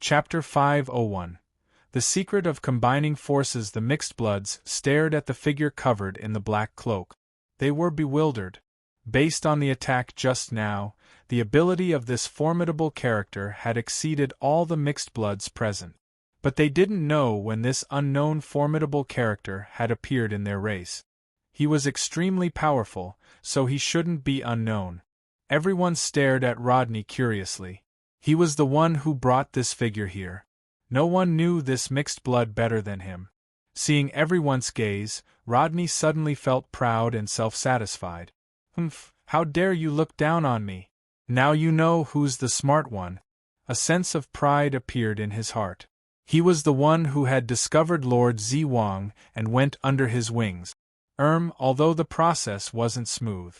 Chapter 501. The Secret of Combining Forces. The mixed bloods stared at the figure covered in the black cloak. They were bewildered. Based on the attack just now, the ability of this formidable character had exceeded all the mixed bloods present. But they didn't know when this unknown formidable character had appeared in their race. He was extremely powerful, so he shouldn't be unknown. Everyone stared at Rodney curiously. He was the one who brought this figure here. No one knew this mixed blood better than him. Seeing everyone's gaze, Rodney suddenly felt proud and self-satisfied. "Humph, how dare you look down on me? Now you know who's the smart one." A sense of pride appeared in his heart. He was the one who had discovered Lord Zhiwang and went under his wings. Although the process wasn't smooth.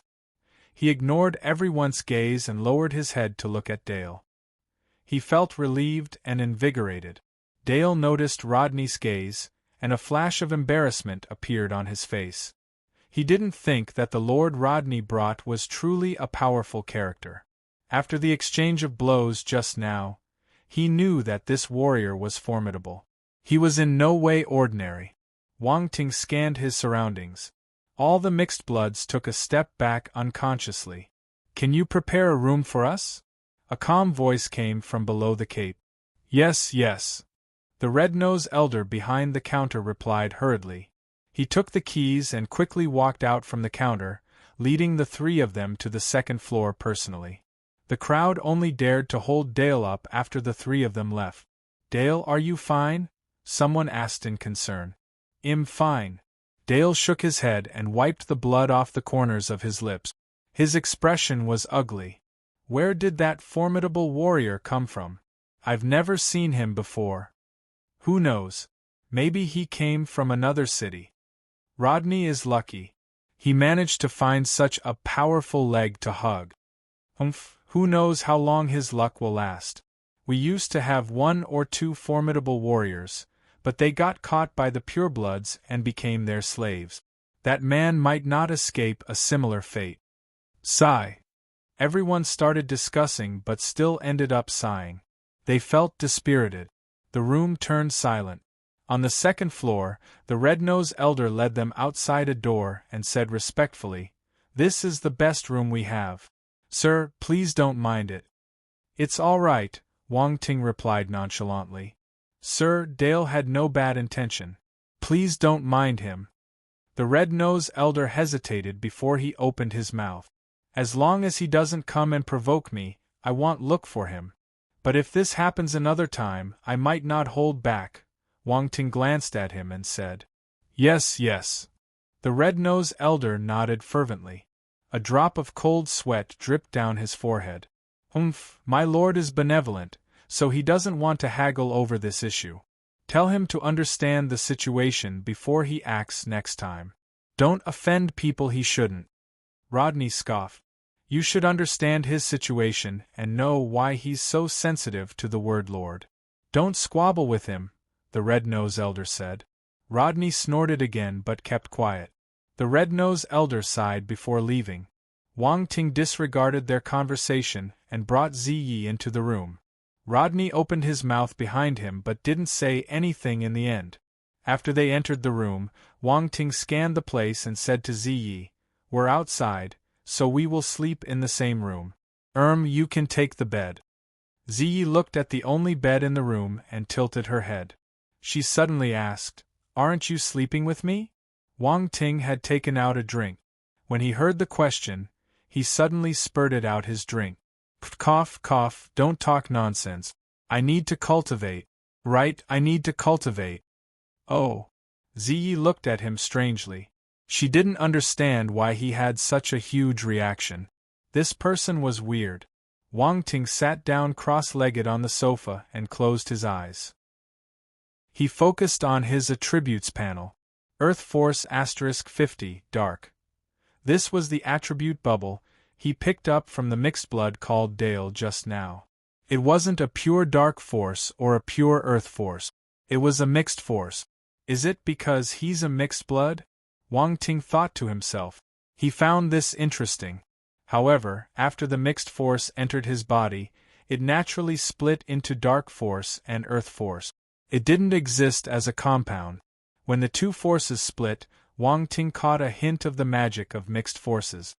He ignored everyone's gaze and lowered his head to look at Dale. He felt relieved and invigorated. Dale noticed Rodney's gaze, and a flash of embarrassment appeared on his face. He didn't think that the Lord Rodney brought was truly a powerful character. After the exchange of blows just now, he knew that this warrior was formidable. He was in no way ordinary. Wang Ting scanned his surroundings. All the mixed bloods took a step back unconsciously. "Can you prepare a room for us?" A calm voice came from below the cape. "Yes, yes." The red-nosed elder behind the counter replied hurriedly. He took the keys and quickly walked out from the counter, leading the three of them to the second floor personally. The crowd only dared to hold Dale up after the three of them left. "Dale, are you fine?" someone asked in concern. "I'm fine." Dale shook his head and wiped the blood off the corners of his lips. His expression was ugly. "Where did that formidable warrior come from? I've never seen him before." "Who knows? Maybe he came from another city. Rodney is lucky. He managed to find such a powerful leg to hug. Who knows how long his luck will last? We used to have 1 or 2 formidable warriors, but they got caught by the purebloods and became their slaves. That man might not escape a similar fate." Sigh. Everyone started discussing but still ended up sighing. They felt dispirited. The room turned silent. On the second floor, the red-nosed elder led them outside a door and said respectfully, "This is the best room we have. Sir, please don't mind it." "It's all right," Wang Ting replied nonchalantly. "Sir, Dale had no bad intention. Please don't mind him." The red-nosed elder hesitated before he opened his mouth. "As long as he doesn't come and provoke me, I won't look for him. But if this happens another time, I might not hold back." Wang Ting glanced at him and said, "Yes, yes." The red-nosed elder nodded fervently. A drop of cold sweat dripped down his forehead. My lord is benevolent, so he doesn't want to haggle over this issue. Tell him to understand the situation before he acts next time. Don't offend people he shouldn't." Rodney scoffed. "You should understand his situation and know why he's so sensitive to the word lord." "Don't squabble with him," the red-nosed elder said. Rodney snorted again but kept quiet. The red-nosed elder sighed before leaving. Wang Ting disregarded their conversation and brought Ziyi into the room. Rodney opened his mouth behind him but didn't say anything in the end. After they entered the room, Wang Ting scanned the place and said to Ziyi, "We're outside, so we will sleep in the same room. You can take the bed." Ziyi looked at the only bed in the room and tilted her head. She suddenly asked, "Aren't you sleeping with me?" Wang Ting had taken out a drink. When he heard the question, he suddenly spurted out his drink. "Cough, cough, don't talk nonsense. I need to cultivate." "Right, I need to cultivate." "Oh." Ziyi looked at him strangely. She didn't understand why he had such a huge reaction. This person was weird. Wang Ting sat down cross-legged on the sofa and closed his eyes. He focused on his attributes panel. Earth Force *50, dark. This was the attribute bubble he picked up from the mixed blood called Dale just now. It wasn't a pure dark force or a pure earth force. It was a mixed force. Is it because he's a mixed blood? Wang Ting thought to himself. He found this interesting. However, after the mixed force entered his body, it naturally split into dark force and earth force. It didn't exist as a compound. When the two forces split, Wang Ting caught a hint of the magic of mixed forces.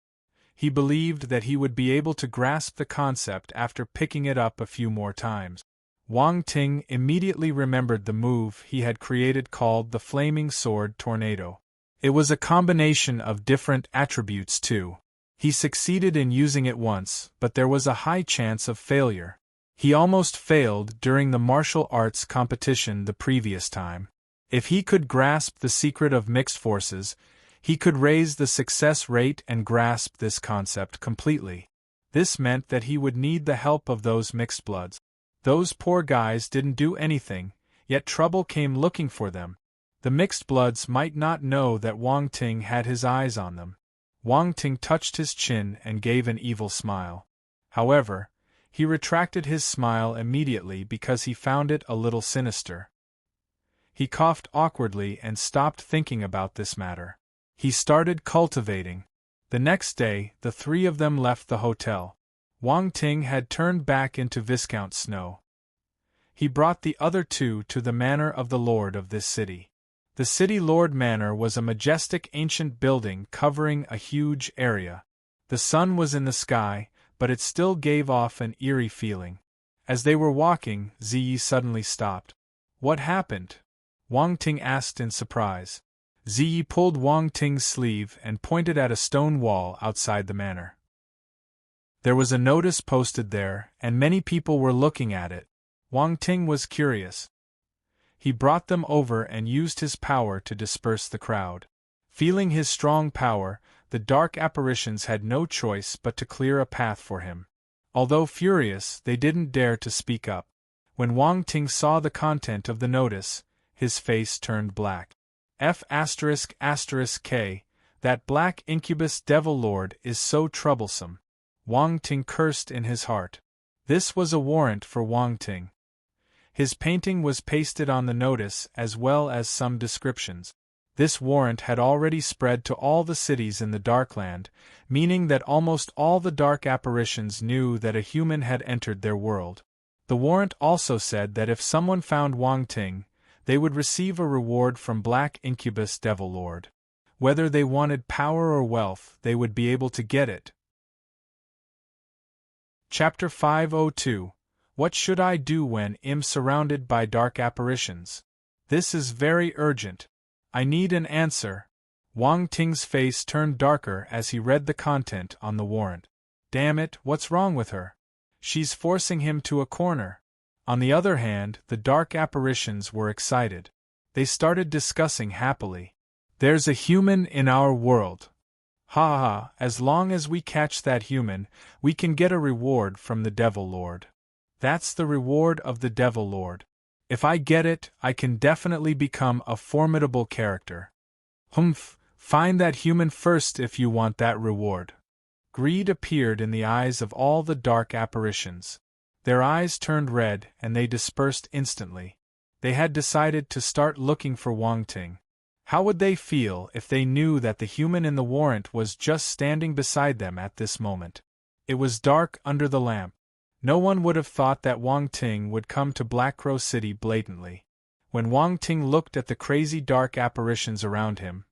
He believed that he would be able to grasp the concept after picking it up a few more times. Wang Ting immediately remembered the move he had created called the Flaming Sword Tornado. It was a combination of different attributes too. He succeeded in using it once, but there was a high chance of failure. He almost failed during the martial arts competition the previous time. If he could grasp the secret of mixed forces, he could raise the success rate and grasp this concept completely. This meant that he would need the help of those mixed bloods. Those poor guys didn't do anything, yet trouble came looking for them. The mixed bloods might not know that Wang Ting had his eyes on them. Wang Ting touched his chin and gave an evil smile. However, he retracted his smile immediately because he found it a little sinister. He coughed awkwardly and stopped thinking about this matter. He started cultivating. The next day, the three of them left the hotel. Wang Ting had turned back into Viscount Snow. He brought the other two to the manor of the lord of this city. The city lord manor was a majestic ancient building covering a huge area. The sun was in the sky, but it still gave off an eerie feeling. As they were walking, Ziyi suddenly stopped. "What happened?" Wang Ting asked in surprise. Ziyi pulled Wang Ting's sleeve and pointed at a stone wall outside the manor. There was a notice posted there, and many people were looking at it. Wang Ting was curious. He brought them over and used his power to disperse the crowd. Feeling his strong power, the dark apparitions had no choice but to clear a path for him. Although furious, they didn't dare to speak up. When Wang Ting saw the content of the notice, his face turned black. F***K, that black incubus devil lord is so troublesome. Wang Ting cursed in his heart. This was a warrant for Wang Ting. His painting was pasted on the notice as well as some descriptions. This warrant had already spread to all the cities in the Darkland, meaning that almost all the dark apparitions knew that a human had entered their world. The warrant also said that if someone found Wang Ting, they would receive a reward from Black Incubus Devil Lord. Whether they wanted power or wealth, they would be able to get it. Chapter 502. What should I do when I'm surrounded by dark apparitions? This is very urgent. I need an answer. Wang Ting's face turned darker as he read the content on the warrant. Damn it, what's wrong with her? She's forcing him to a corner. On the other hand, the dark apparitions were excited. They started discussing happily. There's a human in our world. Ha ha, as long as we catch that human, we can get a reward from the Devil Lord. That's the reward of the Devil Lord. If I get it, I can definitely become a formidable character. Humph, find that human first if you want that reward. Greed appeared in the eyes of all the dark apparitions. Their eyes turned red and they dispersed instantly. They had decided to start looking for Wang Ting. How would they feel if they knew that the human in the warrant was just standing beside them at this moment? It was dark under the lamp. No one would have thought that Wang Ting would come to Black Crow City blatantly. When Wang Ting looked at the crazy dark apparitions around him,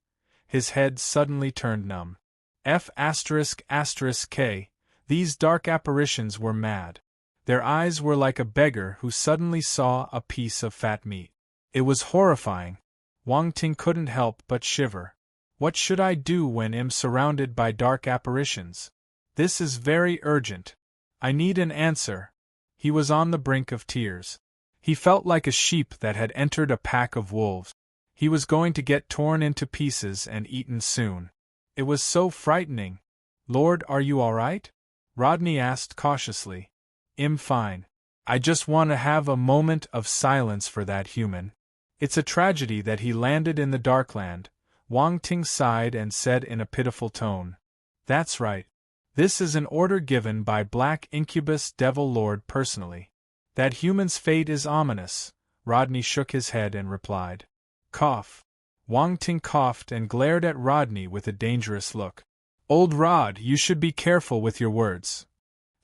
his head suddenly turned numb. F***K, these dark apparitions were mad. Their eyes were like a beggar who suddenly saw a piece of fat meat. It was horrifying. Wang Ting couldn't help but shiver. What should I do when I'm surrounded by dark apparitions? This is very urgent. I need an answer. He was on the brink of tears. He felt like a sheep that had entered a pack of wolves. He was going to get torn into pieces and eaten soon. It was so frightening. Lord, are you all right? Rodney asked cautiously. I'm fine. I just want to have a moment of silence for that human. It's a tragedy that he landed in the Darkland. Wang Ting sighed and said in a pitiful tone. That's right. This is an order given by Black Incubus Devil Lord personally. That human's fate is ominous. Rodney shook his head and replied. Cough. Wang Ting coughed and glared at Rodney with a dangerous look. Old Rod, you should be careful with your words.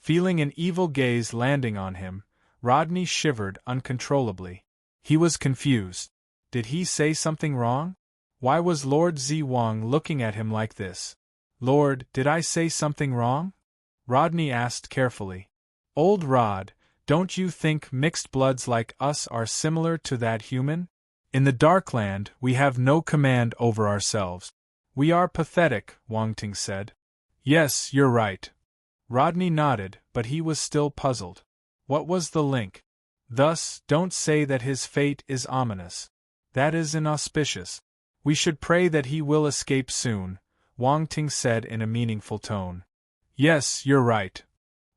Feeling an evil gaze landing on him, Rodney shivered uncontrollably. He was confused. Did he say something wrong? Why was Lord Zewang looking at him like this? Lord, did I say something wrong? Rodney asked carefully. Old Rod, don't you think mixed bloods like us are similar to that human? In the Darkland, we have no command over ourselves. We are pathetic, Wang Ting said. Yes, you're right. Rodney nodded, but he was still puzzled. What was the link? Thus, don't say that his fate is ominous. That is inauspicious. We should pray that he will escape soon, Wang Ting said in a meaningful tone. Yes, you're right.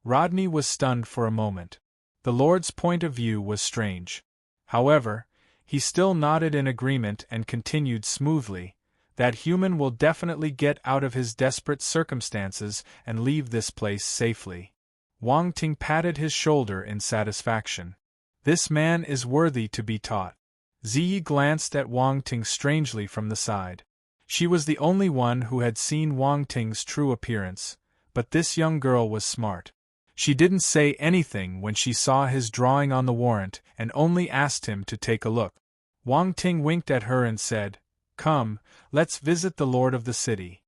Rodney was stunned for a moment. The Lord's point of view was strange. However, he still nodded in agreement and continued smoothly. That human will definitely get out of his desperate circumstances and leave this place safely. Wang Ting patted his shoulder in satisfaction. This man is worthy to be taught. Ziyi glanced at Wang Ting strangely from the side. She was the only one who had seen Wang Ting's true appearance, but this young girl was smart. She didn't say anything when she saw his drawing on the warrant and only asked him to take a look. Wang Ting winked at her and said, Come, let's visit the lord of the city.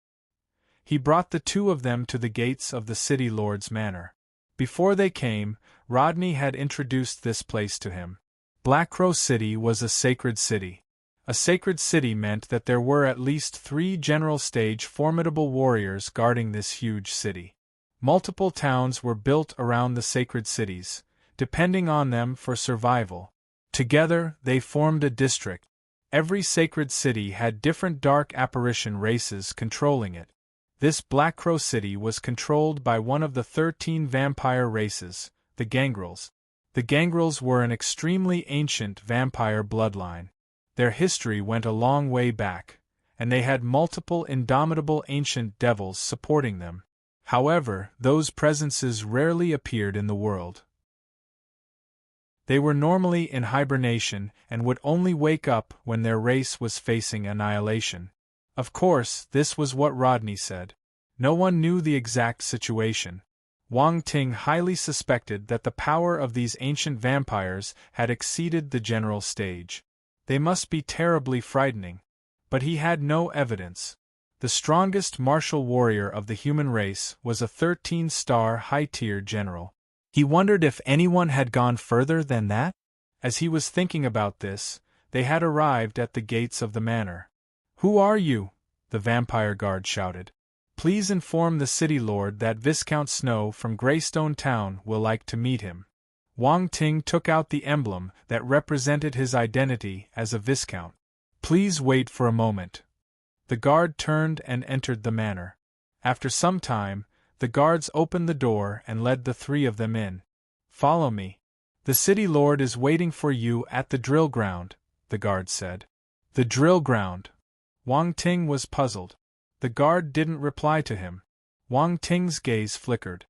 He brought the two of them to the gates of the city lord's manor. Before they came, Rodney had introduced this place to him. Black Crow City was a sacred city. A sacred city meant that there were at least 3 general-stage formidable warriors guarding this huge city. Multiple towns were built around the sacred cities, depending on them for survival. Together, they formed a district. Every sacred city had different dark apparition races controlling it. This Black Crow City was controlled by one of the 13 vampire races, the Gangrels. The Gangrels were an extremely ancient vampire bloodline. Their history went a long way back, and they had multiple indomitable ancient devils supporting them. However, those presences rarely appeared in the world. They were normally in hibernation and would only wake up when their race was facing annihilation. Of course, this was what Rodney said. No one knew the exact situation. Wang Ting highly suspected that the power of these ancient vampires had exceeded the general stage. They must be terribly frightening. But he had no evidence. The strongest martial warrior of the human race was a 13-star high-tier general. He wondered if anyone had gone further than that? As he was thinking about this, they had arrived at the gates of the manor. Who are you? The vampire guard shouted. Please inform the city lord that Viscount Snow from Greystone Town will like to meet him. Wang Ting took out the emblem that represented his identity as a viscount. Please wait for a moment. The guard turned and entered the manor. After some time, the guards opened the door and led the 3 of them in. Follow me. The city lord is waiting for you at the drill ground, the guard said. The drill ground. Wang Ting was puzzled. The guard didn't reply to him. Wang Ting's gaze flickered.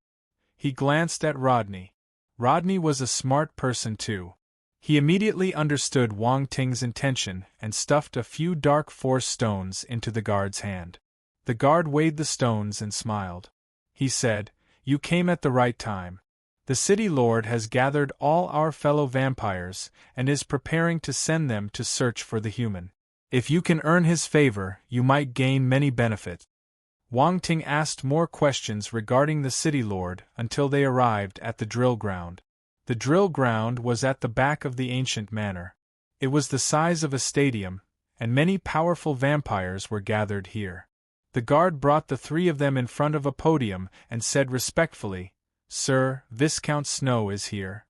He glanced at Rodney. Rodney was a smart person too. He immediately understood Wang Ting's intention and stuffed a few dark force stones into the guard's hand. The guard weighed the stones and smiled. He said, You came at the right time. The city lord has gathered all our fellow vampires and is preparing to send them to search for the human. If you can earn his favor, you might gain many benefits. Wang Ting asked more questions regarding the city lord until they arrived at the drill ground. The drill ground was at the back of the ancient manor. It was the size of a stadium, and many powerful vampires were gathered here. The guard brought the 3 of them in front of a podium and said respectfully, Sir, Viscount Snow is here.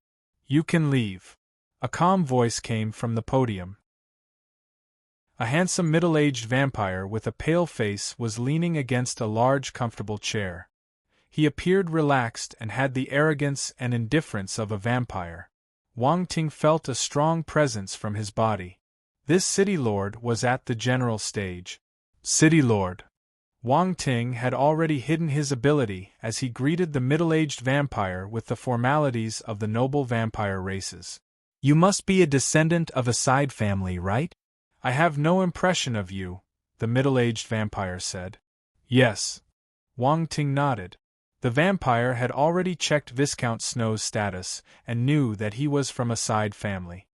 You can leave. A calm voice came from the podium. A handsome middle-aged vampire with a pale face was leaning against a large comfortable chair. He appeared relaxed and had the arrogance and indifference of a vampire. Wang Ting felt a strong presence from his body. This city lord was at the general stage. City lord. Wang Ting had already hidden his ability as he greeted the middle-aged vampire with the formalities of the noble vampire races. You must be a descendant of a side family, right? I have no impression of you, the middle-aged vampire said. Yes. Wang Ting nodded. The vampire had already checked Viscount Snow's status and knew that he was from a side family.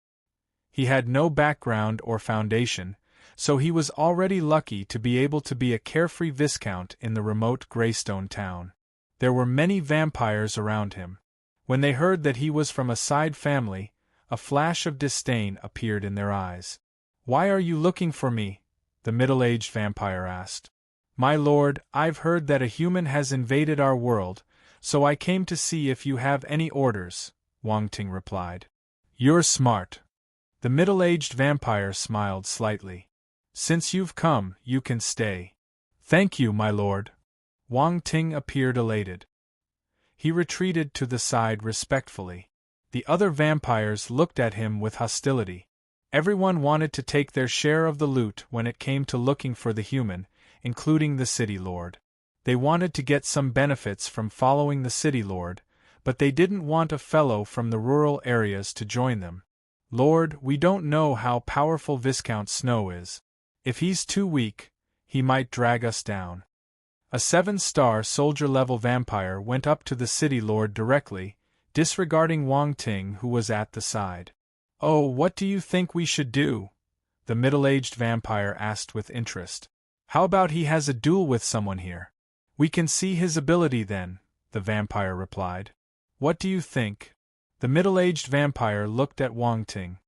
He had no background or foundation, so he was already lucky to be able to be a carefree viscount in the remote Greystone town. There were many vampires around him. When they heard that he was from a side family, a flash of disdain appeared in their eyes. "Why are you looking for me?" the middle-aged vampire asked. "My lord, I've heard that a human has invaded our world, so I came to see if you have any orders," Wang Ting replied. "You're smart." The middle-aged vampire smiled slightly. "Since you've come, you can stay." "Thank you, my lord." Wang Ting appeared elated. He retreated to the side respectfully. The other vampires looked at him with hostility. Everyone wanted to take their share of the loot when it came to looking for the human, including the city lord. They wanted to get some benefits from following the city lord, but they didn't want a fellow from the rural areas to join them. "Lord, we don't know how powerful Viscount Snow is. If he's too weak, he might drag us down." A 7-star soldier-level vampire went up to the city lord directly, disregarding Wang Ting who was at the side. "Oh, what do you think we should do?" the middle-aged vampire asked with interest. "How about he has a duel with someone here? We can see his ability then," the vampire replied. "What do you think?" The middle-aged vampire looked at Wang Ting.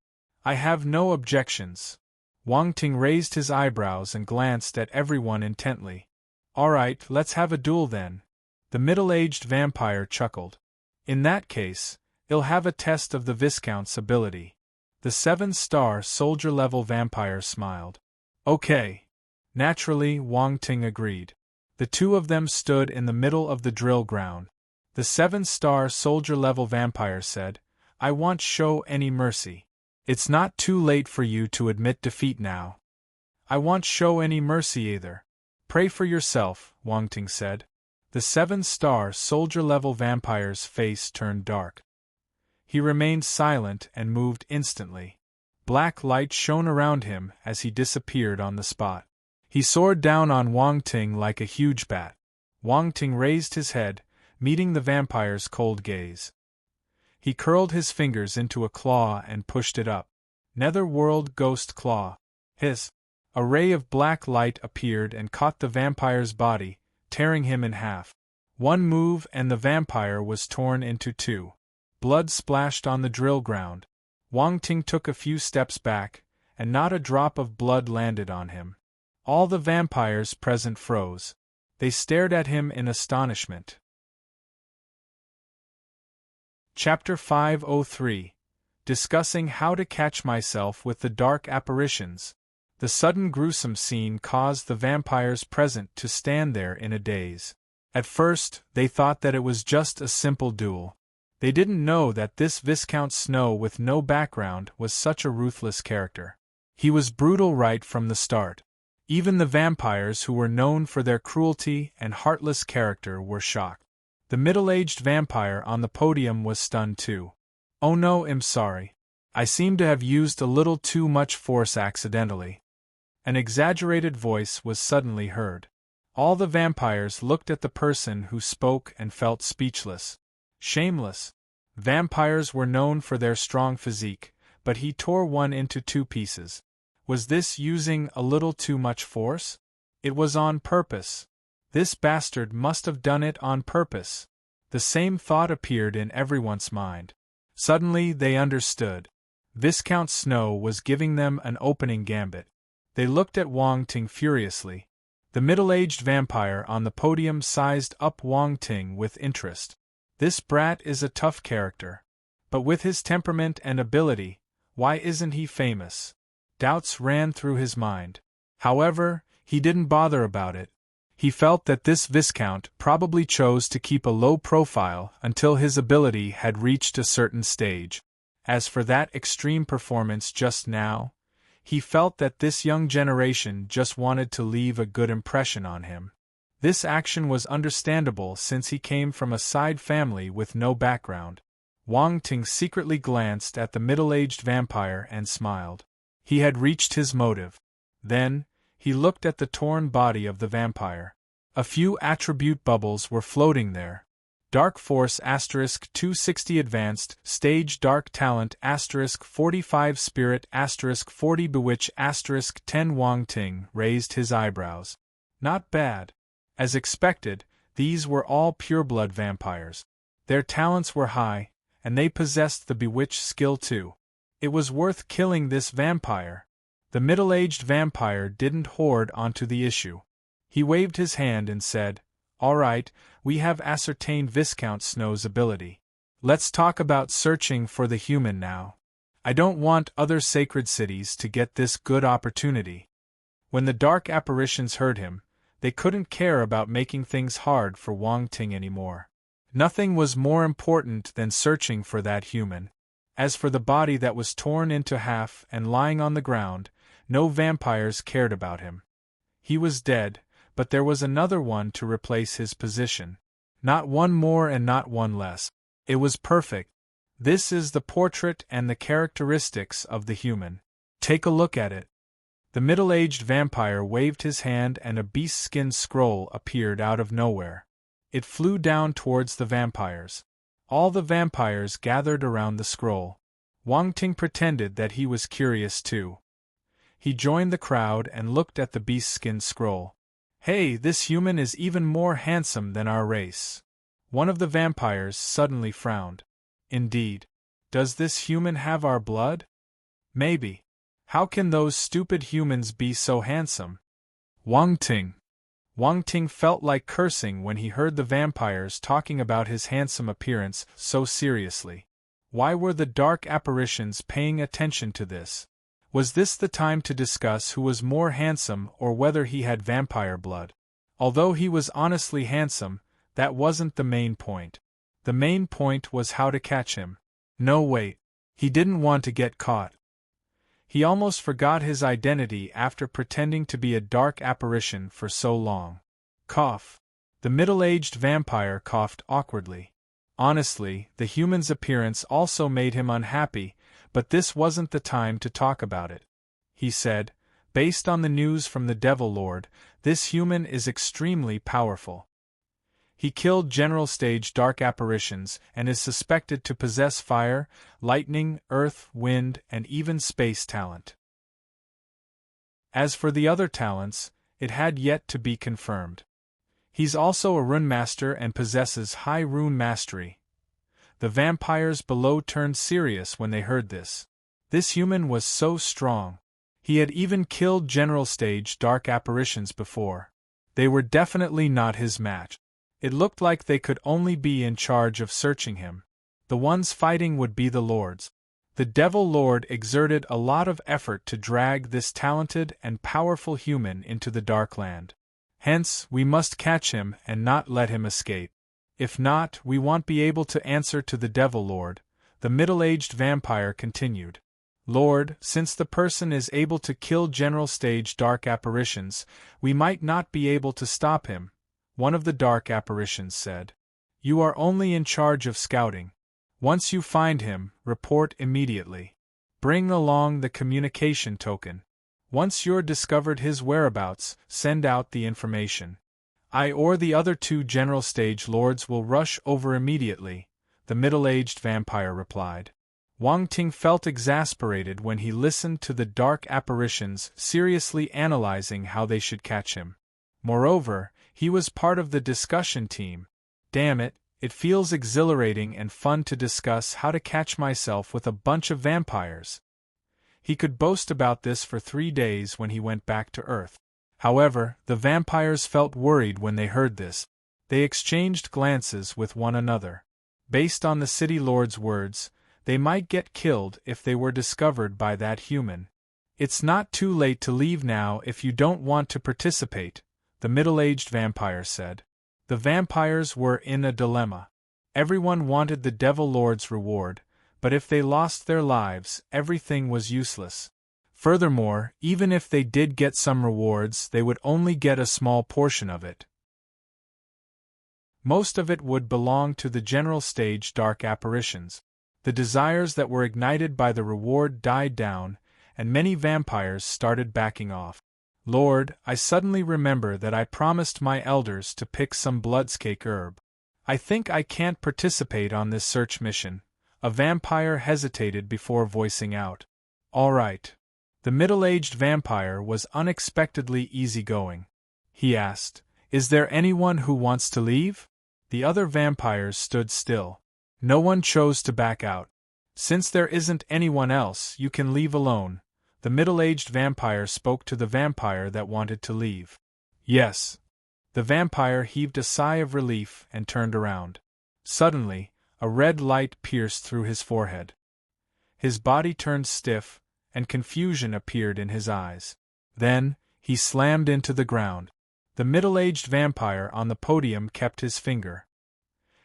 "I have no objections." Wang Ting raised his eyebrows and glanced at everyone intently. "All right, let's have a duel then." The middle-aged vampire chuckled. "In that case, he'll have a test of the Viscount's ability." The 7-star soldier-level vampire smiled. "Okay." Naturally, Wang Ting agreed. The two of them stood in the middle of the drill ground. The 7-star soldier-level vampire said, "I won't show any mercy. It's not too late for you to admit defeat now." "I won't show any mercy either. Pray for yourself," Wang Ting said. The 7-star soldier-level vampire's face turned dark. He remained silent and moved instantly. Black light shone around him as he disappeared on the spot. He soared down on Wang Ting like a huge bat. Wang Ting raised his head, meeting the vampire's cold gaze. He curled his fingers into a claw and pushed it up. Netherworld Ghost Claw. Hiss! A ray of black light appeared and caught the vampire's body, tearing him in half. One move and the vampire was torn into two. Blood splashed on the drill ground. Wang Ting took a few steps back, and not a drop of blood landed on him. All the vampires present froze. They stared at him in astonishment. Chapter 503. Discussing how to catch myself with the dark apparitions. The sudden gruesome scene caused the vampires present to stand there in a daze. At first, they thought that it was just a simple duel. They didn't know that this Viscount Snow with no background was such a ruthless character. He was brutal right from the start. Even the vampires who were known for their cruelty and heartless character were shocked. The middle-aged vampire on the podium was stunned too. "Oh no, I'm sorry. I seem to have used a little too much force accidentally." An exaggerated voice was suddenly heard. All the vampires looked at the person who spoke and felt speechless. Shameless. Vampires were known for their strong physique, but he tore one into two pieces. Was this using a little too much force? It was on purpose. This bastard must have done it on purpose. The same thought appeared in everyone's mind. Suddenly they understood. Viscount Snow was giving them an opening gambit. They looked at Wang Ting furiously. The middle-aged vampire on the podium sized up Wang Ting with interest. This brat is a tough character. But with his temperament and ability, why isn't he famous? Doubts ran through his mind. However, he didn't bother about it. He felt that this Viscount probably chose to keep a low profile until his ability had reached a certain stage. As for that extreme performance just now, he felt that this young generation just wanted to leave a good impression on him. This action was understandable since he came from a side family with no background. Wang Ting secretly glanced at the middle-aged vampire and smiled. He had reached his motive. Then, he looked at the torn body of the vampire. A few attribute bubbles were floating there, Dark Force *260 Advanced Stage Dark Talent *45 Spirit *40 Bewitch *10 Wang Ting raised his eyebrows. Not bad. As expected, these were all pureblood vampires. Their talents were high, and they possessed the bewitch skill too. It was worth killing this vampire. The middle-aged vampire didn't hoard onto the issue. He waved his hand and said, "All right, we have ascertained Viscount Snow's ability. Let's talk about searching for the human now. I don't want other sacred cities to get this good opportunity." When the dark apparitions heard him, they couldn't care about making things hard for Wang Ting anymore. Nothing was more important than searching for that human. As for the body that was torn into half and lying on the ground, no vampires cared about him. He was dead, but there was another one to replace his position. Not one more and not one less. It was perfect. This is the portrait and the characteristics of the human. Take a look at it. The middle-aged vampire waved his hand and a beast-skin scroll appeared out of nowhere. It flew down towards the vampires. All the vampires gathered around the scroll. Wang Ting pretended that he was curious too. He joined the crowd and looked at the beast-skin scroll. "Hey, this human is even more handsome than our race." One of the vampires suddenly frowned. "Indeed. Does this human have our blood?" "Maybe. How can those stupid humans be so handsome?" Wang Ting felt like cursing when he heard the vampires talking about his handsome appearance so seriously. Why were the dark apparitions paying attention to this? Was this the time to discuss who was more handsome or whether he had vampire blood? Although he was honestly handsome, that wasn't the main point. The main point was how to catch him. No, wait. He didn't want to get caught. He almost forgot his identity after pretending to be a dark apparition for so long. Cough. The middle-aged vampire coughed awkwardly. Honestly, the human's appearance also made him unhappy, but this wasn't the time to talk about it. He said, "Based on the news from the Devil Lord, this human is extremely powerful. He killed general stage dark apparitions and is suspected to possess fire, lightning, earth, wind, and even space talent. As for the other talents, it had yet to be confirmed. He's also a rune master and possesses high rune mastery." The vampires below turned serious when they heard this. This human was so strong. He had even killed general stage dark apparitions before. They were definitely not his match. It looked like they could only be in charge of searching him. The ones fighting would be the lords. The Devil Lord exerted a lot of effort to drag this talented and powerful human into the Dark Land. Hence, we must catch him and not let him escape. If not, we won't be able to answer to the Devil Lord, the middle-aged vampire continued. "Lord, since the person is able to kill general stage dark apparitions, we might not be able to stop him," one of the dark apparitions said. "You are only in charge of scouting. Once you find him, report immediately. Bring along the communication token. Once you've discovered his whereabouts, send out the information. I or the other two general stage lords will rush over immediately," the middle-aged vampire replied. Wang Ting felt exasperated when he listened to the dark apparitions seriously analyzing how they should catch him. Moreover, he was part of the discussion team. Damn it, it feels exhilarating and fun to discuss how to catch myself with a bunch of vampires. He could boast about this for 3 days when he went back to Earth. However, the vampires felt worried when they heard this. They exchanged glances with one another. Based on the city lord's words, they might get killed if they were discovered by that human. "It's not too late to leave now if you don't want to participate," the middle-aged vampire said. The vampires were in a dilemma. Everyone wanted the Devil Lord's reward, but if they lost their lives, everything was useless. Furthermore, even if they did get some rewards, they would only get a small portion of it. Most of it would belong to the general stage dark apparitions. The desires that were ignited by the reward died down, and many vampires started backing off. "Lord, I suddenly remember that I promised my elders to pick some bloodscake herb. I think I can't participate on this search mission. A vampire hesitated before voicing out. All right. The middle-aged vampire was unexpectedly easygoing. He asked, Is there anyone who wants to leave? The other vampires stood still. No one chose to back out. Since there isn't anyone else, you can leave alone. The middle-aged vampire spoke to the vampire that wanted to leave. Yes. The vampire heaved a sigh of relief and turned around. Suddenly, a red light pierced through his forehead. His body turned stiff, and confusion appeared in his eyes. Then, he slammed into the ground. The middle-aged vampire on the podium kept his finger.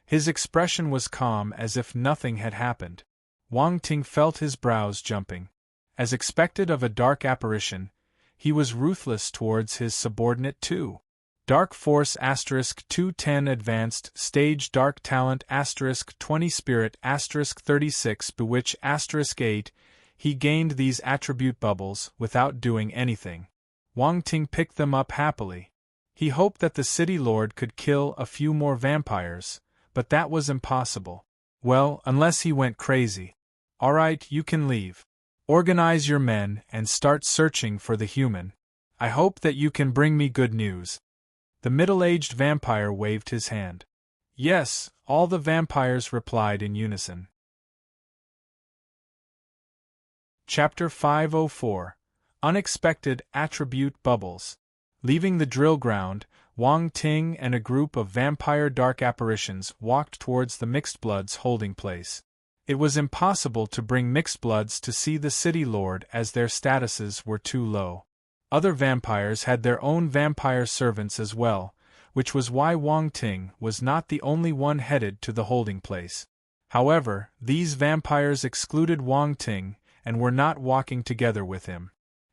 His expression was calm as if nothing had happened. Wang Ting felt his brows jumping. As expected of a dark apparition, he was ruthless towards his subordinate too. Dark Force *210 Advanced Stage Dark Talent *20 Spirit *36 Bewitch *8. He gained these attribute bubbles without doing anything. Wang Ting picked them up happily. He hoped that the city lord could kill a few more vampires, but that was impossible. Well, unless he went crazy. Alright, you can leave. Organize your men and start searching for the human. I hope that you can bring me good news. The middle-aged vampire waved his hand. Yes, all the vampires replied in unison. Chapter 504. Unexpected Attribute Bubbles. Leaving the drill ground, Wang Ting and a group of vampire dark apparitions walked towards the mixed bloods' holding place. It was impossible to bring mixed bloods to see the city lord as their statuses were too low. Other vampires had their own vampire servants as well, which was why Wang Ting was not the only one headed to the holding place. However, these vampires excluded Wang Ting and were not walking together with him.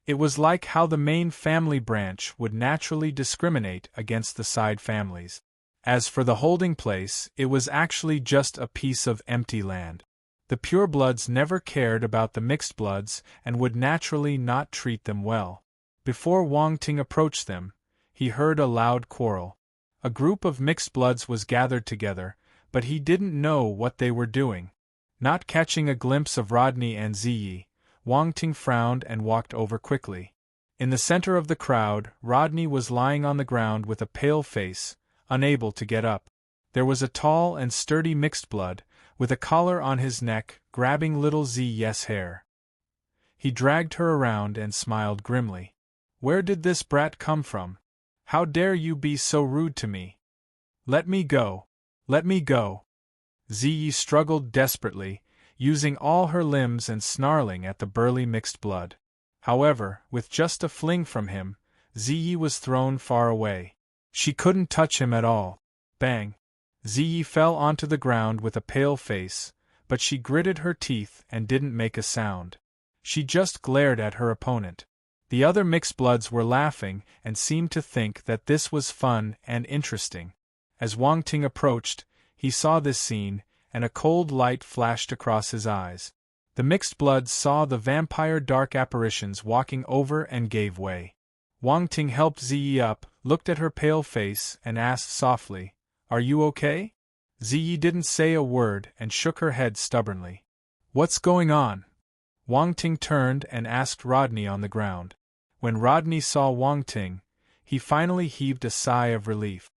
It was like how the main family branch would naturally discriminate against the side families. As for the holding place, it was actually just a piece of empty land. The purebloods never cared about the mixed bloods and would naturally not treat them well. Before Wang Ting approached them, he heard a loud quarrel. A group of mixed bloods was gathered together, but he didn't know what they were doing. Not catching a glimpse of Rodney and Ziyi, Wang Ting frowned and walked over quickly. In the center of the crowd, Rodney was lying on the ground with a pale face, unable to get up. There was a tall and sturdy mixed blood, with a collar on his neck, grabbing little Ziyi's hair. He dragged her around and smiled grimly. Where did this brat come from? How dare you be so rude to me? Let me go. Let me go. Ziyi struggled desperately, using all her limbs and snarling at the burly mixed blood. However, with just a fling from him, Ziyi was thrown far away. She couldn't touch him at all. Bang! Ziyi fell onto the ground with a pale face, but she gritted her teeth and didn't make a sound. She just glared at her opponent. The other mixed bloods were laughing and seemed to think that this was fun and interesting. As Wang Ting approached, he saw this scene, and a cold light flashed across his eyes. The mixed bloods saw the vampire dark apparitions walking over and gave way. Wang Ting helped Ziyi up, looked at her pale face, and asked softly, "Are you okay?" Ziyi didn't say a word and shook her head stubbornly. "What's going on?" Wang Ting turned and asked Rodney on the ground. When Rodney saw Wang Ting, he finally heaved a sigh of relief.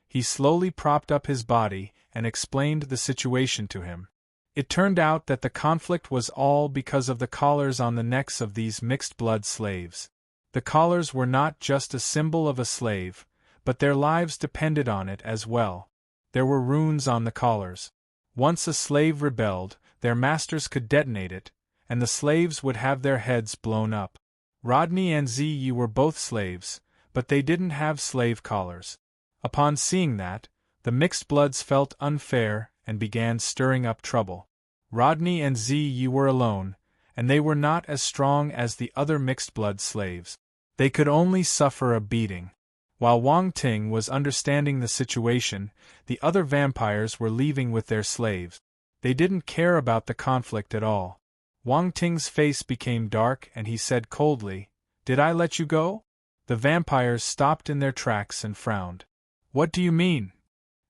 He slowly propped up his body and explained the situation to him. It turned out that the conflict was all because of the collars on the necks of these mixed-blood slaves. The collars were not just a symbol of a slave, but their lives depended on it as well. There were runes on the collars. Once a slave rebelled, their masters could detonate it, and the slaves would have their heads blown up. Rodney and Ziyi were both slaves, but they didn't have slave collars. Upon seeing that, the mixed bloods felt unfair and began stirring up trouble. Rodney and Ziyi were alone, and they were not as strong as the other mixed blood slaves. They could only suffer a beating. While Wang Ting was understanding the situation, the other vampires were leaving with their slaves. They didn't care about the conflict at all. Wang Ting's face became dark and he said coldly, "Did I let you go?" The vampires stopped in their tracks and frowned. "What do you mean?"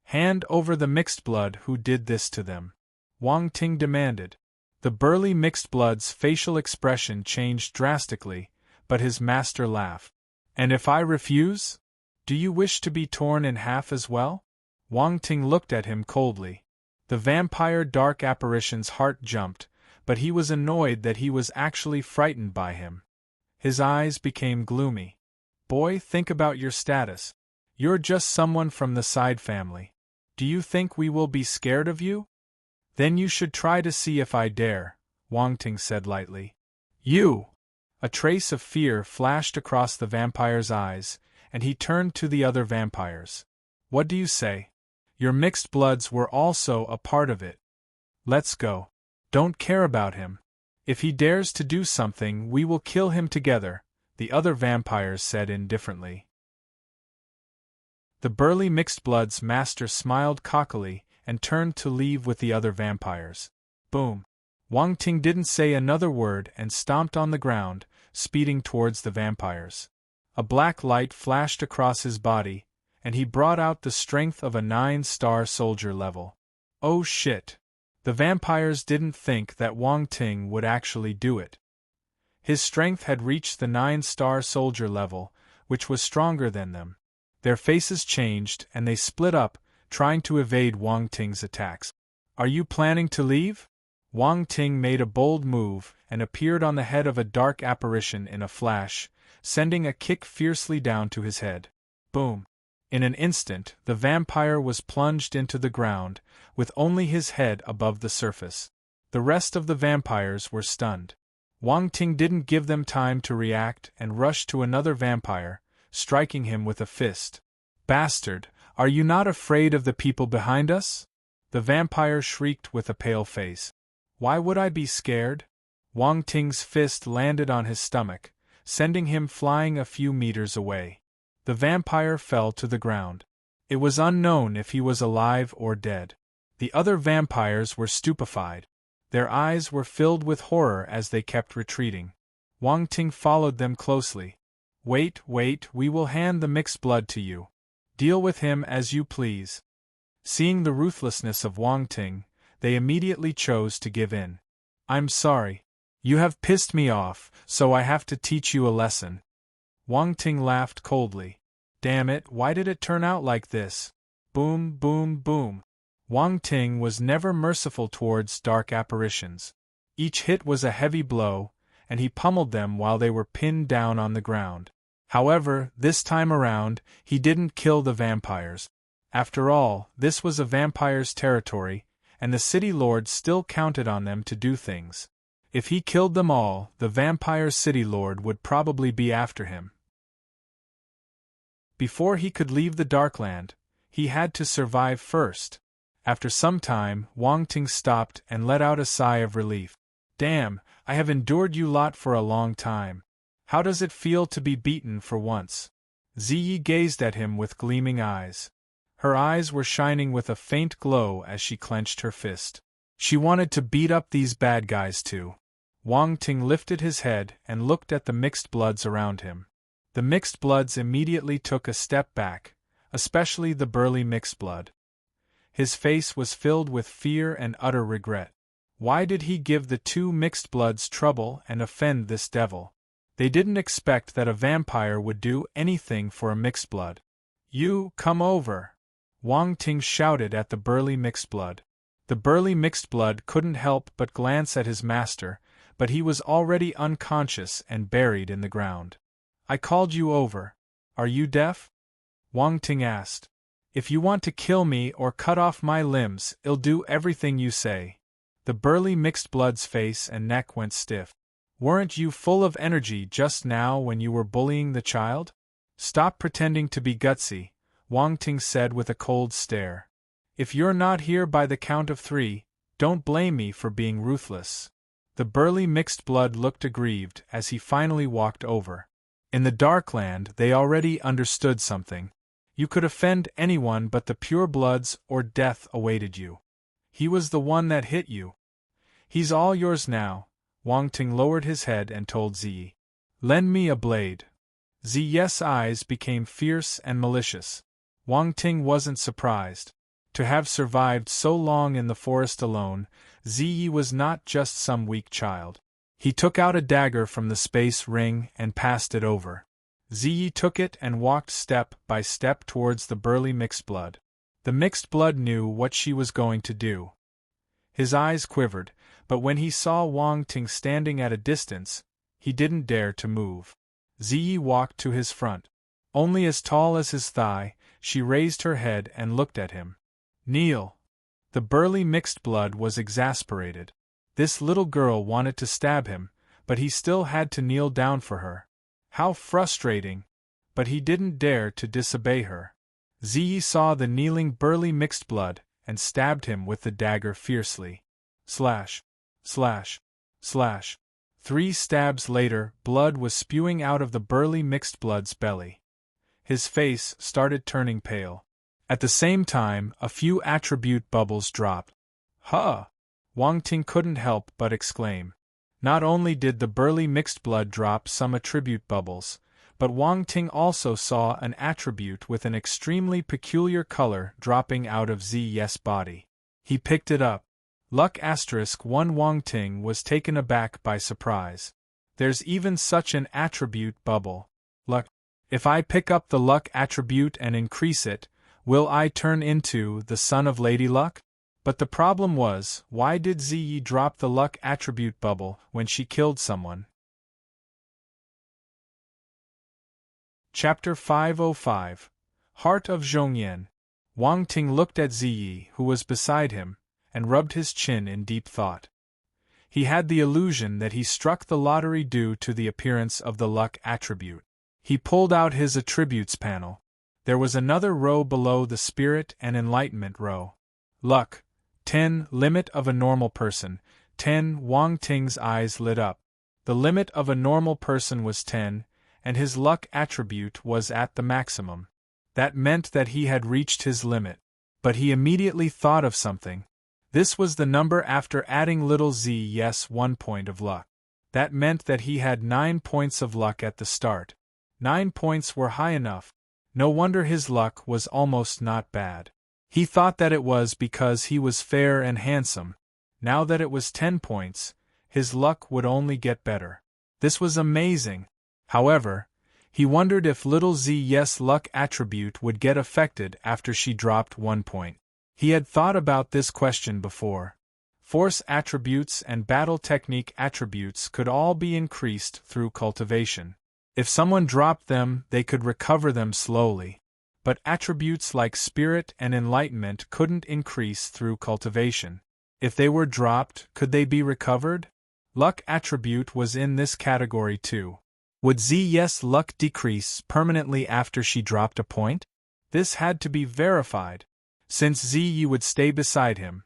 Hand over the mixed blood who did this to them, Wang Ting demanded. The burly mixed blood's facial expression changed drastically, but his master laughed. And if I refuse? Do you wish to be torn in half as well? Wang Ting looked at him coldly. The vampire dark apparition's heart jumped, but he was annoyed that he was actually frightened by him. His eyes became gloomy. Boy, think about your status. You're just someone from the side family. Do you think we will be scared of you? Then you should try to see if I dare, Wang Ting said lightly. You! A trace of fear flashed across the vampire's eyes, and he turned to the other vampires. What do you say? Your mixed bloods were also a part of it. Let's go. Don't care about him. If he dares to do something, we will kill him together, the other vampires said indifferently. The burly mixed blood's master smiled cockily and turned to leave with the other vampires. Boom! Wang Ting didn't say another word and stomped on the ground, speeding towards the vampires. A black light flashed across his body, and he brought out the strength of a 9-star soldier level. Oh shit! The vampires didn't think that Wang Ting would actually do it. His strength had reached the 9-star soldier level, which was stronger than them. Their faces changed and they split up, trying to evade Wang Ting's attacks. Are you planning to leave? Wang Ting made a bold move and appeared on the head of a dark apparition in a flash, sending a kick fiercely down to his head. Boom! In an instant, the vampire was plunged into the ground, with only his head above the surface. The rest of the vampires were stunned. Wang Ting didn't give them time to react and rushed to another vampire, striking him with a fist. Bastard! Are you not afraid of the people behind us? The vampire shrieked with a pale face. Why would I be scared? Wang Ting's fist landed on his stomach, sending him flying a few meters away. The vampire fell to the ground. It was unknown if he was alive or dead. The other vampires were stupefied. Their eyes were filled with horror as they kept retreating. Wang Ting followed them closely. Wait, we will hand the mixed blood to you. Deal with him as you please. Seeing the ruthlessness of Wang Ting, they immediately chose to give in. I'm sorry. You have pissed me off, so I have to teach you a lesson. Wang Ting laughed coldly. Damn it, why did it turn out like this? Boom, boom, boom. Wang Ting was never merciful towards dark apparitions. Each hit was a heavy blow, and he pummeled them while they were pinned down on the ground. However, this time around, he didn't kill the vampires. After all, this was a vampire's territory, and the city lord still counted on them to do things. If he killed them all, the vampire city lord would probably be after him. Before he could leave the Darkland, he had to survive first. After some time, Wang Ting stopped and let out a sigh of relief. Damn, I have endured you lot for a long time. How does it feel to be beaten for once? Ziyi gazed at him with gleaming eyes. Her eyes were shining with a faint glow as she clenched her fist. She wanted to beat up these bad guys too. Wang Ting lifted his head and looked at the mixed bloods around him. The mixed bloods immediately took a step back, especially the burly mixed blood. His face was filled with fear and utter regret. Why did he give the two mixed bloods trouble and offend this devil? They didn't expect that a vampire would do anything for a mixed blood. You, come over! Wang Ting shouted at the burly mixed blood. The burly mixed blood couldn't help but glance at his master, but he was already unconscious and buried in the ground. I called you over. Are you deaf? Wang Ting asked. If you want to kill me or cut off my limbs, I'll do everything you say. The burly mixed blood's face and neck went stiff. Weren't you full of energy just now when you were bullying the child? Stop pretending to be gutsy, Wang Ting said with a cold stare. If you're not here by the count of 3, don't blame me for being ruthless. The burly mixed blood looked aggrieved as he finally walked over. In the Darkland, they already understood something. You could offend anyone but the pure bloods or death awaited you. He was the one that hit you. He's all yours now. Wang Ting lowered his head and told Ziyi. Lend me a blade. Ziyi's eyes became fierce and malicious. Wang Ting wasn't surprised. To have survived so long in the forest alone, Ziyi was not just some weak child. He took out a dagger from the space ring and passed it over. Ziyi took it and walked step by step towards the burly mixed blood. The mixed blood knew what she was going to do. His eyes quivered, but when he saw Wang Ting standing at a distance, he didn't dare to move. Ziyi walked to his front. Only as tall as his thigh, she raised her head and looked at him. Kneel. The burly mixed blood was exasperated. This little girl wanted to stab him, but he still had to kneel down for her. How frustrating! But he didn't dare to disobey her. Ziyi saw the kneeling burly mixed blood and stabbed him with the dagger fiercely. Slash! Slash! Slash! 3 stabs later, blood was spewing out of the burly mixed blood's belly. His face started turning pale. At the same time, a few attribute bubbles dropped. Huh! Wang Ting couldn't help but exclaim. Not only did the burly mixed blood drop some attribute bubbles, but Wang Ting also saw an attribute with an extremely peculiar color dropping out of Ziyi's body. He picked it up. Luck *1 Wang Ting was taken aback by surprise. There's even such an attribute bubble. Luck. If I pick up the luck attribute and increase it, will I turn into the son of Lady Luck? But the problem was, why did Ziyi drop the luck attribute bubble when she killed someone? Chapter 505 Heart of Zhongyan. Wang Ting looked at Ziyi, who was beside him, and rubbed his chin in deep thought. He had the illusion that he struck the lottery due to the appearance of the luck attribute. He pulled out his attributes panel. There was another row below the spirit and enlightenment row. Luck. 10. Limit of a normal person. 10. Wang Ting's eyes lit up. The limit of a normal person was 10, and his luck attribute was at the maximum. That meant that he had reached his limit. But he immediately thought of something. This was the number after adding little z 1 point of luck. That meant that he had 9 points of luck at the start. 9 points were high enough. No wonder his luck was almost not bad. He thought that it was because he was fair and handsome. Now that it was 10 points, his luck would only get better. This was amazing. However, he wondered if little Z's luck attribute would get affected after she dropped 1 point. He had thought about this question before. Force attributes and battle technique attributes could all be increased through cultivation. If someone dropped them, they could recover them slowly. But attributes like spirit and enlightenment couldn't increase through cultivation. If they were dropped, could they be recovered? Luck attribute was in this category too. Would Z's luck decrease permanently after she dropped a point? This had to be verified. Since Ziyi would stay beside him,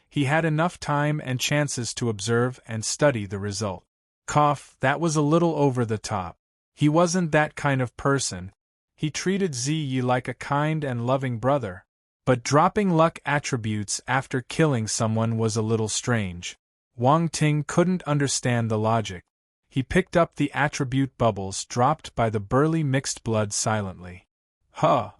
he had enough time and chances to observe and study the result. Cough, that was a little over the top. He wasn't that kind of person. He treated Ziyi like a kind and loving brother. But dropping luck attributes after killing someone was a little strange. Wang Ting couldn't understand the logic. He picked up the attribute bubbles dropped by the burly mixed blood silently. Huh!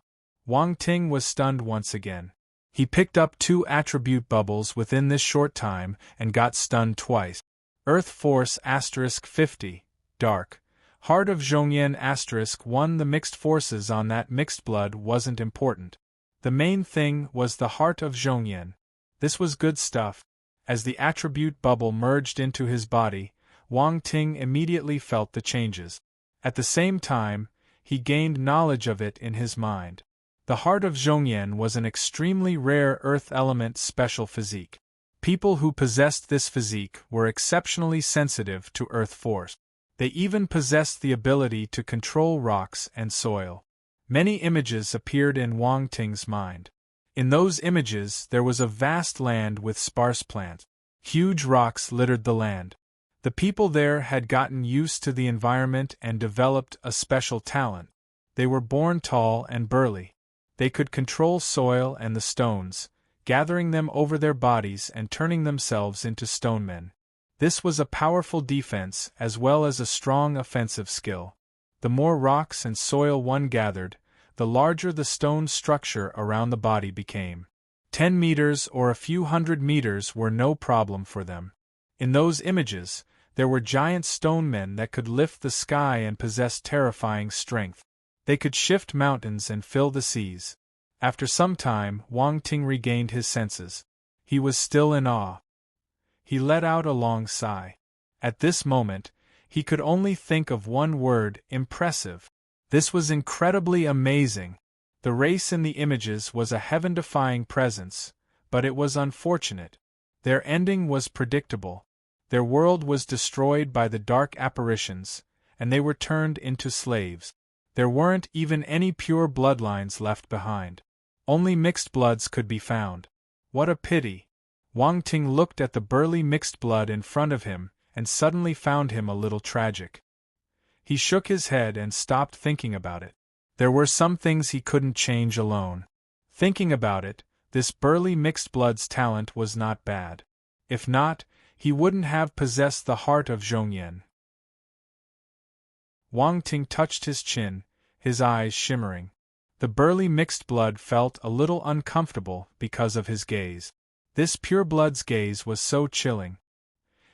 Wang Ting was stunned once again. He picked up 2 attribute bubbles within this short time and got stunned twice. Earth Force *50, Dark. Heart of Zhongyan *1 The mixed forces on that mixed blood wasn't important. The main thing was the Heart of Zhongyan. This was good stuff. As the attribute bubble merged into his body, Wang Ting immediately felt the changes. At the same time, he gained knowledge of it in his mind. The Heart of Zhongyan was an extremely rare earth element special physique. People who possessed this physique were exceptionally sensitive to earth force. They even possessed the ability to control rocks and soil. Many images appeared in Wang Ting's mind. In those images there was a vast land with sparse plants. Huge rocks littered the land. The people there had gotten used to the environment and developed a special talent. They were born tall and burly. They could control soil and the stones, gathering them over their bodies and turning themselves into stonemen. This was a powerful defense as well as a strong offensive skill. The more rocks and soil one gathered, the larger the stone structure around the body became. 10 meters or a few hundred meters were no problem for them. In those images, there were giant stone men that could lift the sky and possess terrifying strength. They could shift mountains and fill the seas. After some time, Wang Ting regained his senses. He was still in awe. He let out a long sigh. At this moment, he could only think of one word: impressive. This was incredibly amazing. The race in the images was a heaven-defying presence, but it was unfortunate. Their ending was predictable. Their world was destroyed by the dark apparitions, and they were turned into slaves. There weren't even any pure bloodlines left behind. Only mixed bloods could be found. What a pity! Wang Ting looked at the burly mixed blood in front of him, and suddenly found him a little tragic. He shook his head and stopped thinking about it. There were some things he couldn't change alone. Thinking about it, this burly mixed blood's talent was not bad. If not, he wouldn't have possessed the heart of Zhongyan. Wang Ting touched his chin, his eyes shimmering. The burly mixed blood felt a little uncomfortable because of his gaze. This pure blood's gaze was so chilling.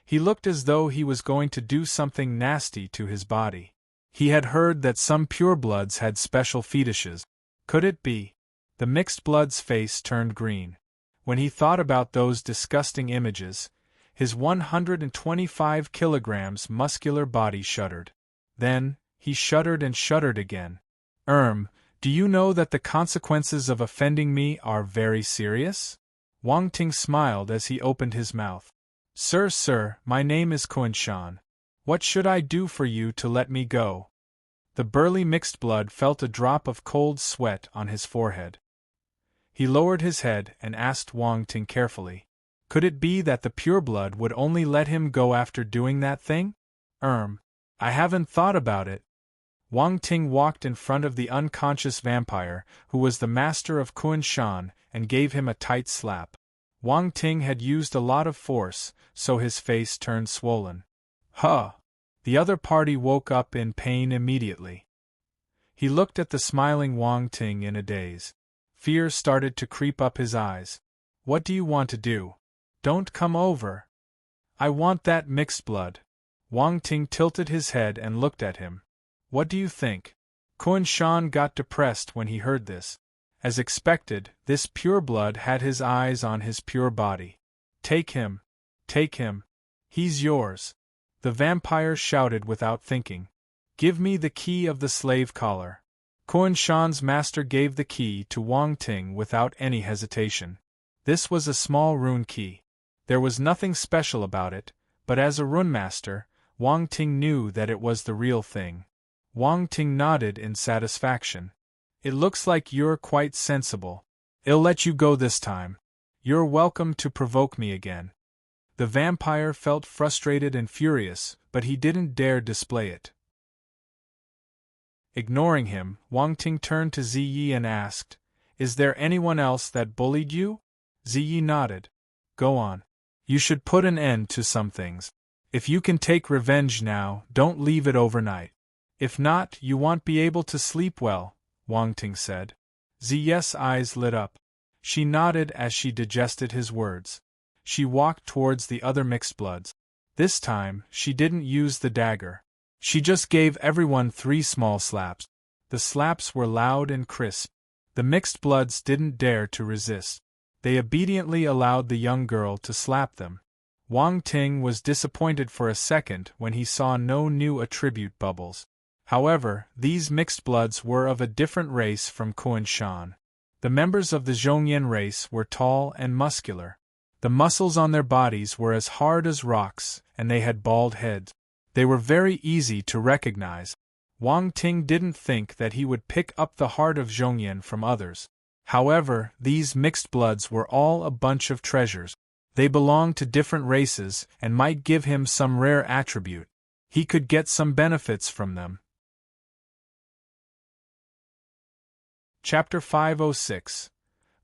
He looked as though he was going to do something nasty to his body. He had heard that some purebloods had special fetishes. Could it be? The mixed blood's face turned green. When he thought about those disgusting images, his 125 kilograms muscular body shuddered. Then, he shuddered and shuddered again. Do you know that the consequences of offending me are very serious? Wang Ting smiled as he opened his mouth. Sir, my name is Kuan-shan. What should I do for you to let me go? The burly mixed blood felt a drop of cold sweat on his forehead. He lowered his head and asked Wang Ting carefully. Could it be that the pure blood would only let him go after doing that thing? I haven't thought about it. Wang Ting walked in front of the unconscious vampire, who was the master of Kuan-shan, and gave him a tight slap. Wang Ting had used a lot of force, so his face turned swollen. Huh! The other party woke up in pain immediately. He looked at the smiling Wang Ting in a daze. Fear started to creep up his eyes. What do you want to do? Don't come over. I want that mixed blood. Wang Ting tilted his head and looked at him. What do you think? Kuan-shan got depressed when he heard this. As expected, this pure blood had his eyes on his pure body. Take him. Take him. He's yours. The vampire shouted without thinking. Give me the key of the slave collar. Kuan-shan's master gave the key to Wang Ting without any hesitation. This was a small rune key. There was nothing special about it, but as a rune master, Wang Ting knew that it was the real thing. Wang Ting nodded in satisfaction. It looks like you're quite sensible. I'll let you go this time. You're welcome to provoke me again. The vampire felt frustrated and furious, but he didn't dare display it. Ignoring him, Wang Ting turned to Ziyi and asked, Is there anyone else that bullied you? Ziyi nodded. Go on. You should put an end to some things. If you can take revenge now, don't leave it overnight. If not, you won't be able to sleep well, Wang Ting said. Ziyi's eyes lit up. She nodded as she digested his words. She walked towards the other mixed bloods. This time, she didn't use the dagger. She just gave everyone 3 small slaps. The slaps were loud and crisp. The mixed bloods didn't dare to resist. They obediently allowed the young girl to slap them. Wang Ting was disappointed for a second when he saw no new attribute bubbles. However, these mixed bloods were of a different race from Kuan-shan. The members of the Zhongyan race were tall and muscular. The muscles on their bodies were as hard as rocks, and they had bald heads. They were very easy to recognize. Wang Ting didn't think that he would pick up the heart of Zhongyan from others. However, these mixed bloods were all a bunch of treasures. They belonged to different races and might give him some rare attribute. He could get some benefits from them. Chapter 506.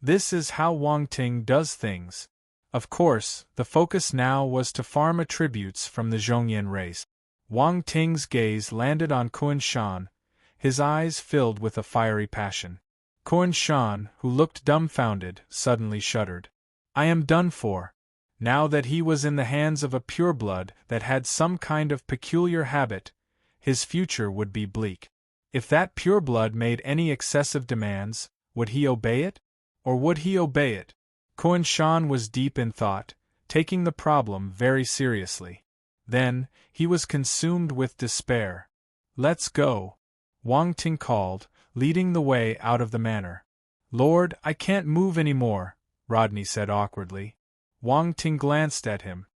This is how Wang Ting does things. Of course, the focus now was to farm attributes from the Zhongyan race. Wang Ting's gaze landed on Kuan-shan, his eyes filled with a fiery passion. Kuan Shan, who looked dumbfounded, suddenly shuddered. I am done for. Now that he was in the hands of a pureblood that had some kind of peculiar habit, his future would be bleak. If that pureblood made any excessive demands, would he obey it? Or would he obey it? Kuan Shan was deep in thought, taking the problem very seriously. Then, he was consumed with despair. Let's go, Wang Ting called, leading the way out of the manor. Lord, I can't move any more, Rodney said awkwardly. Wang Ting glanced at him.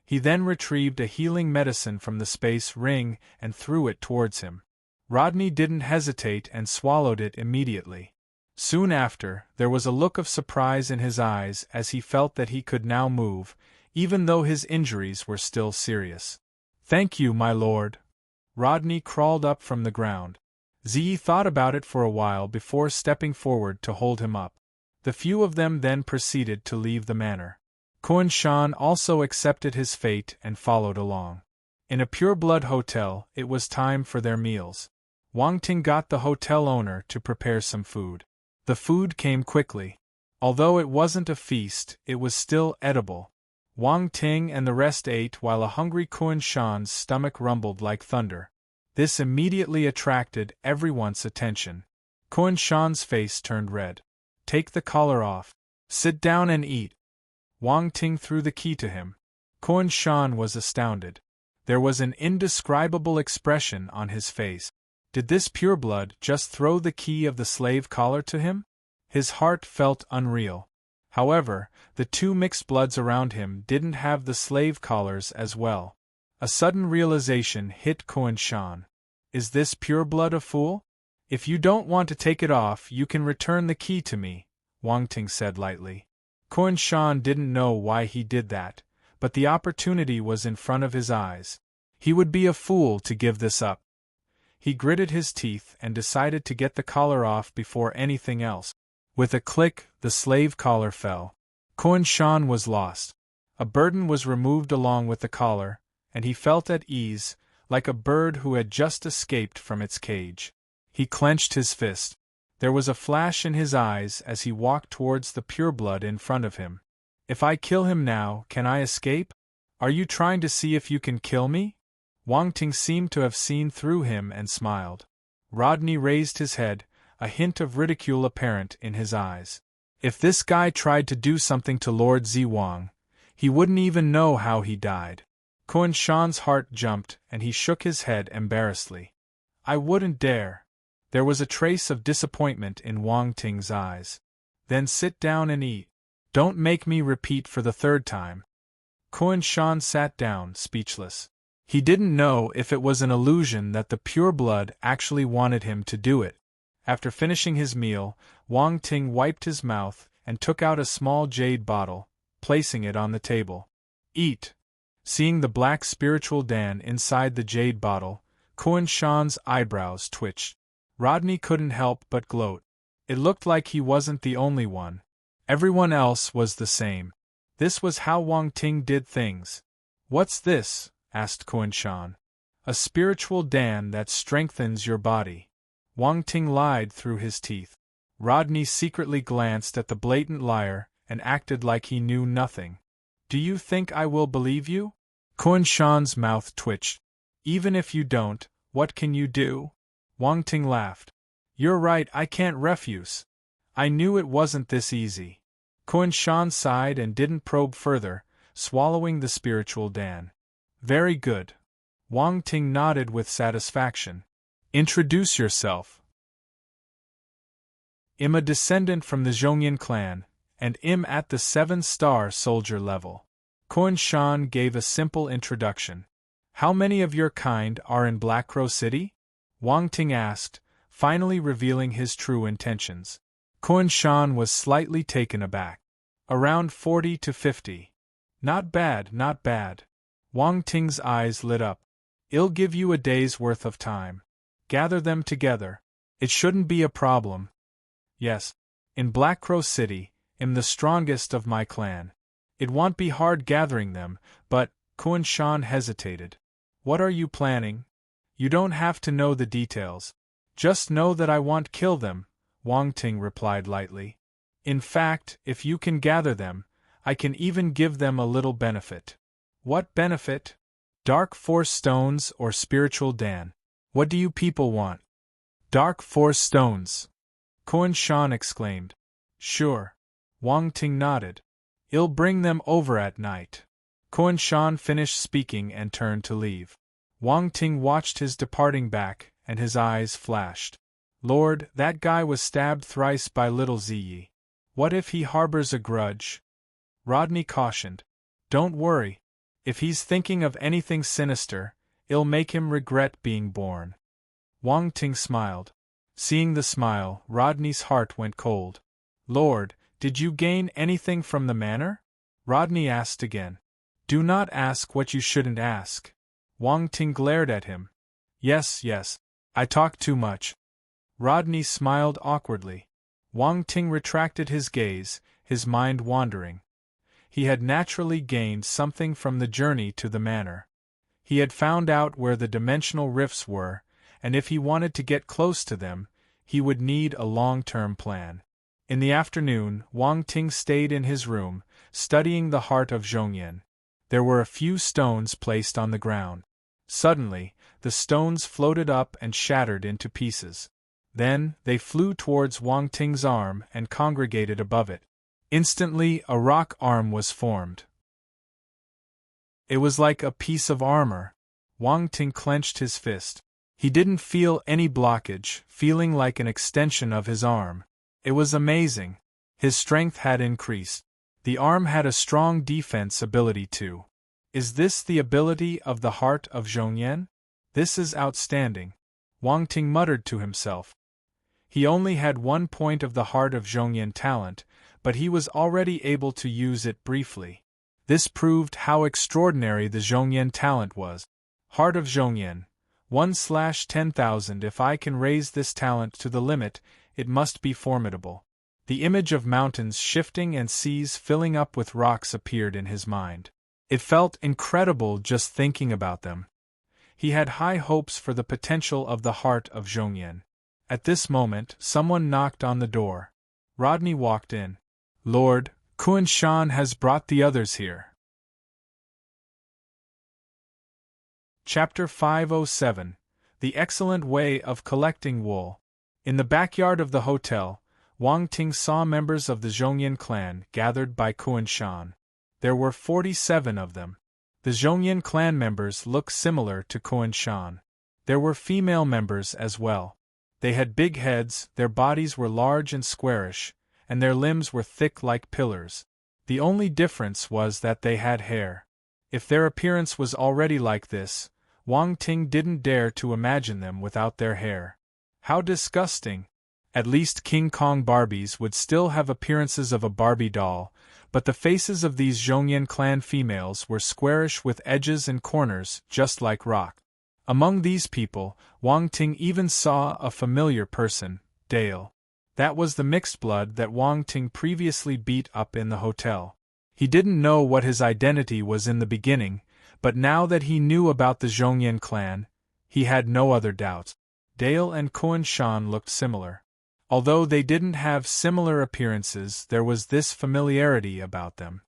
He then retrieved a healing medicine from the space ring and threw it towards him. Rodney didn't hesitate and swallowed it immediately. Soon after, there was a look of surprise in his eyes as he felt that he could now move, even though his injuries were still serious. Thank you, my lord. Rodney crawled up from the ground. Ziyi thought about it for a while before stepping forward to hold him up. The few of them then proceeded to leave the manor. Kuan Shan also accepted his fate and followed along. In a pure-blood hotel, it was time for their meals. Wang Ting got the hotel owner to prepare some food. The food came quickly. Although it wasn't a feast, it was still edible. Wang Ting and the rest ate while a hungry Kuan Shan's stomach rumbled like thunder. This immediately attracted everyone's attention. Kuan Shan's face turned red. Take the collar off. Sit down and eat. Wang Ting threw the key to him. Kuan Shan was astounded. There was an indescribable expression on his face. Did this pureblood just throw the key of the slave collar to him? His heart felt unreal. However, the two mixed bloods around him didn't have the slave collars as well. A sudden realization hit Kuan Shan. Is this pureblood a fool? If you don't want to take it off, you can return the key to me, Wang Ting said lightly. Kuan Shan didn't know why he did that, but the opportunity was in front of his eyes. He would be a fool to give this up. He gritted his teeth and decided to get the collar off before anything else. With a click, the slave collar fell. Kuan Shan was lost. A burden was removed along with the collar, and he felt at ease, like a bird who had just escaped from its cage. He clenched his fist. There was a flash in his eyes as he walked towards the pureblood in front of him. If I kill him now, can I escape? Are you trying to see if you can kill me? Wang Ting seemed to have seen through him and smiled. Rodney raised his head, a hint of ridicule apparent in his eyes. If this guy tried to do something to Lord Ziwang, he wouldn't even know how he died. Kuan Shan's heart jumped and he shook his head embarrassedly. I wouldn't dare. There was a trace of disappointment in Wang Ting's eyes. Then sit down and eat. Don't make me repeat for the third time. Kuan Shan sat down, speechless. He didn't know if it was an illusion that the pureblood actually wanted him to do it. After finishing his meal, Wang Ting wiped his mouth and took out a small jade bottle, placing it on the table. Eat. Seeing the black spiritual Dan inside the jade bottle, Kuan Shan's eyebrows twitched. Rodney couldn't help but gloat. It looked like he wasn't the only one. Everyone else was the same. This was how Wang Ting did things. What's this? Asked Kuan Shan. A spiritual Dan that strengthens your body. Wang Ting lied through his teeth. Rodney secretly glanced at the blatant liar and acted like he knew nothing. Do you think I will believe you? Kuan Shan's mouth twitched. Even if you don't, what can you do? Wang Ting laughed. You're right, I can't refuse. I knew it wasn't this easy. Kuan Shan sighed and didn't probe further, swallowing the spiritual Dan. Very good. Wang Ting nodded with satisfaction. Introduce yourself. I'm a descendant from the Zhongyan clan, and I'm at the 7-star soldier level. Kuan Shan gave a simple introduction. How many of your kind are in Black Crow City? Wang Ting asked, finally revealing his true intentions. Kuan Shan was slightly taken aback. Around 40 to 50. Not bad, not bad. Wang Ting's eyes lit up. I'll give you a day's worth of time. Gather them together. It shouldn't be a problem. Yes. In Black Crow City, I'm the strongest of my clan. It won't be hard gathering them, but, Kuan Shan hesitated. What are you planning? You don't have to know the details. Just know that I won't kill them, Wang Ting replied lightly. In fact, if you can gather them, I can even give them a little benefit. What benefit? Dark Force stones or spiritual Dan? What do you people want? Dark Force stones! Kuan Shan exclaimed. Sure. Wang Ting nodded. I'll bring them over at night. Kuan Shan finished speaking and turned to leave. Wang Ting watched his departing back, and his eyes flashed. Lord, that guy was stabbed thrice by little Ziyi. What if he harbors a grudge? Rodney cautioned. Don't worry. If he's thinking of anything sinister, it'll make him regret being born. Wang Ting smiled. Seeing the smile, Rodney's heart went cold. Lord, did you gain anything from the manor? Rodney asked again. Do not ask what you shouldn't ask. Wang Ting glared at him. Yes, I talk too much. Rodney smiled awkwardly. Wang Ting retracted his gaze, his mind wandering. He had naturally gained something from the journey to the manor. He had found out where the dimensional rifts were, and if he wanted to get close to them, he would need a long-term plan. In the afternoon, Wang Ting stayed in his room, studying the heart of Zhongyan. There were a few stones placed on the ground. Suddenly, the stones floated up and shattered into pieces. Then, they flew towards Wang Ting's arm and congregated above it. Instantly, a rock arm was formed. It was like a piece of armor. Wang Ting clenched his fist. He didn't feel any blockage, feeling like an extension of his arm. It was amazing. His strength had increased. The arm had a strong defense ability too. Is this the ability of the heart of Zhongyan? This is outstanding. Wang Ting muttered to himself. He only had 1 point of the heart of Zhongyan talent, but he was already able to use it briefly. This proved how extraordinary the Zhongyan talent was. Heart of Zhongyan. 1/10,000. If I can raise this talent to the limit, it must be formidable. The image of mountains shifting and seas filling up with rocks appeared in his mind. It felt incredible just thinking about them. He had high hopes for the potential of the heart of Zhongyan. At this moment, someone knocked on the door. Rodney walked in. Lord, Kuan Shan has brought the others here. Chapter 507. The Excellent Way of Collecting Wool. In the backyard of the hotel, Wang Ting saw members of the Zhongyan clan gathered by Kuan Shan. There were 47 of them. The Zhongyan clan members looked similar to Kuan Shan. There were female members as well. They had big heads, their bodies were large and squarish, and their limbs were thick like pillars. The only difference was that they had hair. If their appearance was already like this, Wang Ting didn't dare to imagine them without their hair. How disgusting! At least King Kong Barbies would still have appearances of a Barbie doll, but the faces of these Zhongyan clan females were squarish with edges and corners, just like rock. Among these people, Wang Ting even saw a familiar person, Dale. That was the mixed blood that Wang Ting previously beat up in the hotel. He didn't know what his identity was in the beginning, but now that he knew about the Zhongyan clan, he had no other doubts. Dale and Kuan Shan looked similar. Although they didn't have similar appearances, there was this familiarity about them.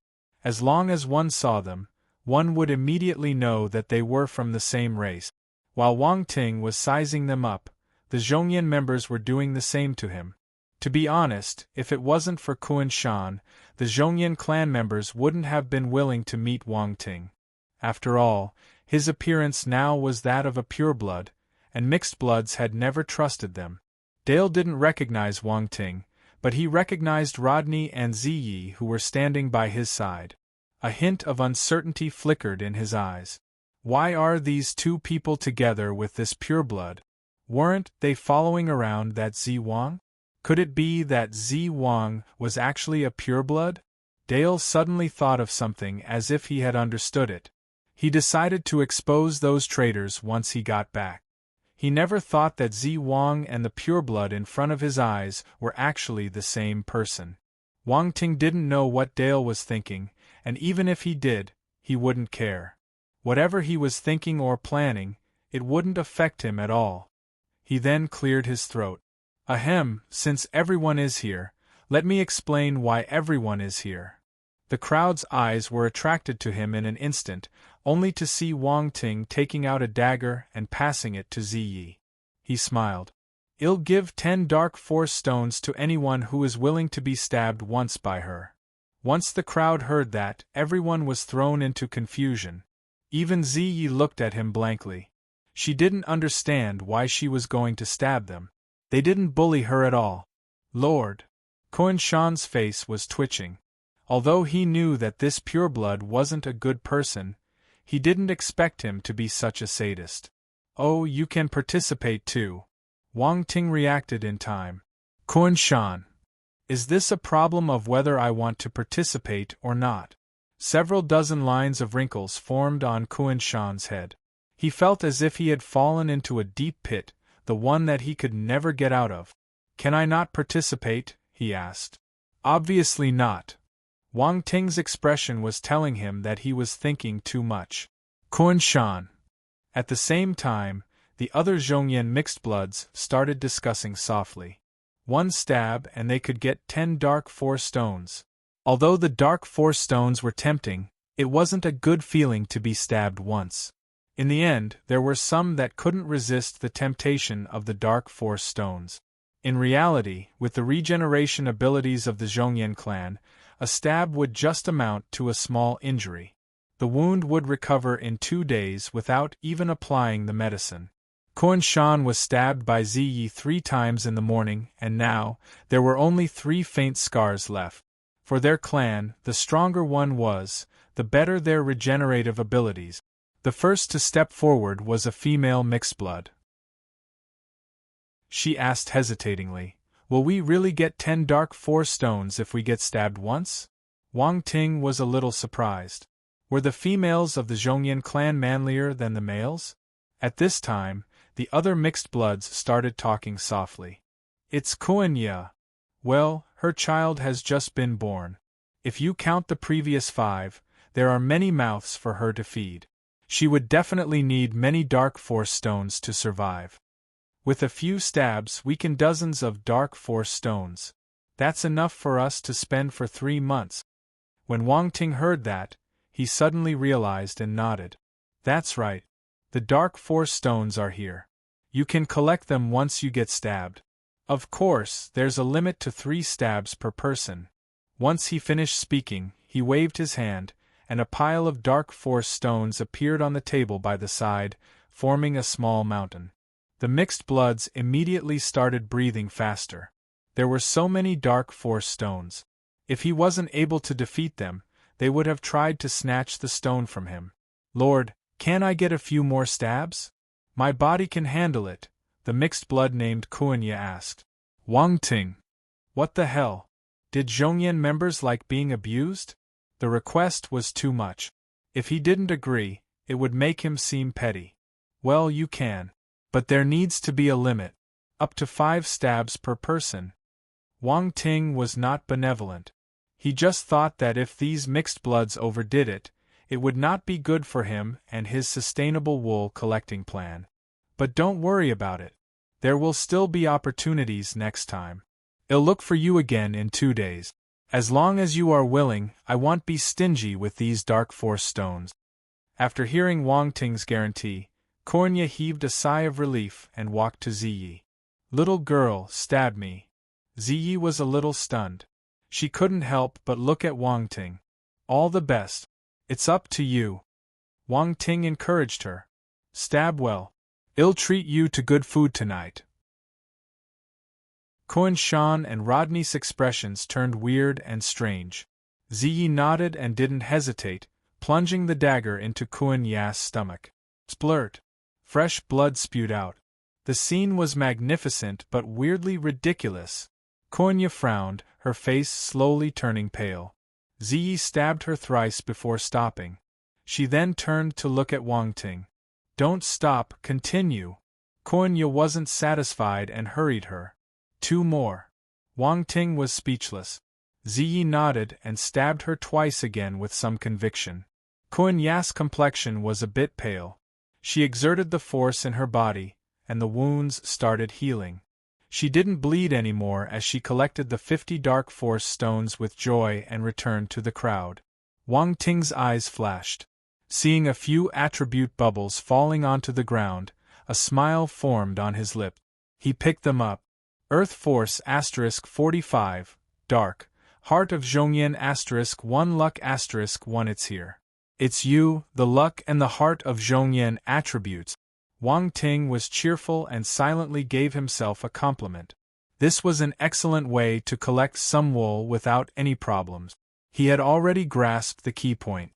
As long as one saw them, one would immediately know that they were from the same race. While Wang Ting was sizing them up, the Zhongyan members were doing the same to him. To be honest, if it wasn't for Kuan Shan, the Zhongyan clan members wouldn't have been willing to meet Wang Ting. After all, his appearance now was that of a pureblood, and mixed bloods had never trusted them. Dale didn't recognize Wang Ting, but he recognized Rodney and Ziyi who were standing by his side. A hint of uncertainty flickered in his eyes. Why are these two people together with this pureblood? Weren't they following around that Zi Wang? Could it be that Zi Wang was actually a pureblood? Dale suddenly thought of something as if he had understood it. He decided to expose those traitors once he got back. He never thought that Zi Wang and the pureblood in front of his eyes were actually the same person. Wang Ting didn't know what Dale was thinking, and even if he did, he wouldn't care. Whatever he was thinking or planning, it wouldn't affect him at all. He then cleared his throat. Ahem, since everyone is here, let me explain why everyone is here. The crowd's eyes were attracted to him in an instant, only to see Wang Ting taking out a dagger and passing it to Ziyi. He smiled. I'll give 10 dark force stones to anyone who is willing to be stabbed once by her. Once the crowd heard that, everyone was thrown into confusion. Even Ziyi looked at him blankly. She didn't understand why she was going to stab them. They didn't bully her at all. Lord! Kuan-shan's face was twitching. Although he knew that this pureblood wasn't a good person, he didn't expect him to be such a sadist. Oh, you can participate too. Wang Ting reacted in time. Kuan-shan. Is this a problem of whether I want to participate or not? Several dozen lines of wrinkles formed on Kuan-shan's head. He felt as if he had fallen into a deep pit, the one that he could never get out of. Can I not participate? He asked. Obviously not. Wang Ting's expression was telling him that he was thinking too much. Kuan-shan. At the same time, the other Zhongyan mixed bloods started discussing softly. 1 stab and they could get 10 dark force stones. Although the dark force stones were tempting, it wasn't a good feeling to be stabbed once. In the end, there were some that couldn't resist the temptation of the dark force stones. In reality, with the regeneration abilities of the Zhongyan clan, a stab would just amount to a small injury. The wound would recover in 2 days without even applying the medicine. Kuan-shan was stabbed by Ziyi 3 times in the morning, and now, there were only 3 faint scars left. For their clan, the stronger one was, the better their regenerative abilities. The first to step forward was a female mixed blood. She asked hesitatingly, will we really get 10 dark force stones if we get stabbed once? Wang Ting was a little surprised. Were the females of the Zhongyan clan manlier than the males? At this time, the other mixed bloods started talking softly. It's Kuan-ya. Well, her child has just been born. If you count the previous 5, there are many mouths for her to feed. She would definitely need many dark force stones to survive. With a few stabs we can dozens of dark force stones. That's enough for us to spend for 3 months. When Wang Ting heard that, he suddenly realized and nodded. That's right. The dark force stones are here. You can collect them once you get stabbed. Of course, there's a limit to 3 stabs per person. Once he finished speaking, he waved his hand, and a pile of dark force stones appeared on the table by the side, forming a small mountain. The mixed bloods immediately started breathing faster. There were so many dark force stones. If he wasn't able to defeat them, they would have tried to snatch the stone from him. Lord, can I get a few more stabs? My body can handle it, the mixed blood named Kuan-ya asked. Wang Ting. What the hell? Did Zhongyan members like being abused? The request was too much. If he didn't agree, it would make him seem petty. Well, you can. But there needs to be a limit. Up to 5 stabs per person. Wang Ting was not benevolent. He just thought that if these mixed bloods overdid it, it would not be good for him and his sustainable wool collecting plan. But don't worry about it. There will still be opportunities next time. I'll look for you again in 2 days. As long as you are willing, I won't be stingy with these dark force stones. After hearing Wang Ting's guarantee, Kuan-ya heaved a sigh of relief and walked to Ziyi. Little girl, stab me. Ziyi was a little stunned. She couldn't help but look at Wang Ting. All the best. It's up to you. Wang Ting encouraged her. Stab well. I'll treat you to good food tonight. Kuan-shan and Rodney's expressions turned weird and strange. Ziyi nodded and didn't hesitate, plunging the dagger into Kuan-ya's stomach. Splurt. Fresh blood spewed out. The scene was magnificent but weirdly ridiculous. Kuan-ya frowned, her face slowly turning pale. Ziyi stabbed her thrice before stopping. She then turned to look at Wang Ting. Don't stop, continue. Kuan-ya wasn't satisfied and hurried her. 2 more. Wang Ting was speechless. Ziyi nodded and stabbed her twice again with some conviction. Kuan-ya's complexion was a bit pale. She exerted the force in her body, and the wounds started healing. She didn't bleed anymore as she collected the 50 dark force stones with joy and returned to the crowd. Wang Ting's eyes flashed. Seeing a few attribute bubbles falling onto the ground, a smile formed on his lip. He picked them up. Earth Force *45, Dark, Heart of Zhongyan *1 Luck *1 It's here. It's you, the luck and the heart of Zhongyan attributes. Wang Ting was cheerful and silently gave himself a compliment. This was an excellent way to collect some wool without any problems. He had already grasped the key point.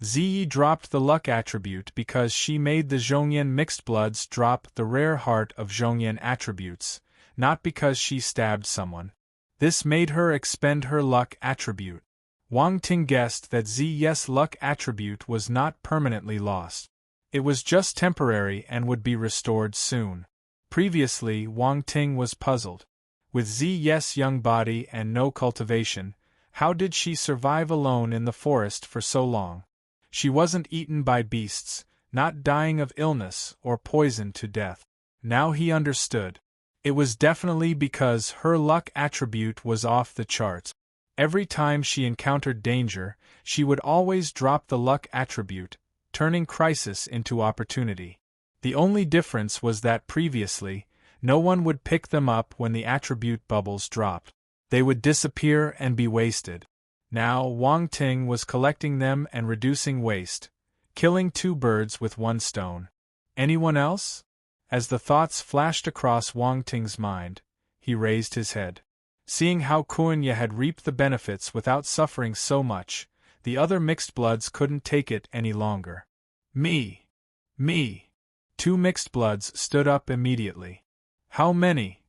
Ziyi dropped the luck attribute because she made the Zhongyan mixed bloods drop the rare heart of Zhongyan attributes, not because she stabbed someone. This made her expend her luck attribute. Wang Ting guessed that Ziyi's luck attribute was not permanently lost. It was just temporary and would be restored soon. Previously, Wang Ting was puzzled. With Ziyi's young body and no cultivation, how did she survive alone in the forest for so long? She wasn't eaten by beasts, not dying of illness or poisoned to death. Now he understood. It was definitely because her luck attribute was off the charts. Every time she encountered danger, she would always drop the luck attribute, turning crisis into opportunity. The only difference was that previously, no one would pick them up when the attribute bubbles dropped. They would disappear and be wasted. Now Wang Ting was collecting them and reducing waste, killing 2 birds with 1 stone. Anyone else? As the thoughts flashed across Wang Ting's mind, he raised his head. Seeing how Kunya had reaped the benefits without suffering so much, the other mixed bloods couldn't take it any longer. Me! 2 mixed bloods stood up immediately. How many?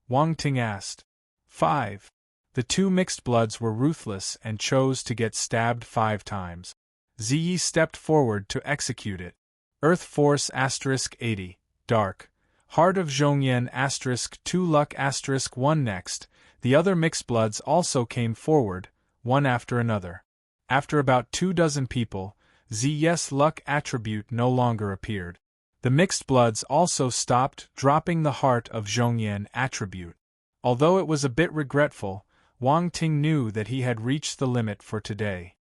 Wang Ting asked. 5. The 2 mixed bloods were ruthless and chose to get stabbed 5 times. Ziyi stepped forward to execute it. Earth Force *80, Dark, Heart of Zhongyan *2 Luck *1 Next, the other mixed bloods also came forward, one after another. After about 24 people, Ziyi's luck attribute no longer appeared. The mixed bloods also stopped dropping the heart of Zhongyan attribute. Although it was a bit regretful, Wang Ting knew that he had reached the limit for today.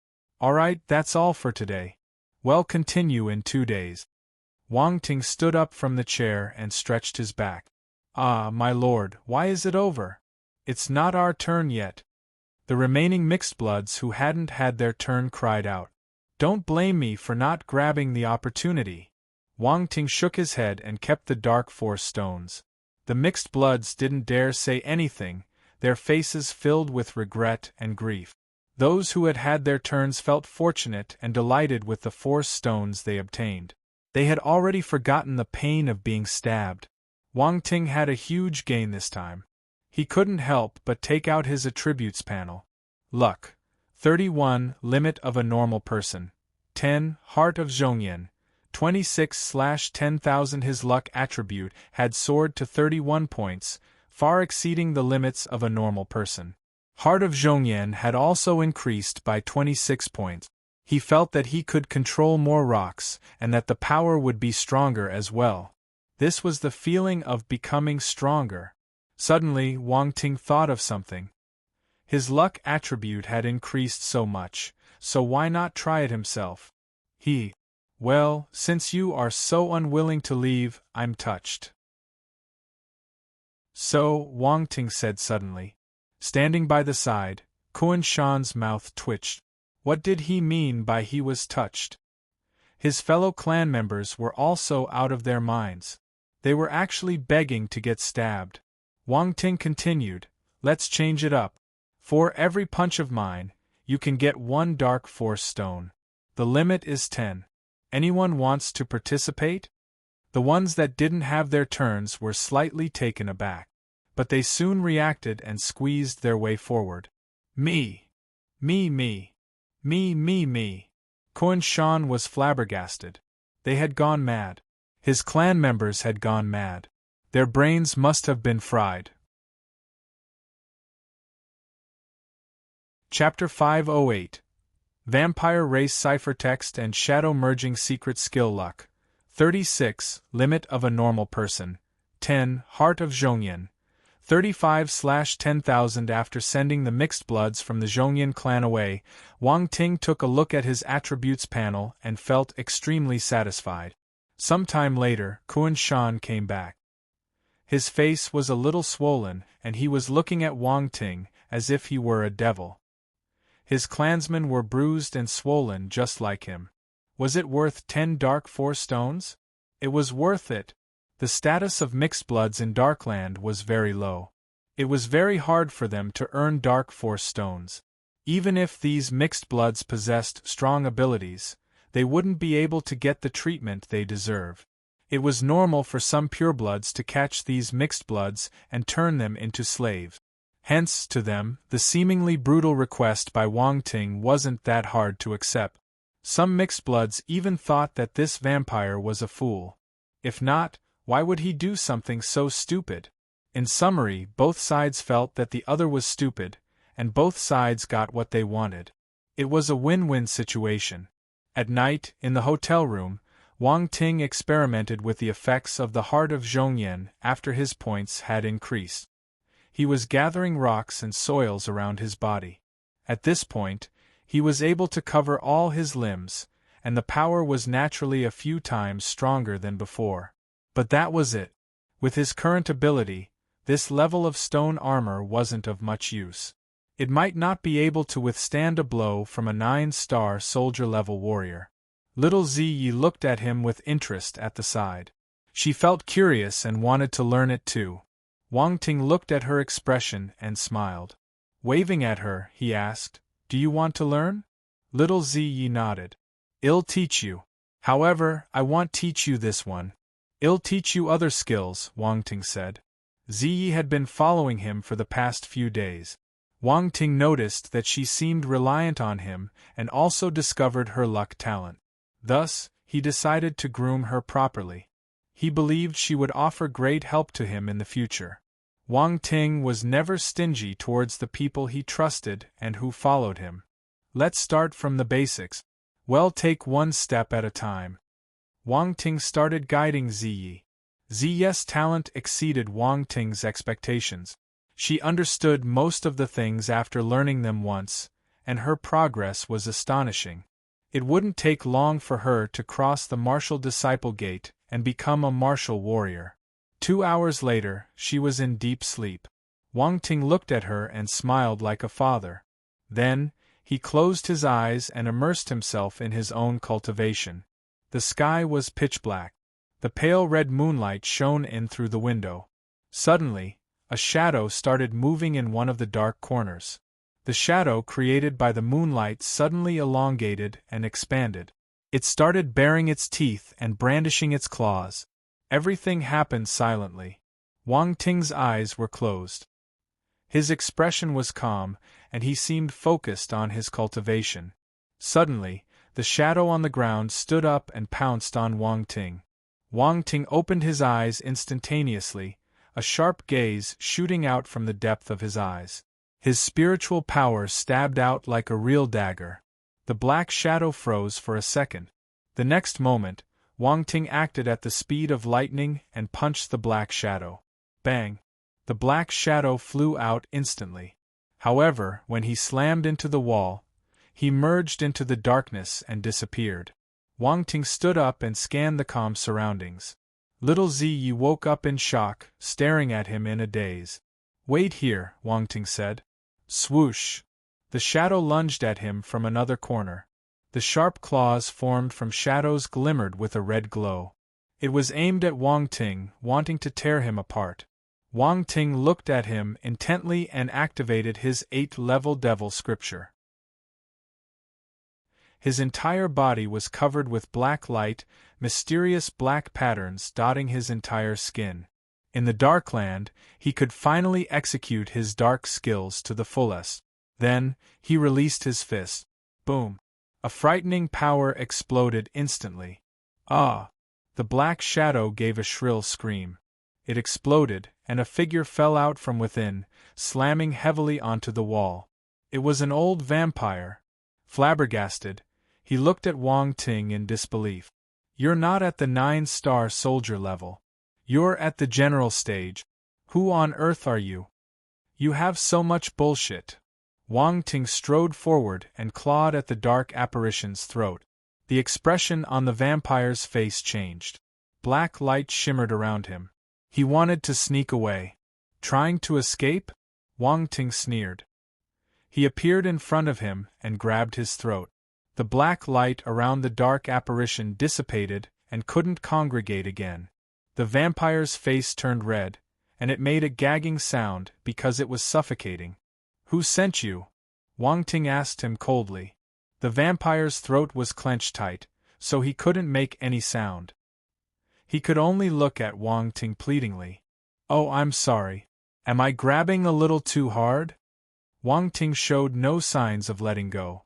Alright, that's all for today. We'll continue in 2 days. Wang Ting stood up from the chair and stretched his back. Ah, my lord, why is it over? It's not our turn yet. The remaining mixed bloods who hadn't had their turn cried out. Don't blame me for not grabbing the opportunity. Wang Ting shook his head and kept the dark force stones. The mixed bloods didn't dare say anything, their faces filled with regret and grief. Those who had had their turns felt fortunate and delighted with the force stones they obtained. They had already forgotten the pain of being stabbed. Wang Ting had a huge gain this time. He couldn't help but take out his attributes panel. Luck 31, limit of a normal person. 10, heart of Zhongyan. 26/10,000. His luck attribute had soared to 31 points, far exceeding the limits of a normal person. Heart of Zhongyan had also increased by 26 points. He felt that he could control more rocks, and that the power would be stronger as well. This was the feeling of becoming stronger. Suddenly, Wang Ting thought of something. His luck attribute had increased so much, so why not try it himself? Well, since you are so unwilling to leave, I'm touched. So, Wang Ting said suddenly. Standing by the side, Kuan Shan's mouth twitched. What did he mean by he was touched? His fellow clan members were also out of their minds. They were actually begging to get stabbed. Wang Ting continued, let's change it up. For every punch of mine, you can get 1 dark force stone. The limit is 10. Anyone wants to participate? The ones that didn't have their turns were slightly taken aback. But they soon reacted and squeezed their way forward. Me. Kuan Shan was flabbergasted. They had gone mad. His clan members had gone mad. Their brains must have been fried. Chapter 508 Vampire Race Ciphertext and Shadow Merging Secret Skill Luck 36, Limit of a Normal Person 10, Heart of Zhongyan. 35/10,000. After sending the mixed bloods from the Zhongyan clan away, Wang Ting took a look at his attributes panel and felt extremely satisfied. Some time later, Kuan Shan came back. His face was a little swollen, and he was looking at Wang Ting as if he were a devil. His clansmen were bruised and swollen just like him. Was it worth 10 dark 4 stones? It was worth it. The status of mixed bloods in Darkland was very low. It was very hard for them to earn dark 4 stones. Even if these mixed bloods possessed strong abilities, they wouldn't be able to get the treatment they deserve. It was normal for some purebloods to catch these mixed bloods and turn them into slaves. Hence, to them, the seemingly brutal request by Wang Ting wasn't that hard to accept. Some mixed bloods even thought that this vampire was a fool. If not, why would he do something so stupid? In summary, both sides felt that the other was stupid, and both sides got what they wanted. It was a win-win situation. At night, in the hotel room, Wang Ting experimented with the effects of the heart of Zhongyan after his points had increased. He was gathering rocks and soils around his body. At this point, he was able to cover all his limbs, and the power was naturally a few times stronger than before. But that was it. With his current ability, this level of stone armor wasn't of much use. It might not be able to withstand a blow from a 9-star soldier-level warrior. Little Ziyi looked at him with interest at the side. She felt curious and wanted to learn it too. Wang Ting looked at her expression and smiled. Waving at her, he asked, "Do you want to learn?" Little Ziyi nodded. "I'll teach you. However, I won't teach you this one. I'll teach you other skills," Wang Ting said. Ziyi had been following him for the past few days. Wang Ting noticed that she seemed reliant on him and also discovered her luck talent. Thus, he decided to groom her properly. He believed she would offer great help to him in the future. Wang Ting was never stingy towards the people he trusted and who followed him. Let's start from the basics. Well, take one step at a time. Wang Ting started guiding Ziyi. Ziyi's talent exceeded Wang Ting's expectations. She understood most of the things after learning them once, and her progress was astonishing. It wouldn't take long for her to cross the martial disciple gate and become a martial warrior. 2 hours later, she was in deep sleep. Wang Ting looked at her and smiled like a father. Then, he closed his eyes and immersed himself in his own cultivation. The sky was pitch black. The pale red moonlight shone in through the window. Suddenly, a shadow started moving in one of the dark corners. The shadow created by the moonlight suddenly elongated and expanded. It started baring its teeth and brandishing its claws. Everything happened silently. Wang Ting's eyes were closed. His expression was calm, and he seemed focused on his cultivation. Suddenly, the shadow on the ground stood up and pounced on Wang Ting. Wang Ting opened his eyes instantaneously, a sharp gaze shooting out from the depth of his eyes. His spiritual power stabbed out like a real dagger. The black shadow froze for a second. The next moment, Wang Ting acted at the speed of lightning and punched the black shadow. Bang! The black shadow flew out instantly. However, when he slammed into the wall, he merged into the darkness and disappeared. Wang Ting stood up and scanned the calm surroundings. Little Ziyi woke up in shock, staring at him in a daze. "Wait here," Wang Ting said. Swoosh! The shadow lunged at him from another corner. The sharp claws formed from shadows glimmered with a red glow. It was aimed at Wang Ting, wanting to tear him apart. Wang Ting looked at him intently and activated his 8th-level devil scripture. His entire body was covered with black light, mysterious black patterns dotting his entire skin. In the Darkland, he could finally execute his dark skills to the fullest. Then, he released his fist. Boom! A frightening power exploded instantly. Ah! The black shadow gave a shrill scream. It exploded, and a figure fell out from within, slamming heavily onto the wall. It was an old vampire. Flabbergasted, he looked at Wang Ting in disbelief. "You're not at the 9-star soldier level. You're at the general stage. Who on earth are you? You have so much bullshit. Wang Ting strode forward and clawed at the dark apparition's throat. The expression on the vampire's face changed. Black light shimmered around him. He wanted to sneak away. Trying to escape? Wang Ting sneered. He appeared in front of him and grabbed his throat. The black light around the dark apparition dissipated and couldn't congregate again. The vampire's face turned red, and it made a gagging sound because it was suffocating. Who sent you? Wang Ting asked him coldly. The vampire's throat was clenched tight, so he couldn't make any sound. He could only look at Wang Ting pleadingly. Oh, I'm sorry. Am I grabbing a little too hard? Wang Ting showed no signs of letting go.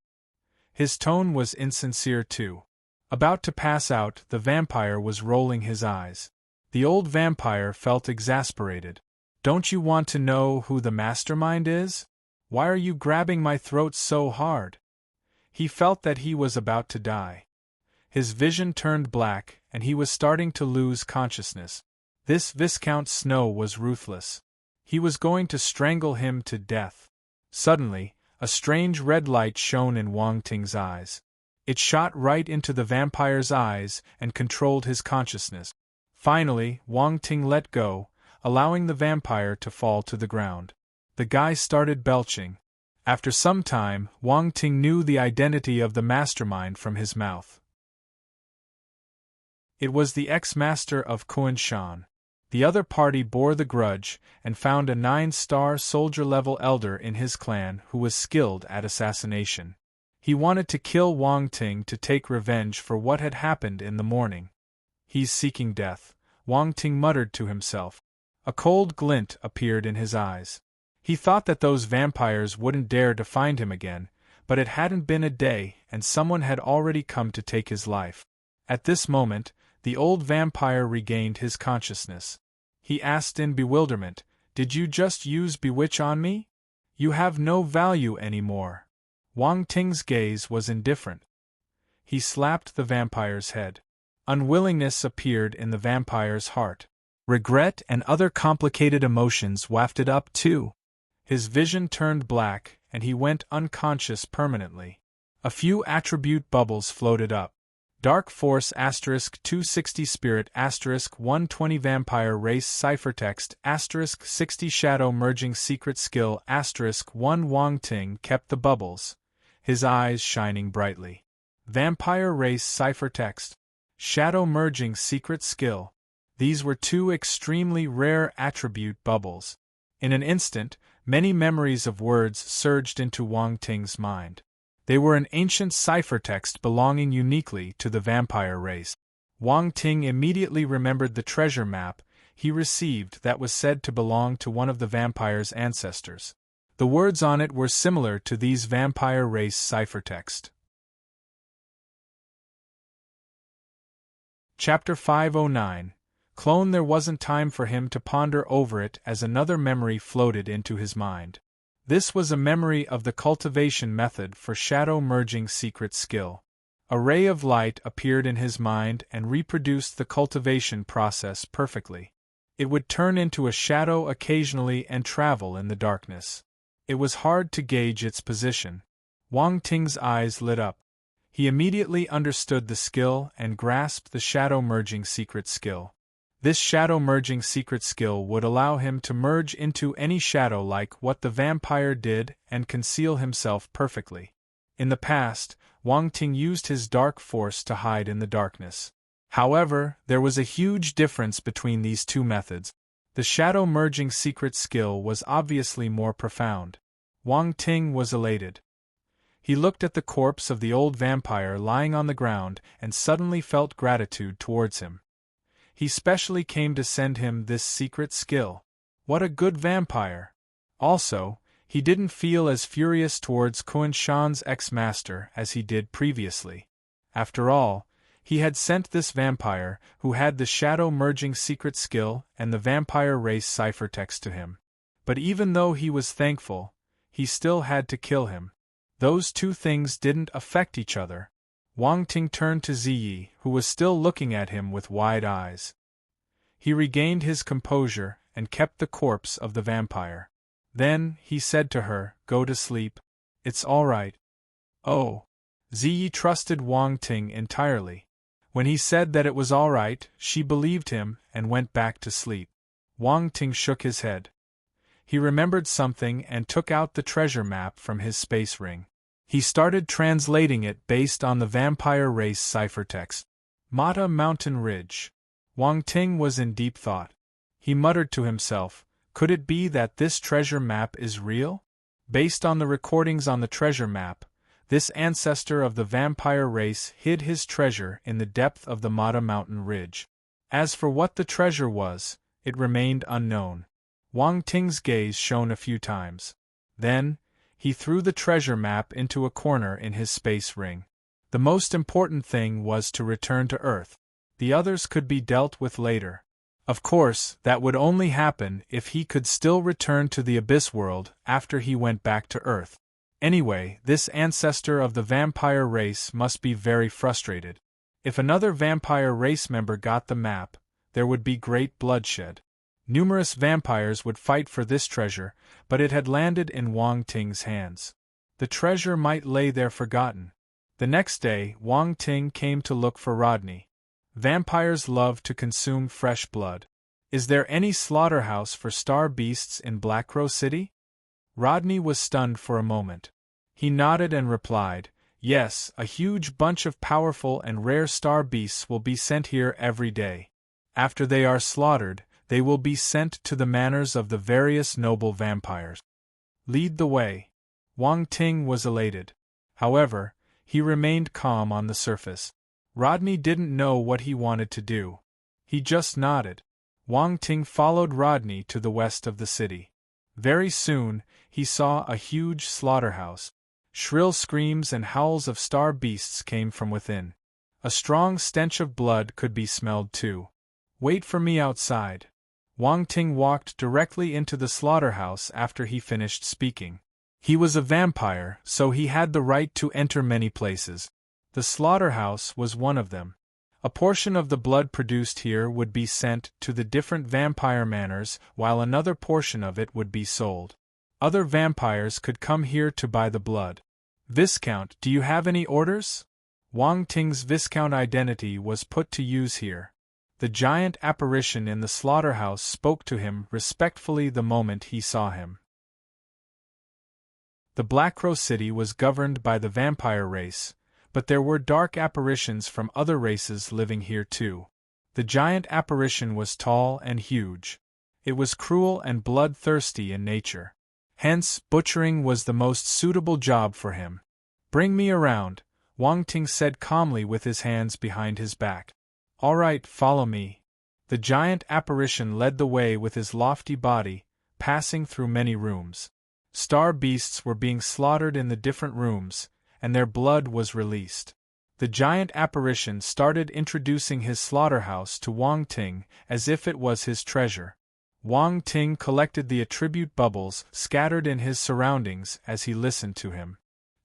His tone was insincere too. About to pass out, the vampire was rolling his eyes. The old vampire felt exasperated. Don't you want to know who the mastermind is? Why are you grabbing my throat so hard? He felt that he was about to die. His vision turned black, and he was starting to lose consciousness. This Viscount Snow was ruthless. He was going to strangle him to death. Suddenly, a strange red light shone in Wang Ting's eyes. It shot right into the vampire's eyes and controlled his consciousness. Finally, Wang Ting let go, allowing the vampire to fall to the ground. The guy started belching. After some time, Wang Ting knew the identity of the mastermind from his mouth. It was the ex-master of Kuan-Shan. The other party bore the grudge and found a 9-star soldier-level elder in his clan who was skilled at assassination. He wanted to kill Wang Ting to take revenge for what had happened in the morning. He's seeking death, Wang Ting muttered to himself. A cold glint appeared in his eyes. He thought that those vampires wouldn't dare to find him again, but it hadn't been a day and someone had already come to take his life. At this moment, the old vampire regained his consciousness. He asked in bewilderment, "Did you just use bewitch on me? You have no value anymore." Wang Ting's gaze was indifferent. He slapped the vampire's head. Unwillingness appeared in the vampire's heart. Regret and other complicated emotions wafted up too. His vision turned black, and he went unconscious permanently. A few attribute bubbles floated up. Dark Force *260 Spirit *120 Vampire Race Ciphertext *60 Shadow Merging Secret Skill *1 Wang Ting kept the bubbles, his eyes shining brightly. Vampire Race Ciphertext. Shadow Merging Secret Skill. These were two extremely rare attribute bubbles. In an instant, many memories of words surged into Wang Ting's mind. They were an ancient ciphertext belonging uniquely to the vampire race. Wang Ting immediately remembered the treasure map he received that was said to belong to one of the vampire's ancestors. The words on it were similar to these vampire race ciphertext. Chapter 509. Clone. There wasn't time for him to ponder over it as another memory floated into his mind. This was a memory of the cultivation method for shadow merging secret skill. A ray of light appeared in his mind and reproduced the cultivation process perfectly. It would turn into a shadow occasionally and travel in the darkness. It was hard to gauge its position. Wang Ting's eyes lit up. He immediately understood the skill and grasped the shadow merging secret skill. This shadow merging secret skill would allow him to merge into any shadow like what the vampire did and conceal himself perfectly. In the past, Wang Ting used his dark force to hide in the darkness. However, there was a huge difference between these two methods. The shadow merging secret skill was obviously more profound. Wang Ting was elated. He looked at the corpse of the old vampire lying on the ground and suddenly felt gratitude towards him. He specially came to send him this secret skill. What a good vampire! Also, he didn't feel as furious towards Kuan-Shan's ex-master as he did previously. After all, he had sent this vampire, who had the shadow merging secret skill and the vampire race ciphertext to him. But even though he was thankful, he still had to kill him. Those two things didn't affect each other. Wang Ting turned to Ziyi, who was still looking at him with wide eyes. He regained his composure and kept the corpse of the vampire. Then, he said to her, "Go to sleep. It's all right." Oh. Ziyi trusted Wang Ting entirely. When he said that it was all right, she believed him and went back to sleep. Wang Ting shook his head. He remembered something and took out the treasure map from his space ring. He started translating it based on the vampire race ciphertext. Mata Mountain Ridge. Wang Ting was in deep thought. He muttered to himself, could it be that this treasure map is real? Based on the recordings on the treasure map, this ancestor of the vampire race hid his treasure in the depth of the Mata Mountain Ridge. As for what the treasure was, it remained unknown. Wang Ting's gaze shone a few times. Then, he threw the treasure map into a corner in his space ring. The most important thing was to return to Earth. The others could be dealt with later. Of course, that would only happen if he could still return to the Abyss World after he went back to Earth. Anyway, this ancestor of the vampire race must be very frustrated. If another vampire race member got the map, there would be great bloodshed. Numerous vampires would fight for this treasure, but it had landed in Wang Ting's hands. The treasure might lay there forgotten. The next day, Wang Ting came to look for Rodney. Vampires love to consume fresh blood. Is there any slaughterhouse for star beasts in Blackcrow City? Rodney was stunned for a moment. He nodded and replied, yes, a huge bunch of powerful and rare star beasts will be sent here every day. After they are slaughtered, they will be sent to the manors of the various noble vampires. Lead the way. Wang Ting was elated. However, he remained calm on the surface. Rodney didn't know what he wanted to do. He just nodded. Wang Ting followed Rodney to the west of the city. Very soon, he saw a huge slaughterhouse. Shrill screams and howls of star beasts came from within. A strong stench of blood could be smelled too. Wait for me outside. Wang Ting walked directly into the slaughterhouse after he finished speaking. He was a vampire, so he had the right to enter many places. The slaughterhouse was one of them. A portion of the blood produced here would be sent to the different vampire manors, while another portion of it would be sold. Other vampires could come here to buy the blood. Viscount, do you have any orders? Wang Ting's Viscount identity was put to use here. The giant apparition in the slaughterhouse spoke to him respectfully the moment he saw him. The Blackcrow City was governed by the vampire race, but there were dark apparitions from other races living here too. The giant apparition was tall and huge. It was cruel and bloodthirsty in nature. Hence, butchering was the most suitable job for him. Bring me around, Wang Ting said calmly with his hands behind his back. All right, follow me. The giant apparition led the way with his lofty body, passing through many rooms. Star beasts were being slaughtered in the different rooms, and their blood was released. The giant apparition started introducing his slaughterhouse to Wang Ting as if it was his treasure. Wang Ting collected the attribute bubbles scattered in his surroundings as he listened to him.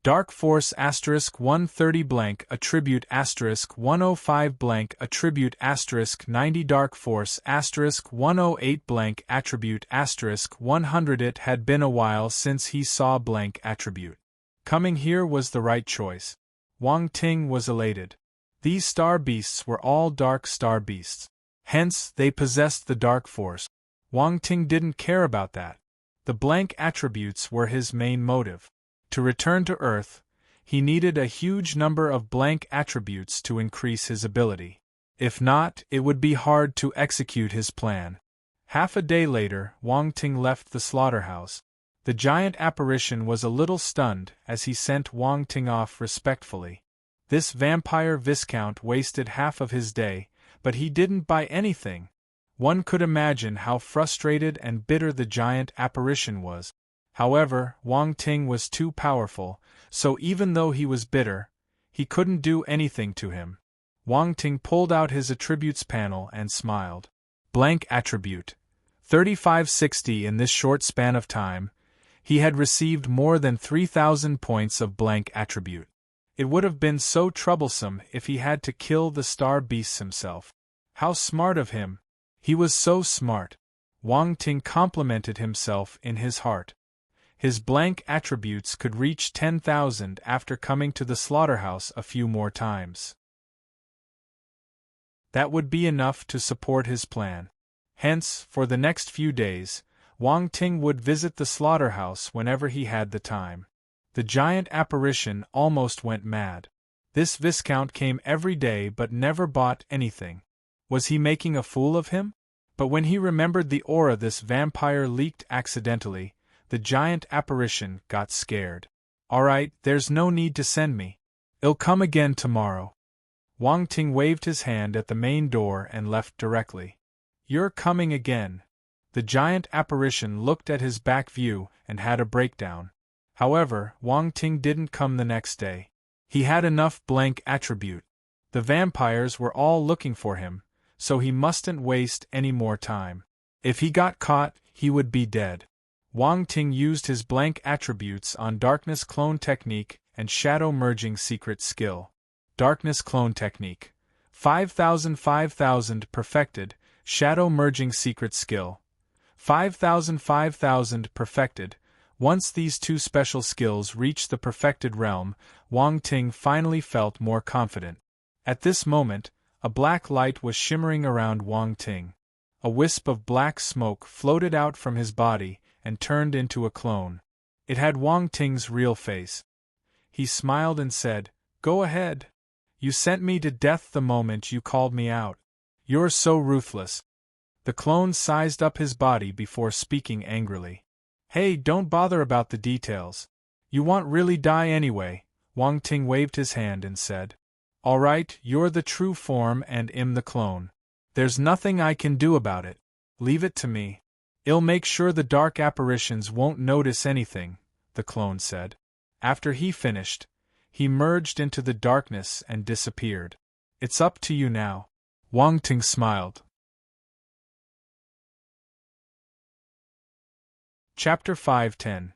Dark Force *130 blank attribute *105 blank attribute *90 Dark Force *108 blank attribute *100 It had been a while since he saw blank attribute. Coming here was the right choice. Wang Ting was elated. These star beasts were all dark star beasts. Hence, they possessed the Dark Force. Wang Ting didn't care about that. The blank attributes were his main motive. To return to Earth, he needed a huge number of blank attributes to increase his ability. If not, it would be hard to execute his plan. Half a day later, Wang Ting left the slaughterhouse. The giant apparition was a little stunned as he sent Wang Ting off respectfully. This vampire viscount wasted half of his day, but he didn't buy anything. One could imagine how frustrated and bitter the giant apparition was. However, Wang Ting was too powerful, so even though he was bitter, he couldn't do anything to him. Wang Ting pulled out his attributes panel and smiled. Blank attribute. 3560 in this short span of time, he had received more than 3,000 points of blank attribute. It would have been so troublesome if he had to kill the star beasts himself. How smart of him! He was so smart. Wang Ting complimented himself in his heart. His blank attributes could reach 10,000 after coming to the slaughterhouse a few more times. That would be enough to support his plan. Hence, for the next few days, Wang Ting would visit the slaughterhouse whenever he had the time. The giant apparition almost went mad. This Viscount came every day but never bought anything. Was he making a fool of him? But when he remembered the aura this vampire leaked accidentally, the giant apparition got scared. "All right, there's no need to send me. I'll come again tomorrow." Wang Ting waved his hand at the main door and left directly. "You're coming again." The giant apparition looked at his back view and had a breakdown. However, Wang Ting didn't come the next day. He had enough blank attribute. The vampires were all looking for him, so he mustn't waste any more time. If he got caught, he would be dead. Wang Ting used his blank attributes on Darkness Clone Technique and Shadow Merging Secret Skill. Darkness Clone Technique. 5,000 perfected, Shadow Merging Secret Skill. 5,000 perfected. Once these two special skills reached the perfected realm, Wang Ting finally felt more confident. At this moment, a black light was shimmering around Wang Ting. A wisp of black smoke floated out from his body and turned into a clone. It had Wang Ting's real face. He smiled and said, "Go ahead. You sent me to death the moment you called me out. You're so ruthless." The clone sized up his body before speaking angrily. "Hey, don't bother about the details. You won't really die anyway." Wang Ting waved his hand and said, "All right, you're the true form and I'm the clone. There's nothing I can do about it. Leave it to me. I'll make sure the dark apparitions won't notice anything," the clone said. After he finished, he merged into the darkness and disappeared. "It's up to you now." Wang Ting smiled. Chapter 510.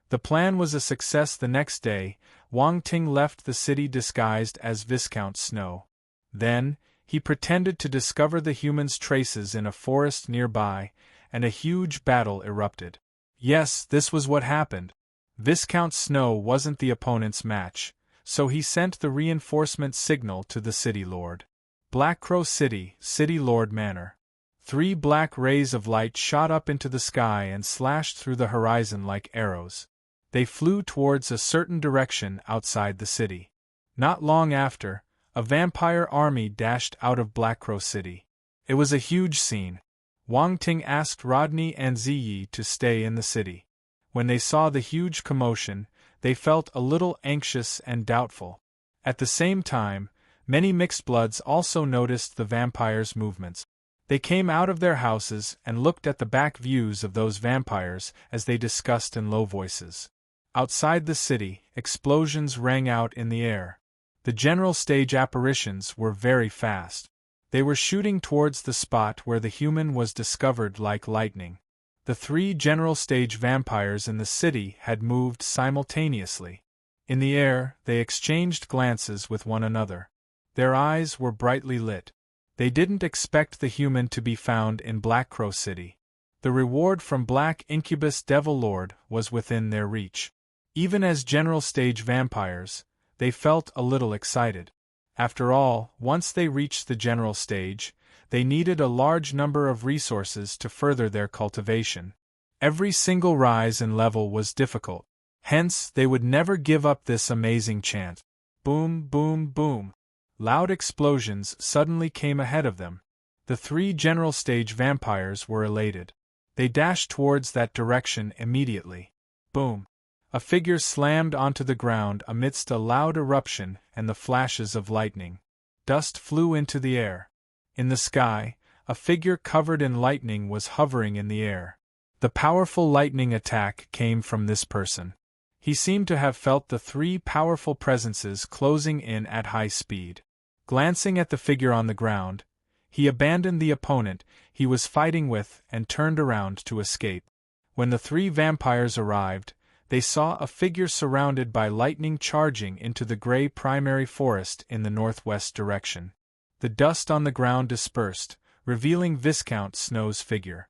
The plan was a success. The next day, Wang Ting left the city disguised as Viscount Snow. Then, he pretended to discover the humans' traces in a forest nearby, and a huge battle erupted. Yes, this was what happened. Viscount Snow wasn't the opponent's match, so he sent the reinforcement signal to the City Lord. Black Crow City, City Lord Manor. 3 black rays of light shot up into the sky and slashed through the horizon like arrows. They flew towards a certain direction outside the city. Not long after, a vampire army dashed out of Black Crow City. It was a huge scene. Wang Ting asked Rodney and Ziyi to stay in the city. When they saw the huge commotion, they felt a little anxious and doubtful. At the same time, many mixed bloods also noticed the vampires' movements. They came out of their houses and looked at the back views of those vampires as they discussed in low voices. Outside the city, explosions rang out in the air. The general stage apparitions were very fast. They were shooting towards the spot where the human was discovered like lightning. The 3 general stage vampires in the city had moved simultaneously. In the air, they exchanged glances with one another. Their eyes were brightly lit. They didn't expect the human to be found in Black Crow City. The reward from Black Incubus Devil Lord was within their reach. Even as general stage vampires, they felt a little excited. After all, once they reached the general stage, they needed a large number of resources to further their cultivation. Every single rise in level was difficult. Hence, they would never give up this amazing chance. Boom, boom, boom. Loud explosions suddenly came ahead of them. The 3 general stage vampires were elated. They dashed towards that direction immediately. Boom. A figure slammed onto the ground amidst a loud eruption and the flashes of lightning. Dust flew into the air. In the sky, a figure covered in lightning was hovering in the air. The powerful lightning attack came from this person. He seemed to have felt the 3 powerful presences closing in at high speed. Glancing at the figure on the ground, he abandoned the opponent he was fighting with and turned around to escape. When the 3 vampires arrived, they saw a figure surrounded by lightning charging into the gray primary forest in the northwest direction. The dust on the ground dispersed, revealing Viscount Snow's figure.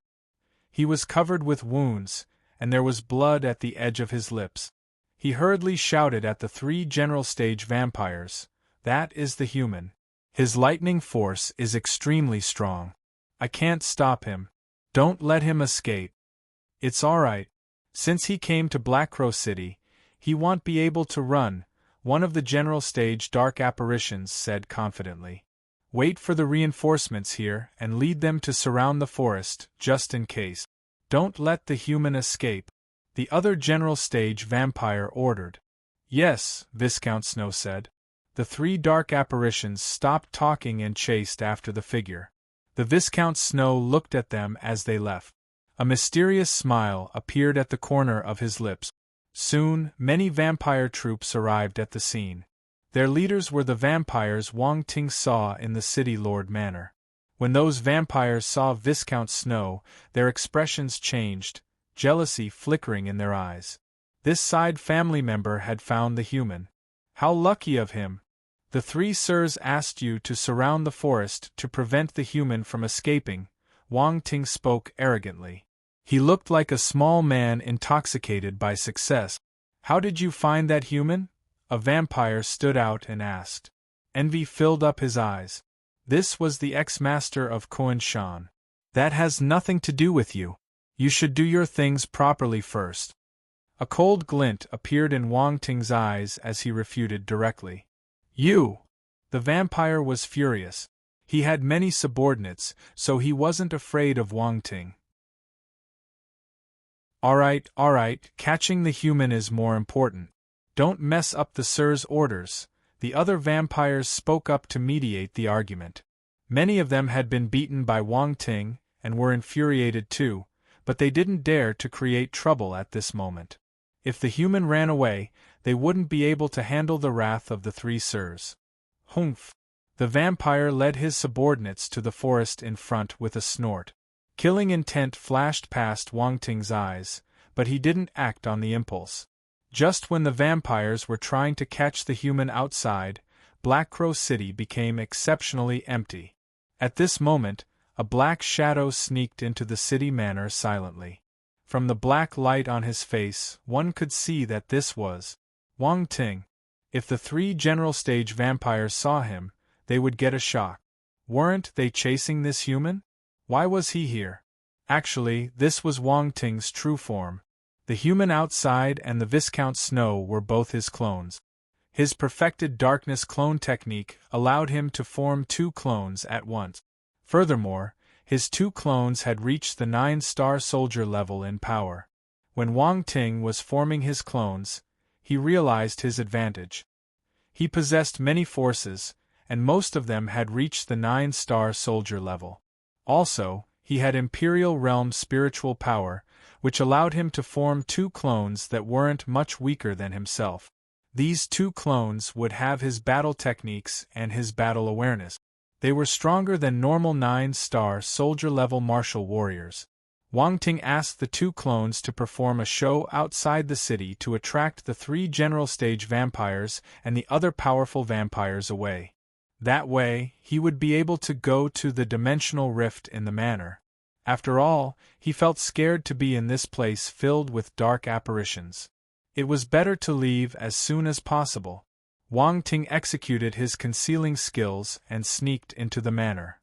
He was covered with wounds, and there was blood at the edge of his lips. He hurriedly shouted at the 3 general stage vampires, "That is the human. His lightning force is extremely strong. I can't stop him. Don't let him escape. It's alright. Since he came to Black Crow City, he won't be able to run," one of the general stage dark apparitions said confidently. "Wait for the reinforcements here and lead them to surround the forest, just in case. Don't let the human escape," the other general stage vampire ordered. "Yes," Viscount Snow said. The 3 dark apparitions stopped talking and chased after the figure. The Viscount Snow looked at them as they left. A mysterious smile appeared at the corner of his lips. Soon, many vampire troops arrived at the scene. Their leaders were the vampires Wang Ting saw in the City Lord Manor. When those vampires saw Viscount Snow, their expressions changed, jealousy flickering in their eyes. This side family member had found the human. How lucky of him! "The 3 sirs asked you to surround the forest to prevent the human from escaping," Wang Ting spoke arrogantly. He looked like a small man intoxicated by success. "How did you find that human?" a vampire stood out and asked. Envy filled up his eyes. This was the ex-master of Koan Shan. "That has nothing to do with you. You should do your things properly first." A cold glint appeared in Wang Ting's eyes as he refuted directly. "You!" The vampire was furious. He had many subordinates, so he wasn't afraid of Wang Ting. Alright, catching the human is more important. Don't mess up the sir's orders," the other vampires spoke up to mediate the argument. Many of them had been beaten by Wang Ting, and were infuriated too, but they didn't dare to create trouble at this moment. If the human ran away, they wouldn't be able to handle the wrath of the 3 sirs. "Humph!" The vampire led his subordinates to the forest in front with a snort. Killing intent flashed past Wang Ting's eyes, but he didn't act on the impulse. Just when the vampires were trying to catch the human outside, Black Crow City became exceptionally empty. At this moment, a black shadow sneaked into the city manor silently. From the black light on his face, one could see that this was Wang Ting. If the 3 general stage vampires saw him, they would get a shock. Weren't they chasing this human? Why was he here? Actually, this was Wang Ting's true form. The human outside and the Viscount Snow were both his clones. His perfected darkness clone technique allowed him to form 2 clones at once. Furthermore, his 2 clones had reached the 9-star soldier level in power. When Wang Ting was forming his clones, he realized his advantage. He possessed many forces, and most of them had reached the 9-star soldier level. Also, he had Imperial Realm spiritual power, which allowed him to form 2 clones that weren't much weaker than himself. These 2 clones would have his battle techniques and his battle awareness. They were stronger than normal 9-star soldier-level martial warriors. Wang Ting asked the 2 clones to perform a show outside the city to attract the 3 general stage vampires and the other powerful vampires away. That way, he would be able to go to the dimensional rift in the manor. After all, he felt scared to be in this place filled with dark apparitions. It was better to leave as soon as possible. Wang Ting executed his concealing skills and sneaked into the manor.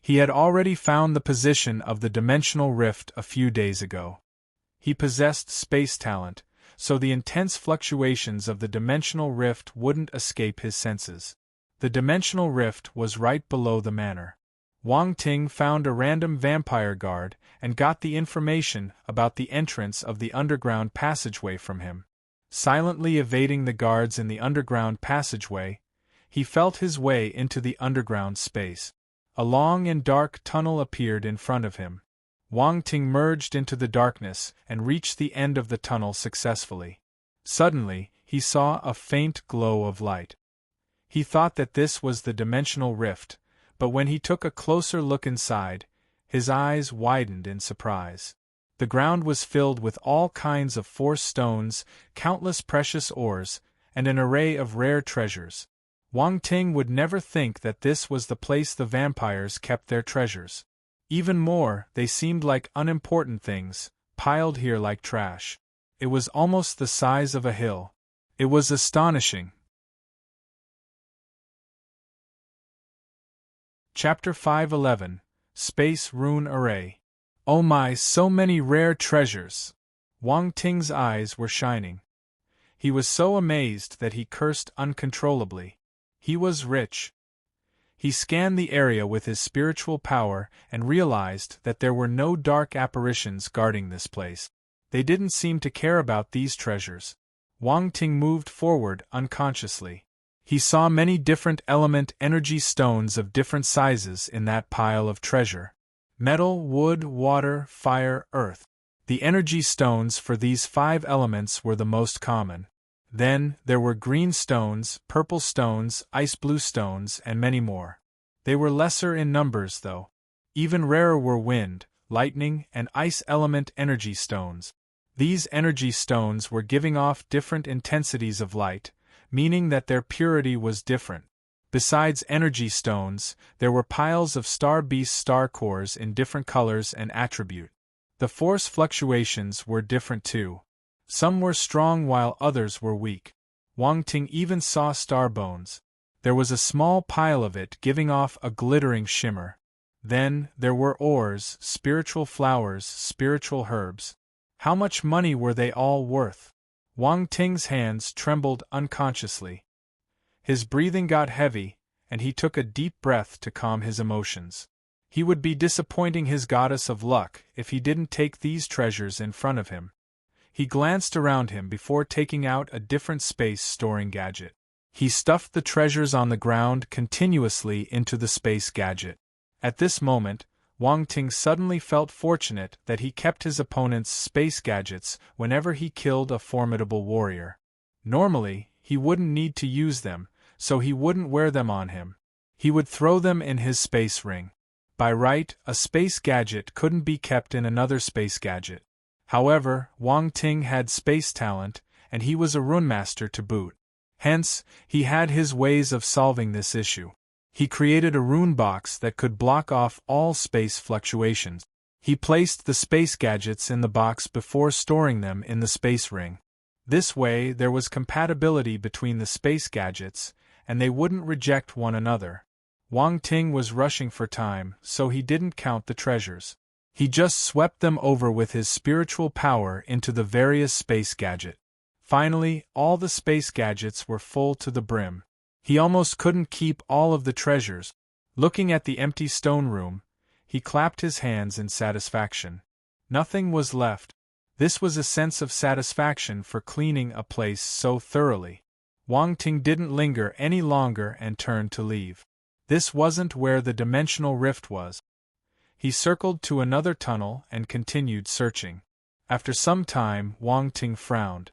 He had already found the position of the dimensional rift a few days ago. He possessed space talent, so the intense fluctuations of the dimensional rift wouldn't escape his senses. The dimensional rift was right below the manor. Wang Ting found a random vampire guard and got the information about the entrance of the underground passageway from him. Silently evading the guards in the underground passageway, he felt his way into the underground space. A long and dark tunnel appeared in front of him. Wang Ting merged into the darkness and reached the end of the tunnel successfully. Suddenly, he saw a faint glow of light. He thought that this was the dimensional rift, but when he took a closer look inside, his eyes widened in surprise. The ground was filled with all kinds of force stones, countless precious ores, and an array of rare treasures. Wang Ting would never think that this was the place the vampires kept their treasures. Even more, they seemed like unimportant things, piled here like trash. It was almost the size of a hill. It was astonishing. Chapter 511. Space Rune Array. Oh my, so many rare treasures! Wang Ting's eyes were shining. He was so amazed that he cursed uncontrollably. He was rich. He scanned the area with his spiritual power and realized that there were no dark apparitions guarding this place. They didn't seem to care about these treasures. Wang Ting moved forward unconsciously. He saw many different element energy stones of different sizes in that pile of treasure. Metal, wood, water, fire, earth. The energy stones for these 5 elements were the most common. Then, there were green stones, purple stones, ice blue stones, and many more. They were lesser in numbers, though. Even rarer were wind, lightning, and ice element energy stones. These energy stones were giving off different intensities of light, meaning that their purity was different. Besides energy stones, there were piles of star beast star cores in different colors and attribute. The force fluctuations were different too. Some were strong while others were weak. Wang Ting even saw star bones. There was a small pile of it giving off a glittering shimmer. Then, there were ores, spiritual flowers, spiritual herbs. How much money were they all worth? Wang Ting's hands trembled unconsciously. His breathing got heavy, and he took a deep breath to calm his emotions. He would be disappointing his goddess of luck if he didn't take these treasures in front of him. He glanced around him before taking out a different space-storing gadget. He stuffed the treasures on the ground continuously into the space gadget. At this moment, Wang Ting suddenly felt fortunate that he kept his opponent's space gadgets whenever he killed a formidable warrior. Normally, he wouldn't need to use them, so he wouldn't wear them on him. He would throw them in his space ring. By right, a space gadget couldn't be kept in another space gadget. However, Wang Ting had space talent, and he was a runemaster to boot. Hence, he had his ways of solving this issue. He created a rune box that could block off all space fluctuations. He placed the space gadgets in the box before storing them in the space ring. This way, there was compatibility between the space gadgets, and they wouldn't reject one another. Wang Ting was rushing for time, so he didn't count the treasures. He just swept them over with his spiritual power into the various space gadgets. Finally, all the space gadgets were full to the brim. He almost couldn't keep all of the treasures. Looking at the empty stone room, he clapped his hands in satisfaction. Nothing was left. This was a sense of satisfaction for cleaning a place so thoroughly. Wang Ting didn't linger any longer and turned to leave. This wasn't where the dimensional rift was. He circled to another tunnel and continued searching. After some time, Wang Ting frowned.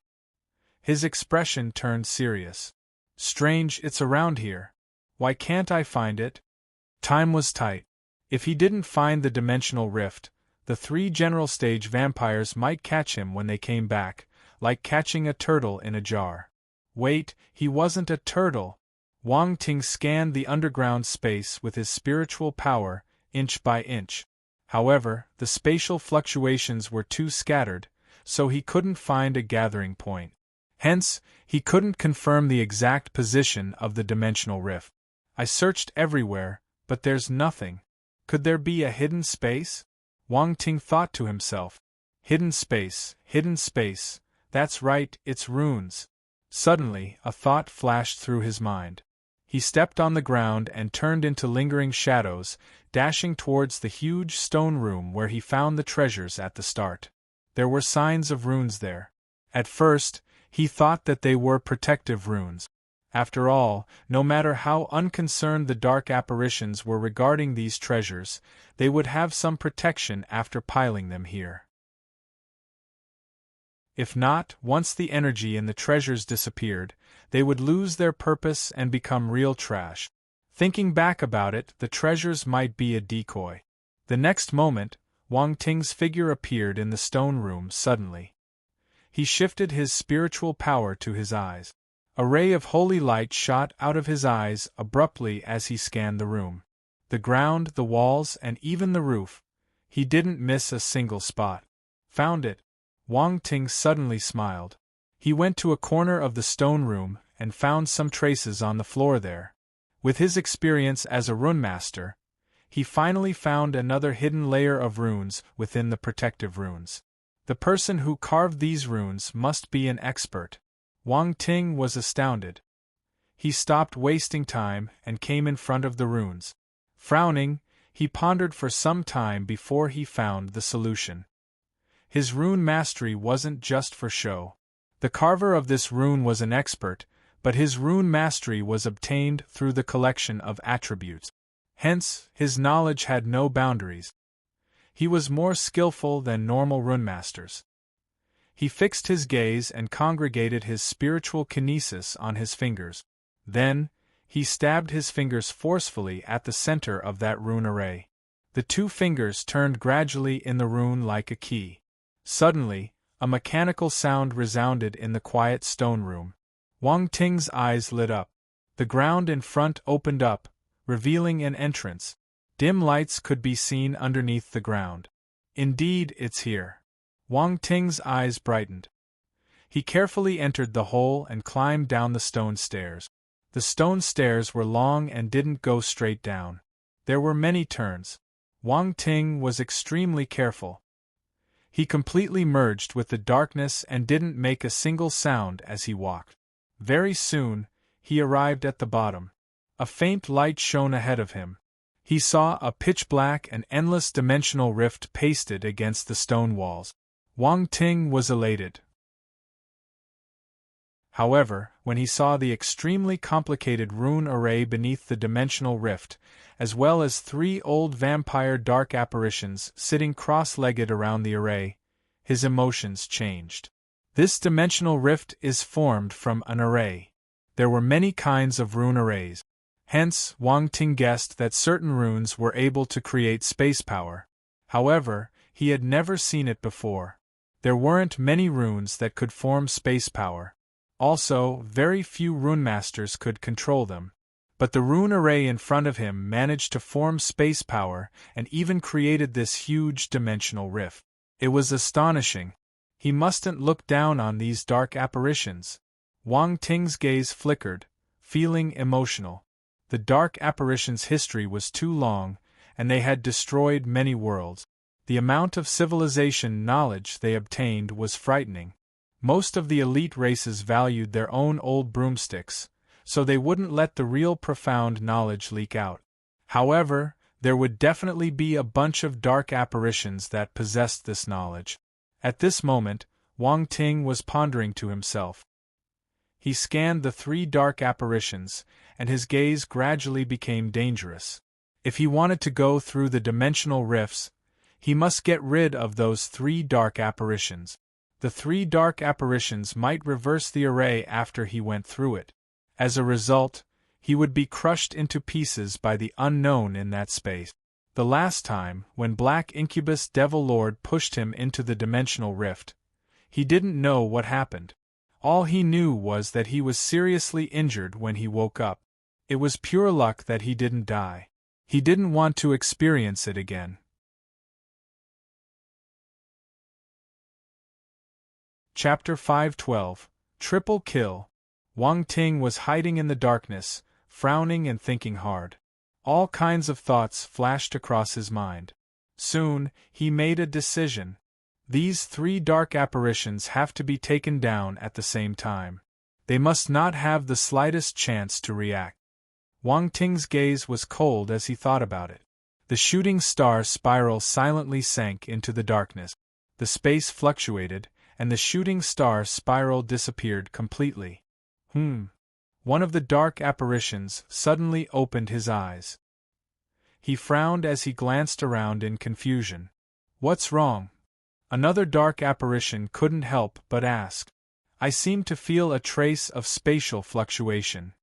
His expression turned serious. Strange, it's around here. Why can't I find it? Time was tight. If he didn't find the dimensional rift, the 3 general stage vampires might catch him when they came back, like catching a turtle in a jar. Wait, he wasn't a turtle. Wang Ting scanned the underground space with his spiritual power, inch by inch. However, the spatial fluctuations were too scattered, so he couldn't find a gathering point. Hence, he couldn't confirm the exact position of the dimensional rift. I searched everywhere, but there's nothing. Could there be a hidden space? Wang Ting thought to himself. Hidden space, that's right, it's runes. Suddenly, a thought flashed through his mind. He stepped on the ground and turned into lingering shadows, dashing towards the huge stone room where he found the treasures at the start. There were signs of runes there. At first, he thought that they were protective runes. After all, no matter how unconcerned the dark apparitions were regarding these treasures, they would have some protection after piling them here. If not, once the energy in the treasures disappeared, they would lose their purpose and become real trash. Thinking back about it, the treasures might be a decoy. The next moment, Wang Ting's figure appeared in the stone room suddenly. He shifted his spiritual power to his eyes. A ray of holy light shot out of his eyes abruptly as he scanned the room. The ground, the walls, and even the roof, He didn't miss a single spot. Found it. Wang Ting suddenly smiled. He went to a corner of the stone room and found some traces on the floor there. With his experience as a rune master, he finally found another hidden layer of runes within the protective runes. The person who carved these runes must be an expert. Wang Ting was astounded. He stopped wasting time and came in front of the runes. Frowning, he pondered for some time before he found the solution. His rune mastery wasn't just for show. The carver of this rune was an expert, but his rune mastery was obtained through the collection of attributes. Hence, his knowledge had no boundaries. He was more skillful than normal rune masters. He fixed his gaze and congregated his spiritual kinesis on his fingers. Then, he stabbed his fingers forcefully at the center of that rune array. The two fingers turned gradually in the rune like a key. Suddenly, a mechanical sound resounded in the quiet stone room. Wang Ting's eyes lit up. The ground in front opened up, revealing an entrance. Dim lights could be seen underneath the ground. Indeed, it's here. Wang Ting's eyes brightened. He carefully entered the hole and climbed down the stone stairs. The stone stairs were long and didn't go straight down. There were many turns. Wang Ting was extremely careful. He completely merged with the darkness and didn't make a single sound as he walked. Very soon, he arrived at the bottom. A faint light shone ahead of him. He saw a pitch-black and endless dimensional rift pasted against the stone walls. Wang Ting was elated. However, when he saw the extremely complicated rune array beneath the dimensional rift, as well as 3 old vampire dark apparitions sitting cross-legged around the array, his emotions changed. This dimensional rift is formed from an array. There were many kinds of rune arrays. Hence, Wang Ting guessed that certain runes were able to create space power. However, he had never seen it before. There weren't many runes that could form space power. Also, very few rune masters could control them. But the rune array in front of him managed to form space power and even created this huge dimensional rift. It was astonishing. He mustn't look down on these dark apparitions. Wang Ting's gaze flickered, feeling emotional. The dark apparitions' history was too long, and they had destroyed many worlds. The amount of civilization knowledge they obtained was frightening. Most of the elite races valued their own old broomsticks, so they wouldn't let the real profound knowledge leak out. However, there would definitely be a bunch of dark apparitions that possessed this knowledge. At this moment, Wang Ting was pondering to himself. He scanned the 3 dark apparitions, and his gaze gradually became dangerous. If he wanted to go through the dimensional rifts, he must get rid of those 3 dark apparitions. The 3 dark apparitions might reverse the array after he went through it. As a result, he would be crushed into pieces by the unknown in that space. The last time, when Black Incubus Devil Lord pushed him into the dimensional rift, he didn't know what happened. All he knew was that he was seriously injured when he woke up. It was pure luck that he didn't die. He didn't want to experience it again. Chapter 512 Triple Kill. Wang Ting was hiding in the darkness, frowning and thinking hard. All kinds of thoughts flashed across his mind. Soon, he made a decision. These 3 dark apparitions have to be taken down at the same time. They must not have the slightest chance to react. Wang Ting's gaze was cold as he thought about it. The shooting star spiral silently sank into the darkness. The space fluctuated, and the shooting star spiral disappeared completely. One of the dark apparitions suddenly opened his eyes. He frowned as he glanced around in confusion. What's wrong? Another dark apparition couldn't help but ask. I seem to feel a trace of spatial fluctuation.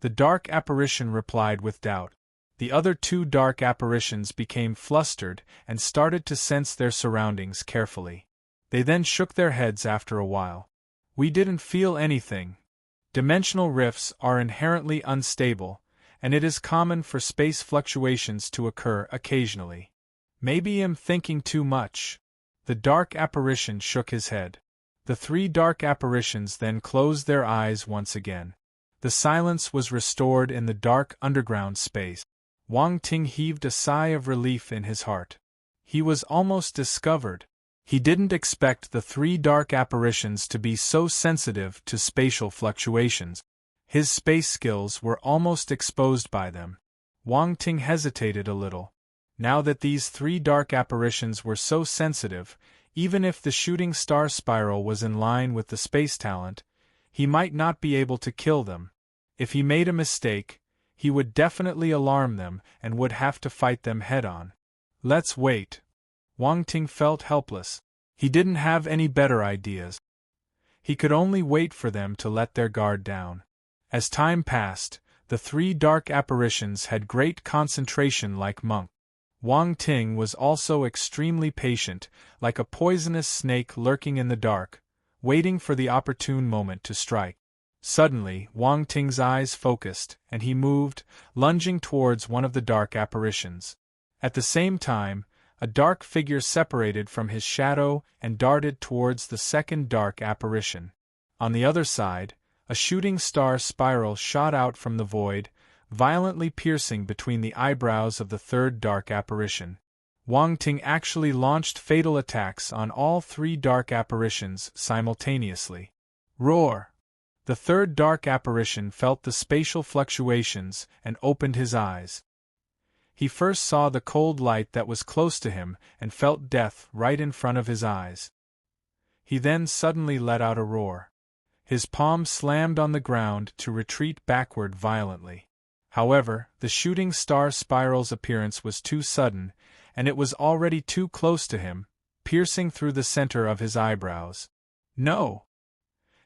The dark apparition replied with doubt. The other 2 dark apparitions became flustered and started to sense their surroundings carefully. They then shook their heads after a while. We didn't feel anything. Dimensional rifts are inherently unstable, and it is common for space fluctuations to occur occasionally. Maybe I'm thinking too much. The dark apparition shook his head. The three dark apparitions then closed their eyes once again. The silence was restored in the dark underground space. Wang Ting heaved a sigh of relief in his heart. He was almost discovered. He didn't expect the three dark apparitions to be so sensitive to spatial fluctuations. His space skills were almost exposed by them. Wang Ting hesitated a little. Now that these three dark apparitions were so sensitive, even if the shooting star spiral was in line with the space talent, he might not be able to kill them. If he made a mistake, he would definitely alarm them and would have to fight them head-on. Let's wait. Wang Ting felt helpless. He didn't have any better ideas. He could only wait for them to let their guard down. As time passed, the three dark apparitions had great concentration like monks. Wang Ting was also extremely patient, like a poisonous snake lurking in the dark, waiting for the opportune moment to strike. Suddenly, Wang Ting's eyes focused, and he moved, lunging towards one of the dark apparitions. At the same time, a dark figure separated from his shadow and darted towards the second dark apparition. On the other side, a shooting star spiral shot out from the void, violently piercing between the eyebrows of the third dark apparition. Wang Ting actually launched fatal attacks on all three dark apparitions simultaneously. Roar! The third dark apparition felt the spatial fluctuations and opened his eyes. He first saw the cold light that was close to him and felt death right in front of his eyes. He then suddenly let out a roar. His palm slammed on the ground to retreat backward violently. However, the shooting star spiral's appearance was too sudden, and it was already too close to him, piercing through the center of his eyebrows. No!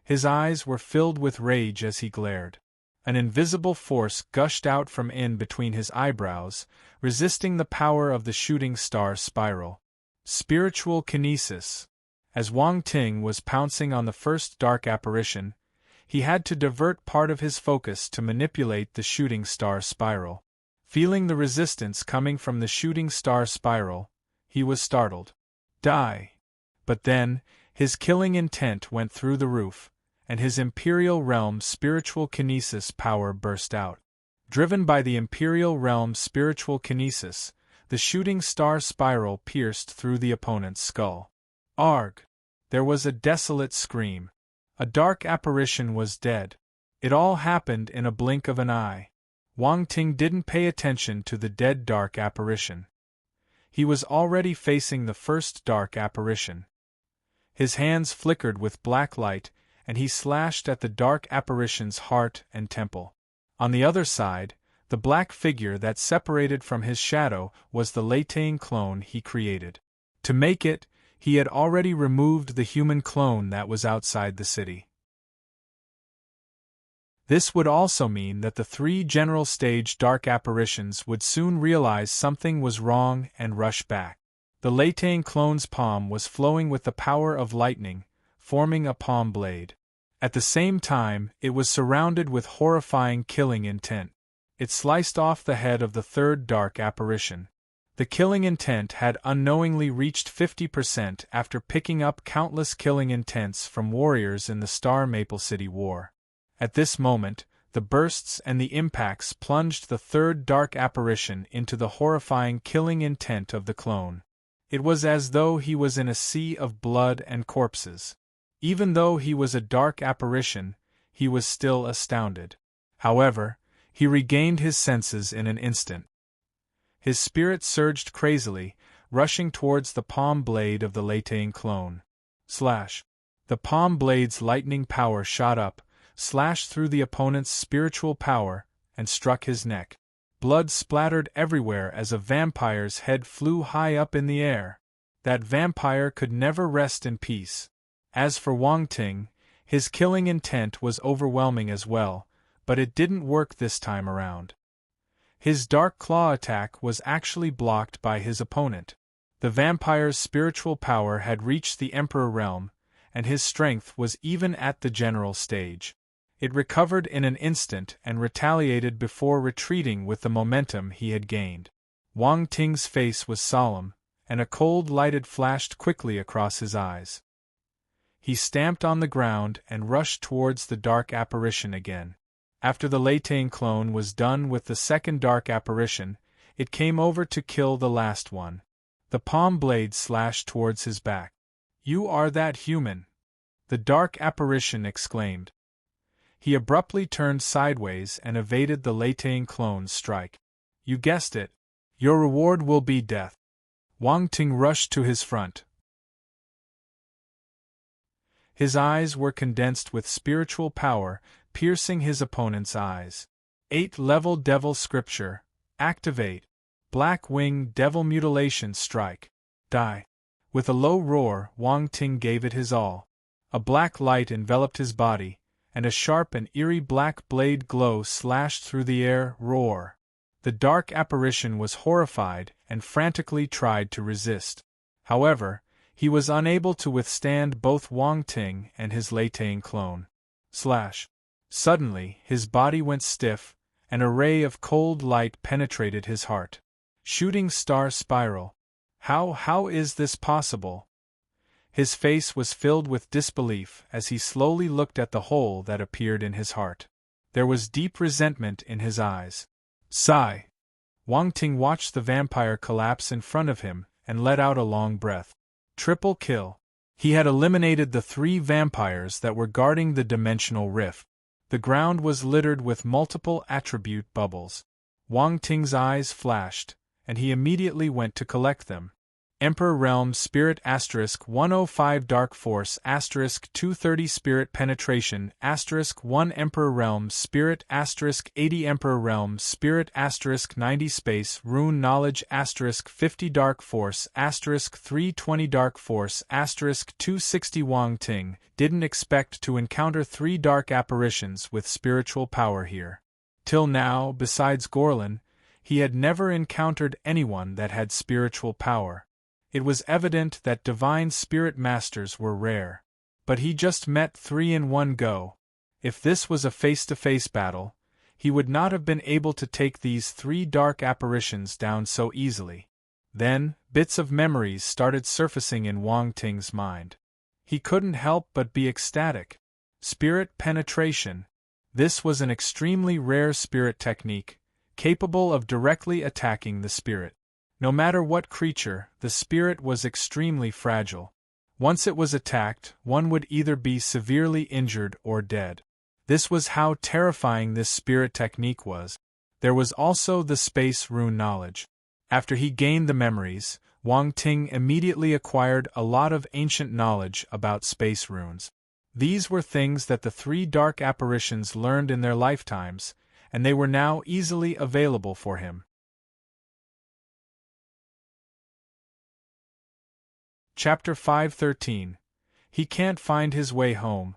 His eyes were filled with rage as he glared. An invisible force gushed out from in between his eyebrows, resisting the power of the shooting star spiral. Spiritual kinesis. As Wang Ting was pouncing on the first dark apparition, he had to divert part of his focus to manipulate the shooting star spiral. Feeling the resistance coming from the shooting star spiral, he was startled. Die! But then, his killing intent went through the roof, and his Imperial Realm spiritual kinesis power burst out. Driven by the Imperial Realm spiritual kinesis, the shooting star spiral pierced through the opponent's skull. Arg! There was a desolate scream. A dark apparition was dead. It all happened in a blink of an eye. Wang Ting didn't pay attention to the dead dark apparition. He was already facing the first dark apparition. His hands flickered with black light, and he slashed at the dark apparition's heart and temple. On the other side, the black figure that separated from his shadow was the Latang clone he created. To make it, he had already removed the human clone that was outside the city. This would also mean that the three general stage dark apparitions would soon realize something was wrong and rush back. The Latang clone's palm was flowing with the power of lightning, forming a palm blade. At the same time, it was surrounded with horrifying killing intent. It sliced off the head of the third dark apparition. The killing intent had unknowingly reached 50% after picking up countless killing intents from warriors in the Star Maple City War. At this moment, the bursts and the impacts plunged the third dark apparition into the horrifying killing intent of the clone. It was as though he was in a sea of blood and corpses. Even though he was a dark apparition, he was still astounded. However, he regained his senses in an instant. His spirit surged crazily, rushing towards the palm blade of the Latang clone. Slash! The palm blade's lightning power shot up, slashed through the opponent's spiritual power, and struck his neck. Blood splattered everywhere as a vampire's head flew high up in the air. That vampire could never rest in peace. As for Wang Ting, his killing intent was overwhelming as well, but it didn't work this time around. His dark claw attack was actually blocked by his opponent. The vampire's spiritual power had reached the Emperor realm, and his strength was even at the general stage. It recovered in an instant and retaliated before retreating with the momentum he had gained. Wang Ting's face was solemn, and a cold light flashed quickly across his eyes. He stamped on the ground and rushed towards the dark apparition again. After the Latane clone was done with the second dark apparition, it came over to kill the last one. The palm blade slashed towards his back. "You are that human!" the dark apparition exclaimed. He abruptly turned sideways and evaded the Latane clone's strike. "You guessed it. Your reward will be death." Wang Ting rushed to his front. His eyes were condensed with spiritual power, piercing his opponent's eyes. 8th-level Devil Scripture. Activate. Black Wing Devil Mutilation Strike. Die. With a low roar, Wang Ting gave it his all. A black light enveloped his body, and a sharp and eerie black blade glow slashed through the air. Roar. The dark apparition was horrified and frantically tried to resist. However, he was unable to withstand both Wang Ting and his Latane clone. Slash. Suddenly, his body went stiff, and a ray of cold light penetrated his heart. Shooting star spiral. How is this possible? His face was filled with disbelief as he slowly looked at the hole that appeared in his heart. There was deep resentment in his eyes. Sigh. Wang Ting watched the vampire collapse in front of him and let out a long breath. Triple kill. He had eliminated the 3 vampires that were guarding the dimensional rift. The ground was littered with multiple attribute bubbles. Wang Ting's eyes flashed, and he immediately went to collect them. Emperor Realm Spirit *105 Dark Force *230 Spirit Penetration *1 Emperor Realm Spirit *80 Emperor Realm Spirit *90 Space Rune Knowledge *50 Dark Force *320 Dark Force *260 Wang Ting didn't expect to encounter 3 dark apparitions with spiritual power here. Till now, besides Gorlin, he had never encountered anyone that had spiritual power. It was evident that divine spirit masters were rare. But he just met 3 in one go. If this was a face-to-face battle, he would not have been able to take these 3 dark apparitions down so easily. Then, bits of memories started surfacing in Wang Ting's mind. He couldn't help but be ecstatic. Spirit penetration. This was an extremely rare spirit technique, capable of directly attacking the spirit. No matter what creature, the spirit was extremely fragile. Once it was attacked, one would either be severely injured or dead. This was how terrifying this spirit technique was. There was also the space rune knowledge. After he gained the memories, Wang Ting immediately acquired a lot of ancient knowledge about space runes. These were things that the 3 dark apparitions learned in their lifetimes, and they were now easily available for him. Chapter 513. He can't find his way home.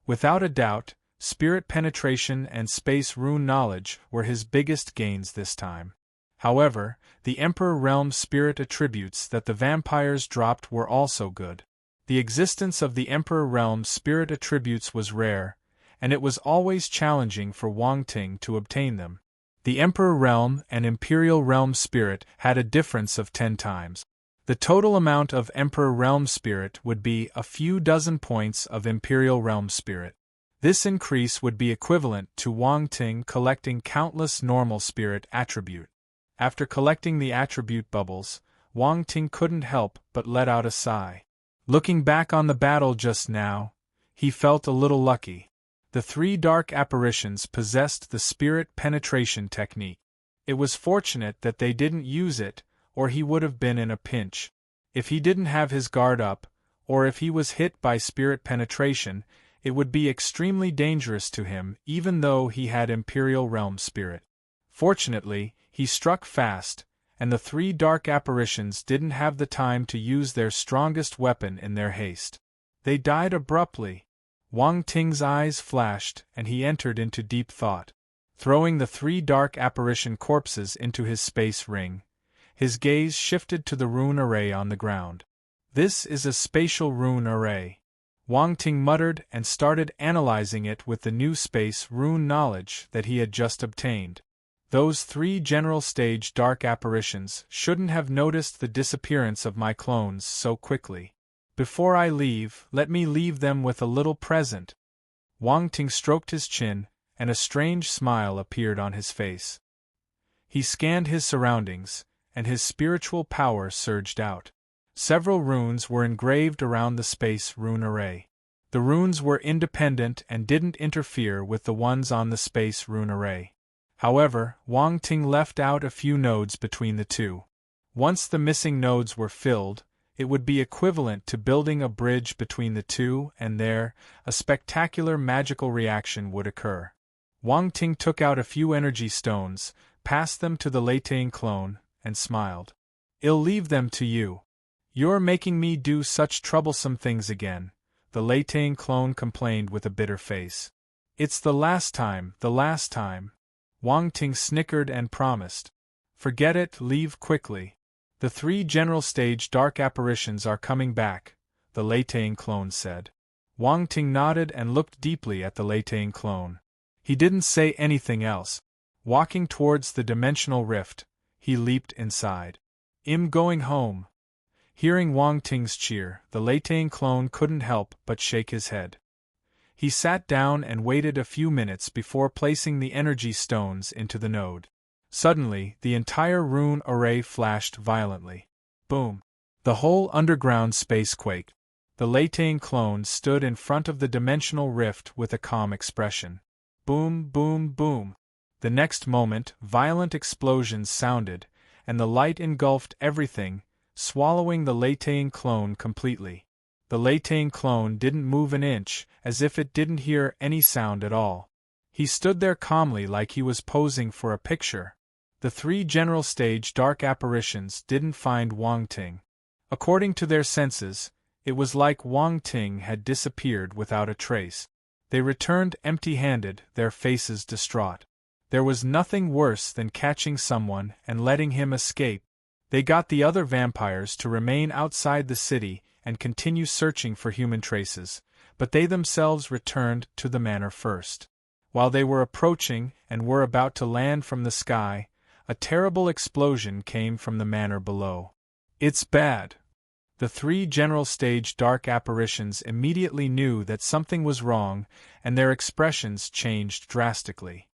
Without a doubt, spirit penetration and space rune knowledge were his biggest gains this time. However, the Emperor Realm spirit attributes that the vampires dropped were also good. The existence of the Emperor Realm spirit attributes was rare, and it was always challenging for Wang Ting to obtain them. The Emperor Realm and Imperial Realm spirit had a difference of 10 times. The total amount of Emperor Realm Spirit would be a few dozen points of Imperial Realm Spirit. This increase would be equivalent to Wang Ting collecting countless normal spirit attribute. After collecting the attribute bubbles, Wang Ting couldn't help but let out a sigh. Looking back on the battle just now, he felt a little lucky. The 3 dark apparitions possessed the spirit penetration technique. It was fortunate that they didn't use it, or he would have been in a pinch. If he didn't have his guard up, or if he was hit by spirit penetration, it would be extremely dangerous to him even though he had Imperial Realm Spirit. Fortunately, he struck fast, and the 3 dark apparitions didn't have the time to use their strongest weapon in their haste. They died abruptly. Wang Ting's eyes flashed and he entered into deep thought. Throwing the 3 dark apparition corpses into his space ring, his gaze shifted to the rune array on the ground. This is a spatial rune array. Wang Ting muttered and started analyzing it with the new space rune knowledge that he had just obtained. Those 3 general stage dark apparitions shouldn't have noticed the disappearance of my clones so quickly. Before I leave, let me leave them with a little present. Wang Ting stroked his chin, and a strange smile appeared on his face. He scanned his surroundings, and his spiritual power surged out. Several runes were engraved around the space rune array. The runes were independent and didn't interfere with the ones on the space rune array. However, Wang Ting left out a few nodes between the two. Once the missing nodes were filled, it would be equivalent to building a bridge between the two, and there, a spectacular magical reaction would occur. Wang Ting took out a few energy stones, passed them to the Leitang clone, and smiled. "I'll leave them to you. You're making me do such troublesome things again," the Leitang clone complained with a bitter face. "It's the last time, the last time." Wang Ting snickered and promised. "Forget it, leave quickly. The 3 general stage dark apparitions are coming back," the Leitang clone said. Wang Ting nodded and looked deeply at the Leitang clone. He didn't say anything else. Walking towards the dimensional rift, he leaped inside. "I'm going home." Hearing Wang Ting's cheer, the Leitang clone couldn't help but shake his head. He sat down and waited a few minutes before placing the energy stones into the node. Suddenly, the entire rune array flashed violently. Boom! The whole underground space quaked. The Leitang clone stood in front of the dimensional rift with a calm expression. Boom, boom, boom. The next moment, violent explosions sounded, and the light engulfed everything, swallowing the Leitang clone completely. The Leitang clone didn't move an inch, as if it didn't hear any sound at all. He stood there calmly like he was posing for a picture. The 3 general stage dark apparitions didn't find Wang Ting. According to their senses, it was like Wang Ting had disappeared without a trace. They returned empty-handed, their faces distraught. There was nothing worse than catching someone and letting him escape. They got the other vampires to remain outside the city and continue searching for human traces, but they themselves returned to the manor first. While they were approaching and were about to land from the sky, a terrible explosion came from the manor below. "It's bad." The 3 general stage dark apparitions immediately knew that something was wrong, and their expressions changed drastically.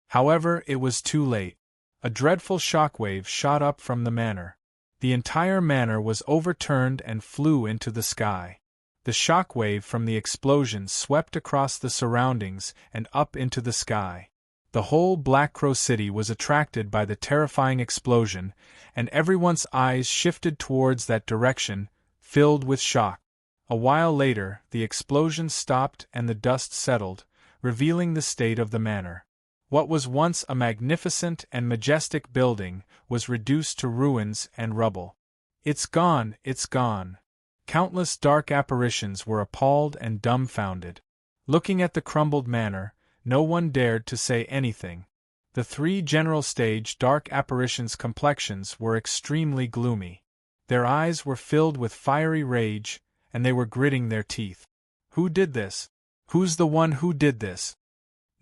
However, it was too late. A dreadful shockwave shot up from the manor. The entire manor was overturned and flew into the sky. The shockwave from the explosion swept across the surroundings and up into the sky. The whole Black Crow City was attracted by the terrifying explosion, and everyone's eyes shifted towards that direction, filled with shock. A while later, the explosion stopped and the dust settled, revealing the state of the manor. What was once a magnificent and majestic building was reduced to ruins and rubble. "It's gone, it's gone." Countless dark apparitions were appalled and dumbfounded. Looking at the crumbled manor, no one dared to say anything. The 3 general stage dark apparitions' complexions were extremely gloomy. Their eyes were filled with fiery rage, and they were gritting their teeth. "Who did this? Who's the one who did this?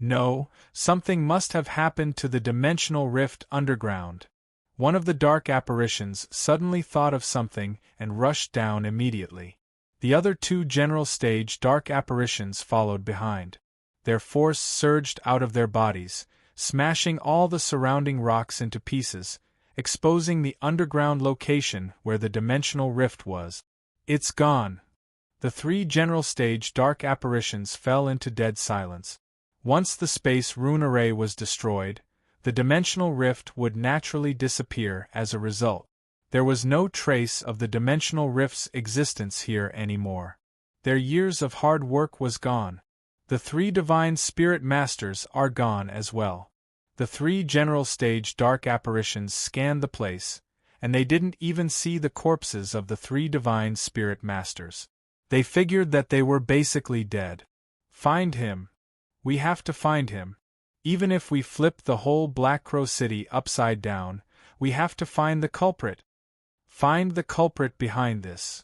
No, something must have happened to the dimensional rift underground." One of the dark apparitions suddenly thought of something and rushed down immediately. The other 2 general stage dark apparitions followed behind. Their force surged out of their bodies, smashing all the surrounding rocks into pieces, exposing the underground location where the dimensional rift was. "It's gone." The 3 general stage dark apparitions fell into dead silence. Once the space rune array was destroyed, the dimensional rift would naturally disappear as a result. There was no trace of the dimensional rift's existence here anymore. Their years of hard work was gone. The 3 divine spirit masters are gone as well. The 3 general stage dark apparitions scanned the place, and they didn't even see the corpses of the 3 divine spirit masters. They figured that they were basically dead. "Find him. We have to find him. Even if we flip the whole Black Crow City upside down, we have to find the culprit. Find the culprit behind this.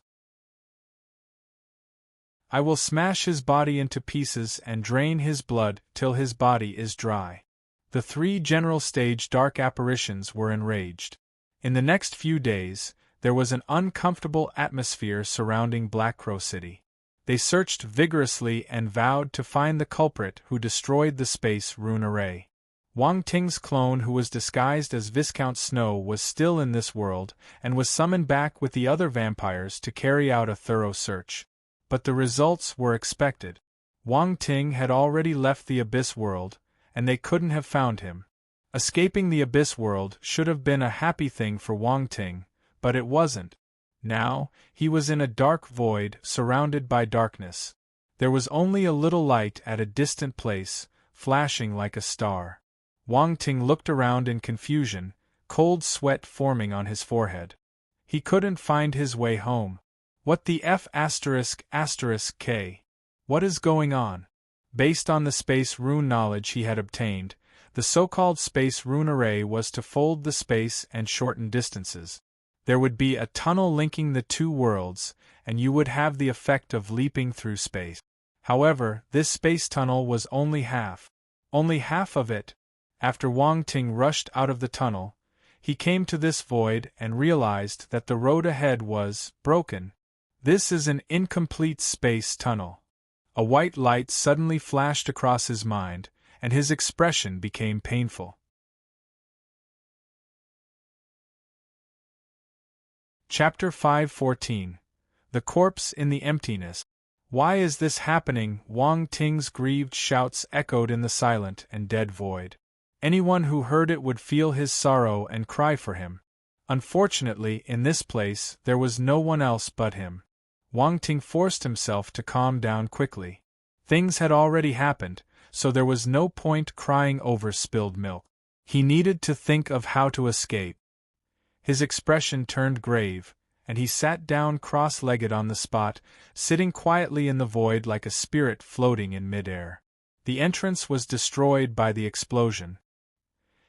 I will smash his body into pieces and drain his blood till his body is dry." The three general stage dark apparitions were enraged. In the next few days, there was an uncomfortable atmosphere surrounding Black Crow City. They searched vigorously and vowed to find the culprit who destroyed the space rune array. Wang Ting's clone, who was disguised as Viscount Snow, was still in this world, and was summoned back with the other vampires to carry out a thorough search. But the results were expected. Wang Ting had already left the Abyss world, and they couldn't have found him. Escaping the Abyss world should have been a happy thing for Wang Ting, but it wasn't. Now, he was in a dark void surrounded by darkness. There was only a little light at a distant place, flashing like a star. Wang Ting looked around in confusion, cold sweat forming on his forehead. He couldn't find his way home. What the F***? What is going on? Based on the space rune knowledge he had obtained, the so-called space rune array was to fold the space and shorten distances. There would be a tunnel linking the two worlds, and you would have the effect of leaping through space. However, this space tunnel was only half of it. After Wang Ting rushed out of the tunnel, he came to this void and realized that the road ahead was broken. This is an incomplete space tunnel. A white light suddenly flashed across his mind, and his expression became painful. Chapter 5:14. The Corpse in the Emptiness. Why is this happening? Wang Ting's grieved shouts echoed in the silent and dead void. Anyone who heard it would feel his sorrow and cry for him. Unfortunately, in this place, there was no one else but him. Wang Ting forced himself to calm down quickly. Things had already happened, so there was no point crying over spilled milk. He needed to think of how to escape. His expression turned grave, and he sat down cross-legged on the spot, sitting quietly in the void like a spirit floating in mid-air. The entrance was destroyed by the explosion.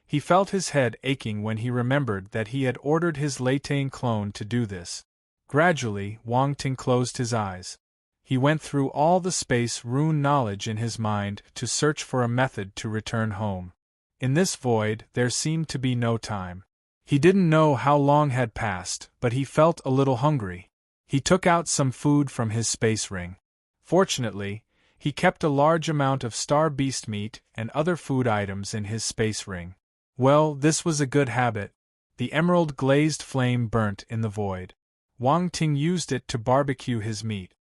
He felt his head aching when he remembered that he had ordered his Latane clone to do this. Gradually, Wang Ting closed his eyes. He went through all the space rune knowledge in his mind to search for a method to return home. In this void, there seemed to be no time. He didn't know how long had passed, but he felt a little hungry. He took out some food from his space ring. Fortunately, he kept a large amount of star beast meat and other food items in his space ring. Well, this was a good habit. The emerald glazed flame burnt in the void. Wang Ting used it to barbecue his meat.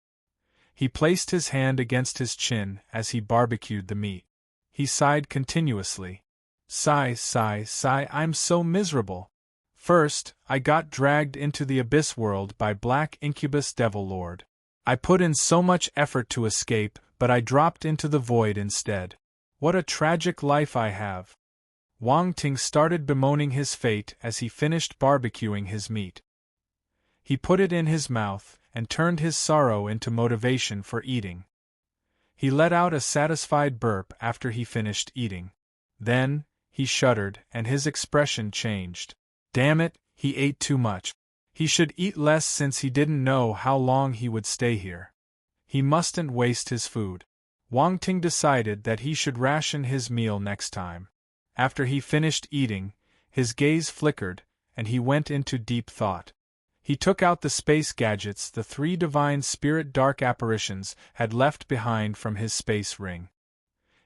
He placed his hand against his chin as he barbecued the meat. He sighed continuously. Sigh, sigh, sigh, I'm so miserable. First, I got dragged into the Abyss world by Black Incubus Devil Lord. I put in so much effort to escape, but I dropped into the void instead. What a tragic life I have. Wang Ting started bemoaning his fate as he finished barbecuing his meat. He put it in his mouth and turned his sorrow into motivation for eating. He let out a satisfied burp after he finished eating. Then, he shuddered and his expression changed. Damn it, he ate too much. He should eat less since he didn't know how long he would stay here. He mustn't waste his food. Wang Ting decided that he should ration his meal next time. After he finished eating, his gaze flickered, and he went into deep thought. He took out the space gadgets the three divine spirit dark apparitions had left behind from his space ring.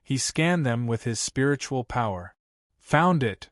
He scanned them with his spiritual power. Found it!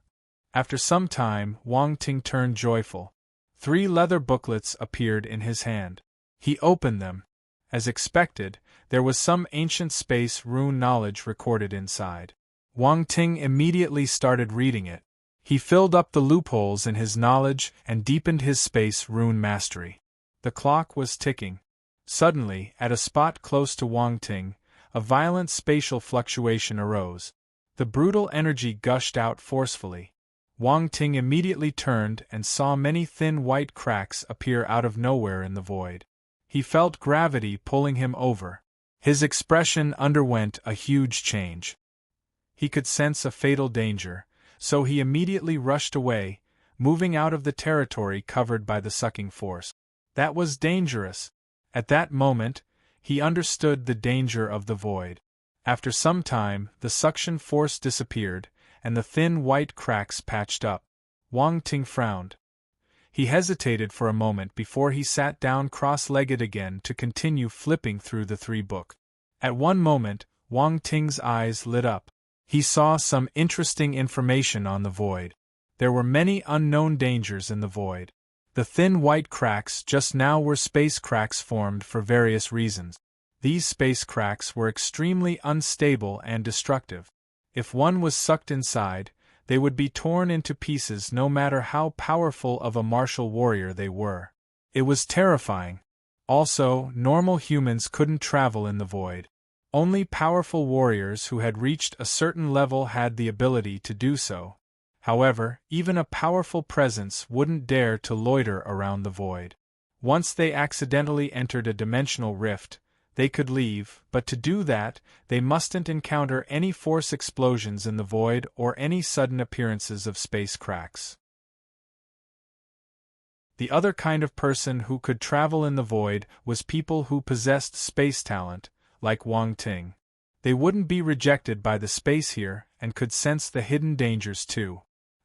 After some time, Wang Ting turned joyful. 3 leather booklets appeared in his hand. He opened them. As expected, there was some ancient space rune knowledge recorded inside. Wang Ting immediately started reading it. He filled up the loopholes in his knowledge and deepened his space rune mastery. The clock was ticking. Suddenly, at a spot close to Wang Ting, a violent spatial fluctuation arose. The brutal energy gushed out forcefully. Wang Ting immediately turned and saw many thin white cracks appear out of nowhere in the void. He felt gravity pulling him over. His expression underwent a huge change. He could sense a fatal danger, so he immediately rushed away, moving out of the territory covered by the sucking force. That was dangerous. At that moment, he understood the danger of the void. After some time, the suction force disappeared, and the thin white cracks patched up. Wang Ting frowned. He hesitated for a moment before he sat down cross-legged again to continue flipping through the 3 books. At one moment, Wang Ting's eyes lit up. He saw some interesting information on the void. There were many unknown dangers in the void. The thin white cracks just now were space cracks formed for various reasons. These space cracks were extremely unstable and destructive. If one was sucked inside, they would be torn into pieces no matter how powerful of a martial warrior they were. It was terrifying. Also, normal humans couldn't travel in the void. Only powerful warriors who had reached a certain level had the ability to do so. However, even a powerful presence wouldn't dare to loiter around the void. Once they accidentally entered a dimensional rift, they could leave, but to do that, they mustn't encounter any force explosions in the void or any sudden appearances of space cracks. The other kind of person who could travel in the void was people who possessed space talent, like Wang Ting. They wouldn't be rejected by the space here and could sense the hidden dangers too.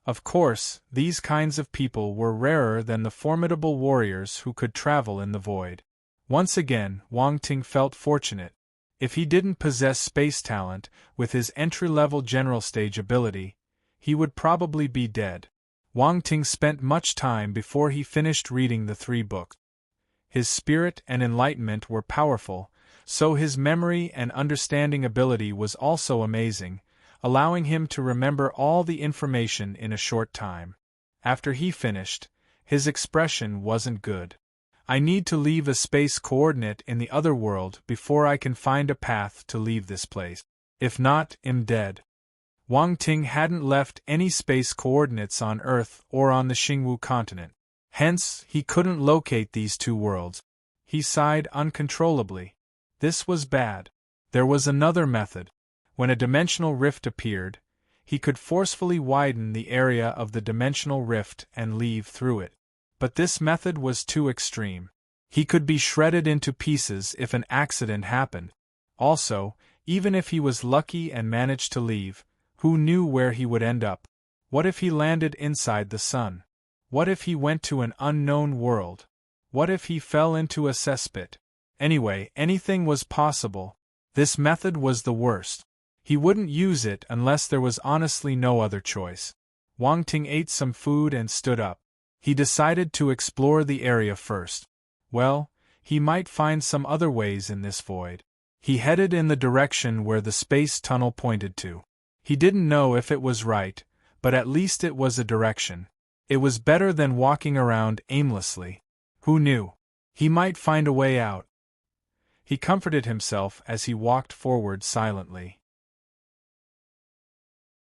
Of course, these kinds of people were rarer than the formidable warriors who could travel in the void. Once again, Wang Ting felt fortunate. If he didn't possess space talent, with his entry-level general stage ability, he would probably be dead. Wang Ting spent much time before he finished reading the 3 books. His spirit and enlightenment were powerful, so his memory and understanding ability was also amazing, allowing him to remember all the information in a short time. After he finished, his expression wasn't good. I need to leave a space coordinate in the other world before I can find a path to leave this place. If not, I'm dead. Wang Ting hadn't left any space coordinates on Earth or on the Xingwu continent. Hence, he couldn't locate these 2 worlds. He sighed uncontrollably. This was bad. There was another method. When a dimensional rift appeared, he could forcefully widen the area of the dimensional rift and leave through it. But this method was too extreme. He could be shredded into pieces if an accident happened. Also, even if he was lucky and managed to leave, who knew where he would end up? What if he landed inside the sun? What if he went to an unknown world? What if he fell into a cesspit? Anyway, anything was possible. This method was the worst. He wouldn't use it unless there was honestly no other choice. Wang Ting ate some food and stood up. He decided to explore the area first. Well, he might find some other ways in this void. He headed in the direction where the space tunnel pointed to. He didn't know if it was right, but at least it was a direction. It was better than walking around aimlessly. Who knew? He might find a way out. He comforted himself as he walked forward silently.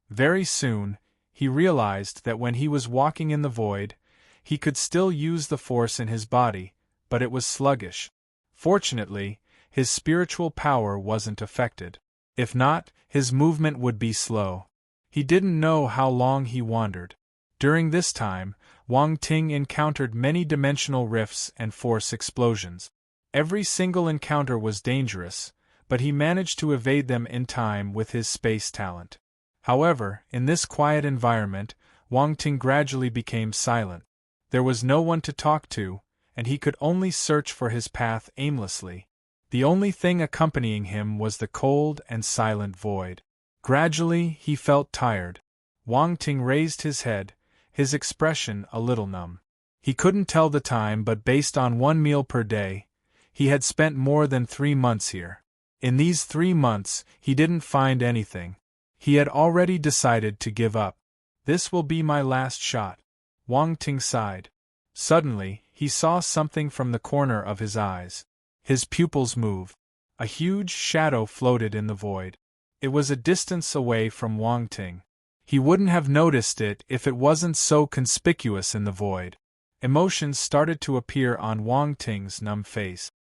Very soon, he realized that when he was walking in the void, he could still use the force in his body, but it was sluggish. Fortunately, his spiritual power wasn't affected. If not, his movement would be slow. He didn't know how long he wandered. During this time, Wang Ting encountered many dimensional rifts and force explosions. Every single encounter was dangerous, but he managed to evade them in time with his space talent. However, in this quiet environment, Wang Ting gradually became silent. There was no one to talk to, and he could only search for his path aimlessly. The only thing accompanying him was the cold and silent void. Gradually, he felt tired. Wang Ting raised his head, his expression a little numb. He couldn't tell the time, but based on 1 meal per day, he had spent more than 3 months here. In these 3 months, he didn't find anything. He had already decided to give up. This will be my last shot. Wang Ting sighed. Suddenly, he saw something from the corner of his eyes. His pupils moved. A huge shadow floated in the void. It was a distance away from Wang Ting. He wouldn't have noticed it if it wasn't so conspicuous in the void. Emotions started to appear on Wang Ting's numb face.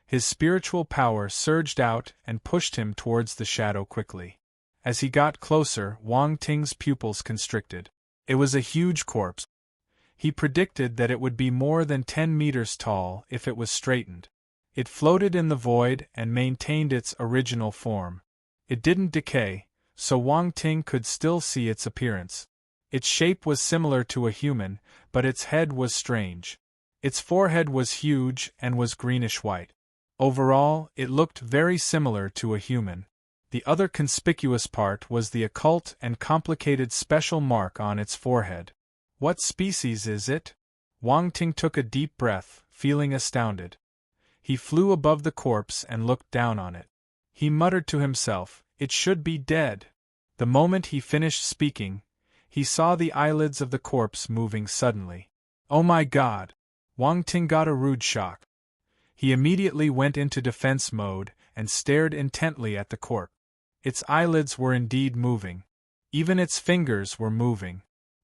His spiritual power surged out and pushed him towards the shadow quickly. As he got closer, Wang Ting's pupils constricted. It was a huge corpse. He predicted that it would be more than 10 meters tall if it was straightened. It floated in the void and maintained its original form. It didn't decay, so Wang Ting could still see its appearance. Its shape was similar to a human, but its head was strange. Its forehead was huge and was greenish-white. Overall, it looked very similar to a human. The other conspicuous part was the occult and complicated special mark on its forehead. What species is it? Wang Ting took a deep breath, feeling astounded. He flew above the corpse and looked down on it. He muttered to himself, "It should be dead." The moment he finished speaking, he saw the eyelids of the corpse moving suddenly. Oh my God! Wang Ting got a rude shock. He immediately went into defense mode and stared intently at the corpse. Its eyelids were indeed moving. Even its fingers were moving.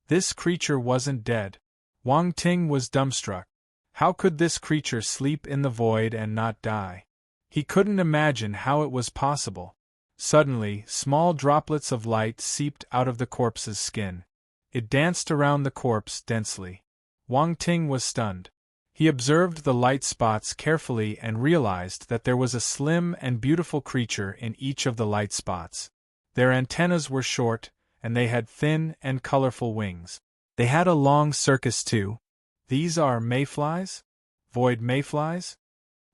This creature wasn't dead. Wang Ting was dumbstruck. How could this creature sleep in the void and not die? He couldn't imagine how it was possible. Suddenly, small droplets of light seeped out of the corpse's skin. It danced around the corpse densely. Wang Ting was stunned. He observed the light spots carefully and realized that there was a slim and beautiful creature in each of the light spots. Their antennas were short, and they had thin and colorful wings. They had a long circus too. These are mayflies? Void mayflies?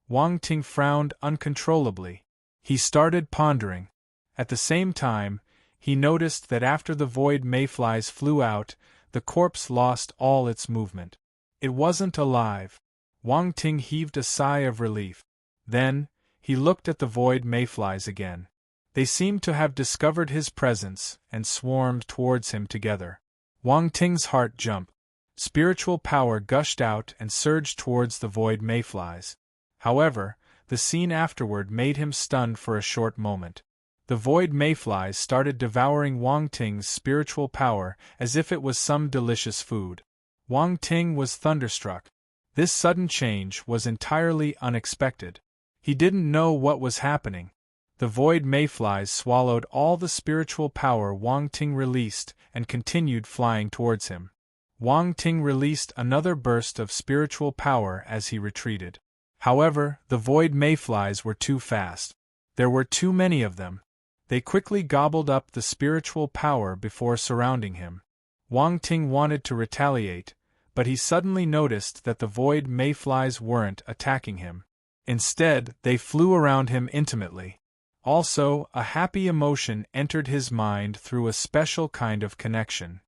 Wang Ting frowned uncontrollably. He started pondering. At the same time, he noticed that after the void mayflies flew out, the corpse lost all its movement. It wasn't alive. Wang Ting heaved a sigh of relief. Then, he looked at the void mayflies again. They seemed to have discovered his presence and swarmed towards him together. Wang Ting's heart jumped. Spiritual power gushed out and surged towards the void mayflies. However, the scene afterward made him stunned for a short moment. The void mayflies started devouring Wang Ting's spiritual power as if it was some delicious food. Wang Ting was thunderstruck. This sudden change was entirely unexpected. He didn't know what was happening. The void mayflies swallowed all the spiritual power Wang Ting released and continued flying towards him. Wang Ting released another burst of spiritual power as he retreated. However, the void mayflies were too fast. There were too many of them. They quickly gobbled up the spiritual power before surrounding him. Wang Ting wanted to retaliate, but he suddenly noticed that the void mayflies weren't attacking him. Instead, they flew around him intimately. Also, a happy emotion entered his mind through a special kind of connection.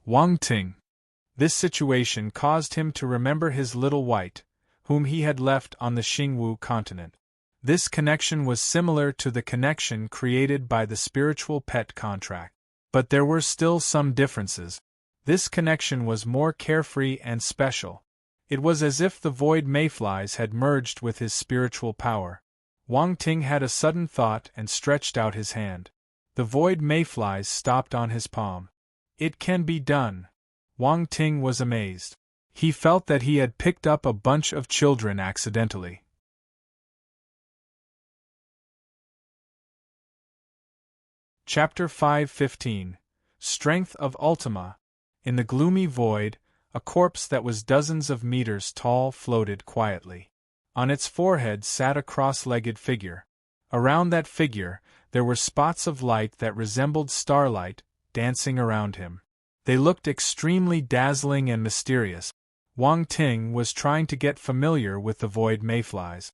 Wang Ting. This situation caused him to remember his little white, whom he had left on the Xingwu continent. This connection was similar to the connection created by the spiritual pet contract. But there were still some differences. This connection was more carefree and special. It was as if the void mayflies had merged with his spiritual power. Wang Ting had a sudden thought and stretched out his hand. The void mayflies stopped on his palm. It can be done. Wang Ting was amazed. He felt that he had picked up a bunch of children accidentally. Chapter 5:15. Strength of Ultima. In the gloomy void, a corpse that was dozens of meters tall floated quietly. On its forehead sat a cross-legged figure. Around that figure, there were spots of light that resembled starlight, dancing around him. They looked extremely dazzling and mysterious. Wang Ting was trying to get familiar with the void mayflies.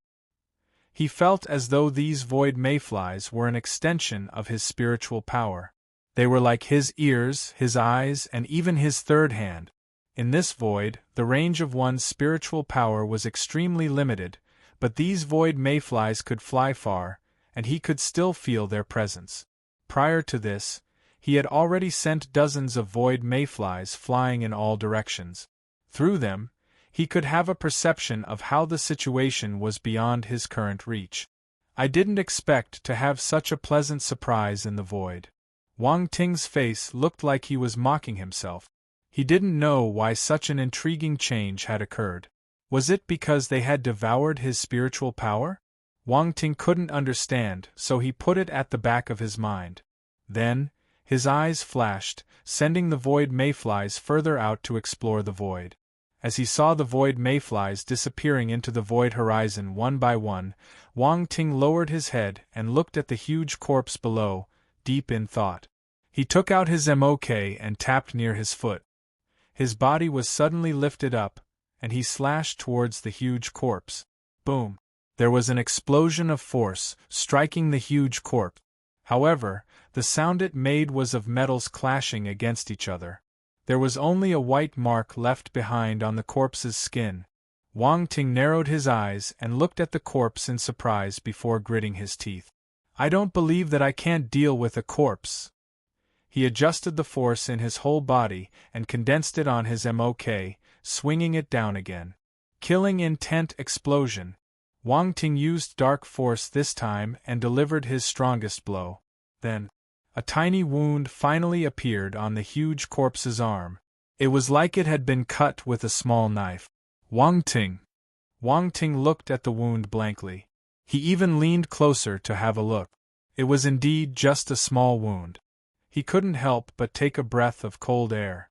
He felt as though these void mayflies were an extension of his spiritual power. They were like his ears, his eyes, and even his third hand. In this void, the range of one's spiritual power was extremely limited, but these void mayflies could fly far, and he could still feel their presence. Prior to this, he had already sent dozens of void mayflies flying in all directions. Through them, he could have a perception of how the situation was beyond his current reach. I didn't expect to have such a pleasant surprise in the void. Wang Ting's face looked like he was mocking himself. He didn't know why such an intriguing change had occurred. Was it because they had devoured his spiritual power? Wang Ting couldn't understand, so he put it at the back of his mind. Then, his eyes flashed, sending the void mayflies further out to explore the void. As he saw the void mayflies disappearing into the void horizon one by one, Wang Ting lowered his head and looked at the huge corpse below, deep in thought. He took out his MOK and tapped near his foot. His body was suddenly lifted up, and he slashed towards the huge corpse. Boom! There was an explosion of force, striking the huge corpse. However, the sound it made was of metals clashing against each other. There was only a white mark left behind on the corpse's skin. Wang Ting narrowed his eyes and looked at the corpse in surprise before gritting his teeth. I don't believe that I can't deal with a corpse. He adjusted the force in his whole body and condensed it on his MOK, swinging it down again. Killing intent explosion. Wang Ting used dark force this time and delivered his strongest blow. Then, a tiny wound finally appeared on the huge corpse's arm. It was like it had been cut with a small knife. Wang Ting. Wang Ting looked at the wound blankly. He even leaned closer to have a look. It was indeed just a small wound. He couldn't help but take a breath of cold air.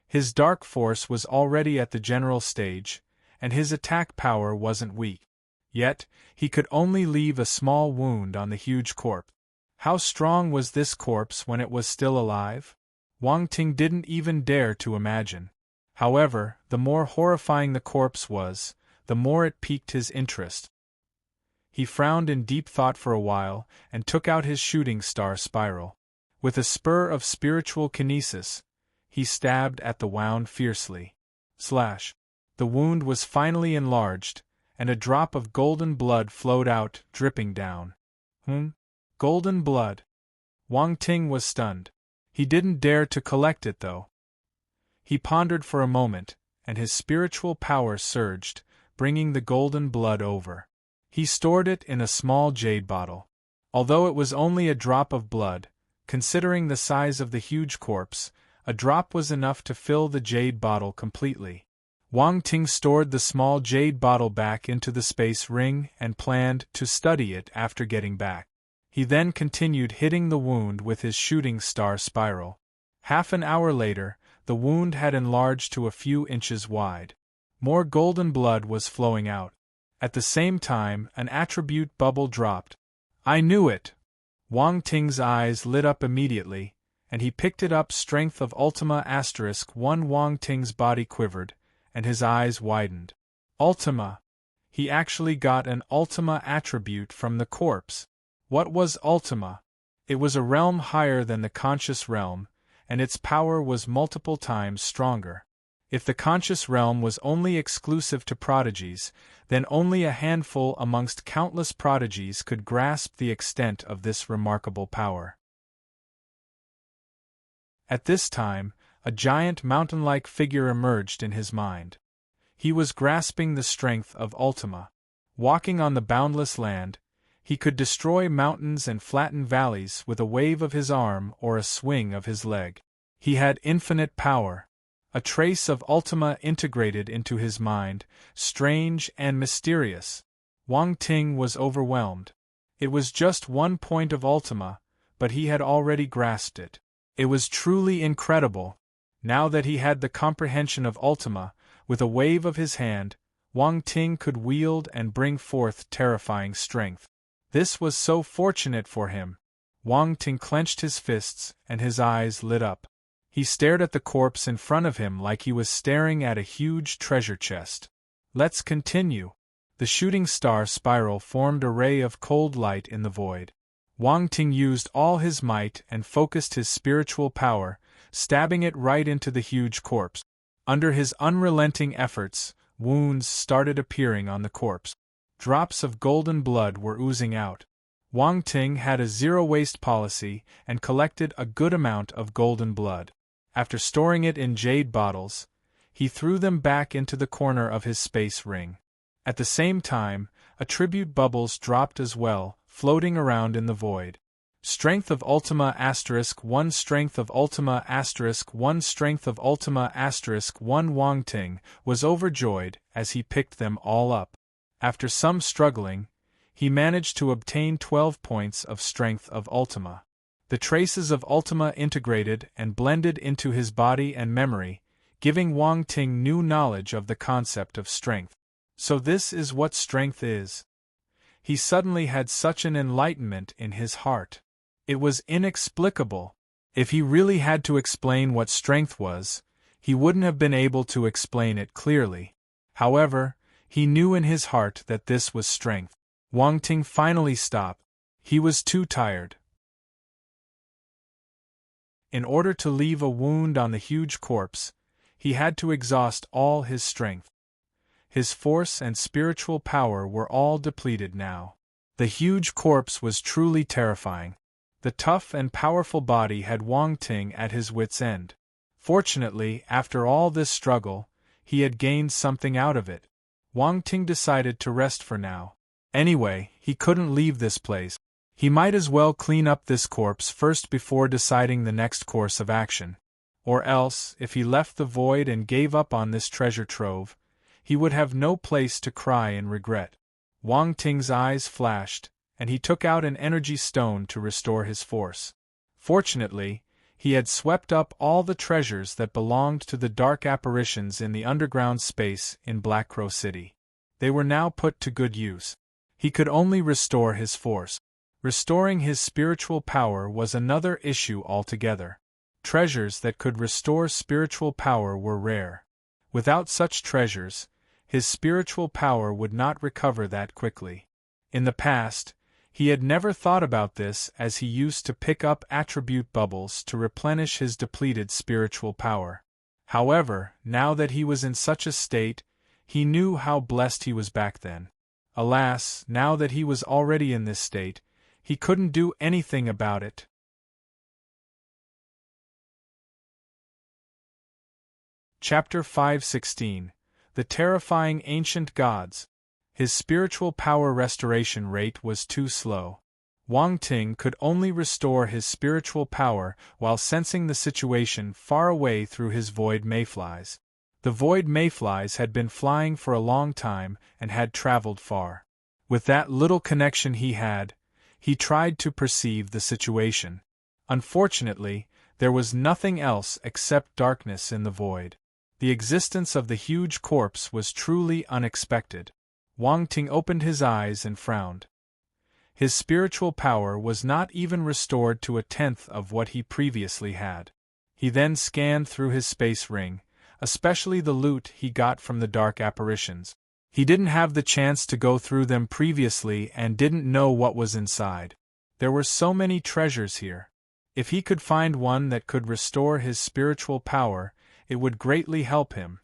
His dark force was already at the general stage, and his attack power wasn't weak. Yet, he could only leave a small wound on the huge corpse. How strong was this corpse when it was still alive? Wang Ting didn't even dare to imagine. However, the more horrifying the corpse was, the more it piqued his interest. He frowned in deep thought for a while and took out his shooting star spiral. With a spur of spiritual kinesis, he stabbed at the wound fiercely. Slash! The wound was finally enlarged, and a drop of golden blood flowed out, dripping down. Golden blood. Wang Ting was stunned. He didn't dare to collect it though. He pondered for a moment, and his spiritual power surged, bringing the golden blood over. He stored it in a small jade bottle. Although it was only a drop of blood, considering the size of the huge corpse, a drop was enough to fill the jade bottle completely. Wang Ting stored the small jade bottle back into the space ring and planned to study it after getting back. He then continued hitting the wound with his shooting star spiral. Half an hour later, the wound had enlarged to a few inches wide. More golden blood was flowing out. At the same time, an attribute bubble dropped. I knew it! Wang Ting's eyes lit up immediately, and he picked it up. Strength of Ultima *1. Wang Ting's body quivered, and his eyes widened. Ultima! He actually got an Ultima attribute from the corpse. What was Ultima? It was a realm higher than the conscious realm, and its power was multiple times stronger. If the conscious realm was only exclusive to prodigies, then only a handful amongst countless prodigies could grasp the extent of this remarkable power. At this time, a giant mountain-like figure emerged in his mind. He was grasping the strength of Ultima. Walking on the boundless land, he could destroy mountains and flatten valleys with a wave of his arm or a swing of his leg. He had infinite power. A trace of Ultima integrated into his mind, strange and mysterious. Wang Ting was overwhelmed. It was just 1 point of Ultima, but he had already grasped it. It was truly incredible. Now that he had the comprehension of Ultima, with a wave of his hand, Wang Ting could wield and bring forth terrifying strength. This was so fortunate for him. Wang Ting clenched his fists, and his eyes lit up. He stared at the corpse in front of him like he was staring at a huge treasure chest. Let's continue. The shooting star spiral formed a ray of cold light in the void. Wang Ting used all his might and focused his spiritual power, stabbing it right into the huge corpse. Under his unrelenting efforts, wounds started appearing on the corpse. Drops of golden blood were oozing out. Wang Ting had a zero-waste policy and collected a good amount of golden blood. After storing it in jade bottles, he threw them back into the corner of his space ring. At the same time, attribute bubbles dropped as well, floating around in the void. Strength of Ultima *1. Strength of Ultima *1. Strength of Ultima *1. Wang Ting was overjoyed as he picked them all up. After some struggling, he managed to obtain 12 points of Strength of Ultima. The traces of Ultima integrated and blended into his body and memory, giving Wang Ting new knowledge of the concept of strength. So this is what strength is. He suddenly had such an enlightenment in his heart. It was inexplicable. If he really had to explain what strength was, he wouldn't have been able to explain it clearly. However, he knew in his heart that this was strength. Wang Ting finally stopped. He was too tired. In order to leave a wound on the huge corpse, he had to exhaust all his strength. His force and spiritual power were all depleted now. The huge corpse was truly terrifying. The tough and powerful body had Wang Ting at his wits' end. Fortunately, after all this struggle, he had gained something out of it. Wang Ting decided to rest for now. Anyway, he couldn't leave this place. He might as well clean up this corpse first before deciding the next course of action. Or else, if he left the void and gave up on this treasure trove, he would have no place to cry in regret. Wang Ting's eyes flashed, and he took out an energy stone to restore his force. Fortunately, he had swept up all the treasures that belonged to the dark apparitions in the underground space in Black Crow City. They were now put to good use. He could only restore his force. Restoring his spiritual power was another issue altogether. Treasures that could restore spiritual power were rare. Without such treasures, his spiritual power would not recover that quickly. In the past, he had never thought about this, as he used to pick up attribute bubbles to replenish his depleted spiritual power. However, now that he was in such a state, he knew how blessed he was back then. Alas, now that he was already in this state, he couldn't do anything about it. Chapter 516. The Terrifying Ancient Gods. His spiritual power restoration rate was too slow. Wang Ting could only restore his spiritual power while sensing the situation far away through his void mayflies. The void mayflies had been flying for a long time and had traveled far. With that little connection he tried to perceive the situation. Unfortunately, there was nothing else except darkness in the void. The existence of the huge corpse was truly unexpected. Wang Ting opened his eyes and frowned. His spiritual power was not even restored to 1/10 of what he previously had. He then scanned through his space ring, especially the loot he got from the dark apparitions. He didn't have the chance to go through them previously and didn't know what was inside. There were so many treasures here. If he could find one that could restore his spiritual power, it would greatly help him.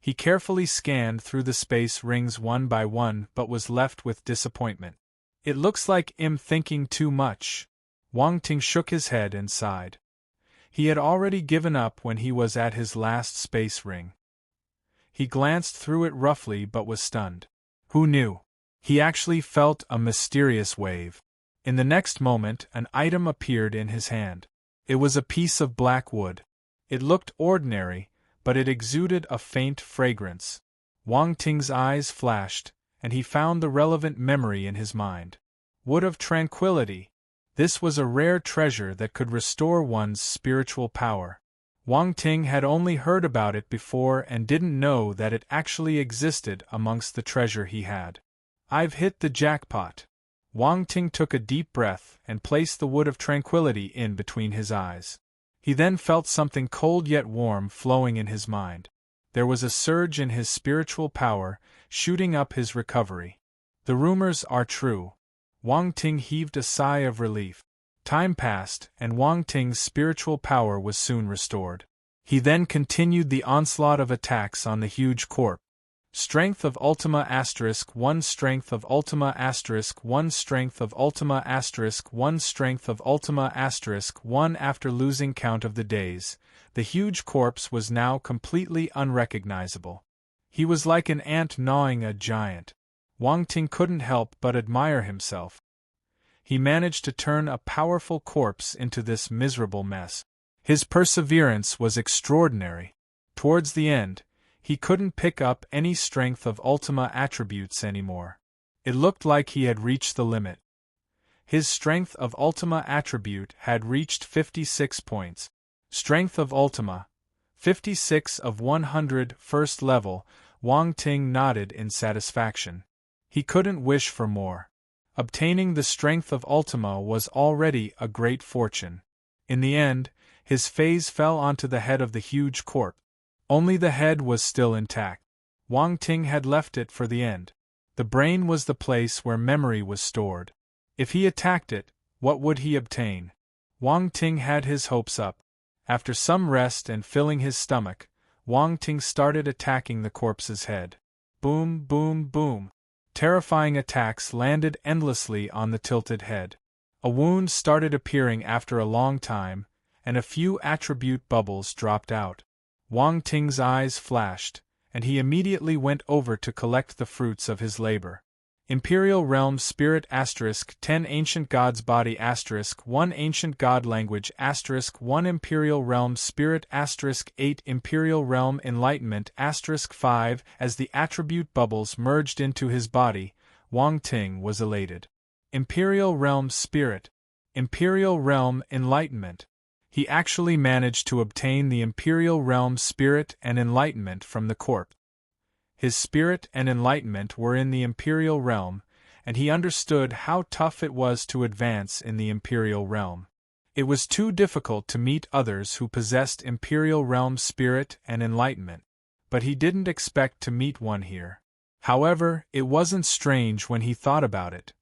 He carefully scanned through the space rings one by one but was left with disappointment. It looks like I'm thinking too much. Wang Ting shook his head and sighed. He had already given up when he was at his last space ring. He glanced through it roughly but was stunned. Who knew? He actually felt a mysterious wave. In the next moment, an item appeared in his hand. It was a piece of black wood. It looked ordinary, but it exuded a faint fragrance. Wang Ting's eyes flashed, and he found the relevant memory in his mind. Wood of Tranquility. This was a rare treasure that could restore one's spiritual power. Wang Ting had only heard about it before and didn't know that it actually existed amongst the treasure he had. I've hit the jackpot. Wang Ting took a deep breath and placed the Wood of Tranquility in between his eyes. He then felt something cold yet warm flowing in his mind. There was a surge in his spiritual power, shooting up his recovery. The rumors are true. Wang Ting heaved a sigh of relief. Time passed, and Wang Ting's spiritual power was soon restored. He then continued the onslaught of attacks on the huge corpse. Strength of Ultima *1, strength of Ultima *1, strength of Ultima *1, strength of Ultima *1. After losing count of the days, the huge corpse was now completely unrecognizable. He was like an ant gnawing a giant. Wang Ting couldn't help but admire himself. He managed to turn a powerful corpse into this miserable mess. His perseverance was extraordinary. Towards the end, he couldn't pick up any strength of Ultima attributes anymore. It looked like he had reached the limit. His strength of Ultima attribute had reached 56 points. Strength of Ultima, 56 of 100, first level. Wang Ting nodded in satisfaction. He couldn't wish for more. Obtaining the strength of Ultima was already a great fortune. In the end, his phase fell onto the head of the huge corpse. Only the head was still intact. Wang Ting had left it for the end. The brain was the place where memory was stored. If he attacked it, what would he obtain? Wang Ting had his hopes up. After some rest and filling his stomach, Wang Ting started attacking the corpse's head. Boom, boom, boom. Terrifying attacks landed endlessly on the tilted head. A wound started appearing after a long time, and a few attribute bubbles dropped out. Wang Ting's eyes flashed, and he immediately went over to collect the fruits of his labor. Imperial Realm Spirit * 10 Ancient God's Body * 1 Ancient God Language * 1 Imperial Realm Spirit * 8 Imperial Realm Enlightenment * 5 As the attribute bubbles merged into his body, Wang Ting was elated. Imperial Realm Spirit. Imperial Realm Enlightenment. He actually managed to obtain the Imperial Realm Spirit and Enlightenment from the corpse. His spirit and enlightenment were in the Imperial Realm, and he understood how tough it was to advance in the Imperial Realm. It was too difficult to meet others who possessed Imperial Realm Spirit and Enlightenment, but he didn't expect to meet one here. However, it wasn't strange when he thought about it.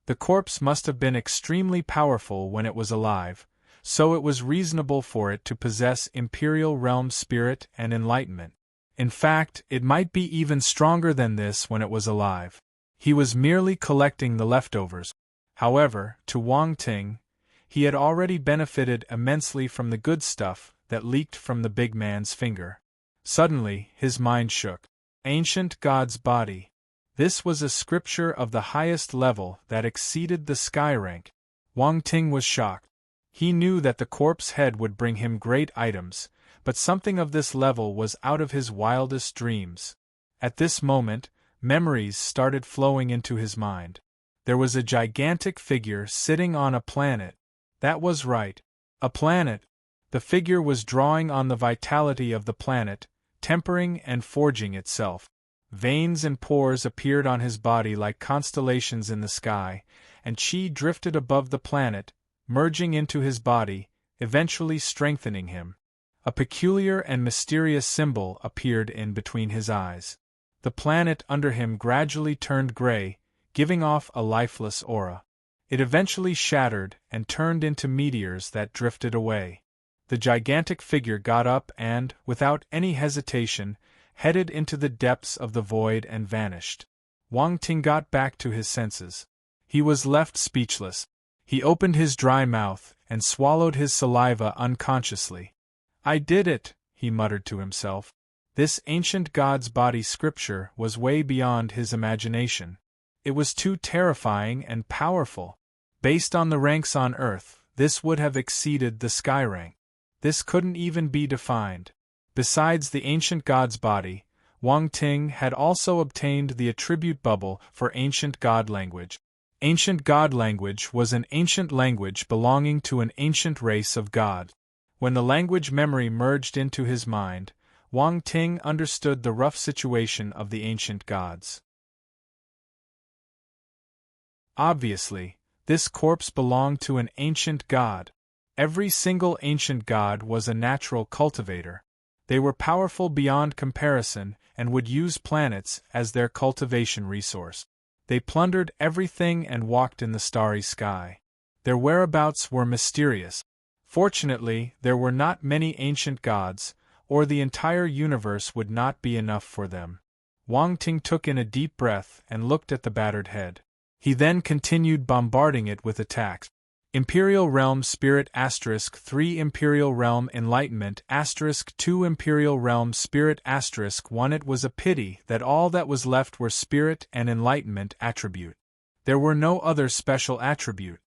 The corpse must have been extremely powerful when it was alive, so it was reasonable for it to possess Imperial Realm Spirit and Enlightenment. In fact, it might be even stronger than this when it was alive. He was merely collecting the leftovers. However, to Wang Ting, he had already benefited immensely from the good stuff that leaked from the big man's finger. Suddenly, his mind shook. Ancient God's Body. This was a scripture of the highest level that exceeded the sky rank. Wang Ting was shocked. He knew that the corpse head would bring him great items, but something of this level was out of his wildest dreams. At this moment, memories started flowing into his mind. There was a gigantic figure sitting on a planet. That was right. A planet. The figure was drawing on the vitality of the planet, tempering and forging itself. Veins and pores appeared on his body like constellations in the sky, and chi drifted above the planet, merging into his body, eventually strengthening him. A peculiar and mysterious symbol appeared in between his eyes. The planet under him gradually turned gray, giving off a lifeless aura. It eventually shattered and turned into meteors that drifted away. The gigantic figure got up and, without any hesitation, headed into the depths of the void and vanished. Wang Ting got back to his senses. He was left speechless. He opened his dry mouth and swallowed his saliva unconsciously. "I did it," he muttered to himself. This ancient God's Body scripture was way beyond his imagination. It was too terrifying and powerful. Based on the ranks on Earth, this would have exceeded the sky rank. This couldn't even be defined. Besides the ancient God's Body, Wang Ting had also obtained the attribute bubble for Ancient God Language. Ancient God Language was an ancient language belonging to an ancient race of gods. When the language memory merged into his mind, Wang Ting understood the rough situation of the ancient gods. Obviously, this corpse belonged to an ancient god. Every single ancient god was a natural cultivator. They were powerful beyond comparison and would use planets as their cultivation resource. They plundered everything and walked in the starry sky. Their whereabouts were mysterious. Fortunately, there were not many ancient gods, or the entire universe would not be enough for them. Wang Ting took in a deep breath and looked at the battered head. He then continued bombarding it with attacks. Imperial Realm Spirit * 3 Imperial Realm Enlightenment * 2 Imperial Realm Spirit * 1 It was a pity that all that was left were Spirit and Enlightenment attribute. There were no other special attribute.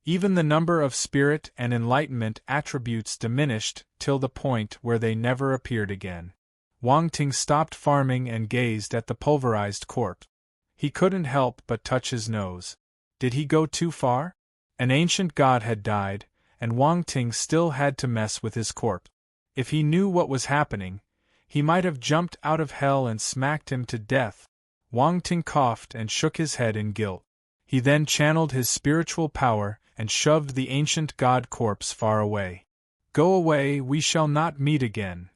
Even the number of Spirit and Enlightenment attributes diminished till the point where they never appeared again. Wang Ting stopped farming and gazed at the pulverized corpse. He couldn't help but touch his nose. Did he go too far? An ancient god had died, and Wang Ting still had to mess with his corpse. If he knew what was happening, he might have jumped out of hell and smacked him to death. Wang Ting coughed and shook his head in guilt. He then channeled his spiritual power and shoved the ancient god corpse far away. Go away, we shall not meet again.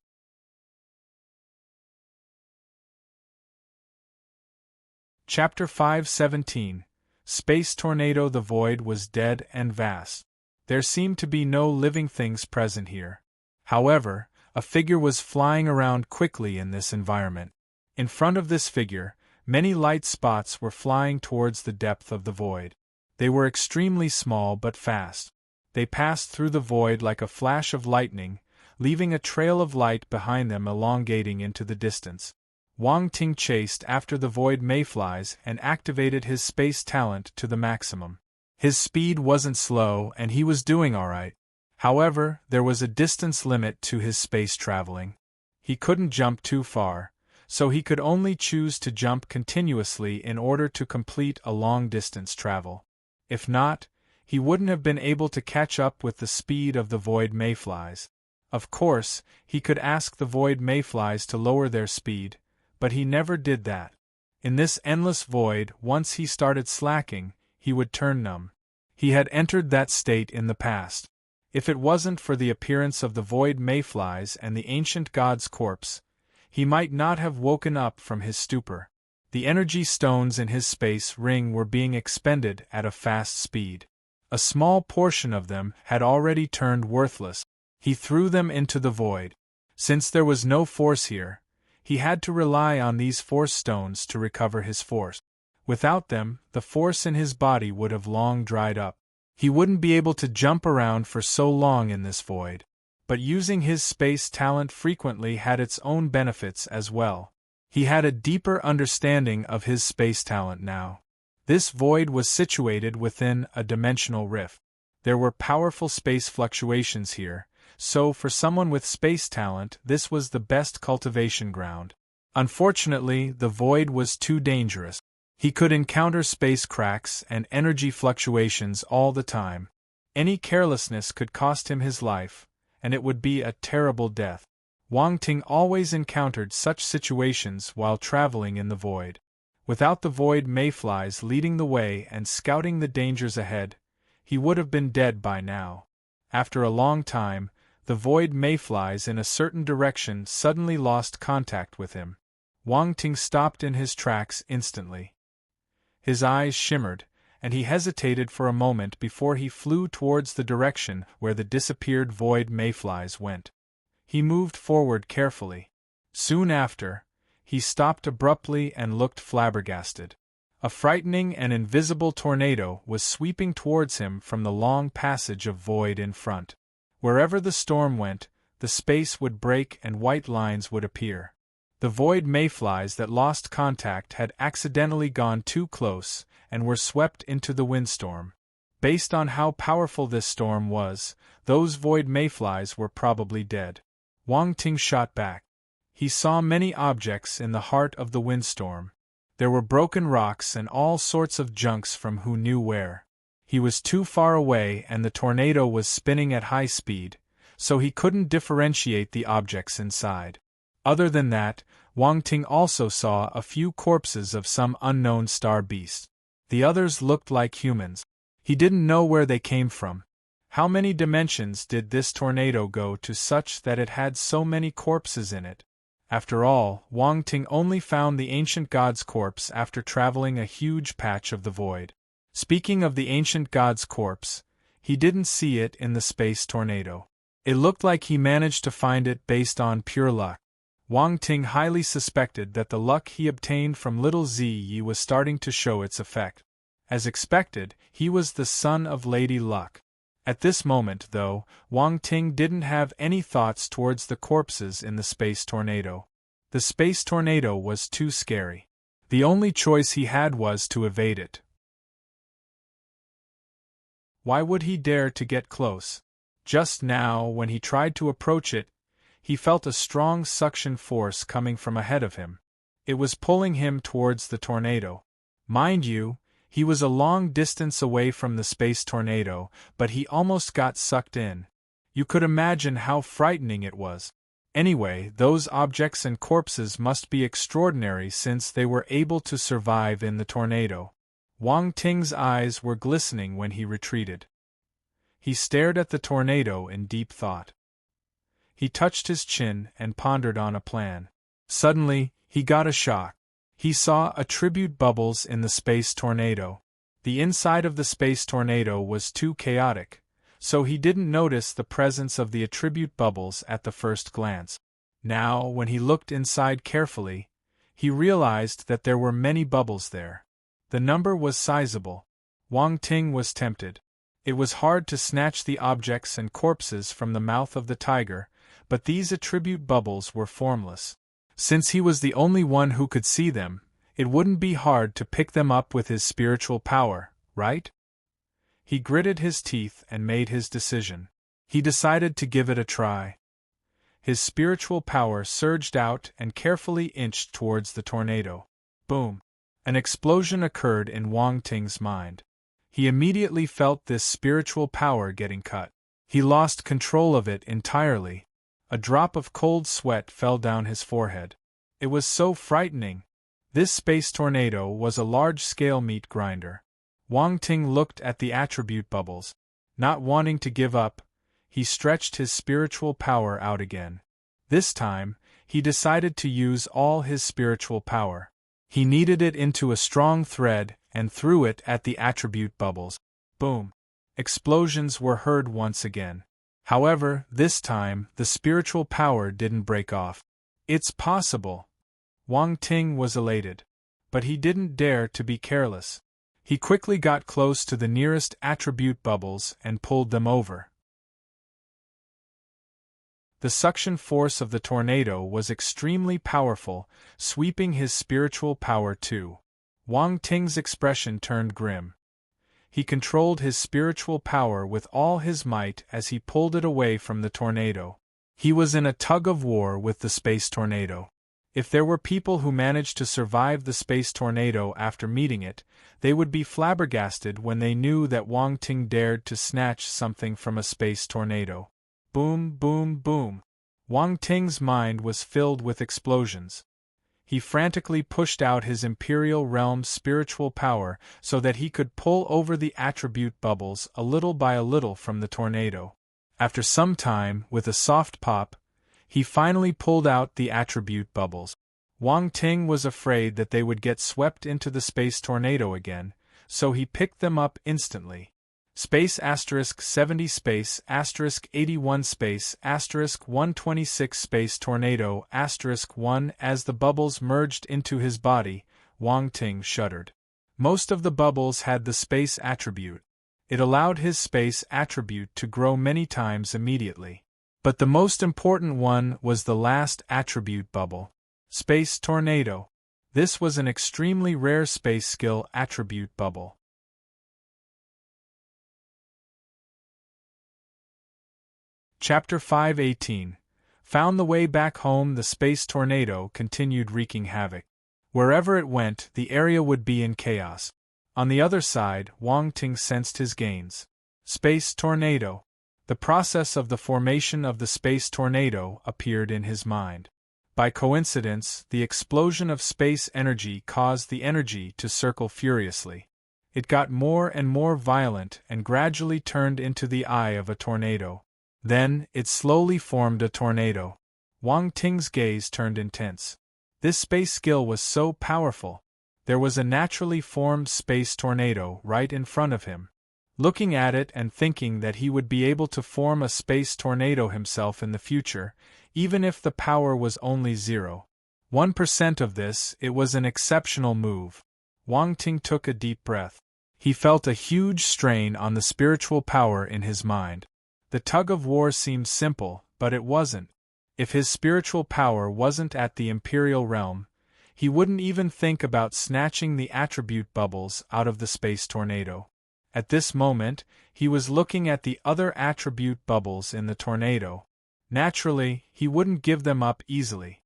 Chapter 5:17 Space Tornado. The void was dead and vast. There seemed to be no living things present here. However, a figure was flying around quickly in this environment. In front of this figure, many light spots were flying towards the depth of the void. They were extremely small but fast. They passed through the void like a flash of lightning, leaving a trail of light behind them elongating into the distance. Wang Ting chased after the void mayflies and activated his space talent to the maximum. His speed wasn't slow and he was doing alright. However, there was a distance limit to his space traveling. He couldn't jump too far, so he could only choose to jump continuously in order to complete a long-distance travel. If not, he wouldn't have been able to catch up with the speed of the void mayflies. Of course, he could ask the void mayflies to lower their speed, but he never did that. In this endless void, once he started slacking, he would turn numb. He had entered that state in the past. If it wasn't for the appearance of the void mayflies and the ancient god's corpse, he might not have woken up from his stupor. The energy stones in his space ring were being expended at a fast speed. A small portion of them had already turned worthless. He threw them into the void. Since there was no force here, he had to rely on these force stones to recover his force. Without them, the force in his body would have long dried up. He wouldn't be able to jump around for so long in this void. But using his space talent frequently had its own benefits as well. He had a deeper understanding of his space talent now. This void was situated within a dimensional rift. There were powerful space fluctuations here, so for someone with space talent this was the best cultivation ground. Unfortunately, the void was too dangerous. He could encounter space cracks and energy fluctuations all the time. Any carelessness could cost him his life, and it would be a terrible death. Wang Ting always encountered such situations while traveling in the void. Without the void mayflies leading the way and scouting the dangers ahead, he would have been dead by now. After a long time, the void mayflies in a certain direction suddenly lost contact with him. Wang Ting stopped in his tracks instantly. His eyes shimmered, and he hesitated for a moment before he flew towards the direction where the disappeared void mayflies went. He moved forward carefully. Soon after, he stopped abruptly and looked flabbergasted. A frightening and invisible tornado was sweeping towards him from the long passage of void in front. Wherever the storm went, the space would break and white lines would appear. The void mayflies that lost contact had accidentally gone too close and were swept into the windstorm. Based on how powerful this storm was, those void mayflies were probably dead. Wang Ting shot back. He saw many objects in the heart of the windstorm. There were broken rocks and all sorts of junks from who knew where. He was too far away and the tornado was spinning at high speed, so he couldn't differentiate the objects inside. Other than that, Wang Ting also saw a few corpses of some unknown star beast. The others looked like humans. He didn't know where they came from. How many dimensions did this tornado go to such that it had so many corpses in it? After all, Wang Ting only found the ancient god's corpse after traveling a huge patch of the void. Speaking of the ancient god's corpse, he didn't see it in the space tornado. It looked like he managed to find it based on pure luck. Wang Ting highly suspected that the luck he obtained from little Ziyi was starting to show its effect. As expected, he was the son of Lady Luck. At this moment, though, Wang Ting didn't have any thoughts towards the corpses in the space tornado. The space tornado was too scary. The only choice he had was to evade it. Why would he dare to get close? Just now, when he tried to approach it, he felt a strong suction force coming from ahead of him. It was pulling him towards the tornado. Mind you, He was a long distance away from the space tornado, but he almost got sucked in. You could imagine how frightening it was. Anyway, those objects and corpses must be extraordinary since they were able to survive in the tornado. Wang Ting's eyes were glistening when he retreated. He stared at the tornado in deep thought. He touched his chin and pondered on a plan. Suddenly, he got a shock. He saw attribute bubbles in the space tornado. The inside of the space tornado was too chaotic, so he didn't notice the presence of the attribute bubbles at the first glance. Now, when he looked inside carefully, he realized that there were many bubbles there. The number was sizable. Wang Ting was tempted. It was hard to snatch the objects and corpses from the mouth of the tiger, but these attribute bubbles were formless. Since he was the only one who could see them, it wouldn't be hard to pick them up with his spiritual power, right? He gritted his teeth and made his decision. He decided to give it a try. His spiritual power surged out and carefully inched towards the tornado. Boom! An explosion occurred in Wang Ting's mind. He immediately felt this spiritual power getting cut. He lost control of it entirely. A drop of cold sweat fell down his forehead. It was so frightening. This space tornado was a large-scale meat grinder. Wang Ting looked at the attribute bubbles. Not wanting to give up, he stretched his spiritual power out again. This time, he decided to use all his spiritual power. He kneaded it into a strong thread and threw it at the attribute bubbles. Boom! Explosions were heard once again. However, this time, the spiritual power didn't break off. It's possible. Wang Ting was elated. But he didn't dare to be careless. He quickly got close to the nearest attribute bubbles and pulled them over. The suction force of the tornado was extremely powerful, sweeping his spiritual power too. Wang Ting's expression turned grim. He controlled his spiritual power with all his might as he pulled it away from the tornado. He was in a tug-of-war with the space tornado. If there were people who managed to survive the space tornado after meeting it, they would be flabbergasted when they knew that Wang Ting dared to snatch something from a space tornado. Boom, boom, boom. Wang Ting's mind was filled with explosions. He frantically pushed out his Imperial Realm's spiritual power so that he could pull over the attribute bubbles a little by a little from the tornado. After some time, with a soft pop, he finally pulled out the attribute bubbles. Wang Ting was afraid that they would get swept into the space tornado again, so he picked them up instantly. Space *70 space *81 space *126 space tornado *1. As the bubbles merged into his body, Wang Ting shuddered. Most of the bubbles had the space attribute. It allowed his space attribute to grow many times immediately. But the most important one was the last attribute bubble. Space tornado. This was an extremely rare space skill attribute bubble. Chapter 5:18. Found the way back home. The space tornado continued wreaking havoc. Wherever it went, the area would be in chaos. On the other side, Wang Ting sensed his gains. Space tornado. The process of the formation of the space tornado appeared in his mind. By coincidence, the explosion of space energy caused the energy to circle furiously. It got more and more violent and gradually turned into the eye of a tornado. Then, it slowly formed a tornado. Wang Ting's gaze turned intense. This space skill was so powerful. There was a naturally formed space tornado right in front of him. Looking at it and thinking that he would be able to form a space tornado himself in the future, even if the power was only 0.1% of this, it was an exceptional move. Wang Ting took a deep breath. He felt a huge strain on the spiritual power in his mind. The tug-of-war seemed simple, but it wasn't. If his spiritual power wasn't at the Imperial Realm, he wouldn't even think about snatching the attribute bubbles out of the space tornado. At this moment, he was looking at the other attribute bubbles in the tornado. Naturally, he wouldn't give them up easily.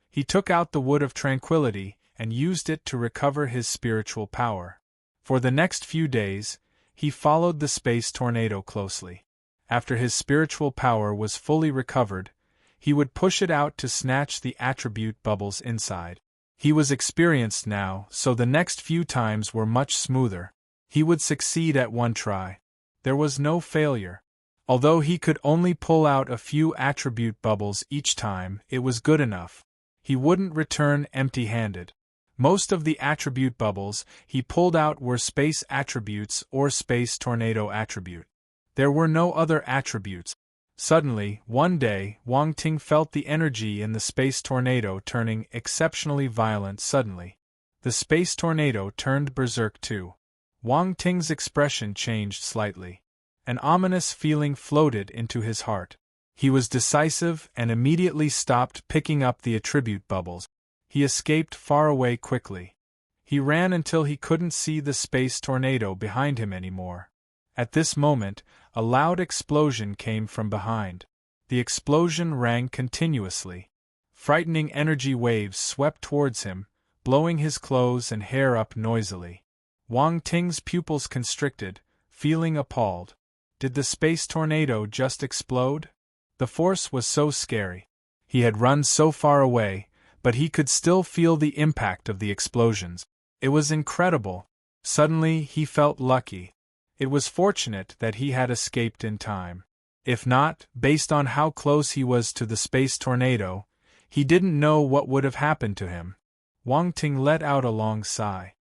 He took out the Wood of Tranquility and used it to recover his spiritual power. For the next few days, he followed the space tornado closely. After his spiritual power was fully recovered, he would push it out to snatch the attribute bubbles inside. He was experienced now, so the next few times were much smoother. He would succeed at one try. There was no failure. Although he could only pull out a few attribute bubbles each time, it was good enough. He wouldn't return empty-handed. Most of the attribute bubbles he pulled out were space attributes or space tornado attribute. There were no other attributes. Suddenly, one day, Wang Ting felt the energy in the space tornado turning exceptionally violent suddenly. The space tornado turned berserk too. Wang Ting's expression changed slightly. An ominous feeling floated into his heart. He was decisive and immediately stopped picking up the attribute bubbles. He escaped far away quickly. He ran until he couldn't see the space tornado behind him anymore. At this moment, a loud explosion came from behind. The explosion rang continuously. Frightening energy waves swept towards him, blowing his clothes and hair up noisily. Wang Ting's pupils constricted, feeling appalled. Did the space tornado just explode? The force was so scary. He had run so far away, but he could still feel the impact of the explosions. It was incredible. Suddenly he felt lucky. It was fortunate that he had escaped in time. If not, based on how close he was to the space tornado, he didn't know what would have happened to him. Wang Ting let out a long sigh.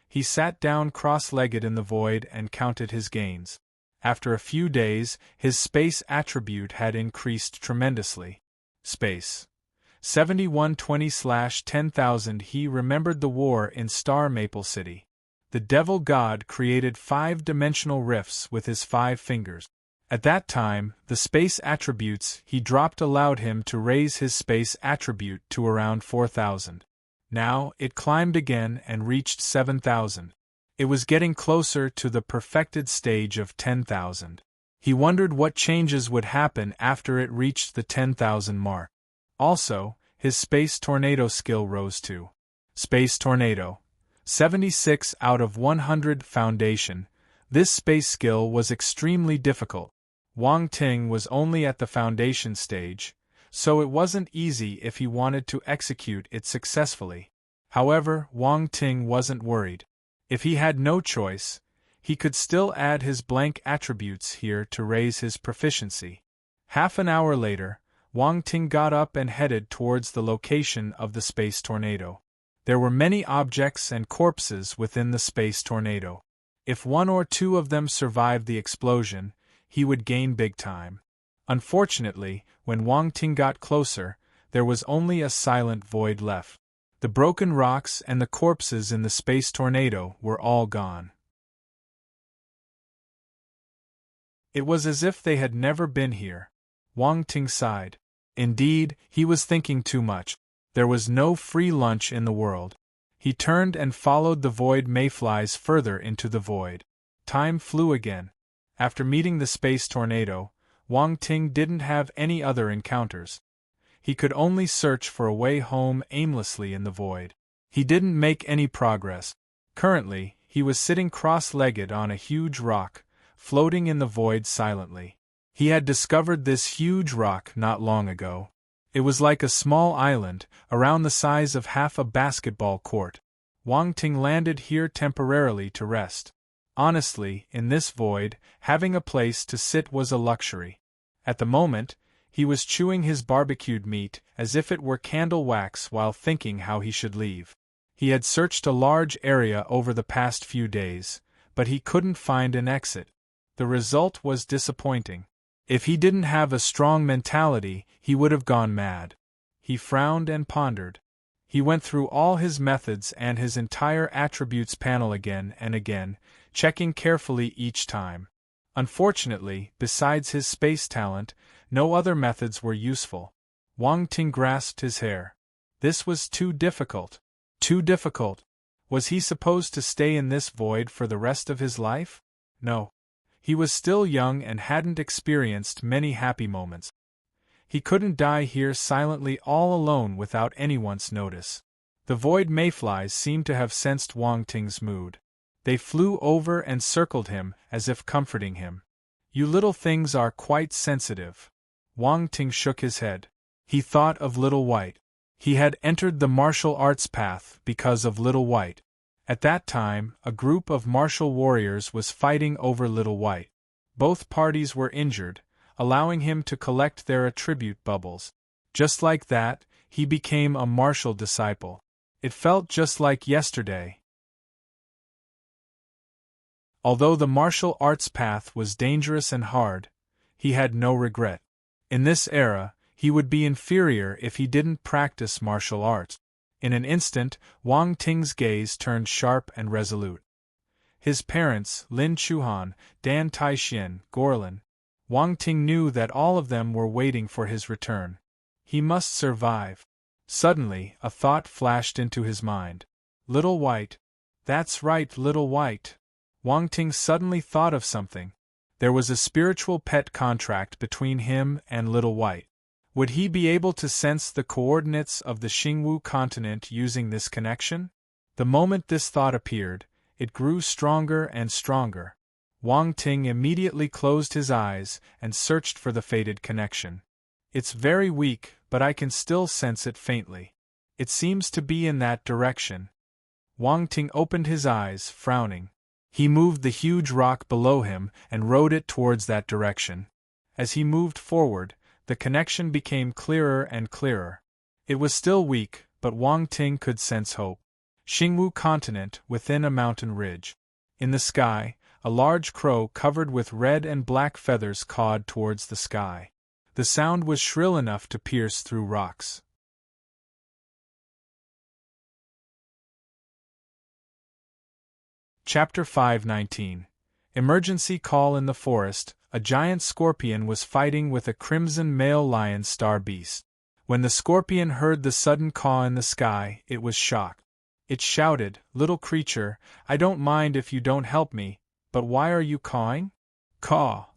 He sat down cross-legged in the void and counted his gains. After a few days, his space attribute had increased tremendously. Space 7120/10,000. He remembered the war in Star Maple City. The devil god created 5-dimensional rifts with his 5 fingers. At that time, the space attributes he dropped allowed him to raise his space attribute to around 4,000. Now, it climbed again and reached 7,000. It was getting closer to the perfected stage of 10,000. He wondered what changes would happen after it reached the 10,000 mark. Also, his space tornado skill rose to Space Tornado 76 out of 100 Foundation. This space skill was extremely difficult. Wang Ting was only at the foundation stage, so it wasn't easy if he wanted to execute it successfully. However, Wang Ting wasn't worried. If he had no choice, he could still add his blank attributes here to raise his proficiency. Half an hour later, Wang Ting got up and headed towards the location of the space tornado. There were many objects and corpses within the space tornado. If 1 or 2 of them survived the explosion, he would gain big time. Unfortunately, when Wang Ting got closer, there was only a silent void left. The broken rocks and the corpses in the space tornado were all gone. It was as if they had never been here. Wang Ting sighed. Indeed, he was thinking too much. There was no free lunch in the world. He turned and followed the void mayflies further into the void. Time flew again. After meeting the space tornado, Wang Ting didn't have any other encounters. He could only search for a way home aimlessly in the void. He didn't make any progress. Currently, he was sitting cross-legged on a huge rock, floating in the void silently. He had discovered this huge rock not long ago. It was like a small island, around the size of half a basketball court. Wang Ting landed here temporarily to rest. Honestly, in this void, having a place to sit was a luxury. At the moment, he was chewing his barbecued meat as if it were candle wax while thinking how he should leave. He had searched a large area over the past few days, but he couldn't find an exit. The result was disappointing. If he didn't have a strong mentality, he would have gone mad. He frowned and pondered. He went through all his methods and his entire attributes panel again and again, checking carefully each time. Unfortunately, besides his space talent, no other methods were useful. Wang Ting grasped his hair. This was too difficult. Too difficult. Was he supposed to stay in this void for the rest of his life? No. He was still young and hadn't experienced many happy moments. He couldn't die here silently all alone without anyone's notice. The void mayflies seemed to have sensed Wang Ting's mood. They flew over and circled him, as if comforting him. You little things are quite sensitive. Wang Ting shook his head. He thought of Little White. He had entered the martial arts path because of Little White. At that time, a group of martial warriors was fighting over Little White. Both parties were injured, allowing him to collect their attribute bubbles. Just like that, he became a martial disciple. It felt just like yesterday. Although the martial arts path was dangerous and hard, he had no regret. In this era, he would be inferior if he didn't practice martial arts. In an instant, Wang Ting's gaze turned sharp and resolute. His parents, Lin Chuhan, Dan Taixin, Gorlin, Wang Ting knew that all of them were waiting for his return. He must survive. Suddenly, a thought flashed into his mind. Little White. That's right, Little White. Wang Ting suddenly thought of something. There was a spiritual pet contract between him and Little White. Would he be able to sense the coordinates of the Xingwu continent using this connection? The moment this thought appeared, it grew stronger and stronger. Wang Ting immediately closed his eyes and searched for the fated connection. It's very weak, but I can still sense it faintly. It seems to be in that direction. Wang Ting opened his eyes, frowning. He moved the huge rock below him and rode it towards that direction. As he moved forward, the connection became clearer and clearer. It was still weak, but Wang Ting could sense hope. Xingwu continent within a mountain ridge. In the sky, a large crow covered with red and black feathers cawed towards the sky. The sound was shrill enough to pierce through rocks. Chapter 519. Emergency call in the forest. A giant scorpion was fighting with a crimson male lion star beast. When the scorpion heard the sudden caw in the sky, it was shocked. It shouted, "Little creature, I don't mind if you don't help me, but why are you cawing?" Caw.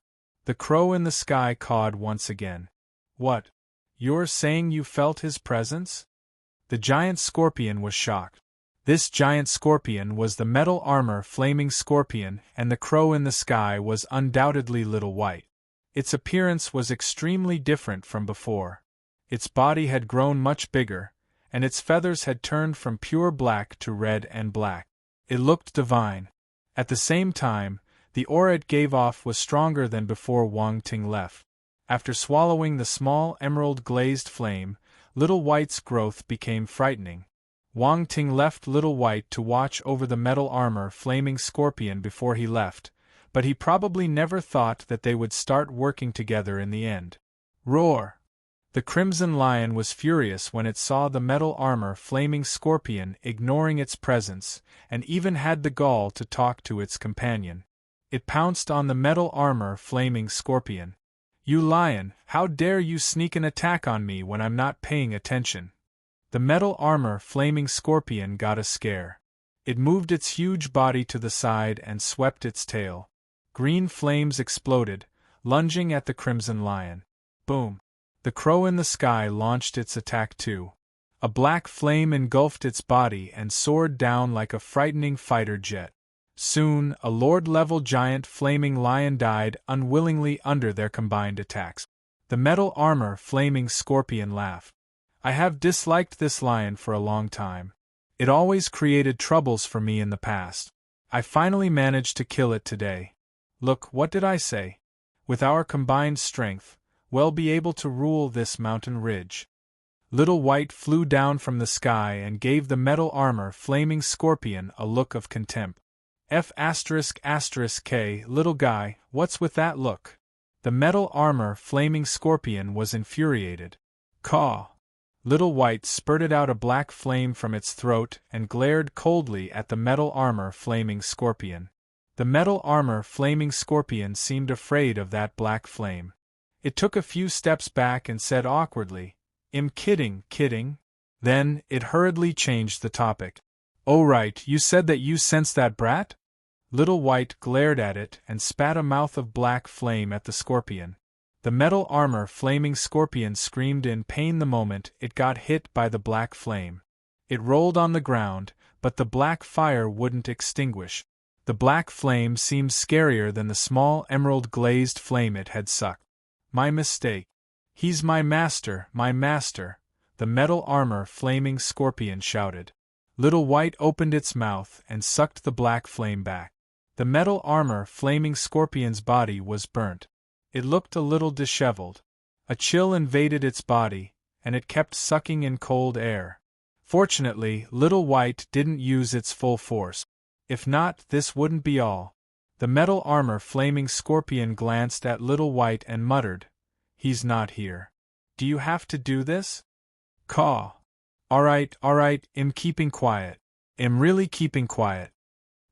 The crow in the sky cawed once again. What? You're saying you felt his presence? The giant scorpion was shocked. This giant scorpion was the metal armor flaming scorpion, and the crow in the sky was undoubtedly Little White. Its appearance was extremely different from before. Its body had grown much bigger, and its feathers had turned from pure black to red and black. It looked divine. At the same time, the aura it gave off was stronger than before Wang Ting left. After swallowing the small emerald-glazed flame, Little White's growth became frightening. Wang Ting left Little White to watch over the metal armor flaming scorpion before he left, but he probably never thought that they would start working together in the end. Roar! The crimson lion was furious when it saw the metal armor flaming scorpion ignoring its presence, and even had the gall to talk to its companion. It pounced on the metal armor flaming scorpion. "You lion, how dare you sneak an attack on me when I'm not paying attention?" The metal armor flaming scorpion got a scare. It moved its huge body to the side and swept its tail. Green flames exploded, lunging at the crimson lion. Boom! The crow in the sky launched its attack too. A black flame engulfed its body and soared down like a frightening fighter jet. Soon, a lord-level giant flaming lion died unwillingly under their combined attacks. The metal armor flaming scorpion laughed. "I have disliked this lion for a long time. It always created troubles for me in the past. I finally managed to kill it today. Look, what did I say? With our combined strength, we'll be able to rule this mountain ridge." Little White flew down from the sky and gave the metal armor flaming scorpion a look of contempt. F***K, little guy, what's with that look? The metal armor flaming scorpion was infuriated. Caw! Little White spurted out a black flame from its throat and glared coldly at the metal armor flaming scorpion. The metal armor flaming scorpion seemed afraid of that black flame. It took a few steps back and said awkwardly, "I'm kidding." Then, it hurriedly changed the topic. "Oh right, you said that you sensed that brat?" Little White glared at it and spat a mouth of black flame at the scorpion. The metal armor flaming scorpion screamed in pain the moment it got hit by the black flame. It rolled on the ground, but the black fire wouldn't extinguish. The black flame seemed scarier than the small emerald-glazed flame it had sucked. My mistake. He's my master, the metal armor flaming scorpion shouted. Little White opened its mouth and sucked the black flame back. The metal armor flaming scorpion's body was burnt. It looked a little disheveled. A chill invaded its body, and it kept sucking in cold air. Fortunately, Little White didn't use its full force. If not, this wouldn't be all. The metal armor flaming scorpion glanced at Little White and muttered, "He's not here. Do you have to do this?" Caw. Alright, I'm keeping quiet. I'm really keeping quiet.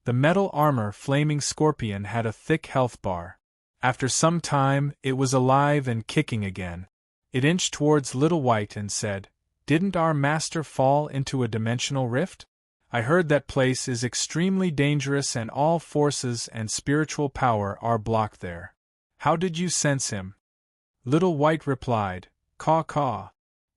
The metal armor flaming scorpion had a thick health bar. After some time, it was alive and kicking again. It inched towards Little White and said, "Didn't our master fall into a dimensional rift? I heard that place is extremely dangerous and all forces and spiritual power are blocked there. How did you sense him?" Little White replied, "Caw caw.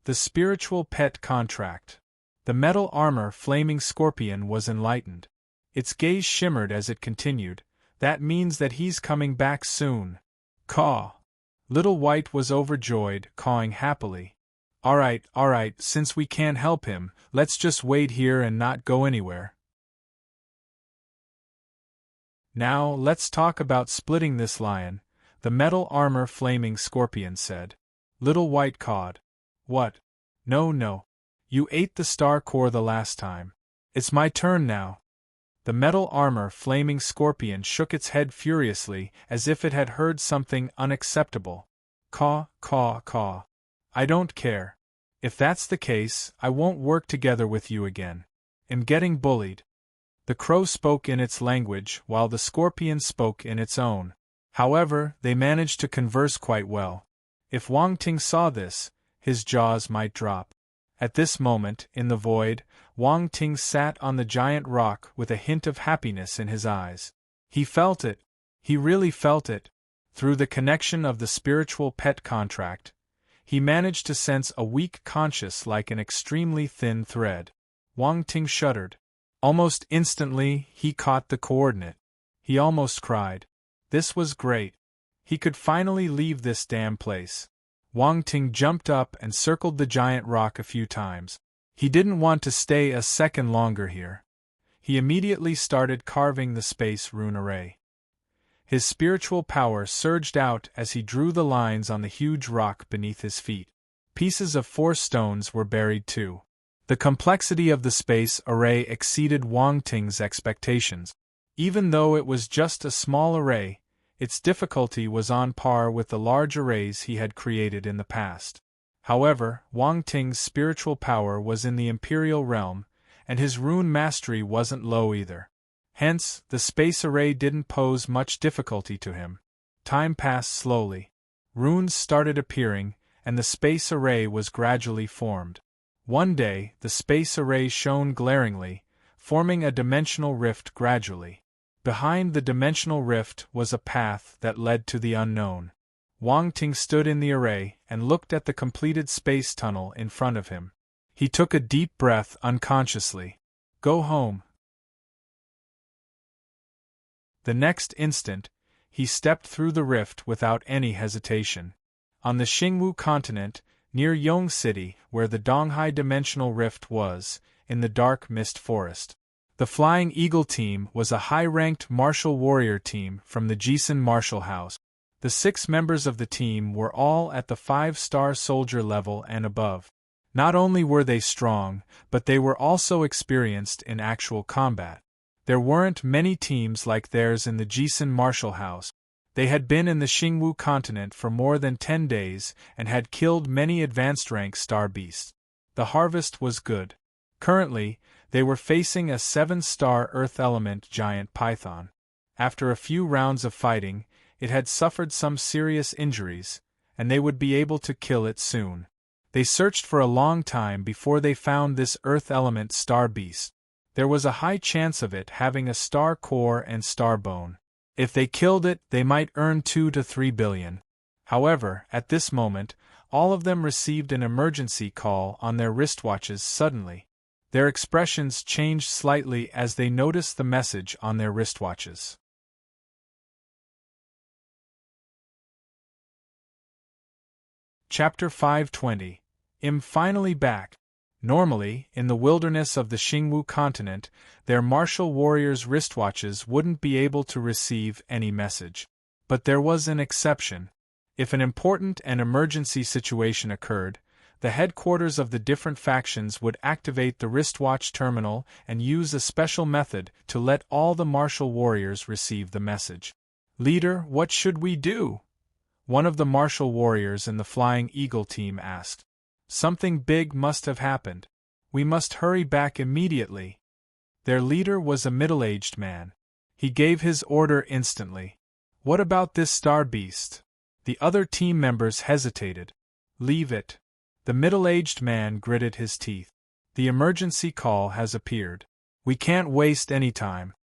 The spiritual pet contract." The metal armor flaming scorpion was enlightened. Its gaze shimmered as it continued, "That means that he's coming back soon." Caw. Little White was overjoyed, cawing happily. Alright, since we can't help him, let's just wait here and not go anywhere. Now, let's talk about splitting this lion, the metal armor flaming scorpion said. Little White cawed. What? No. You ate the star core the last time. It's my turn now. The metal armor flaming scorpion shook its head furiously, as if it had heard something unacceptable. Caw. I don't care. If that's the case, I won't work together with you again. I'm getting bullied. The crow spoke in its language, while the scorpion spoke in its own. However, they managed to converse quite well. If Wang Ting saw this, his jaws might drop. At this moment, in the void, Wang Ting sat on the giant rock with a hint of happiness in his eyes. He felt it. He really felt it. Through the connection of the spiritual pet contract, he managed to sense a weak conscience like an extremely thin thread. Wang Ting shuddered. Almost instantly, he caught the coordinate. He almost cried. This was great. He could finally leave this damn place. Wang Ting jumped up and circled the giant rock a few times. He didn't want to stay a second longer here. He immediately started carving the space rune array. His spiritual power surged out as he drew the lines on the huge rock beneath his feet. Pieces of 4 stones were buried too. The complexity of the space array exceeded Wang Ting's expectations. Even though it was just a small array, its difficulty was on par with the large arrays he had created in the past. However, Wang Ting's spiritual power was in the imperial realm, and his rune mastery wasn't low either. Hence, the space array didn't pose much difficulty to him. Time passed slowly. Runes started appearing, and the space array was gradually formed. One day, the space array shone glaringly, forming a dimensional rift gradually. Behind the dimensional rift was a path that led to the unknown. Wang Ting stood in the array and looked at the completed space tunnel in front of him. He took a deep breath unconsciously. Go home. The next instant, he stepped through the rift without any hesitation. On the Xingwu continent, near Yong City, where the Donghai dimensional rift was, in the dark mist forest. The Flying Eagle team was a high-ranked martial warrior team from the Jisun martial house. The 6 members of the team were all at the 5-star soldier level and above. Not only were they strong, but they were also experienced in actual combat. There weren't many teams like theirs in the Jisun martial house. They had been in the Xingwu continent for more than 10 days and had killed many advanced-rank star beasts. The harvest was good. Currently, they were facing a 7-star Earth element giant python. After a few rounds of fighting, it had suffered some serious injuries, and they would be able to kill it soon. They searched for a long time before they found this Earth element star beast. There was a high chance of it having a star core and star bone. If they killed it, they might earn 2 to 3 billion. However, at this moment, all of them received an emergency call on their wristwatches suddenly. Their expressions changed slightly as they noticed the message on their wristwatches. Chapter 520. Finally back. Normally, in the wilderness of the Xingwu continent, their martial warriors' wristwatches wouldn't be able to receive any message. But there was an exception. If an important and emergency situation occurred, the headquarters of the different factions would activate the wristwatch terminal and use a special method to let all the martial warriors receive the message. "Leader, what should we do?" one of the martial warriors in the Flying Eagle team asked. "Something big must have happened. We must hurry back immediately." Their leader was a middle-aged man. He gave his order instantly. "What about this star beast?" The other team members hesitated. "Leave it." The middle-aged man gritted his teeth. "The emergency call has appeared. We can't waste any time."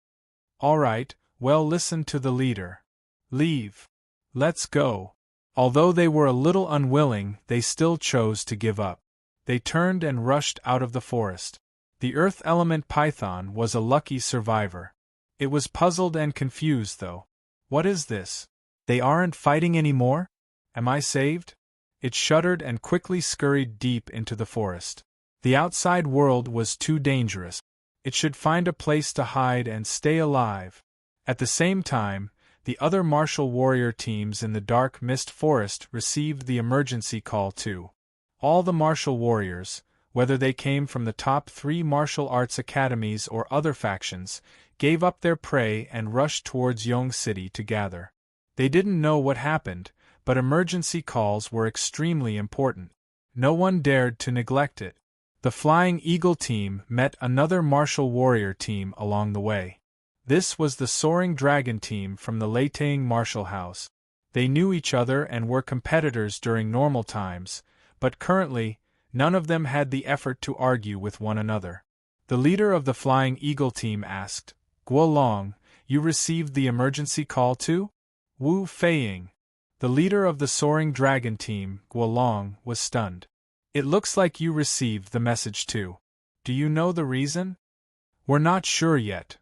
"All right, well, listen to the leader. Leave. Let's go." Although they were a little unwilling, they still chose to give up. They turned and rushed out of the forest. The earth element python was a lucky survivor. It was puzzled and confused though. "What is this? They aren't fighting anymore? Am I saved?" It shuddered and quickly scurried deep into the forest. The outside world was too dangerous. It should find a place to hide and stay alive. At the same time, the other martial warrior teams in the dark mist forest received the emergency call too. All the martial warriors, whether they came from the top 3 martial arts academies or other factions, gave up their prey and rushed towards Yong City to gather. They didn't know what happened, but emergency calls were extremely important. No one dared to neglect it. The Flying Eagle team met another martial warrior team along the way. This was the Soaring Dragon team from the Leitang martial house. They knew each other and were competitors during normal times, but currently, none of them had the effort to argue with one another. The leader of the Flying Eagle team asked, "Guolong, you received the emergency call too?" Wu Feiying, the leader of the Soaring Dragon team, Guolong, was stunned. "It looks like you received the message too. Do you know the reason?" "We're not sure yet."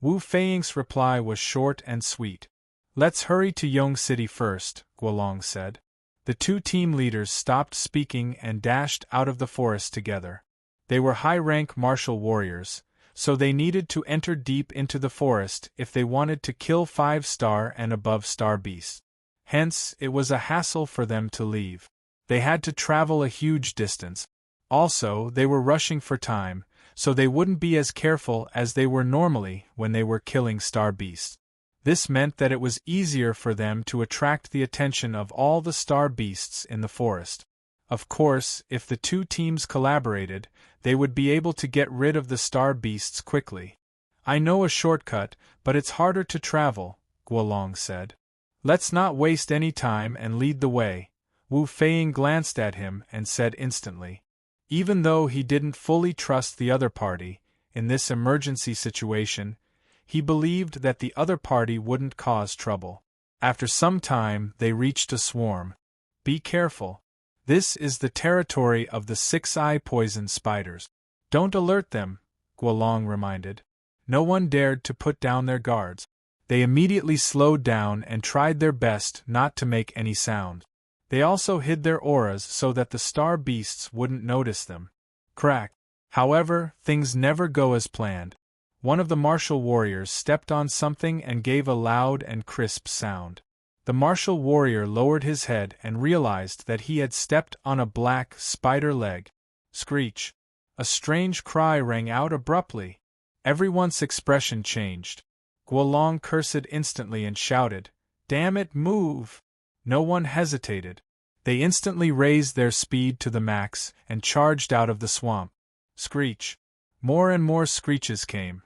Wu Feiying's reply was short and sweet. "Let's hurry to Yong City first," Guolong said. The 2 team leaders stopped speaking and dashed out of the forest together. They were high-rank martial warriors, so they needed to enter deep into the forest if they wanted to kill 5-star and above star beasts. Hence, it was a hassle for them to leave. They had to travel a huge distance. Also, they were rushing for time, so they wouldn't be as careful as they were normally when they were killing star beasts. This meant that it was easier for them to attract the attention of all the star beasts in the forest. Of course, if the 2 teams collaborated, they would be able to get rid of the star beasts quickly. "I know a shortcut, but it's harder to travel," Guolong said. "Let's not waste any time and lead the way." Wu Feiying glanced at him and said instantly. Even though he didn't fully trust the other party, in this emergency situation, he believed that the other party wouldn't cause trouble. After some time, they reached a swarm. "Be careful. This is the territory of the 6-eye poison spiders. Don't alert them," Guolong reminded. No one dared to put down their guards. They immediately slowed down and tried their best not to make any sound. They also hid their auras so that the star beasts wouldn't notice them. Crack. However, things never go as planned. One of the martial warriors stepped on something and gave a loud and crisp sound. The martial warrior lowered his head and realized that he had stepped on a black spider leg. Screech. A strange cry rang out abruptly. Everyone's expression changed. Guolong cursed instantly and shouted, "Damn it, move!" No one hesitated. They instantly raised their speed to the max and charged out of the swamp. Screech. More and more screeches came.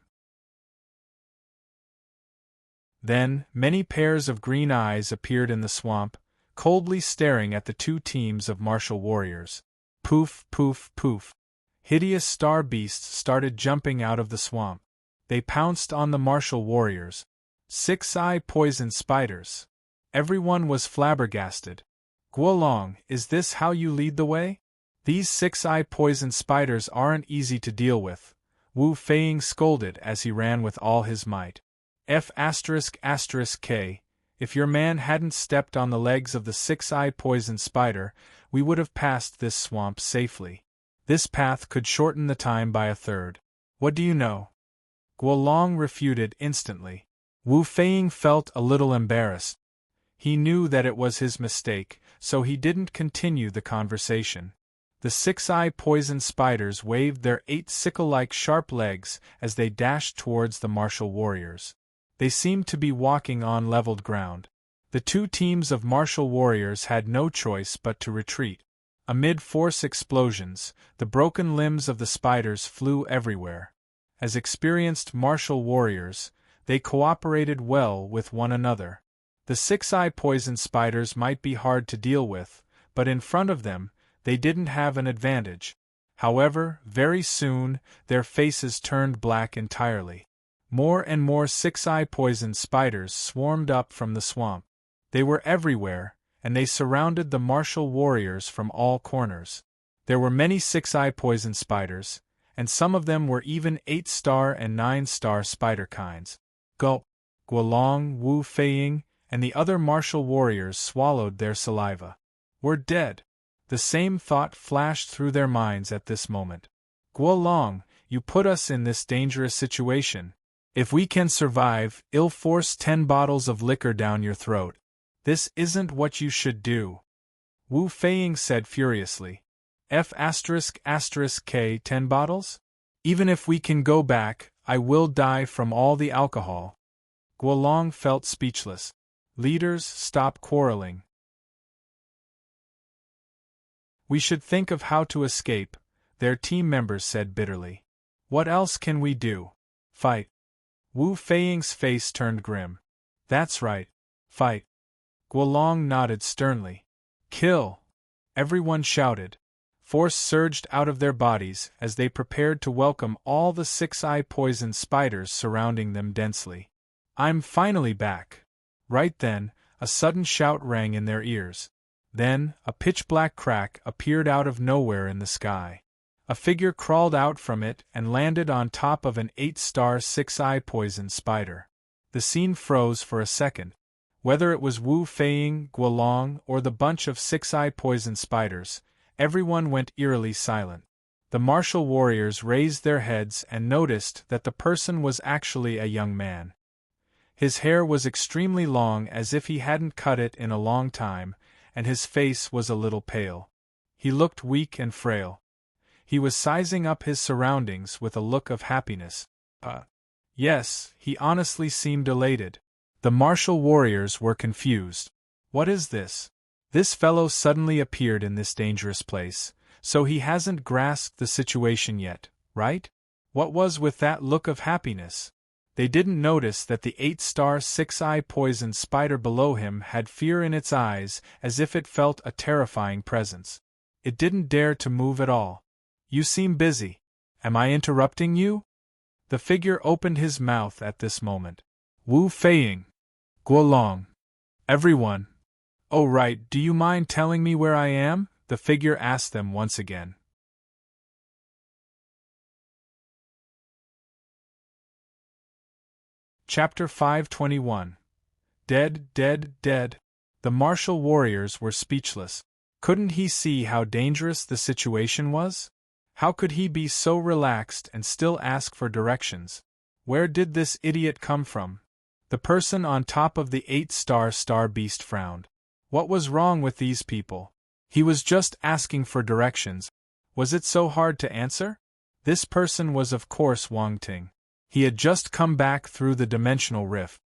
Then, many pairs of green eyes appeared in the swamp, coldly staring at the 2 teams of martial warriors. Poof, poof, poof. Hideous star beasts started jumping out of the swamp. They pounced on the martial warriors. 6-eye poison spiders. Everyone was flabbergasted. "Guolong, is this how you lead the way?" These six-eye poison spiders aren't easy to deal with, Wu Feiying scolded as he ran with all his might. F***K, if your man hadn't stepped on the legs of the six-eye poison spider, we would have passed this swamp safely. This path could shorten the time by a third. What do you know? Guolong refuted instantly. Wu Feiying felt a little embarrassed. He knew that it was his mistake, so he didn't continue the conversation. The six-eye poison spiders waved their 8 sickle-like sharp legs as they dashed towards the martial warriors. They seemed to be walking on leveled ground. The two teams of martial warriors had no choice but to retreat. Amid force explosions, the broken limbs of the spiders flew everywhere. As experienced martial warriors, they cooperated well with one another. The six-eye poison spiders might be hard to deal with, but in front of them, they didn't have an advantage. However, very soon, their faces turned black entirely. More and more six-eye poison spiders swarmed up from the swamp. They were everywhere, and they surrounded the martial warriors from all corners. There were many six-eye poison spiders, and some of them were even 8-star and 9-star spider kinds. Gulp! Guolong, Wu Feiying, and the other martial warriors swallowed their saliva. We're dead. The same thought flashed through their minds at this moment. Guolong, you put us in this dangerous situation. If we can survive, I'll force 10 bottles of liquor down your throat. This isn't what you should do. Wu Feiying said furiously. F***K 10 bottles? Even if we can go back, I will die from all the alcohol. Guolong felt speechless. Leaders, stop quarreling. We should think of how to escape, their team members said bitterly. What else can we do? Fight. Wu Feiying's face turned grim. That's right. Fight. Guolong nodded sternly. Kill! Everyone shouted. Force surged out of their bodies as they prepared to welcome all the six-eye poison spiders surrounding them densely. I'm finally back. Right then, a sudden shout rang in their ears. Then, a pitch-black crack appeared out of nowhere in the sky. A figure crawled out from it and landed on top of an 8-star six-eye poison spider. The scene froze for a second. Whether it was Wu Feiying, Guolong, or the bunch of six-eye poison spiders, everyone went eerily silent. The martial warriors raised their heads and noticed that the person was actually a young man. His hair was extremely long, as if he hadn't cut it in a long time, and his face was a little pale. He looked weak and frail. He was sizing up his surroundings with a look of happiness. Yes, he honestly seemed elated. The martial warriors were confused. What is this? This fellow suddenly appeared in this dangerous place, so he hasn't grasped the situation yet, right? What was with that look of happiness? They didn't notice that the 8-star six-eye poison spider below him had fear in its eyes, as if it felt a terrifying presence. It didn't dare to move at all. You seem busy. Am I interrupting you? The figure opened his mouth at this moment. Wu Feiying. Guolong. Everyone. Oh right, do you mind telling me where I am? The figure asked them once again. Chapter 521. Dead, dead, dead. The martial warriors were speechless. Couldn't he see how dangerous the situation was? How could he be so relaxed and still ask for directions? Where did this idiot come from? The person on top of the 8-star star beast frowned. What was wrong with these people? He was just asking for directions. Was it so hard to answer? This person was of course Wang Ting. He had just come back through the dimensional rift.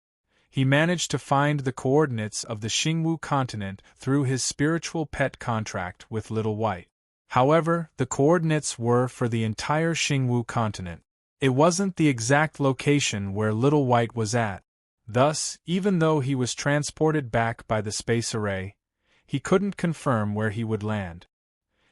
He managed to find the coordinates of the Xingwu continent through his spiritual pet contract with Little White. However, the coordinates were for the entire Xingwu continent. It wasn't the exact location where Little White was at. Thus, even though he was transported back by the space array, he couldn't confirm where he would land.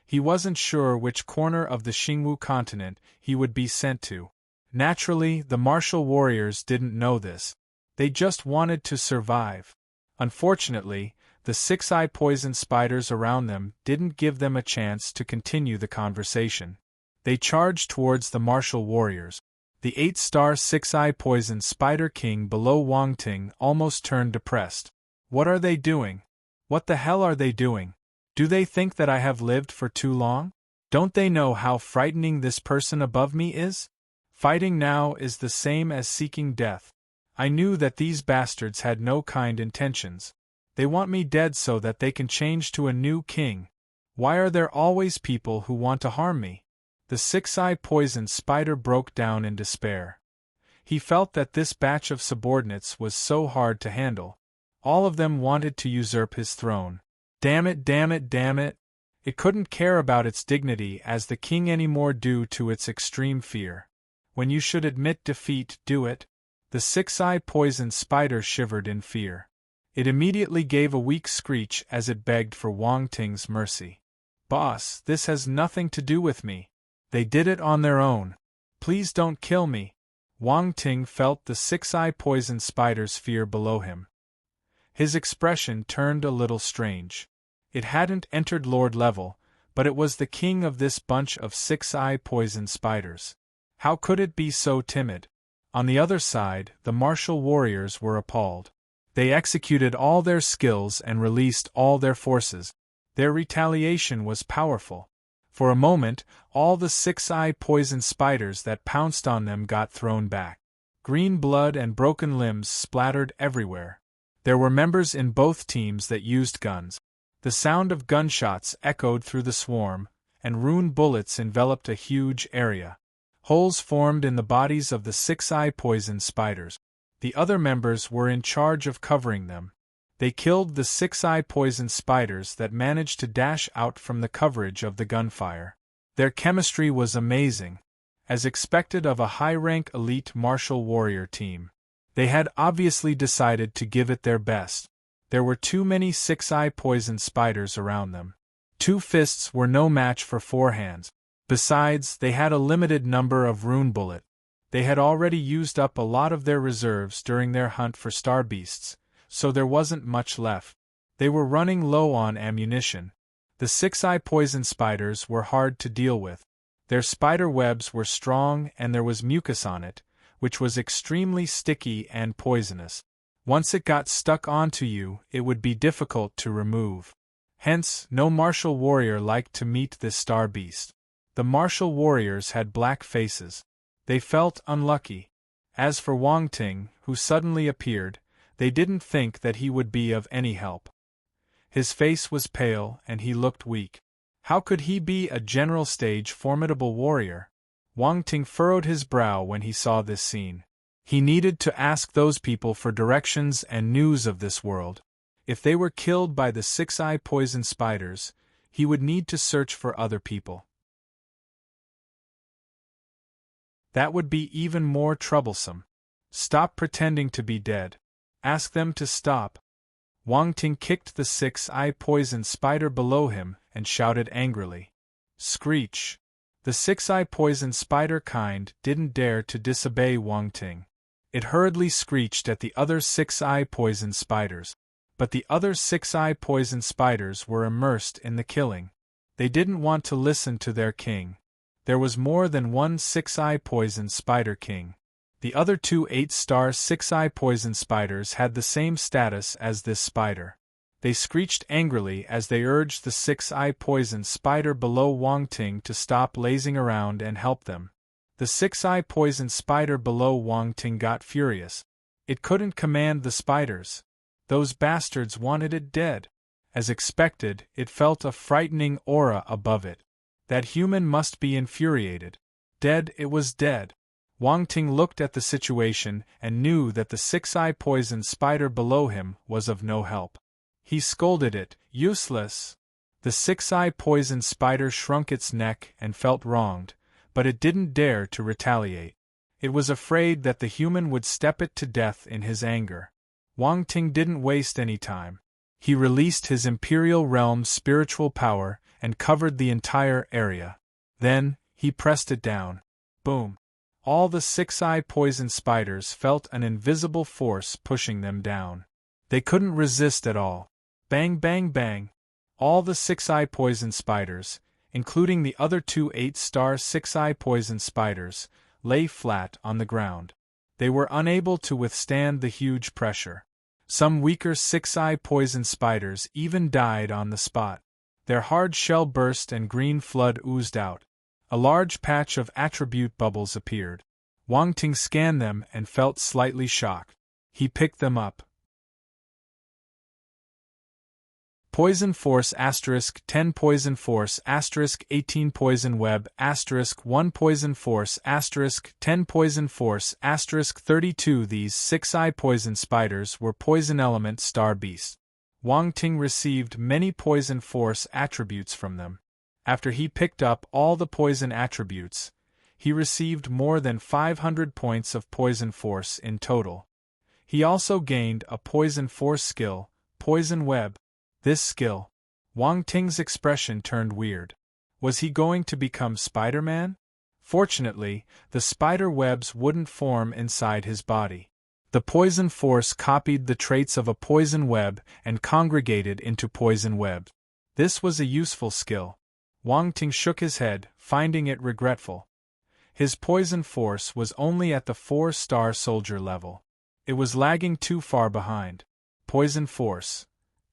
He wasn't sure which corner of the Xingwu continent he would be sent to. Naturally, the martial warriors didn't know this. They just wanted to survive. Unfortunately, The six-eye poison spiders around them didn't give them a chance to continue the conversation. They charged towards the martial warriors. The 8-star six-eye poison spider king below Wang Ting almost turned depressed. What are they doing? What the hell are they doing? Do they think that I have lived for too long? Don't they know how frightening this person above me is? Fighting now is the same as seeking death. I knew that these bastards had no kind intentions. They want me dead so that they can change to a new king. Why are there always people who want to harm me? The six-eye poison spider broke down in despair. He felt that this batch of subordinates was so hard to handle. All of them wanted to usurp his throne. Damn it, damn it, damn it! It couldn't care about its dignity as the king anymore due to its extreme fear. When you should admit defeat, do it. The six-eye poison spider shivered in fear. It immediately gave a weak screech as it begged for Wang Ting's mercy. Boss, this has nothing to do with me. They did it on their own. Please don't kill me. Wang Ting felt the six-eye poison spider's fear below him. His expression turned a little strange. It hadn't entered Lord level, but it was the king of this bunch of six-eye poison spiders. How could it be so timid? On the other side, the martial warriors were appalled. They executed all their skills and released all their forces. Their retaliation was powerful. For a moment, all the six-eye poison spiders that pounced on them got thrown back. Green blood and broken limbs splattered everywhere. There were members in both teams that used guns. The sound of gunshots echoed through the swarm, and rune bullets enveloped a huge area. Holes formed in the bodies of the six-eye poison spiders. The other members were in charge of covering them. They killed the six-eye poison spiders that managed to dash out from the coverage of the gunfire. Their chemistry was amazing, as expected of a high-rank elite martial warrior team. They had obviously decided to give it their best. There were too many six-eye poison spiders around them. 2 fists were no match for 4 hands. Besides, they had a limited number of rune bullet. They had already used up a lot of their reserves during their hunt for star beasts, so there wasn't much left. They were running low on ammunition. The six-eye poison spiders were hard to deal with. Their spider webs were strong and there was mucus on it, which was extremely sticky and poisonous. Once it got stuck onto you, it would be difficult to remove. Hence, no martial warrior liked to meet this star beast. The martial warriors had black faces. They felt unlucky. As for Wang Ting, who suddenly appeared, they didn't think that he would be of any help. His face was pale and he looked weak. How could he be a general stage formidable warrior? Wang Ting furrowed his brow when he saw this scene. He needed to ask those people for directions and news of this world. If they were killed by the six-eye poison spiders, he would need to search for other people. That would be even more troublesome. Stop pretending to be dead. Ask them to stop. Wang Ting kicked the six-eye poison spider below him and shouted angrily. Screech! The six-eye poison spider kind didn't dare to disobey Wang Ting. It hurriedly screeched at the other six-eye poison spiders. But the other six-eye poison spiders were immersed in the killing. They didn't want to listen to their king. There was more than one six-eye poison spider king. The other 2 8-star six-eye poison spiders had the same status as this spider. They screeched angrily as they urged the six-eye poison spider below Wang Ting to stop lazing around and help them. The six-eye poison spider below Wang Ting got furious. It couldn't command the spiders. Those bastards wanted it dead. As expected, it felt a frightening aura above it. That human must be infuriated. Dead, it was dead. Wang Ting looked at the situation and knew that the six-eye poison spider below him was of no help. He scolded it, useless. The six-eye poison spider shrunk its neck and felt wronged, but it didn't dare to retaliate. It was afraid that the human would step it to death in his anger. Wang Ting didn't waste any time. He released his Imperial Realm's spiritual power and covered the entire area. Then, he pressed it down. Boom! All the six-eye poison spiders felt an invisible force pushing them down. They couldn't resist at all. Bang bang bang! All the 6-eye poison spiders, including the other 2 8-star 6-eye poison spiders, lay flat on the ground. They were unable to withstand the huge pressure. Some weaker 6-eye poison spiders even died on the spot. Their hard shell burst and green flood oozed out. A large patch of attribute bubbles appeared. Wang Ting scanned them and felt slightly shocked. He picked them up. Poison Force * 10 Poison Force * 18 Poison Web * 1 Poison Force * 10 Poison Force * 32 These 6-eye poison spiders were poison element star beasts. Wang Ting received many poison force attributes from them. After he picked up all the poison attributes, he received more than 500 points of poison force in total. He also gained a poison force skill, Poison Web. This skill. Wang Ting's expression turned weird. Was he going to become Spider-Man? Fortunately, the spider webs wouldn't form inside his body. The poison force copied the traits of a poison web and congregated into poison web. This was a useful skill. Wang Ting shook his head, finding it regretful. His poison force was only at the 4-star soldier level. It was lagging too far behind. Poison force.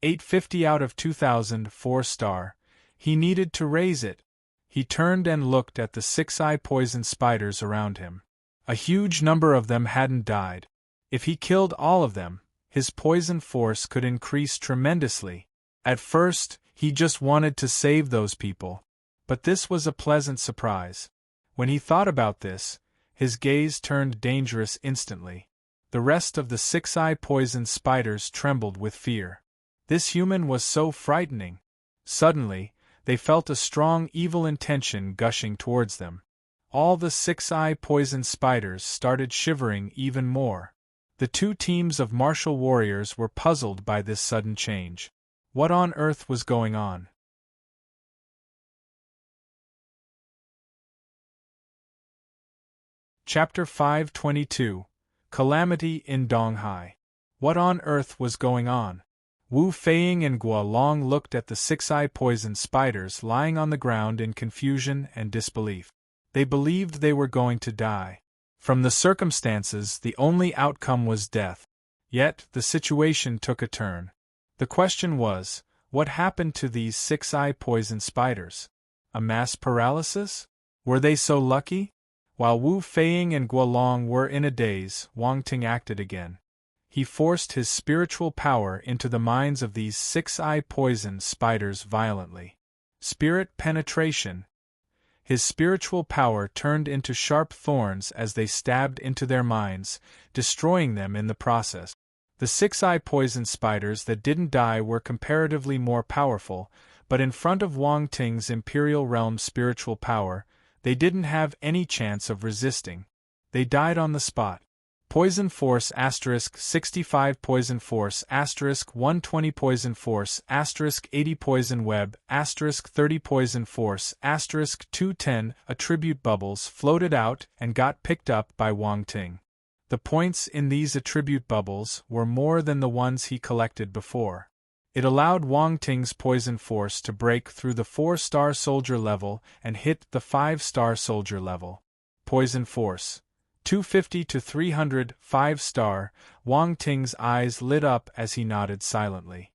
850 out of 2000, 4-star. He needed to raise it. He turned and looked at the 6-eye poison spiders around him. A huge number of them hadn't died. If he killed all of them, his poison force could increase tremendously. At first, he just wanted to save those people. But this was a pleasant surprise. When he thought about this, his gaze turned dangerous instantly. The rest of the 6-eye poison spiders trembled with fear. This human was so frightening. Suddenly, they felt a strong evil intention gushing towards them. All the 6-eye poison spiders started shivering even more. The 2 teams of martial warriors were puzzled by this sudden change. What on earth was going on? Chapter 522 Calamity in Donghai. What on earth was going on? Wu Feiying and Guo Long looked at the 6-eye poison spiders lying on the ground in confusion and disbelief. They believed they were going to die. From the circumstances, the only outcome was death. Yet, the situation took a turn. The question was, what happened to these 6-eye poison spiders? A mass paralysis? Were they so lucky? While Wu Feiying and Guo Long were in a daze, Wang Ting acted again. He forced his spiritual power into the minds of these 6-eye poison spiders violently. Spirit penetration. His spiritual power turned into sharp thorns as they stabbed into their minds, destroying them in the process. The 6-eye poison spiders that didn't die were comparatively more powerful, but in front of Wang Ting's Imperial Realm spiritual power, they didn't have any chance of resisting. They died on the spot. Poison Force * 65 Poison Force * 120 Poison Force * 80 Poison Web * 30 Poison Force * 210 Attribute bubbles floated out and got picked up by Wang Ting. The points in these attribute bubbles were more than the ones he collected before. It allowed Wang Ting's poison force to break through the 4-star soldier level and hit the 5-star soldier level. Poison Force 250 to 300, 5-star. Wang Ting's eyes lit up as he nodded silently.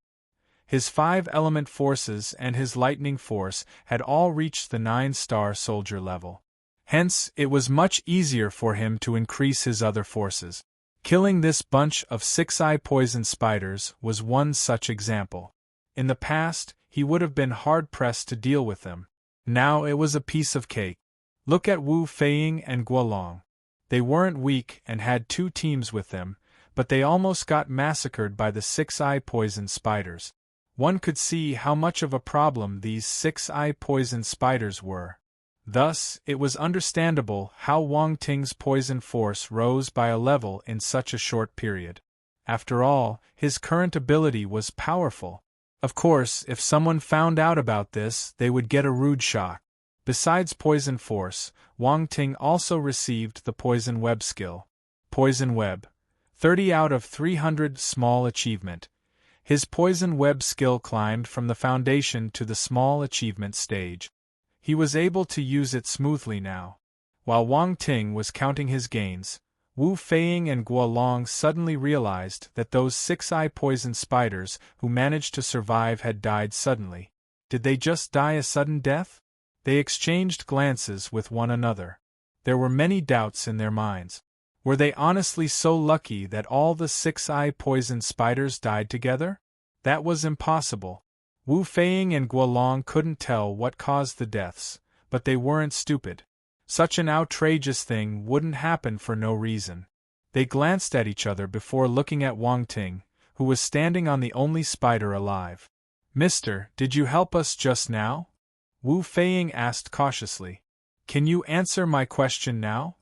His 5 element forces and his lightning force had all reached the 9-star soldier level. Hence, it was much easier for him to increase his other forces. Killing this bunch of 6-eye poison spiders was one such example. In the past, he would have been hard-pressed to deal with them. Now it was a piece of cake. Look at Wu Feiying and Guo Long. They weren't weak and had 2 teams with them, but they almost got massacred by the 6-eye poison spiders. One could see how much of a problem these 6-eye poison spiders were. Thus, it was understandable how Wang Ting's poison force rose by a level in such a short period. After all, his current ability was powerful. Of course, if someone found out about this, they would get a rude shock. Besides Poison Force, Wang Ting also received the Poison Web skill. Poison Web. 30 out of 300 small achievement. His poison web skill climbed from the foundation to the small achievement stage. He was able to use it smoothly now. While Wang Ting was counting his gains, Wu Feiying and Guolong suddenly realized that those six-eye poison spiders who managed to survive had died suddenly. Did they just die a sudden death? They exchanged glances with one another. There were many doubts in their minds. Were they honestly so lucky that all the six-eye poison spiders died together? That was impossible. Wu Feiying and Guolong couldn't tell what caused the deaths, but they weren't stupid. Such an outrageous thing wouldn't happen for no reason. They glanced at each other before looking at Wang Ting, who was standing on the only spider alive. "Mister, did you help us just now?" Wu Feiying asked cautiously. "Can you answer my question now?"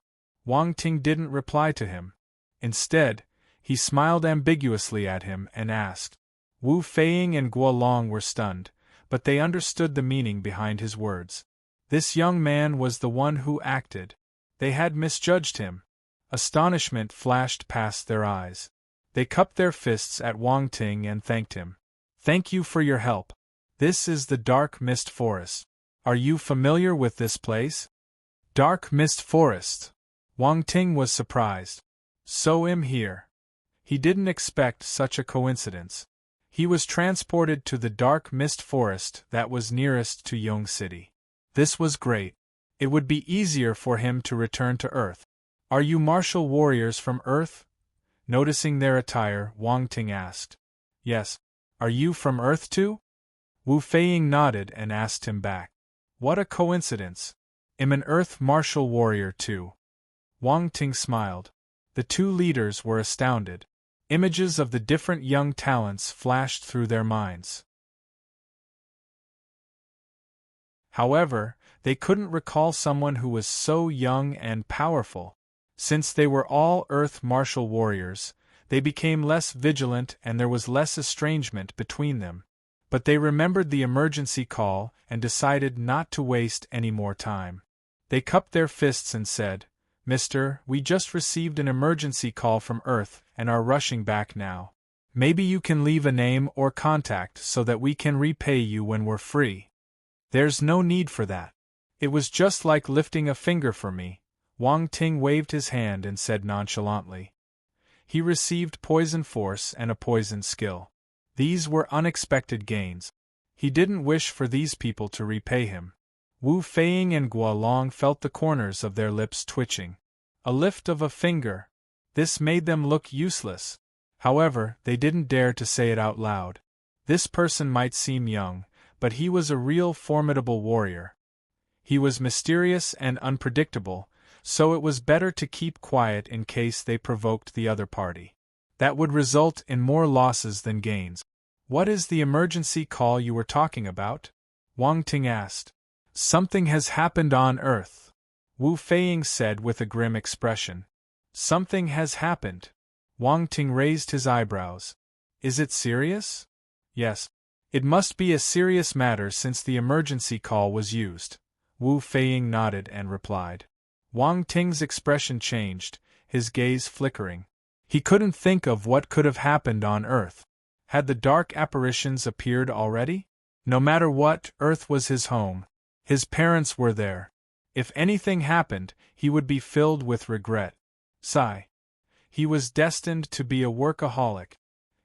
Wang Ting didn't reply to him. Instead, he smiled ambiguously at him and asked. Wu Feiying and Guolong were stunned, but they understood the meaning behind his words. This young man was the one who acted. They had misjudged him. Astonishment flashed past their eyes. They cupped their fists at Wang Ting and thanked him. "Thank you for your help. This is the Dark Mist Forest. Are you familiar with this place?" Dark Mist Forest. Wang Ting was surprised. "So am here." He didn't expect such a coincidence. He was transported to the Dark Mist Forest that was nearest to Yong City. This was great. It would be easier for him to return to Earth. "Are you martial warriors from Earth?" Noticing their attire, Wang Ting asked. "Yes. Are you from Earth too?" Wu Feiying nodded and asked him back. "What a coincidence. I'm an Earth martial warrior too." Wang Ting smiled. The two leaders were astounded. Images of the different young talents flashed through their minds. However, they couldn't recall someone who was so young and powerful. Since they were all Earth martial warriors, they became less vigilant and there was less estrangement between them. But they remembered the emergency call and decided not to waste any more time. They cupped their fists and said, "Mister, we just received an emergency call from Earth and are rushing back now. Maybe you can leave a name or contact so that we can repay you when we're free." "There's no need for that. It was just like lifting a finger for me." Wang Ting waved his hand and said nonchalantly. He received poison force and a poison skill. These were unexpected gains. He didn't wish for these people to repay him. Wu Feiying and Guolong felt the corners of their lips twitching. A lift of a finger. This made them look useless. However, they didn't dare to say it out loud. This person might seem young, but he was a real formidable warrior. He was mysterious and unpredictable, so it was better to keep quiet in case they provoked the other party. That would result in more losses than gains. "What is the emergency call you were talking about?" Wang Ting asked. "Something has happened on Earth," Wu Feiying said with a grim expression. "Something has happened." Wang Ting raised his eyebrows. "Is it serious?" "Yes. It must be a serious matter since the emergency call was used." Wu Feiying nodded and replied. Wang Ting's expression changed, his gaze flickering. He couldn't think of what could have happened on Earth. Had the dark apparitions appeared already? No matter what, Earth was his home. His parents were there. If anything happened, he would be filled with regret. Sigh. He was destined to be a workaholic.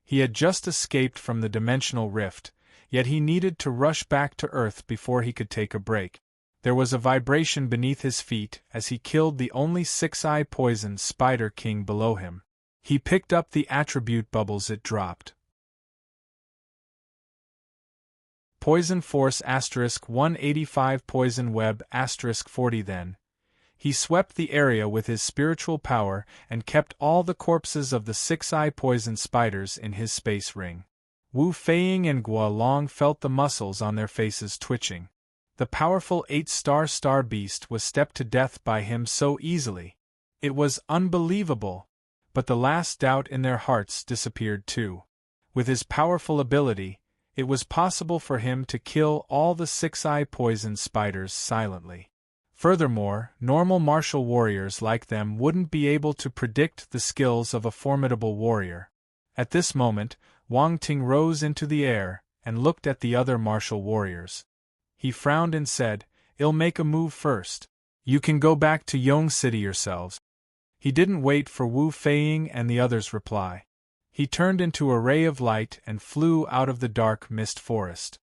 He had just escaped from the dimensional rift, yet he needed to rush back to Earth before he could take a break. There was a vibration beneath his feet as he killed the only six-eye poison Spider King below him. He picked up the attribute bubbles it dropped. Poison Force *185 Poison Web *40 Then, he swept the area with his spiritual power and kept all the corpses of the six-eye poison spiders in his space ring. Wu Feiying and Guolong felt the muscles on their faces twitching. The powerful 8-star beast was stepped to death by him so easily. It was unbelievable. But the last doubt in their hearts disappeared too. With his powerful ability, it was possible for him to kill all the six-eye poison spiders silently. Furthermore, normal martial warriors like them wouldn't be able to predict the skills of a formidable warrior. At this moment, Wang Ting rose into the air and looked at the other martial warriors. He frowned and said, "I'll make a move first. You can go back to Yong City yourselves." He didn't wait for Wu Feiying and the others' reply. He turned into a ray of light and flew out of the dark mist forest.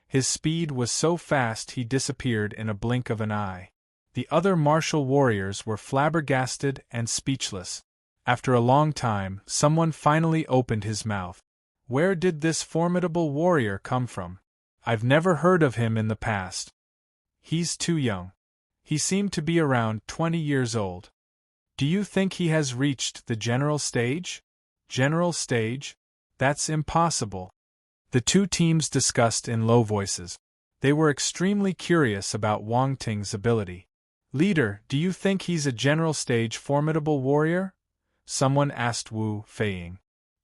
His speed was so fast he disappeared in a blink of an eye. The other martial warriors were flabbergasted and speechless. After a long time, someone finally opened his mouth. "Where did this formidable warrior come from? I've never heard of him in the past. He's too young. He seemed to be around 20 years old. Do you think he has reached the general stage?" "General stage? That's impossible." The two teams discussed in low voices. They were extremely curious about Wang Ting's ability. "Leader, do you think he's a general stage formidable warrior?" someone asked Wu Feiying.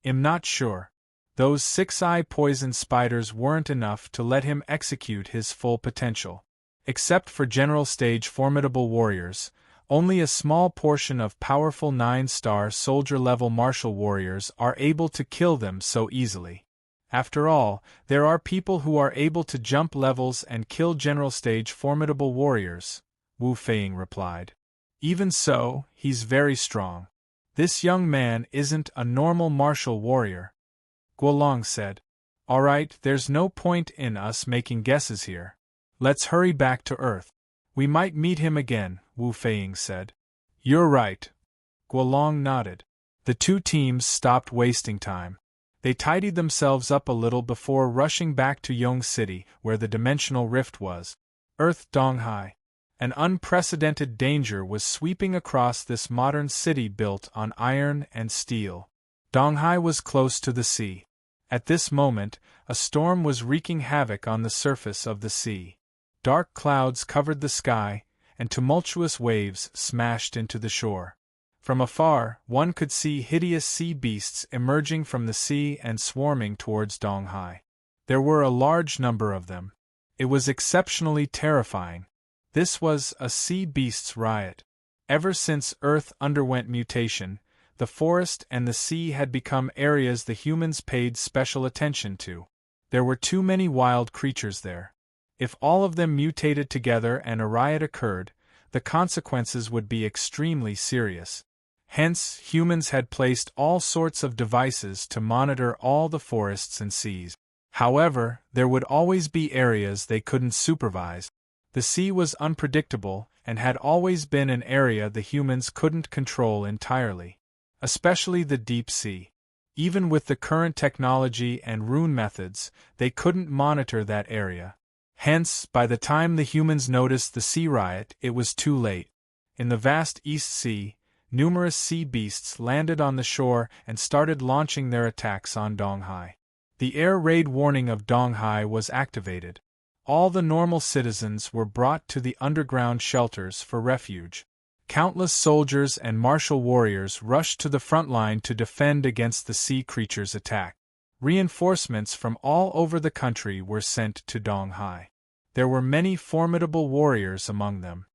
"I'm not sure. Those 6-eye poison spiders weren't enough to let him execute his full potential. Except for general stage formidable warriors, only a small portion of powerful 9-star soldier-level martial warriors are able to kill them so easily. After all, there are people who are able to jump levels and kill general stage formidable warriors," Wu Feiying replied. "Even so, he's very strong. This young man isn't a normal martial warrior," Guolong said. "All right, there's no point in us making guesses here. Let's hurry back to Earth. We might meet him again," Wu Feiying said. "You're right." Guolong nodded. The two teams stopped wasting time. They tidied themselves up a little before rushing back to Yong City, where the dimensional rift was. Earth Donghai. An unprecedented danger was sweeping across this modern city built on iron and steel. Donghai was close to the sea. At this moment, a storm was wreaking havoc on the surface of the sea. Dark clouds covered the sky, and tumultuous waves smashed into the shore. From afar, one could see hideous sea beasts emerging from the sea and swarming towards Donghai. There were a large number of them. It was exceptionally terrifying. This was a sea beast's riot. Ever since Earth underwent mutation, the forest and the sea had become areas the humans paid special attention to. There were too many wild creatures there. If all of them mutated together and a riot occurred, the consequences would be extremely serious. Hence, humans had placed all sorts of devices to monitor all the forests and seas. However, there would always be areas they couldn't supervise. The sea was unpredictable and had always been an area the humans couldn't control entirely. Especially the deep sea. Even with the current technology and rune methods, they couldn't monitor that area. Hence, by the time the humans noticed the sea riot, it was too late. In the vast East Sea, numerous sea beasts landed on the shore and started launching their attacks on Donghai. The air raid warning of Donghai was activated. All the normal citizens were brought to the underground shelters for refuge. Countless soldiers and martial warriors rushed to the front line to defend against the sea creatures' attack. Reinforcements from all over the country were sent to Donghai. There were many formidable warriors among them.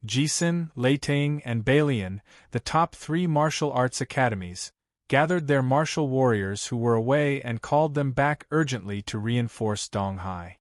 Jisun, Leiting, and Balian, the top 3 martial arts academies, gathered their martial warriors who were away and called them back urgently to reinforce Donghai.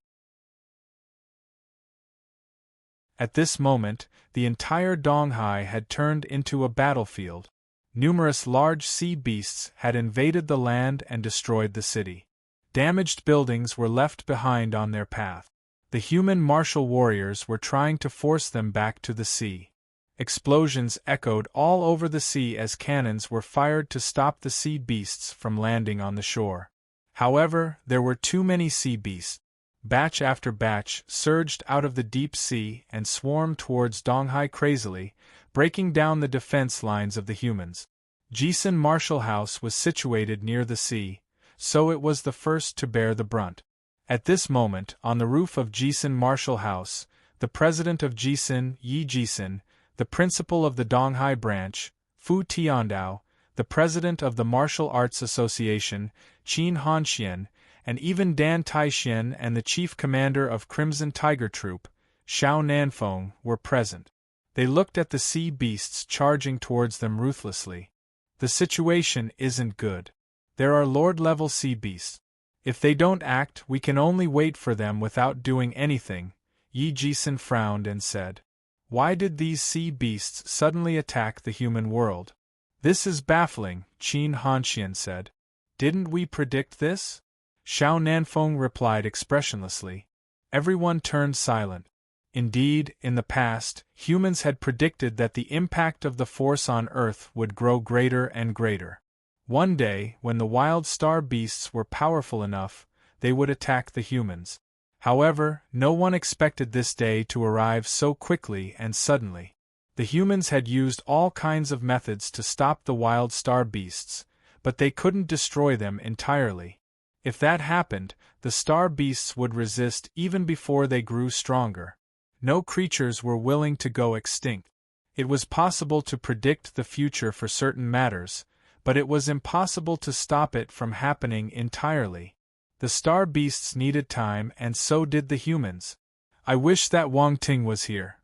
At this moment, the entire Donghai had turned into a battlefield. Numerous large sea beasts had invaded the land and destroyed the city. Damaged buildings were left behind on their path. The human martial warriors were trying to force them back to the sea. Explosions echoed all over the sea as cannons were fired to stop the sea beasts from landing on the shore. However, there were too many sea beasts. Batch after batch surged out of the deep sea and swarmed towards Donghai crazily, breaking down the defense lines of the humans. Jisun Martial House was situated near the sea, so it was the first to bear the brunt. At this moment, on the roof of Jisun Martial House, the president of Jisun, Yi Jisun, the principal of the Donghai branch, Fu Tiandao, the president of the Martial Arts Association, Qin Hanxian, and even Dan Taixian and the chief commander of Crimson Tiger Troop, Xiao Nanfeng, were present. They looked at the sea beasts charging towards them ruthlessly. The situation isn't good. There are Lord-level sea beasts. If they don't act, we can only wait for them without doing anything. Yi Jisen frowned and said. Why did these sea beasts suddenly attack the human world? This is baffling, Qin Hanxian said. Didn't we predict this? Xiao Nanfeng replied expressionlessly. Everyone turned silent. Indeed, in the past, humans had predicted that the impact of the force on Earth would grow greater and greater. One day, when the wild star beasts were powerful enough, they would attack the humans. However, no one expected this day to arrive so quickly and suddenly. The humans had used all kinds of methods to stop the wild star beasts, but they couldn't destroy them entirely. If that happened, the star beasts would resist even before they grew stronger. No creatures were willing to go extinct. It was possible to predict the future for certain matters, but it was impossible to stop it from happening entirely. The star beasts needed time, and so did the humans. I wish that Wang Ting was here.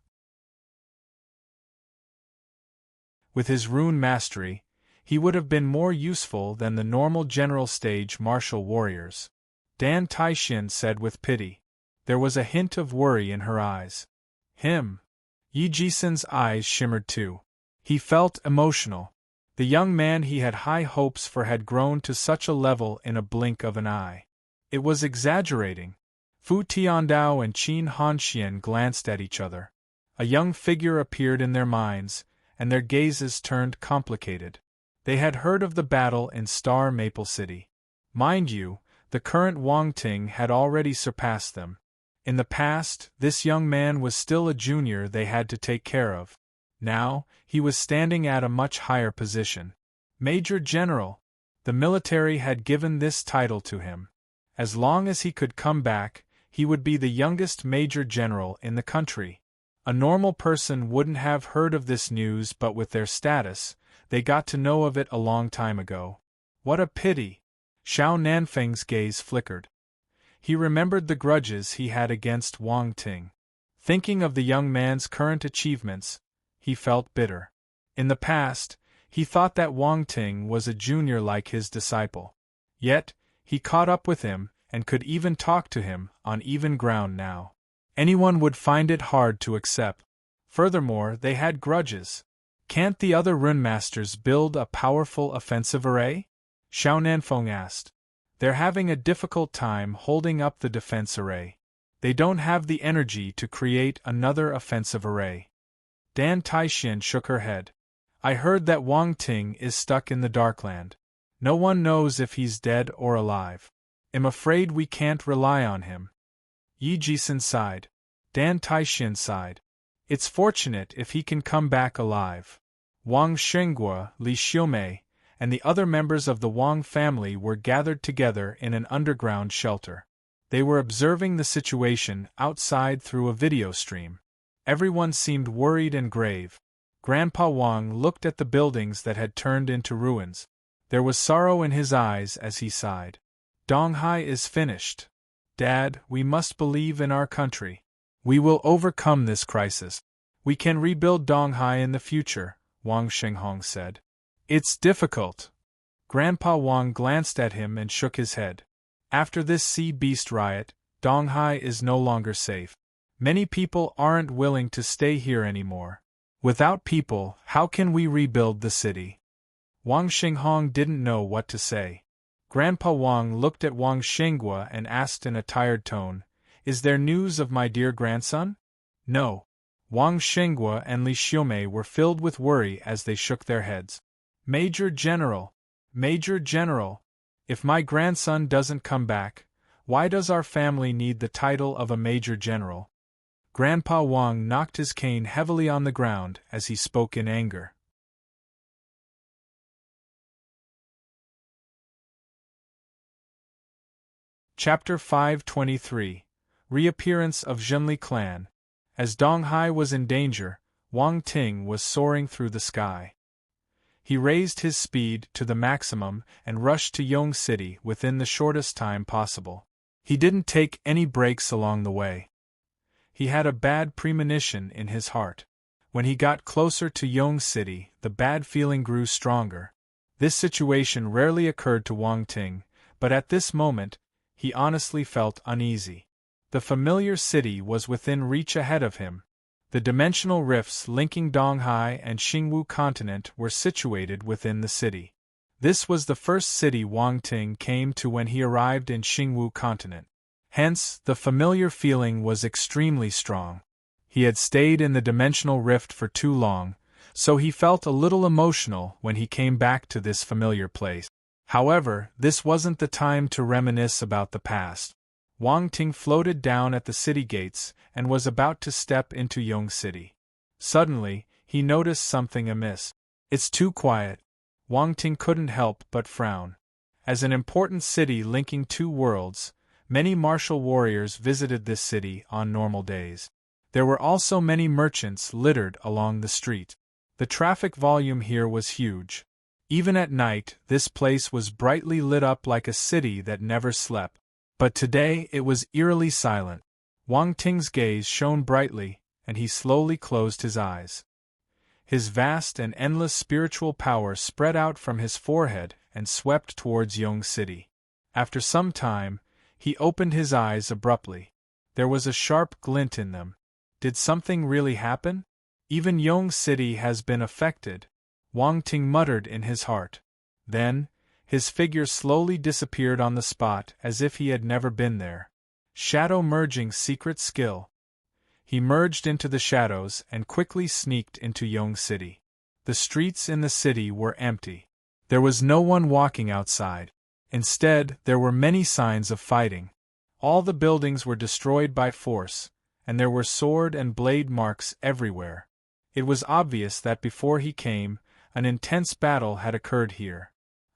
With his rune mastery, he would have been more useful than the normal general stage martial warriors. Dan Taishin said with pity. There was a hint of worry in her eyes. Him. Yi Jisen's eyes shimmered too. He felt emotional. The young man he had high hopes for had grown to such a level in a blink of an eye. It was exaggerating. Fu Tiandao and Qin Hanxian glanced at each other. A young figure appeared in their minds, and their gazes turned complicated. They had heard of the battle in Star Maple City. Mind you, the current Wang Ting had already surpassed them. In the past, this young man was still a junior they had to take care of. Now, he was standing at a much higher position. Major General. The military had given this title to him. As long as he could come back, he would be the youngest Major General in the country. A normal person wouldn't have heard of this news, but with their status, they got to know of it a long time ago. What a pity! Xiao Nanfeng's gaze flickered. He remembered the grudges he had against Wang Ting. Thinking of the young man's current achievements, he felt bitter. In the past, he thought that Wang Ting was a junior like his disciple. Yet, he caught up with him, and could even talk to him on even ground now. Anyone would find it hard to accept. Furthermore, they had grudges. Can't the other rune masters build a powerful offensive array? Xiao Nanfeng asked. They're having a difficult time holding up the defense array. They don't have the energy to create another offensive array. Dan Taishin shook her head. I heard that Wang Ting is stuck in the Darkland. No one knows if he's dead or alive. I'm afraid we can't rely on him. Yi Jisen sighed. Dan Taishin sighed. It's fortunate if he can come back alive. Wang Shenghua, Li Xiumei, and the other members of the Wang family were gathered together in an underground shelter. They were observing the situation outside through a video stream. Everyone seemed worried and grave. Grandpa Wang looked at the buildings that had turned into ruins. There was sorrow in his eyes as he sighed. Donghai is finished. Dad, we must believe in our country. We will overcome this crisis. We can rebuild Donghai in the future, Wang Shenghong said. It's difficult. Grandpa Wang glanced at him and shook his head. After this sea beast riot, Donghai is no longer safe. Many people aren't willing to stay here anymore. Without people, how can we rebuild the city? Wang Shenghong didn't know what to say. Grandpa Wang looked at Wang Shenghua and asked in a tired tone, Is there news of my dear grandson? No. Wang Shenghua and Li Xiumei were filled with worry as they shook their heads. Major General! Major General! If my grandson doesn't come back, why does our family need the title of a Major General? Grandpa Wang knocked his cane heavily on the ground as he spoke in anger. Chapter 523 Reappearance of Zhenli Clan. As Donghai was in danger, Wang Ting was soaring through the sky. He raised his speed to the maximum and rushed to Yong City within the shortest time possible. He didn't take any breaks along the way. He had a bad premonition in his heart. When he got closer to Yong City, the bad feeling grew stronger. This situation rarely occurred to Wang Ting, but at this moment, he honestly felt uneasy. The familiar city was within reach ahead of him. The dimensional rifts linking Donghai and Xingwu continent were situated within the city. This was the first city Wang Ting came to when he arrived in Xingwu continent. Hence, the familiar feeling was extremely strong. He had stayed in the dimensional rift for too long, so he felt a little emotional when he came back to this familiar place. However, this wasn't the time to reminisce about the past. Wang Ting floated down at the city gates and was about to step into Yong City. Suddenly, he noticed something amiss. It's too quiet. Wang Ting couldn't help but frown. As an important city linking two worlds, many martial warriors visited this city on normal days. There were also many merchants littered along the street. The traffic volume here was huge. Even at night, this place was brightly lit up like a city that never slept. But today it was eerily silent. Wang Ting's gaze shone brightly, and he slowly closed his eyes. His vast and endless spiritual power spread out from his forehead and swept towards Yong City. After some time, he opened his eyes abruptly. There was a sharp glint in them. Did something really happen? Even Yong City has been affected, Wang Ting muttered in his heart. Then, his figure slowly disappeared on the spot as if he had never been there. Shadow merging secret skill. He merged into the shadows and quickly sneaked into Yong City. The streets in the city were empty. There was no one walking outside. Instead, there were many signs of fighting. All the buildings were destroyed by force, and there were sword and blade marks everywhere. It was obvious that before he came, an intense battle had occurred here.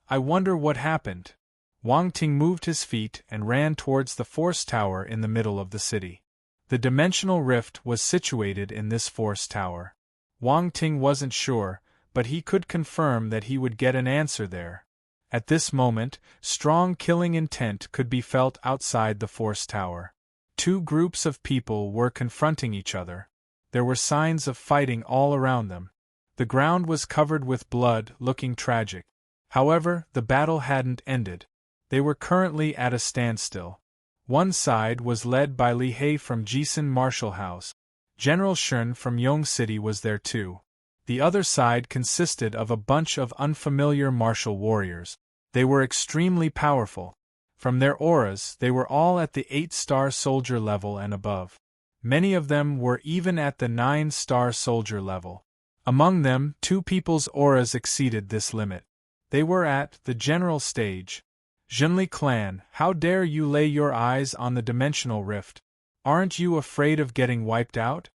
I wonder what happened. Wang Ting moved his feet and ran towards the force tower in the middle of the city. The dimensional rift was situated in this force tower. Wang Ting wasn't sure, but he could confirm that he would get an answer there. At this moment, strong killing intent could be felt outside the force tower. Two groups of people were confronting each other. There were signs of fighting all around them. The ground was covered with blood, looking tragic. However, the battle hadn't ended. They were currently at a standstill. One side was led by Li He from Jisun Martial House. General Shun from Yong City was there too. The other side consisted of a bunch of unfamiliar martial warriors. They were extremely powerful. From their auras, they were all at the 8-star soldier level and above. Many of them were even at the 9-star soldier level. Among them, 2 people's auras exceeded this limit. They were at the general stage. Zhenli clan, how dare you lay your eyes on the dimensional rift? Aren't you afraid of getting wiped out?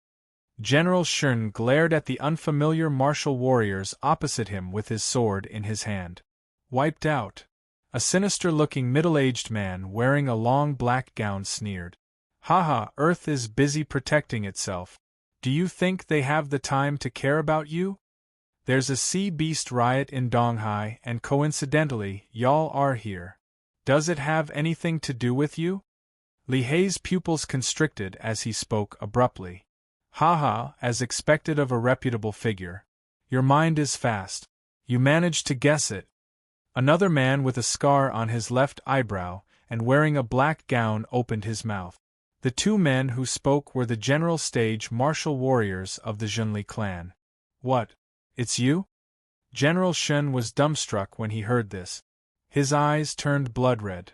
General Shun glared at the unfamiliar martial warriors opposite him with his sword in his hand. Wiped out? A sinister-looking middle-aged man wearing a long black gown sneered. Haha, Earth is busy protecting itself. Do you think they have the time to care about you? There's a sea beast riot in Donghai and coincidentally, y'all are here. Does it have anything to do with you? Li Hei's pupils constricted as he spoke abruptly. Haha, as expected of a reputable figure. Your mind is fast. You managed to guess it. Another man with a scar on his left eyebrow and wearing a black gown opened his mouth. The 2 men who spoke were the general stage martial warriors of the Zhenli clan. What? It's you? General Shun was dumbstruck when he heard this. His eyes turned blood-red.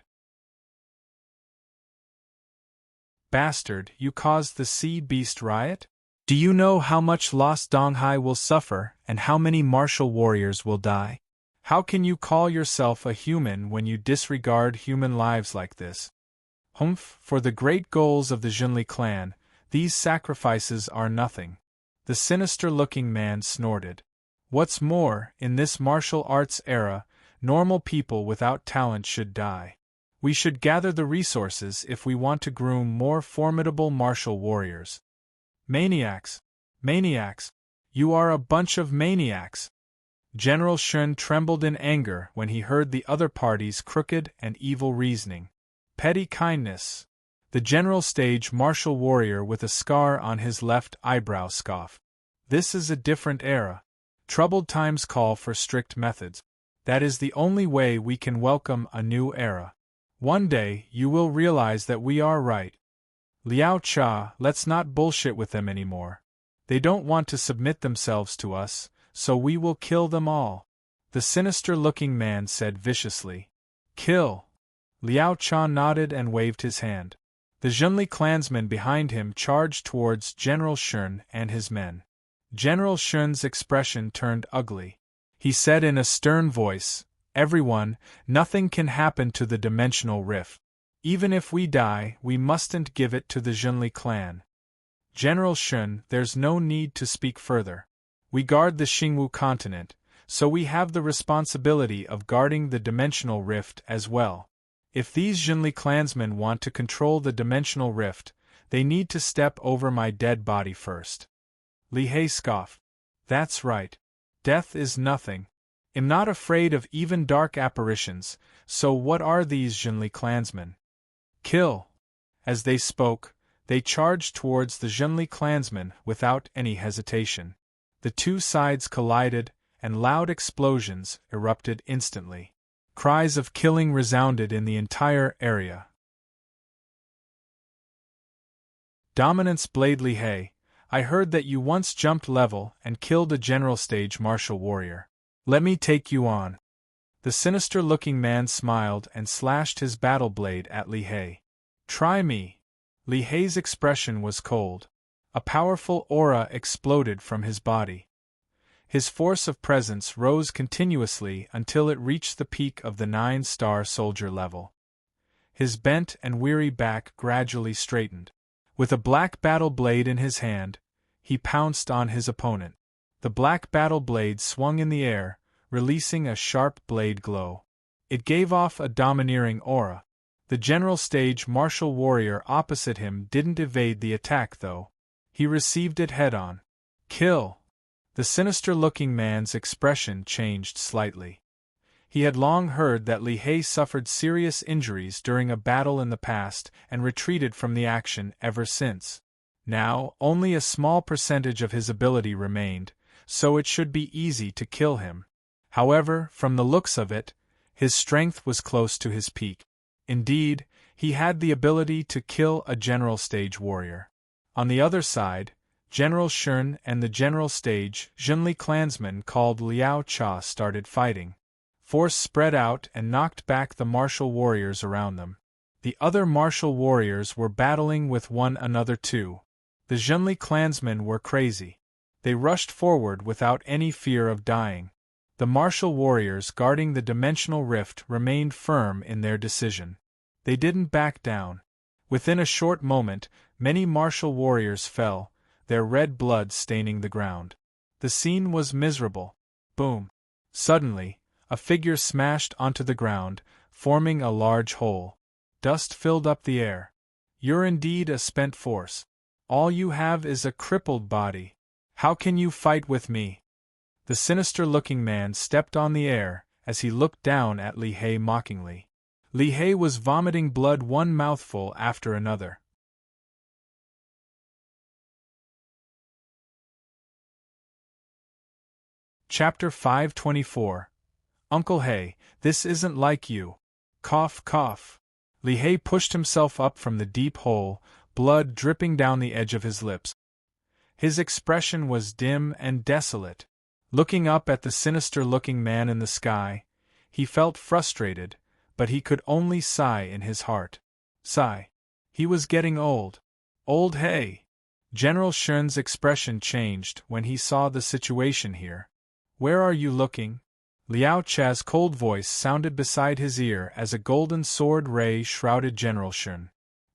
Bastard, you caused the sea beast riot? Do you know how much loss Donghai will suffer and how many martial warriors will die? How can you call yourself a human when you disregard human lives like this? Humph, for the great goals of the Zhenli clan, these sacrifices are nothing. The sinister-looking man snorted. What's more, in this martial arts era, normal people without talent should die. We should gather the resources if we want to groom more formidable martial warriors. Maniacs! Maniacs! You are a bunch of maniacs! General Shun trembled in anger when he heard the other party's crooked and evil reasoning. Petty kindness. The general stage martial warrior with a scar on his left eyebrow scoffed. This is a different era. Troubled times call for strict methods. That is the only way we can welcome a new era. One day, you will realize that we are right. Liao Cha, let's not bullshit with them anymore. They don't want to submit themselves to us, so we will kill them all. The sinister-looking man said viciously. Kill! Liao Cha nodded and waved his hand. The Zhenli clansmen behind him charged towards General Shun and his men. General Shun's expression turned ugly. He said in a stern voice, Everyone, nothing can happen to the dimensional rift. Even if we die, we mustn't give it to the Zhenli clan. General Shun, there's no need to speak further. We guard the Xingwu continent, so we have the responsibility of guarding the dimensional rift as well. If these Zhenli clansmen want to control the dimensional rift, they need to step over my dead body first. Li He scoffed. That's right. Death is nothing. I'm not afraid of even dark apparitions, so what are these Zhenli clansmen? Kill! As they spoke, they charged towards the Zhenli clansmen without any hesitation. The two sides collided, and loud explosions erupted instantly. Cries of killing resounded in the entire area. Dominance Blade Li He, I heard that you once jumped level and killed a general stage martial warrior. Let me take you on. The sinister-looking man smiled and slashed his battle blade at Li He. Try me. Li He's expression was cold. A powerful aura exploded from his body. His force of presence rose continuously until it reached the peak of the 9-star soldier level. His bent and weary back gradually straightened. With a black battle blade in his hand, he pounced on his opponent. The black battle blade swung in the air, releasing a sharp blade glow. It gave off a domineering aura. The general stage martial warrior opposite him didn't evade the attack though. He received it head-on. Kill! The sinister-looking man's expression changed slightly. He had long heard that Li He suffered serious injuries during a battle in the past and retreated from the action ever since. Now, only a small percentage of his ability remained, so it should be easy to kill him. However, from the looks of it, his strength was close to his peak. Indeed, he had the ability to kill a general stage warrior. On the other side, General Shun and the general stage Zhenli clansmen called Liao Cha started fighting. Force spread out and knocked back the martial warriors around them. The other martial warriors were battling with one another too. The Zhenli clansmen were crazy. They rushed forward without any fear of dying. The martial warriors guarding the dimensional rift remained firm in their decision. They didn't back down. Within a short moment, many martial warriors fell, their red blood staining the ground. The scene was miserable. Boom! Suddenly, a figure smashed onto the ground, forming a large hole. Dust filled up the air. You're indeed a spent force. All you have is a crippled body. How can you fight with me? The sinister-looking man stepped on the air as he looked down at Li He mockingly. Li He was vomiting blood one mouthful after another. Chapter 524. Uncle He, this isn't like you. Cough, cough. Li He pushed himself up from the deep hole, blood dripping down the edge of his lips. His expression was dim and desolate. Looking up at the sinister-looking man in the sky, he felt frustrated, but he could only sigh in his heart. Sigh. He was getting old. Old He. General Shun's expression changed when he saw the situation here. Where are you looking? Liao Cha's cold voice sounded beside his ear as a golden sword ray shrouded General Shun.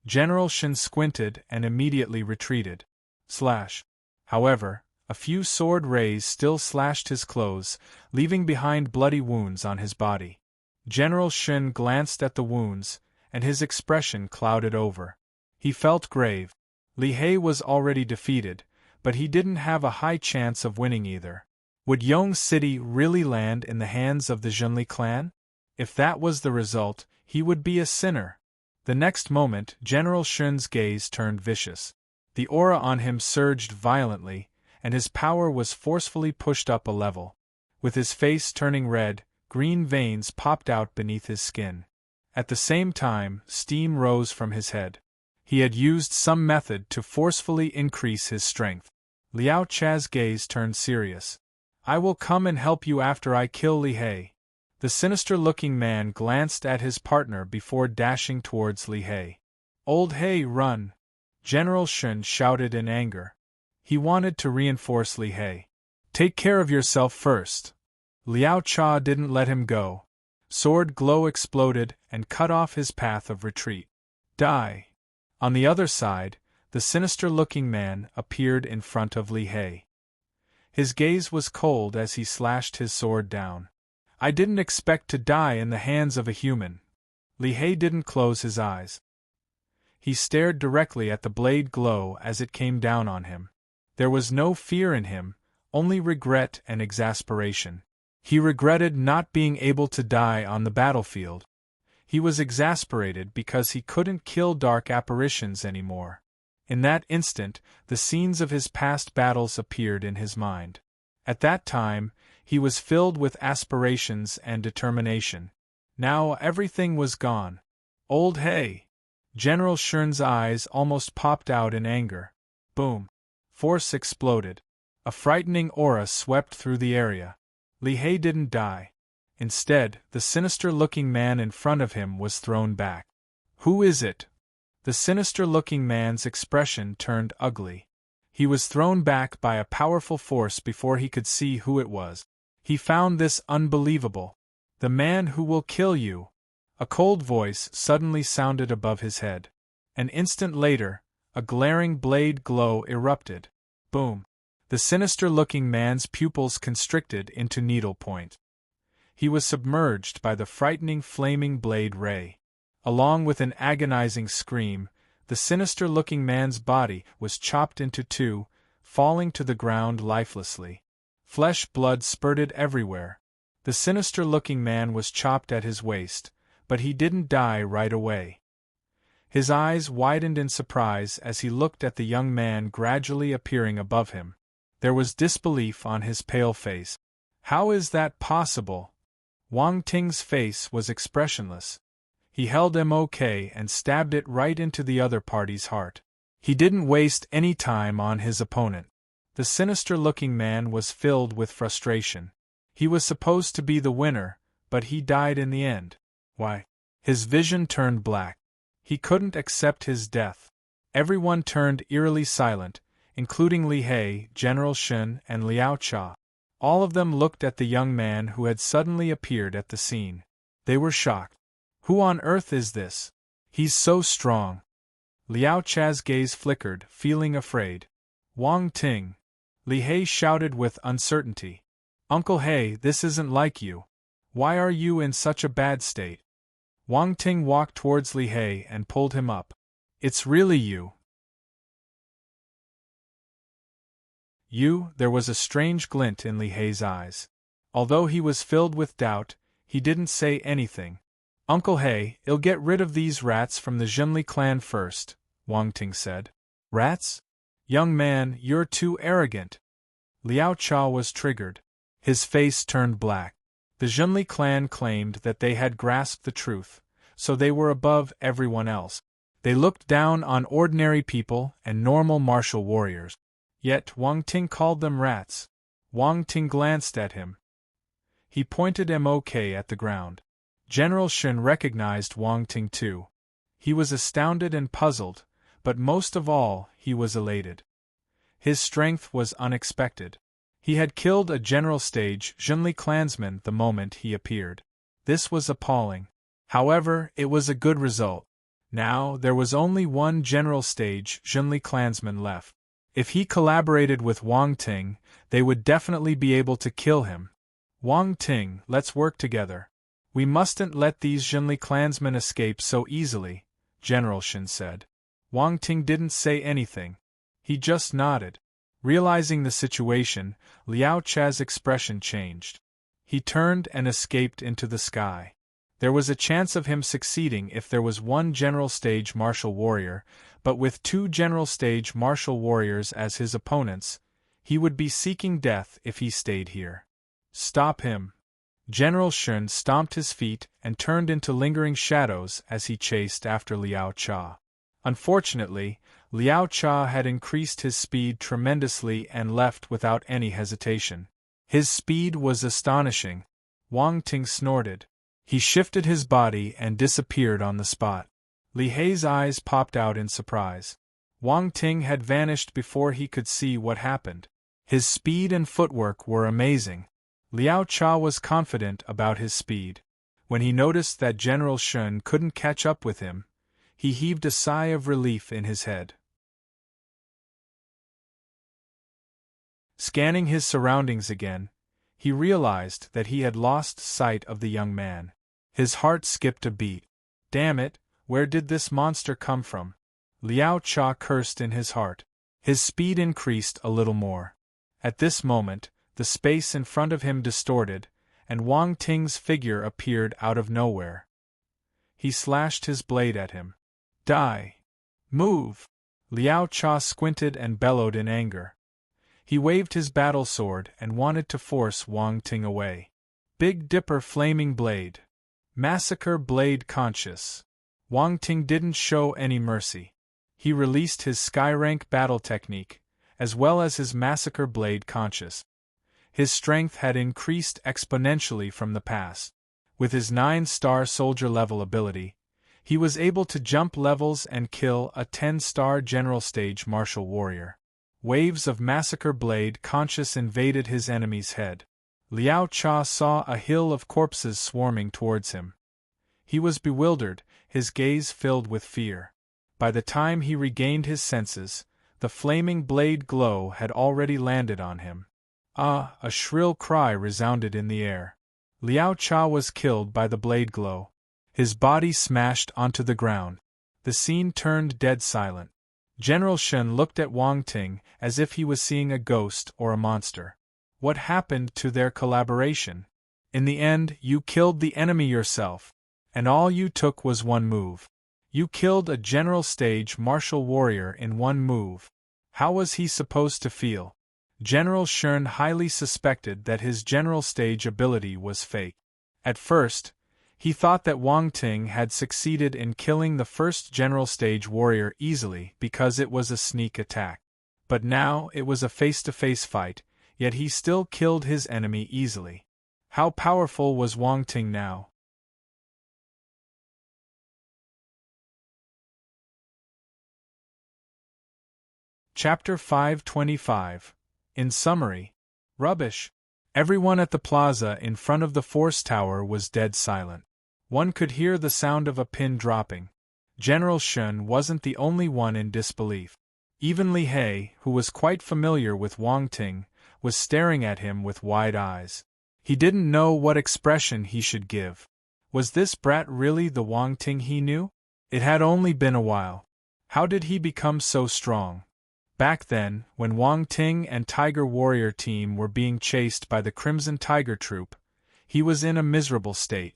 General Shun squinted and immediately retreated. Slash. However, a few sword rays still slashed his clothes, leaving behind bloody wounds on his body. General Shun glanced at the wounds, and his expression clouded over. He felt grave. Li He was already defeated, but he didn't have a high chance of winning either. Would Yong City really land in the hands of the Zhenli clan? If that was the result, he would be a sinner. The next moment, General Shun's gaze turned vicious. The aura on him surged violently, and his power was forcefully pushed up a level. With his face turning red, green veins popped out beneath his skin. At the same time, steam rose from his head. He had used some method to forcefully increase his strength. Liao Cha's gaze turned serious. I will come and help you after I kill Li He. The sinister-looking man glanced at his partner before dashing towards Li He. Old He, run! General Shun shouted in anger. He wanted to reinforce Li He. Take care of yourself first. Liao Cha didn't let him go. Sword glow exploded and cut off his path of retreat. Die! On the other side, the sinister-looking man appeared in front of Li He. His gaze was cold as he slashed his sword down. I didn't expect to die in the hands of a human. Li He didn't close his eyes. He stared directly at the blade glow as it came down on him. There was no fear in him, only regret and exasperation. He regretted not being able to die on the battlefield. He was exasperated because he couldn't kill dark apparitions anymore. In that instant, the scenes of his past battles appeared in his mind. At that time, he was filled with aspirations and determination. Now everything was gone. Old He! General Shun's eyes almost popped out in anger. Boom! Force exploded. A frightening aura swept through the area. Li He didn't die. Instead, the sinister-looking man in front of him was thrown back. Who is it? The sinister-looking man's expression turned ugly. He was thrown back by a powerful force before he could see who it was. He found this unbelievable. The man who will kill you. A cold voice suddenly sounded above his head. An instant later, a glaring blade glow erupted. Boom! The sinister-looking man's pupils constricted into needlepoint. He was submerged by the frightening flaming blade ray. Along with an agonizing scream, the sinister-looking man's body was chopped into two, falling to the ground lifelessly. Flesh blood spurted everywhere. The sinister-looking man was chopped at his waist, but he didn't die right away. His eyes widened in surprise as he looked at the young man gradually appearing above him. There was disbelief on his pale face. How is that possible? Wang Ting's face was expressionless. He held MOK and stabbed it right into the other party's heart. He didn't waste any time on his opponent. The sinister-looking man was filled with frustration. He was supposed to be the winner, but he died in the end. Why? His vision turned black. He couldn't accept his death. Everyone turned eerily silent, including Li He, General Shun, and Liao Cha. All of them looked at the young man who had suddenly appeared at the scene. They were shocked. Who on earth is this? He's so strong. Liao Cha's gaze flickered, feeling afraid. Wang Ting. Li He shouted with uncertainty. Uncle He, this isn't like you. Why are you in such a bad state? Wang Ting walked towards Li He and pulled him up. It's really you. There was a strange glint in Li He's eyes. Although he was filled with doubt, he didn't say anything. Uncle He, I'll get rid of these rats from the Zhenli clan first, Wang Ting said. Rats? Young man, you're too arrogant. Liao Cha was triggered. His face turned black. The Zhenli clan claimed that they had grasped the truth, so they were above everyone else. They looked down on ordinary people and normal martial warriors. Yet Wang Ting called them rats. Wang Ting glanced at him. He pointed MOK at the ground. General Shun recognized Wang Ting too. He was astounded and puzzled, but most of all, he was elated. His strength was unexpected. He had killed a general stage Zhenli clansman the moment he appeared. This was appalling. However, it was a good result. Now, there was only one general stage Zhenli clansman left. If he collaborated with Wang Ting, they would definitely be able to kill him. Wang Ting, let's work together. We mustn't let these Zhenli clansmen escape so easily, General Shun said. Wang Ting didn't say anything. He just nodded. Realizing the situation, Liao Cha's expression changed. He turned and escaped into the sky. There was a chance of him succeeding if there was one general stage martial warrior, but with two general stage martial warriors as his opponents, he would be seeking death if he stayed here. Stop him! General Shun stomped his feet and turned into lingering shadows as he chased after Liao Cha. Unfortunately, Liao Cha had increased his speed tremendously and left without any hesitation. His speed was astonishing. Wang Ting snorted. He shifted his body and disappeared on the spot. Li Hei's eyes popped out in surprise. Wang Ting had vanished before he could see what happened. His speed and footwork were amazing. Liao Cha was confident about his speed. When he noticed that General Shun couldn't catch up with him, he heaved a sigh of relief in his head. Scanning his surroundings again, he realized that he had lost sight of the young man. His heart skipped a beat. Damn it, where did this monster come from? Liao Cha cursed in his heart. His speed increased a little more. At this moment, the space in front of him distorted, and Wang Ting's figure appeared out of nowhere. He slashed his blade at him. Die! Move! Liao Cha squinted and bellowed in anger. He waved his battle sword and wanted to force Wang Ting away. Big Dipper Flaming Blade. Massacre Blade Conscious. Wang Ting didn't show any mercy. He released his Sky-rank battle technique, as well as his Massacre Blade Conscious. His strength had increased exponentially from the past. With his 9-star soldier level ability, he was able to jump levels and kill a 10-star general stage martial warrior. Waves of Massacre Blade Conscious invaded his enemy's head. Liao Cha saw a hill of corpses swarming towards him. He was bewildered, his gaze filled with fear. By the time he regained his senses, the flaming blade glow had already landed on him. Ah! A shrill cry resounded in the air. Liao Cha was killed by the blade glow. His body smashed onto the ground. The scene turned dead silent. General Shun looked at Wang Ting as if he was seeing a ghost or a monster. What happened to their collaboration? In the end, you killed the enemy yourself, and all you took was one move. You killed a general stage martial warrior in one move. How was he supposed to feel? General Shun highly suspected that his general stage ability was fake. At first, he thought that Wang Ting had succeeded in killing the first general stage warrior easily because it was a sneak attack. But now it was a face-to-face fight, yet he still killed his enemy easily. How powerful was Wang Ting now? Chapter 525. In summary, rubbish. Everyone at the plaza in front of the force tower was dead silent. One could hear the sound of a pin dropping. General Shun wasn't the only one in disbelief. Even Li Hei, who was quite familiar with Wang Ting, was staring at him with wide eyes. He didn't know what expression he should give. Was this brat really the Wang Ting he knew? It had only been a while. How did he become so strong? Back then, when Wang Ting and Tiger Warrior team were being chased by the Crimson Tiger Troop, he was in a miserable state.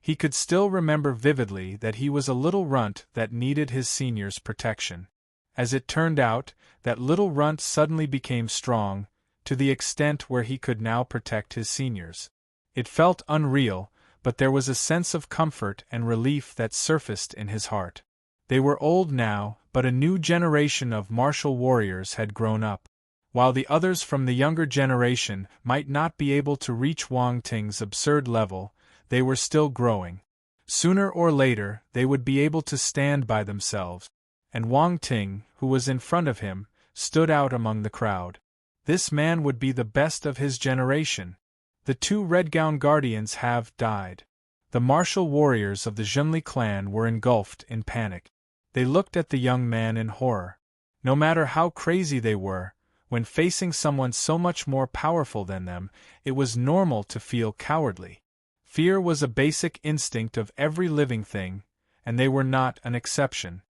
He could still remember vividly that he was a little runt that needed his senior's protection. As it turned out, that little runt suddenly became strong, to the extent where he could now protect his seniors. It felt unreal, but there was a sense of comfort and relief that surfaced in his heart. They were old now, but a new generation of martial warriors had grown up. While the others from the younger generation might not be able to reach Wang Ting's absurd level, they were still growing. Sooner or later, they would be able to stand by themselves. And Wang Ting, who was in front of him, stood out among the crowd. This man would be the best of his generation. The 2 Red Gown Guardians have died. The martial warriors of the Zhenli clan were engulfed in panic. They looked at the young man in horror. No matter how crazy they were, when facing someone so much more powerful than them, it was normal to feel cowardly. Fear was a basic instinct of every living thing, and they were not an exception.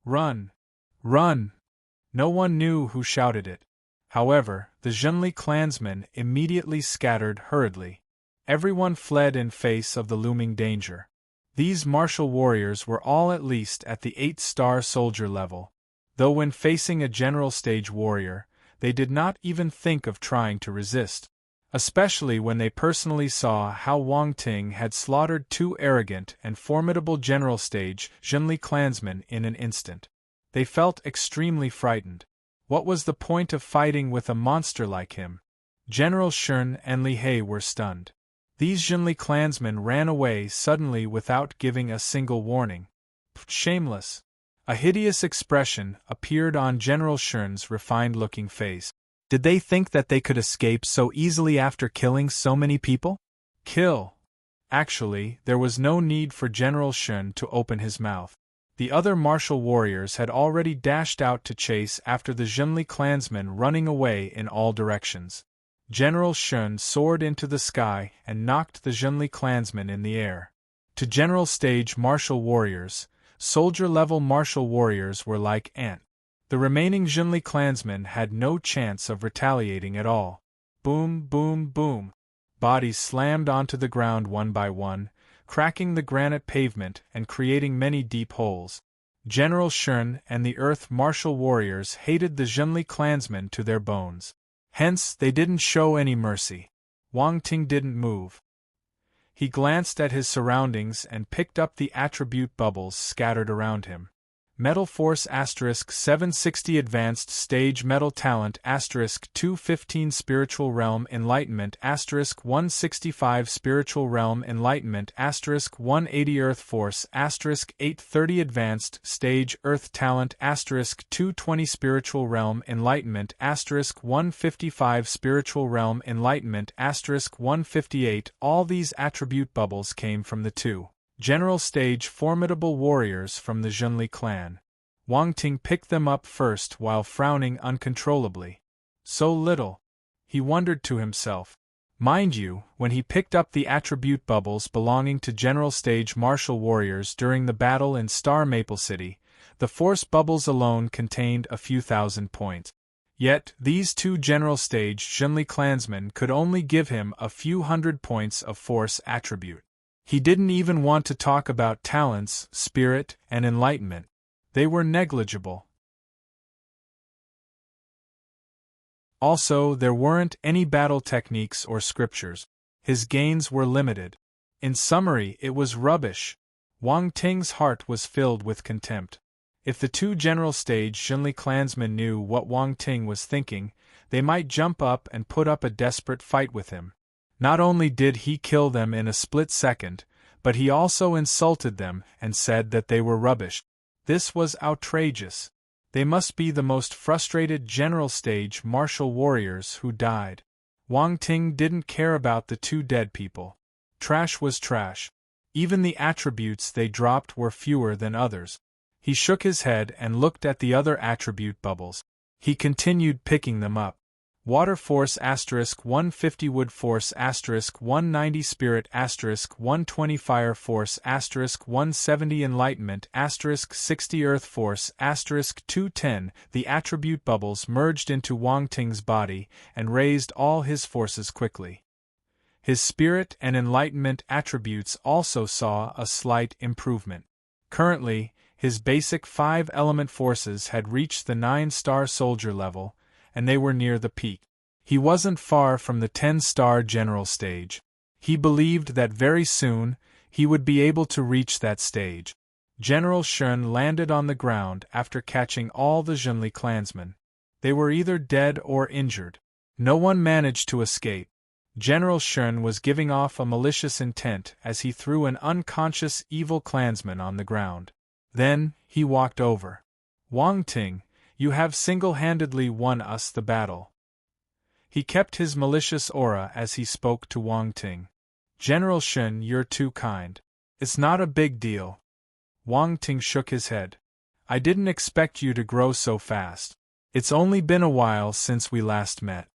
Run! Run! No one knew who shouted it. However, the Zhenli clansmen immediately scattered hurriedly. Everyone fled in face of the looming danger. These martial warriors were all at least at the 8-star soldier level, though when facing a general stage warrior, they did not even think of trying to resist. especially when they personally saw how Wang Ting had slaughtered two arrogant and formidable general stage Zhenli clansmen in an instant. They felt extremely frightened. What was the point of fighting with a monster like him? General Shun and Li He were stunned. These Zhenli clansmen ran away suddenly without giving a single warning. Shameless! A hideous expression appeared on General Shun's refined-looking face. Did they think that they could escape so easily after killing so many people? Kill! Actually, there was no need for General Shun to open his mouth. The other martial warriors had already dashed out to chase after the Zhenli clansmen, running away in all directions. General Shun soared into the sky and knocked the Zhenli clansmen in the air. To general stage martial warriors, soldier-level martial warriors were like ants. The remaining Zhenli clansmen had no chance of retaliating at all. Boom, boom, boom. Bodies slammed onto the ground one by one, cracking the granite pavement and creating many deep holes. General Shun and the Earth martial warriors hated the Zhenli clansmen to their bones. Hence, they didn't show any mercy. Wang Ting didn't move. He glanced at his surroundings and picked up the attribute bubbles scattered around him. Metal Force *760 Advanced Stage Metal Talent *215 Spiritual Realm Enlightenment *165 Spiritual Realm Enlightenment *180 Earth Force *830 Advanced Stage Earth Talent *220 Spiritual Realm Enlightenment *155 Spiritual Realm Enlightenment *158. All these attribute bubbles came from the two general stage formidable warriors from the Zhenli clan. Wang Ting picked them up first while frowning uncontrollably. So little, he wondered to himself. Mind you, when he picked up the attribute bubbles belonging to general stage martial warriors during the battle in Star Maple City, the force bubbles alone contained a few thousand points. Yet, these two general stage Zhenli clansmen could only give him a few hundred points of force attribute. He didn't even want to talk about talents, spirit, and enlightenment. They were negligible. Also, there weren't any battle techniques or scriptures. His gains were limited. In summary, it was rubbish. Wang Ting's heart was filled with contempt. If the two general stage Zhenli clansmen knew what Wang Ting was thinking, they might jump up and put up a desperate fight with him. Not only did he kill them in a split second, but he also insulted them and said that they were rubbish. This was outrageous. They must be the most frustrated general stage martial warriors who died. Wang Ting didn't care about the two dead people. Trash was trash. Even the attributes they dropped were fewer than others. He shook his head and looked at the other attribute bubbles. He continued picking them up. Water Force *150 Wood Force *190 Spirit *120 Fire Force *170 Enlightenment *60 Earth Force *210. The attribute bubbles merged into Wang Ting's body and raised all his forces quickly. His spirit and enlightenment attributes also saw a slight improvement. Currently, his basic 5-element forces had reached the 9-star soldier level, and they were near the peak. He wasn't far from the 10-star general stage. He believed that very soon, he would be able to reach that stage. General Shun landed on the ground after catching all the Zhenli clansmen. They were either dead or injured. No one managed to escape. General Shun was giving off a malicious intent as he threw an unconscious evil clansman on the ground. Then, he walked over. Wang Ting, you have single-handedly won us the battle. He kept his malicious aura as he spoke to Wang Ting. General Shun, you're too kind. It's not a big deal. Wang Ting shook his head. I didn't expect you to grow so fast. It's only been a while since we last met.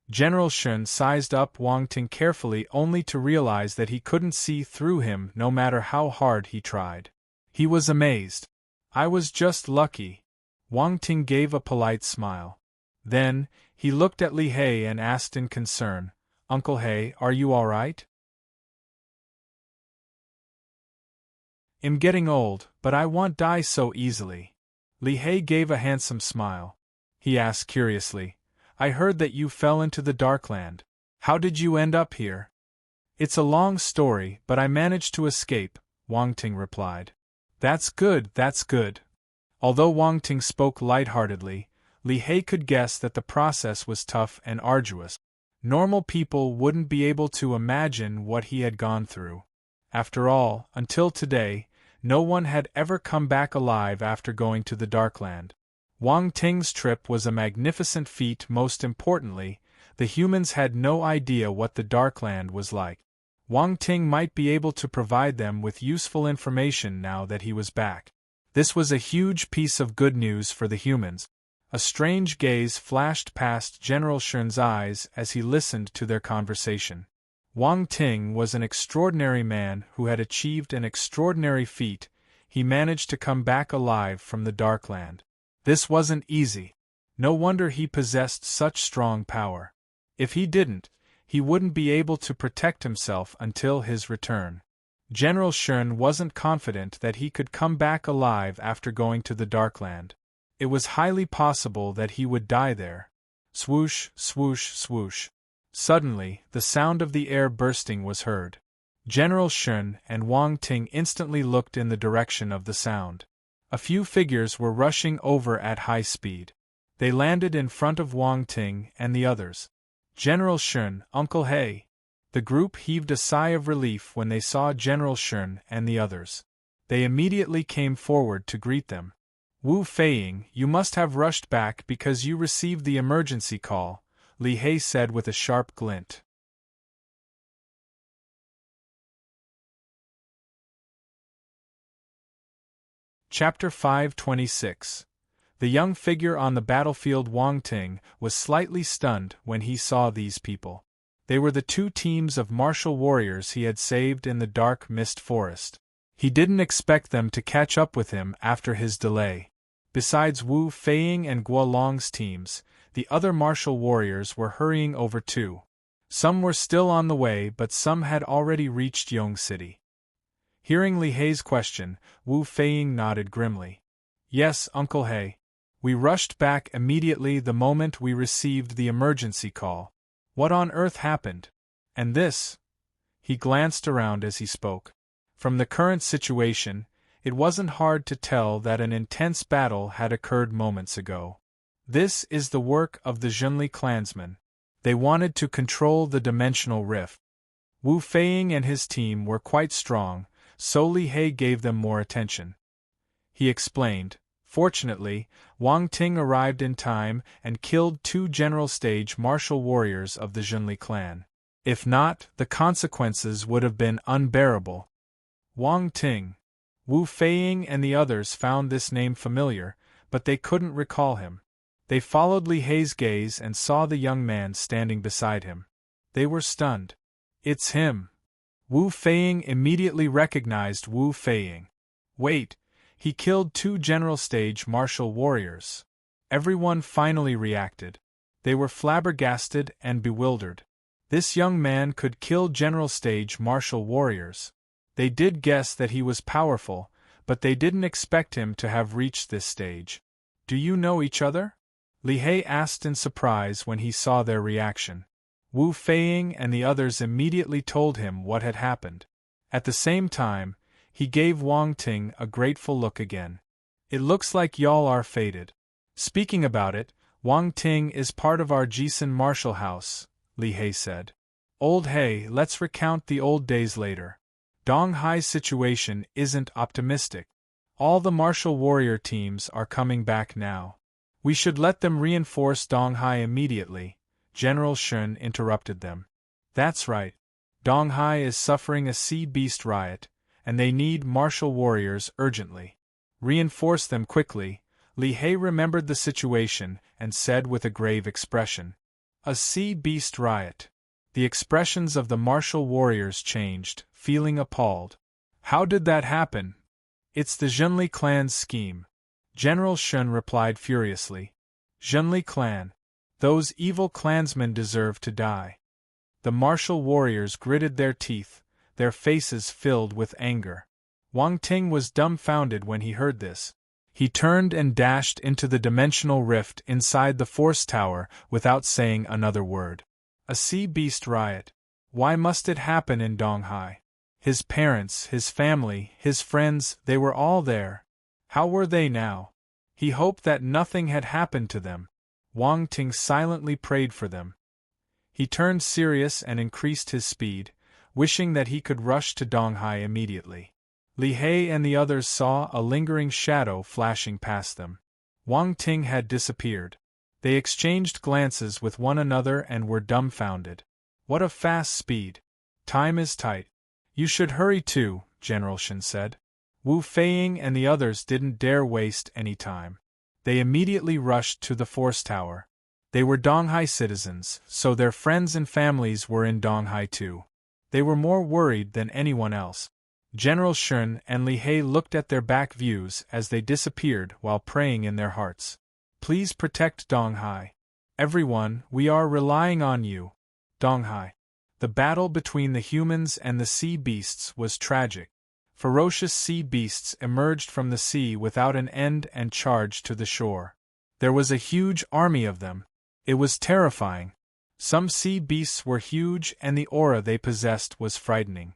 General Shun sized up Wang Ting carefully only to realize that he couldn't see through him no matter how hard he tried. He was amazed. I was just lucky. Wang Ting gave a polite smile. Then, he looked at Li He and asked in concern, Uncle He, are you all right? I'm getting old, but I won't die so easily. Li He gave a handsome smile. He asked curiously, I heard that you fell into the Darkland. How did you end up here? It's a long story, but I managed to escape, Wang Ting replied. That's good, that's good. Although Wang Ting spoke lightheartedly, Li He could guess that the process was tough and arduous. Normal people wouldn't be able to imagine what he had gone through. After all, until today, no one had ever come back alive after going to the Darkland. Wang Ting's trip was a magnificent feat. Most importantly, the humans had no idea what the Darkland was like. Wang Ting might be able to provide them with useful information now that he was back. This was a huge piece of good news for the humans. A strange gaze flashed past General Shun's eyes as he listened to their conversation. Wang Ting was an extraordinary man who had achieved an extraordinary feat. He managed to come back alive from the Darkland. This wasn't easy. No wonder he possessed such strong power. If he didn't, he wouldn't be able to protect himself until his return. General Shun wasn't confident that he could come back alive after going to the Darkland. It was highly possible that he would die there. Swoosh, swoosh, swoosh. Suddenly, the sound of the air bursting was heard. General Shun and Wang Ting instantly looked in the direction of the sound. A few figures were rushing over at high speed. They landed in front of Wang Ting and the others. General Shun, Uncle He. The group heaved a sigh of relief when they saw General Shun and the others. They immediately came forward to greet them. Wu Feiying, you must have rushed back because you received the emergency call, Li He said with a sharp glint. Chapter 526. The young figure on the battlefield Wang Ting was slightly stunned when he saw these people. They were the two teams of martial warriors he had saved in the dark mist forest. He didn't expect them to catch up with him after his delay. Besides Wu Feiying and Guo Long's teams, the other martial warriors were hurrying over too. Some were still on the way, but some had already reached Yong City. Hearing Li Hei's question, Wu Feiying nodded grimly. Yes, Uncle He. We rushed back immediately the moment we received the emergency call. What on earth happened? And this? He glanced around as he spoke. From the current situation, it wasn't hard to tell that an intense battle had occurred moments ago. This is the work of the Zhenli clansmen. They wanted to control the dimensional rift. Wu Feiying and his team were quite strong, so Li He gave them more attention. He explained. Fortunately, Wang Ting arrived in time and killed 2 general stage martial warriors of the Zhenli clan. If not, the consequences would have been unbearable. Wang Ting. Wu Feiying and the others found this name familiar, but they couldn't recall him. They followed Li Hei's gaze and saw the young man standing beside him. They were stunned. It's him. Wu Feiying immediately recognized Wu Feiying. Wait, he killed 2 general stage martial warriors. Everyone finally reacted. They were flabbergasted and bewildered. This young man could kill general stage martial warriors. They did guess that he was powerful, but they didn't expect him to have reached this stage. Do you know each other? Li He asked in surprise when he saw their reaction. Wu Feiying and the others immediately told him what had happened. At the same time, he gave Wang Ting a grateful look again. It looks like y'all are fated. Speaking about it, Wang Ting is part of our Jisun martial house, Li He said. Old He, let's recount the old days later. Dong Hai's situation isn't optimistic. All the martial warrior teams are coming back now. We should let them reinforce Dong Hai immediately, General Shun interrupted them. That's right. Dong Hai is suffering a sea beast riot, and they need martial warriors urgently. Reinforce them quickly. Li He remembered the situation and said with a grave expression. A sea beast riot. The expressions of the martial warriors changed, feeling appalled. How did that happen? It's the Zhenli clan's scheme. General Shun replied furiously. Zhenli clan. Those evil clansmen deserve to die. The martial warriors gritted their teeth, their faces filled with anger. Wang Ting was dumbfounded when he heard this. He turned and dashed into the dimensional rift inside the force tower without saying another word. A sea beast riot. Why must it happen in Donghai? His parents, his family, his friends, they were all there. How were they now? He hoped that nothing had happened to them. Wang Ting silently prayed for them. He turned serious and increased his speed, wishing that he could rush to Donghai immediately. Li He and the others saw a lingering shadow flashing past them. Wang Ting had disappeared. They exchanged glances with one another and were dumbfounded. What a fast speed! Time is tight. You should hurry too, General Shen said. Wu Feiying and the others didn't dare waste any time. They immediately rushed to the force tower. They were Donghai citizens, so their friends and families were in Donghai too. They were more worried than anyone else. General Shen and Li He looked at their back views as they disappeared while praying in their hearts. Please protect Donghai. Everyone, we are relying on you. Donghai. The battle between the humans and the sea beasts was tragic. Ferocious sea beasts emerged from the sea without an end and charged to the shore. There was a huge army of them. It was terrifying. Some sea beasts were huge and the aura they possessed was frightening.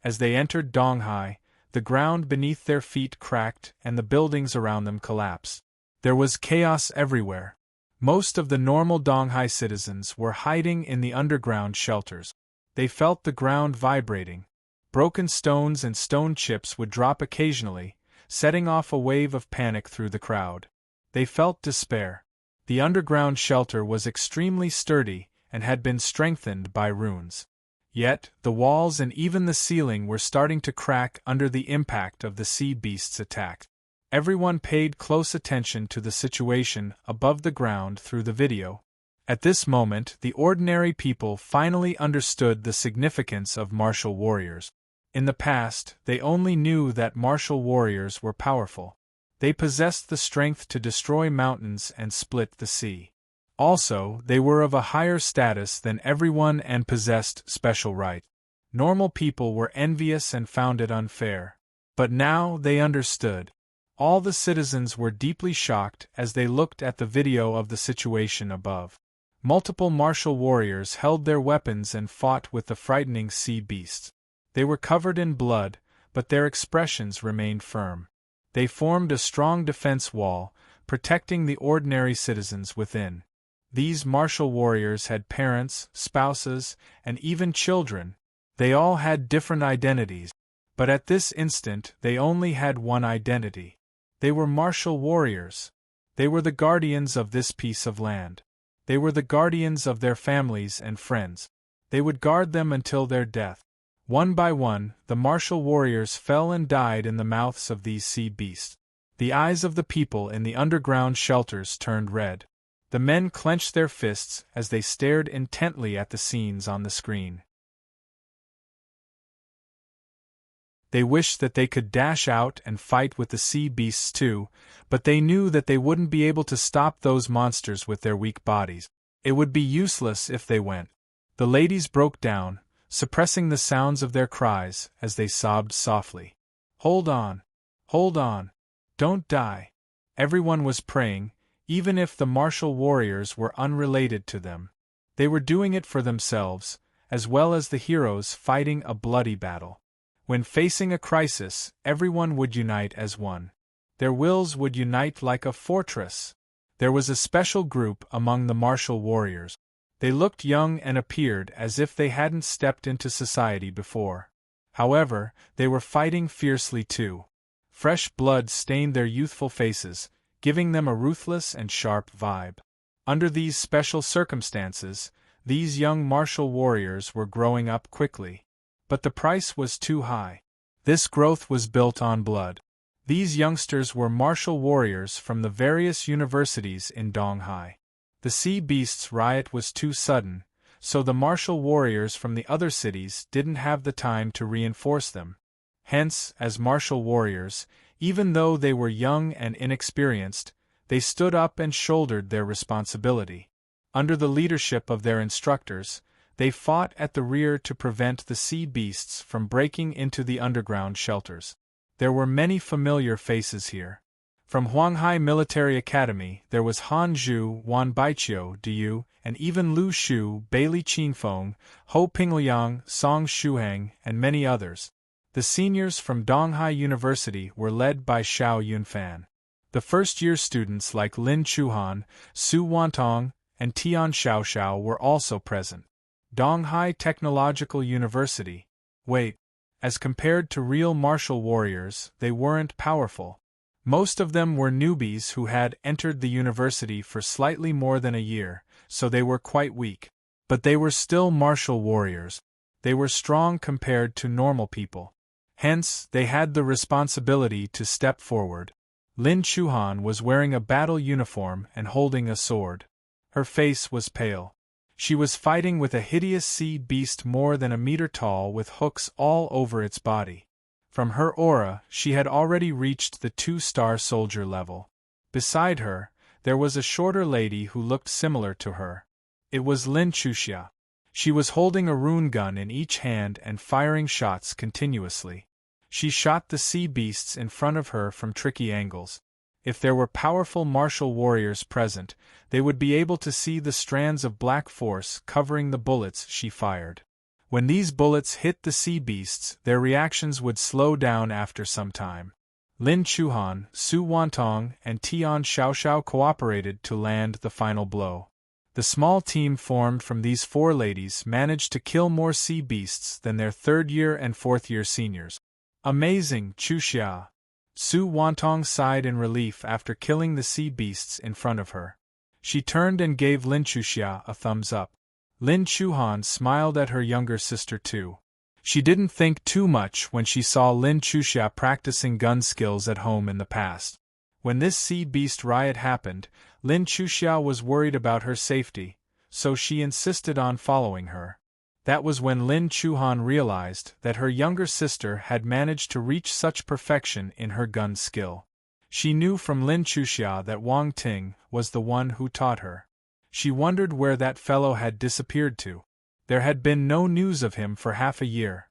As they entered Donghai, the ground beneath their feet cracked and the buildings around them collapsed. There was chaos everywhere. Most of the normal Donghai citizens were hiding in the underground shelters. They felt the ground vibrating. Broken stones and stone chips would drop occasionally, setting off a wave of panic through the crowd. They felt despair. The underground shelter was extremely sturdy and had been strengthened by runes. Yet, the walls and even the ceiling were starting to crack under the impact of the sea beast's attack. Everyone paid close attention to the situation above the ground through the video. At this moment, the ordinary people finally understood the significance of martial warriors. In the past, they only knew that martial warriors were powerful. They possessed the strength to destroy mountains and split the sea. Also, they were of a higher status than everyone and possessed special rights. Normal people were envious and found it unfair. But now they understood. All the citizens were deeply shocked as they looked at the video of the situation above. Multiple martial warriors held their weapons and fought with the frightening sea beasts. They were covered in blood, but their expressions remained firm. They formed a strong defense wall, protecting the ordinary citizens within. These martial warriors had parents, spouses, and even children. They all had different identities, but at this instant they only had one identity. They were martial warriors. They were the guardians of this piece of land. They were the guardians of their families and friends. They would guard them until their death. One by one, the martial warriors fell and died in the mouths of these sea beasts. The eyes of the people in the underground shelters turned red. The men clenched their fists as they stared intently at the scenes on the screen. They wished that they could dash out and fight with the sea beasts too, but they knew that they wouldn't be able to stop those monsters with their weak bodies. It would be useless if they went. The ladies broke down, suppressing the sounds of their cries as they sobbed softly. Hold on. Hold on. Don't die. Everyone was praying, even if the martial warriors were unrelated to them. They were doing it for themselves, as well as the heroes fighting a bloody battle. When facing a crisis, everyone would unite as one. Their wills would unite like a fortress. There was a special group among the martial warriors. They looked young and appeared as if they hadn't stepped into society before. However, they were fighting fiercely too. Fresh blood stained their youthful faces, giving them a ruthless and sharp vibe. Under these special circumstances, these young martial warriors were growing up quickly. But the price was too high. This growth was built on blood. These youngsters were martial warriors from the various universities in Donghai. The sea beasts' riot was too sudden, so the martial warriors from the other cities didn't have the time to reinforce them. Hence, as martial warriors, even though they were young and inexperienced, they stood up and shouldered their responsibility. Under the leadership of their instructors, they fought at the rear to prevent the sea beasts from breaking into the underground shelters. There were many familiar faces here. From Huanghai Military Academy, there was Han Zhu, Wan Baiqiu, Du, and even Lu Shu, Bailey Qinfeng, Ho Pingliang, Song Shuheng, and many others. The seniors from Donghai University were led by Xiao Yunfan. The first-year students like Lin Chuhan, Su Wantong, and Tian Xiaoxiao were also present. Donghai Technological University. Wait. As compared to real martial warriors, they weren't powerful. Most of them were newbies who had entered the university for slightly more than a year, so they were quite weak. But they were still martial warriors. They were strong compared to normal people. Hence, they had the responsibility to step forward. Lin Chuhan was wearing a battle uniform and holding a sword. Her face was pale. She was fighting with a hideous sea beast more than a meter tall with hooks all over its body. From her aura, she had already reached the 2-star soldier level. Beside her, there was a shorter lady who looked similar to her. It was Lin Chuxia. She was holding a rune gun in each hand and firing shots continuously. She shot the sea beasts in front of her from tricky angles. If there were powerful martial warriors present, they would be able to see the strands of black force covering the bullets she fired. When these bullets hit the sea beasts, their reactions would slow down after some time. Lin Chuhan, Su Wantong, and Tian Xiaoxiao cooperated to land the final blow. The small team formed from these 4 ladies managed to kill more sea beasts than their 3rd-year and 4th-year seniors. Amazing, Chuxia! Su Wantong sighed in relief after killing the sea beasts in front of her. She turned and gave Lin Chuxia a thumbs up. Lin Chuhan smiled at her younger sister too. She didn't think too much when she saw Lin Chuxia practicing gun skills at home in the past. When this sea beast riot happened, Lin Chuxia was worried about her safety, so she insisted on following her. That was when Lin Chuhan realized that her younger sister had managed to reach such perfection in her gun skill. She knew from Lin Chuxia that Wang Ting was the one who taught her. She wondered where that fellow had disappeared to. There had been no news of him for half a year.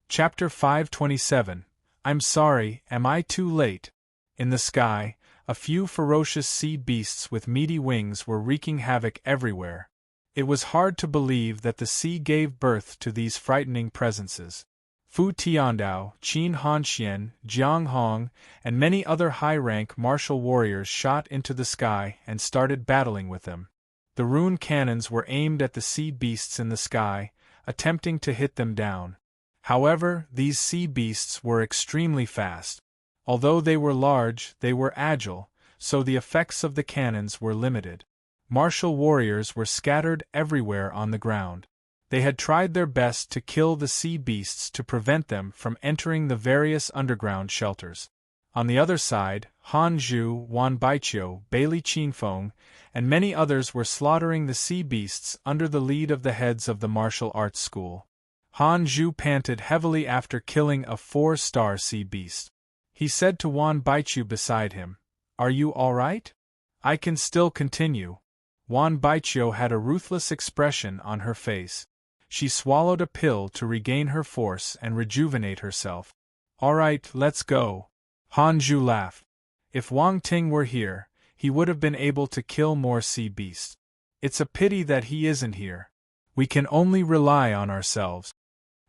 Chapter 527. I'm sorry, am I too late? In the sky, a few ferocious sea beasts with meaty wings were wreaking havoc everywhere. It was hard to believe that the sea gave birth to these frightening presences. Fu Tiandao, Qin Hanxian, Jiang Hong, and many other high-rank martial warriors shot into the sky and started battling with them. The rune cannons were aimed at the sea beasts in the sky, attempting to hit them down. However, these sea beasts were extremely fast. Although they were large, they were agile, so the effects of the cannons were limited. Martial warriors were scattered everywhere on the ground. They had tried their best to kill the sea beasts to prevent them from entering the various underground shelters. On the other side, Han Zhu, Wan Baiqiu, Bailey Qinfeng, and many others were slaughtering the sea beasts under the lead of the heads of the martial arts school. Han Zhu panted heavily after killing a 4-star sea beast. He said to Wan Baiqiu beside him, "Are you all right? I can still continue." Wan Baiqiu had a ruthless expression on her face. She swallowed a pill to regain her force and rejuvenate herself. "All right, let's go." Han Zhu laughed. If Wang Ting were here, he would have been able to kill more sea beasts. It's a pity that he isn't here. We can only rely on ourselves.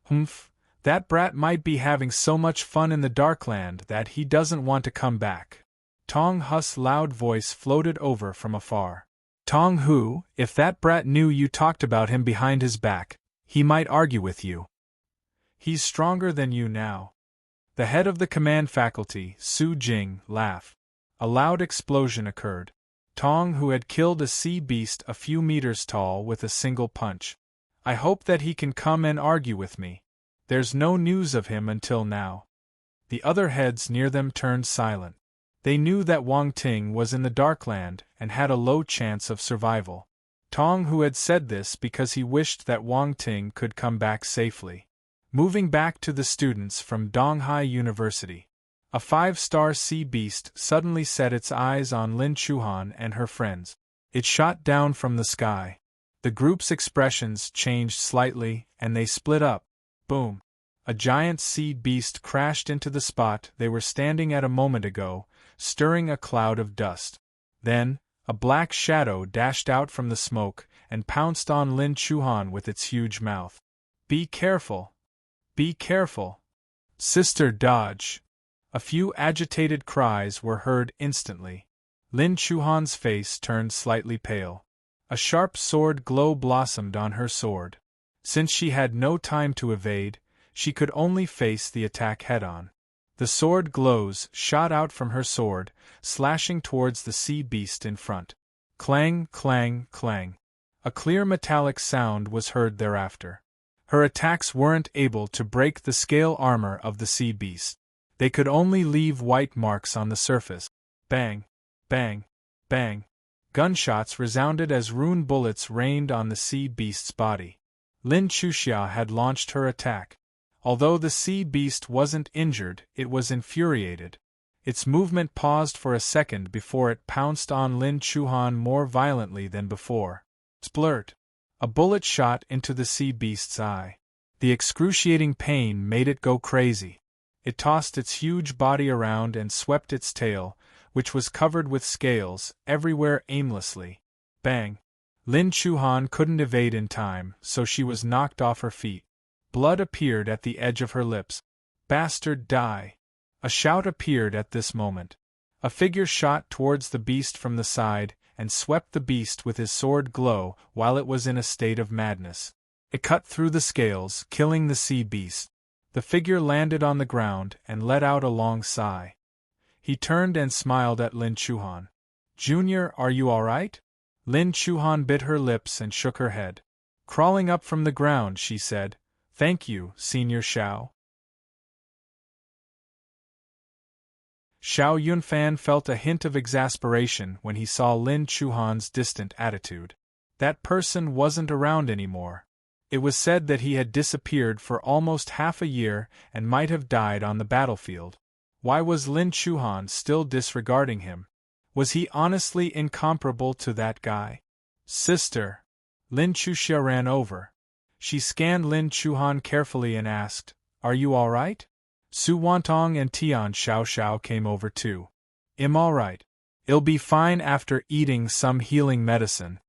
Humph, that brat might be having so much fun in the Darkland that he doesn't want to come back. Tong Hu's loud voice floated over from afar. Tong Hu, if that brat knew you talked about him behind his back, he might argue with you. He's stronger than you now. The head of the command faculty, Su Jing, laughed. A loud explosion occurred. Tong Hu had killed a sea beast a few meters tall with a single punch. I hope that he can come and argue with me. There's no news of him until now. The other heads near them turned silent. They knew that Wang Ting was in the Darkland and had a low chance of survival. Tong Hu had said this because he wished that Wang Ting could come back safely. Moving back to the students from Donghai University. A 5-star sea beast suddenly set its eyes on Lin Chuhan and her friends. It shot down from the sky. The group's expressions changed slightly, and they split up, Boom! A giant sea beast crashed into the spot they were standing at a moment ago, stirring a cloud of dust. Then, a black shadow dashed out from the smoke and pounced on Lin Chuhan with its huge mouth. Be careful! Be careful! Sister, dodge! A few agitated cries were heard instantly. Lin Chuhan's face turned slightly pale. A sharp sword glow blossomed on her sword. Since she had no time to evade, she could only face the attack head-on. The sword glows shot out from her sword, slashing towards the sea beast in front. Clang, clang, clang. A clear metallic sound was heard thereafter. Her attacks weren't able to break the scale armor of the sea beast. They could only leave white marks on the surface. Bang, bang, bang. Gunshots resounded as rune bullets rained on the sea beast's body. Lin Chuxia had launched her attack. Although the sea beast wasn't injured, it was infuriated. Its movement paused for a second before it pounced on Lin Chuhan more violently than before. Splurt! A bullet shot into the sea beast's eye. The excruciating pain made it go crazy. It tossed its huge body around and swept its tail, which was covered with scales, everywhere aimlessly. Bang! Lin Chuhan couldn't evade in time, so she was knocked off her feet. Blood appeared at the edge of her lips. Bastard, die! A shout appeared at this moment. A figure shot towards the beast from the side, and swept the beast with his sword glow while it was in a state of madness. It cut through the scales, killing the sea beast. The figure landed on the ground and let out a long sigh. He turned and smiled at Lin Chuhan. Junior, are you all right? Lin Chuhan bit her lips and shook her head. Crawling up from the ground, she said, Thank you, Senior Xiao. Xiao Yunfan felt a hint of exasperation when he saw Lin Chuhan's distant attitude. That person wasn't around anymore. It was said that he had disappeared for almost half a year and might have died on the battlefield. Why was Lin Chuhan still disregarding him? Was he honestly incomparable to that guy? Sister! Lin Chuxia ran over. She scanned Lin Chuhan carefully and asked, Are you all right? Su Wantong and Tian Xiao came over too. I'm all right. I'll be fine after eating some healing medicine.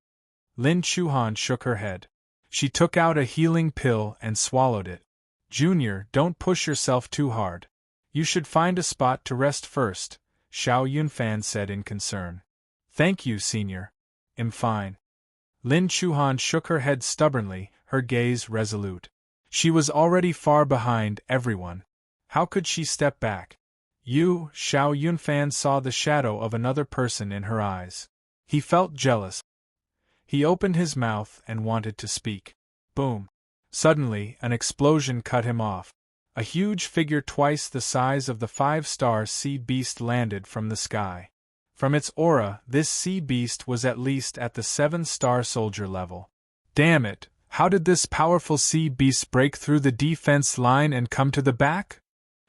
Lin Chuhan shook her head. She took out a healing pill and swallowed it. Junior, don't push yourself too hard. You should find a spot to rest first, Xiao Yunfan said in concern. Thank you, Senior. I'm fine. Lin Chuhan shook her head stubbornly, her gaze resolute. She was already far behind everyone. How could she step back? Xiao Yunfan saw the shadow of another person in her eyes. He felt jealous. He opened his mouth and wanted to speak. Boom! Suddenly, an explosion cut him off. A huge figure twice the size of the 5-star sea beast landed from the sky. From its aura, this sea beast was at least at the 7-star soldier level. Damn it! How did this powerful sea beast break through the defense line and come to the back?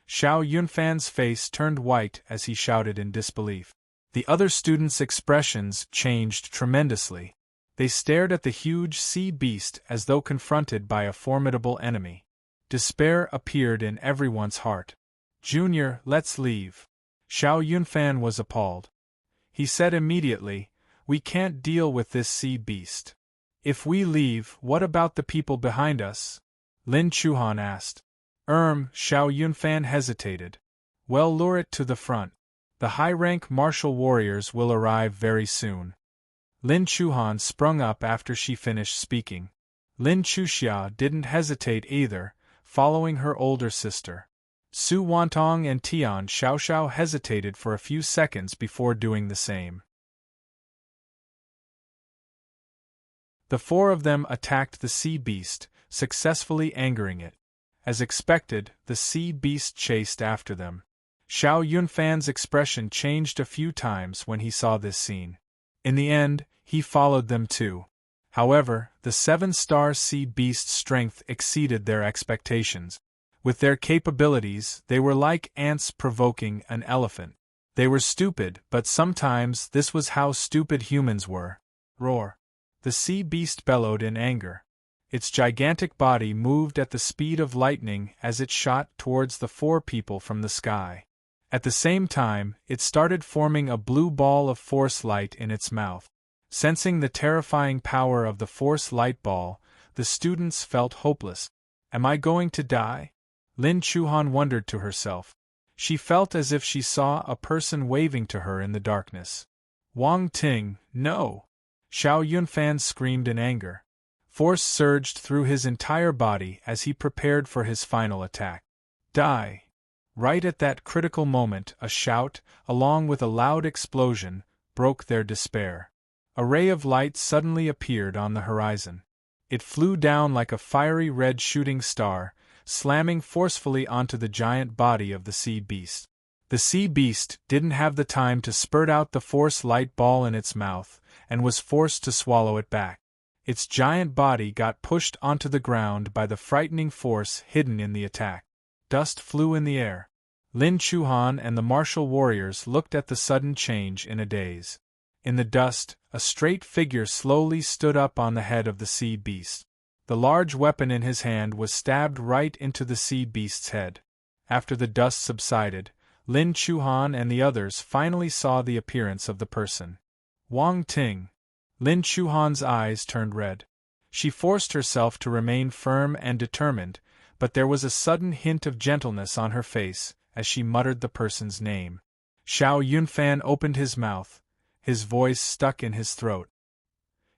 Xiao Yunfan's face turned white as he shouted in disbelief. The other students' expressions changed tremendously. They stared at the huge sea beast as though confronted by a formidable enemy. Despair appeared in everyone's heart. Junior, let's leave. Xiao Yunfan was appalled. He said immediately, We can't deal with this sea beast. If we leave, what about the people behind us? Lin Chuhan asked. Xiao Yunfan hesitated. Well, lure it to the front. The high-rank martial warriors will arrive very soon. Lin Chuhan sprung up after she finished speaking. Lin Chuxia didn't hesitate either, following her older sister. Su Wantong and Tian Xiao hesitated for a few seconds before doing the same. The four of them attacked the sea beast, successfully angering it. As expected, the sea beast chased after them. Xiao Yunfan's expression changed a few times when he saw this scene. In the end, he followed them too. However, the 7-star sea beast's strength exceeded their expectations. With their capabilities, they were like ants provoking an elephant. They were stupid, but sometimes this was how stupid humans were. Roar! The sea beast bellowed in anger. Its gigantic body moved at the speed of lightning as it shot towards the four people from the sky. At the same time, it started forming a blue ball of force light in its mouth. Sensing the terrifying power of the force light ball, the students felt hopeless. Am I going to die? Lin Chuhan wondered to herself. She felt as if she saw a person waving to her in the darkness. Wang Ting, no! Xiao Yunfan screamed in anger. Force surged through his entire body as he prepared for his final attack. Die! Right at that critical moment, a shout, along with a loud explosion, broke their despair. A ray of light suddenly appeared on the horizon. It flew down like a fiery red shooting star, slamming forcefully onto the giant body of the sea beast. The sea beast didn't have the time to spurt out the force light ball in its mouth, and was forced to swallow it back. Its giant body got pushed onto the ground by the frightening force hidden in the attack. Dust flew in the air. Lin Chuhan and the martial warriors looked at the sudden change in a daze. In the dust, a straight figure slowly stood up on the head of the sea beast. The large weapon in his hand was stabbed right into the sea beast's head. After the dust subsided, Lin Chuhan and the others finally saw the appearance of the person. Wang Ting. Lin Chuhan's eyes turned red. She forced herself to remain firm and determined, but there was a sudden hint of gentleness on her face as she muttered the person's name. Xiao Yunfan opened his mouth, his voice stuck in his throat.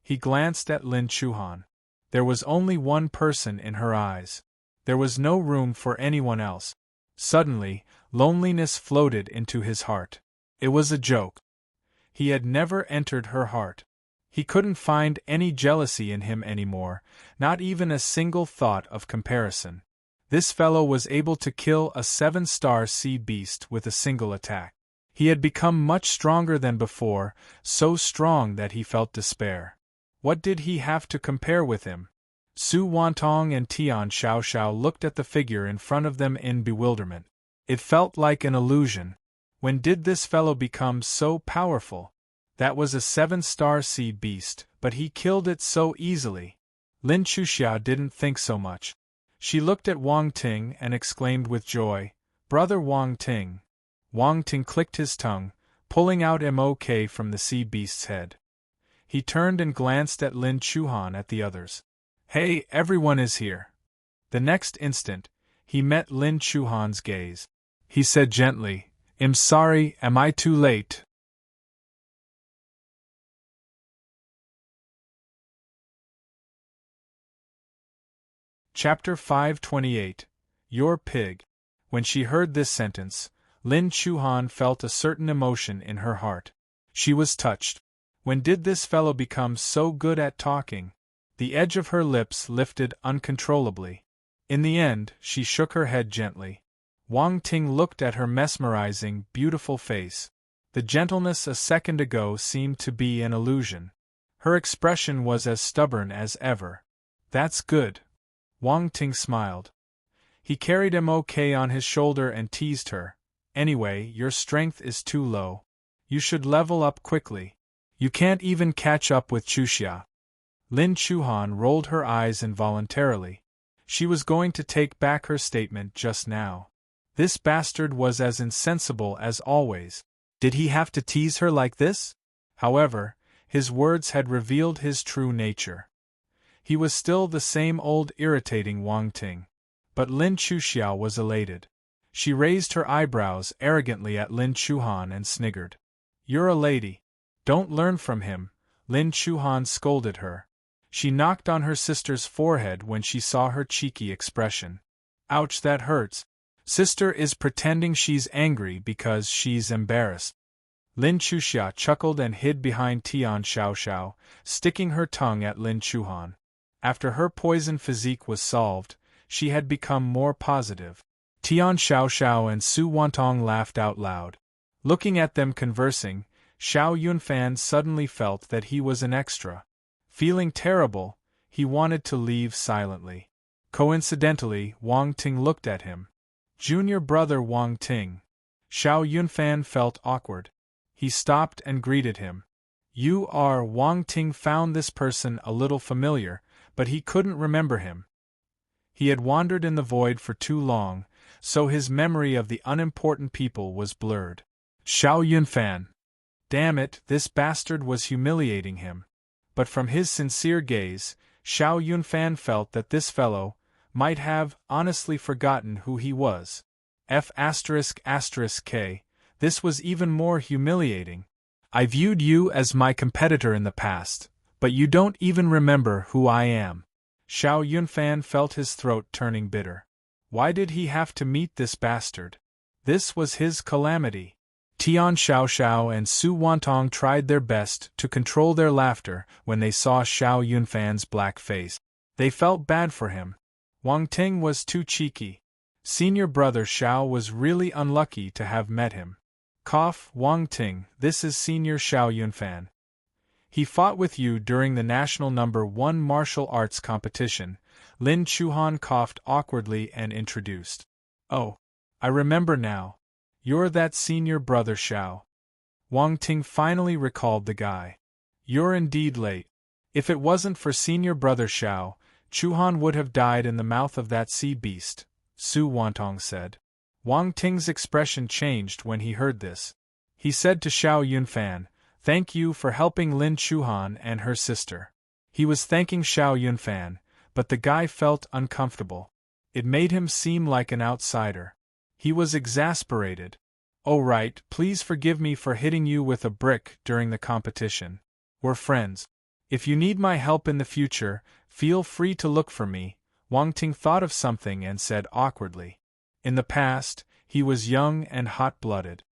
He glanced at Lin Chuhan. There was only one person in her eyes. There was no room for anyone else. Suddenly, loneliness floated into his heart. It was a joke. He had never entered her heart. He couldn't find any jealousy in him anymore, not even a single thought of comparison. This fellow was able to kill a 7-star sea beast with a single attack. He had become much stronger than before, so strong that he felt despair. What did he have to compare with him? Su Wantong and Tian Xiaoxiao looked at the figure in front of them in bewilderment. It felt like an illusion. When did this fellow become so powerful? That was a 7-star sea beast, but he killed it so easily. Lin Chuxia didn't think so much. She looked at Wang Ting and exclaimed with joy, "Brother Wang Ting." Wang Ting clicked his tongue, pulling out MOK from the sea beast's head. He turned and glanced at Lin Chuhan at the others. "Hey, everyone is here." The next instant, he met Lin Chuhan's gaze. He said gently, "I'm sorry, am I too late?" Chapter 528. Your Pig. When she heard this sentence, Lin Chuhan felt a certain emotion in her heart. She was touched. When did this fellow become so good at talking? The edge of her lips lifted uncontrollably. In the end, she shook her head gently. Wang Ting looked at her mesmerizing, beautiful face. The gentleness a second ago seemed to be an illusion. Her expression was as stubborn as ever. "That's good." Wang Ting smiled. He carried MOK on his shoulder and teased her. "Anyway, your strength is too low. You should level up quickly. You can't even catch up with Chuxia." Lin Chuhan rolled her eyes involuntarily. She was going to take back her statement just now. This bastard was as insensible as always. Did he have to tease her like this? However, his words had revealed his true nature. He was still the same old irritating Wang Ting. But Lin Chuxiao was elated. She raised her eyebrows arrogantly at Lin Chuhan and sniggered. "You're a lady. Don't learn from him," Lin Chuhan scolded her. She knocked on her sister's forehead when she saw her cheeky expression. "Ouch, that hurts. Sister is pretending she's angry because she's embarrassed." Lin Chuxia chuckled and hid behind Tian Xiaoxiao, sticking her tongue at Lin Chuhan. After her poison physique was solved, she had become more positive. Tian Xiaoxiao and Su Wantong laughed out loud. Looking at them conversing, Xiao Yunfan suddenly felt that he was an extra. Feeling terrible, he wanted to leave silently. Coincidentally, Wang Ting looked at him. Junior brother Wang Ting. Xiao Yunfan felt awkward. He stopped and greeted him. "You are..." Wang Ting found this person a little familiar, but he couldn't remember him. He had wandered in the void for too long, so his memory of the unimportant people was blurred. Xiao Yunfan. Damn it, this bastard was humiliating him. But from his sincere gaze, Xiao Yunfan felt that this fellow might have honestly forgotten who he was. F***K, this was even more humiliating. I viewed you as my competitor in the past, but you don't even remember who I am. Xiao Yunfan felt his throat turning bitter. Why did he have to meet this bastard? This was his calamity. Tian Xiaoxiao and Su Wantong tried their best to control their laughter when they saw Xiao Yunfan's black face. They felt bad for him. Wang Ting was too cheeky. Senior brother Xiao was really unlucky to have met him. Wang Ting, this is Senior Xiao Yunfan. He fought with you during the national #1 martial arts competition. Lin Chuhan coughed awkwardly and introduced. Oh, I remember now. You're that senior brother Xiao. Wang Ting finally recalled the guy. You're indeed late. If it wasn't for senior brother Xiao, Chuhan would have died in the mouth of that sea beast, Su Wantong said. Wang Ting's expression changed when he heard this. He said to Xiao Yunfan, "Thank you for helping Lin Chuhan and her sister." He was thanking Xiao Yunfan, but the guy felt uncomfortable. It made him seem like an outsider. He was exasperated. "Oh right, please forgive me for hitting you with a brick during the competition. We're friends. If you need my help in the future, feel free to look for me." Wang Ting thought of something and said awkwardly. In the past, he was young and hot-blooded.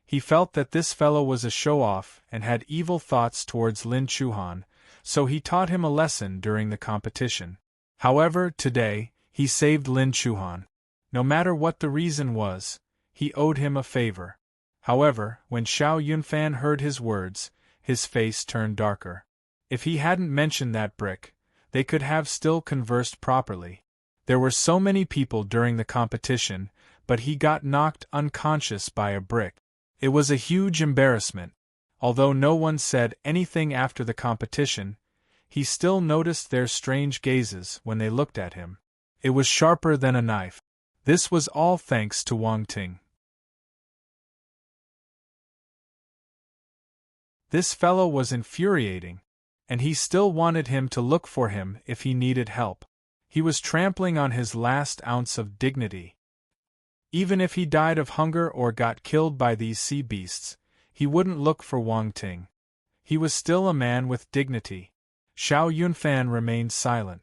He felt that this fellow was a show-off and had evil thoughts towards Lin Chuhan, so he taught him a lesson during the competition. However, today, he saved Lin Chuhan. No matter what the reason was, he owed him a favor. However, when Xiao Yunfan heard his words, his face turned darker. If he hadn't mentioned that brick, they could have still conversed properly. There were so many people during the competition, but he got knocked unconscious by a brick. It was a huge embarrassment. Although no one said anything after the competition, he still noticed their strange gazes when they looked at him. It was sharper than a knife. This was all thanks to Wang Ting. This fellow was infuriating, and he still wanted him to look for him if he needed help. He was trampling on his last ounce of dignity. Even if he died of hunger or got killed by these sea beasts, he wouldn't look for Wang Ting. He was still a man with dignity. Xiao Yunfan remained silent.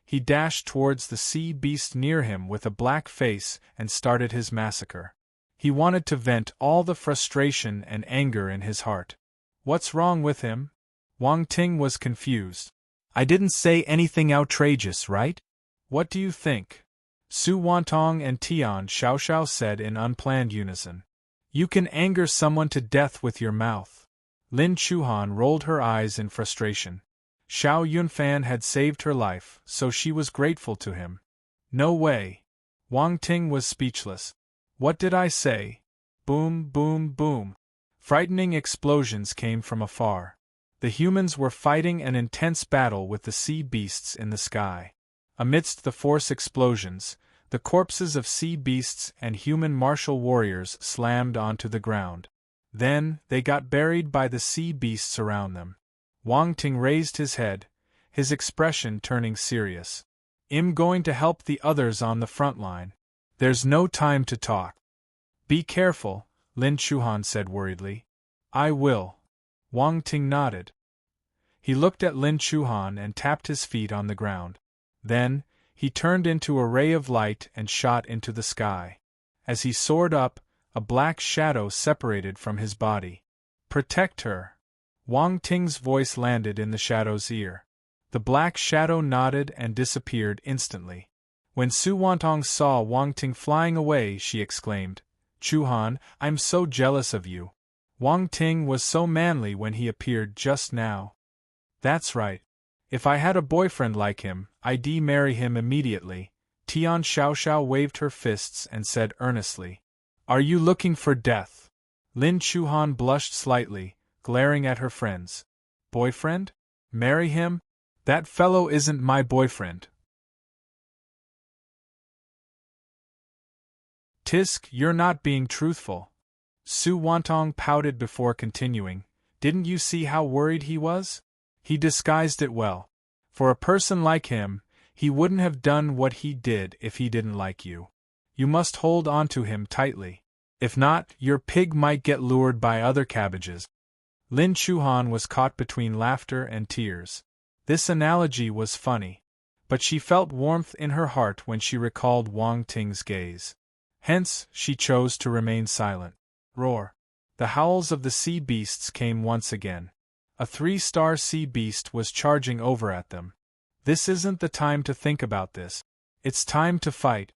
He dashed towards the sea beast near him with a black face and started his massacre. He wanted to vent all the frustration and anger in his heart. What's wrong with him? Wang Ting was confused. I didn't say anything outrageous, right? What do you think? Su Wantong and Tian Xiaoxiao said in unplanned unison. You can anger someone to death with your mouth. Lin Chuhan rolled her eyes in frustration. Xiao Yunfan had saved her life, so she was grateful to him. No way. Wang Ting was speechless. What did I say? Boom, boom, boom. Frightening explosions came from afar. The humans were fighting an intense battle with the sea beasts in the sky. Amidst the force explosions, the corpses of sea beasts and human martial warriors slammed onto the ground. Then, they got buried by the sea beasts around them. Wang Ting raised his head, his expression turning serious. I'm going to help the others on the front line. There's no time to talk. Be careful, Lin Chuhan said worriedly. I will. Wang Ting nodded. He looked at Lin Chuhan and tapped his feet on the ground. Then, he turned into a ray of light and shot into the sky. As he soared up, a black shadow separated from his body. Protect her. Wang Ting's voice landed in the shadow's ear. The black shadow nodded and disappeared instantly. When Su Wantong saw Wang Ting flying away, she exclaimed, Chuhan, I'm so jealous of you. Wang Ting was so manly when he appeared just now. That's right. If I had a boyfriend like him, I'd marry him immediately. Tian Xiaoxiao waved her fists and said earnestly. Are you looking for death? Lin Chuhan blushed slightly, glaring at her friends. Boyfriend? Marry him? That fellow isn't my boyfriend. Tisk, you're not being truthful. Su Wantong pouted before continuing. Didn't you see how worried he was? He disguised it well. For a person like him, he wouldn't have done what he did if he didn't like you. You must hold on to him tightly. If not, your pig might get lured by other cabbages. Lin Chuhan was caught between laughter and tears. This analogy was funny. But she felt warmth in her heart when she recalled Wang Ting's gaze. Hence, she chose to remain silent. Roar. The howls of the sea beasts came once again. A 3-star sea beast was charging over at them. This isn't the time to think about this. It's time to fight.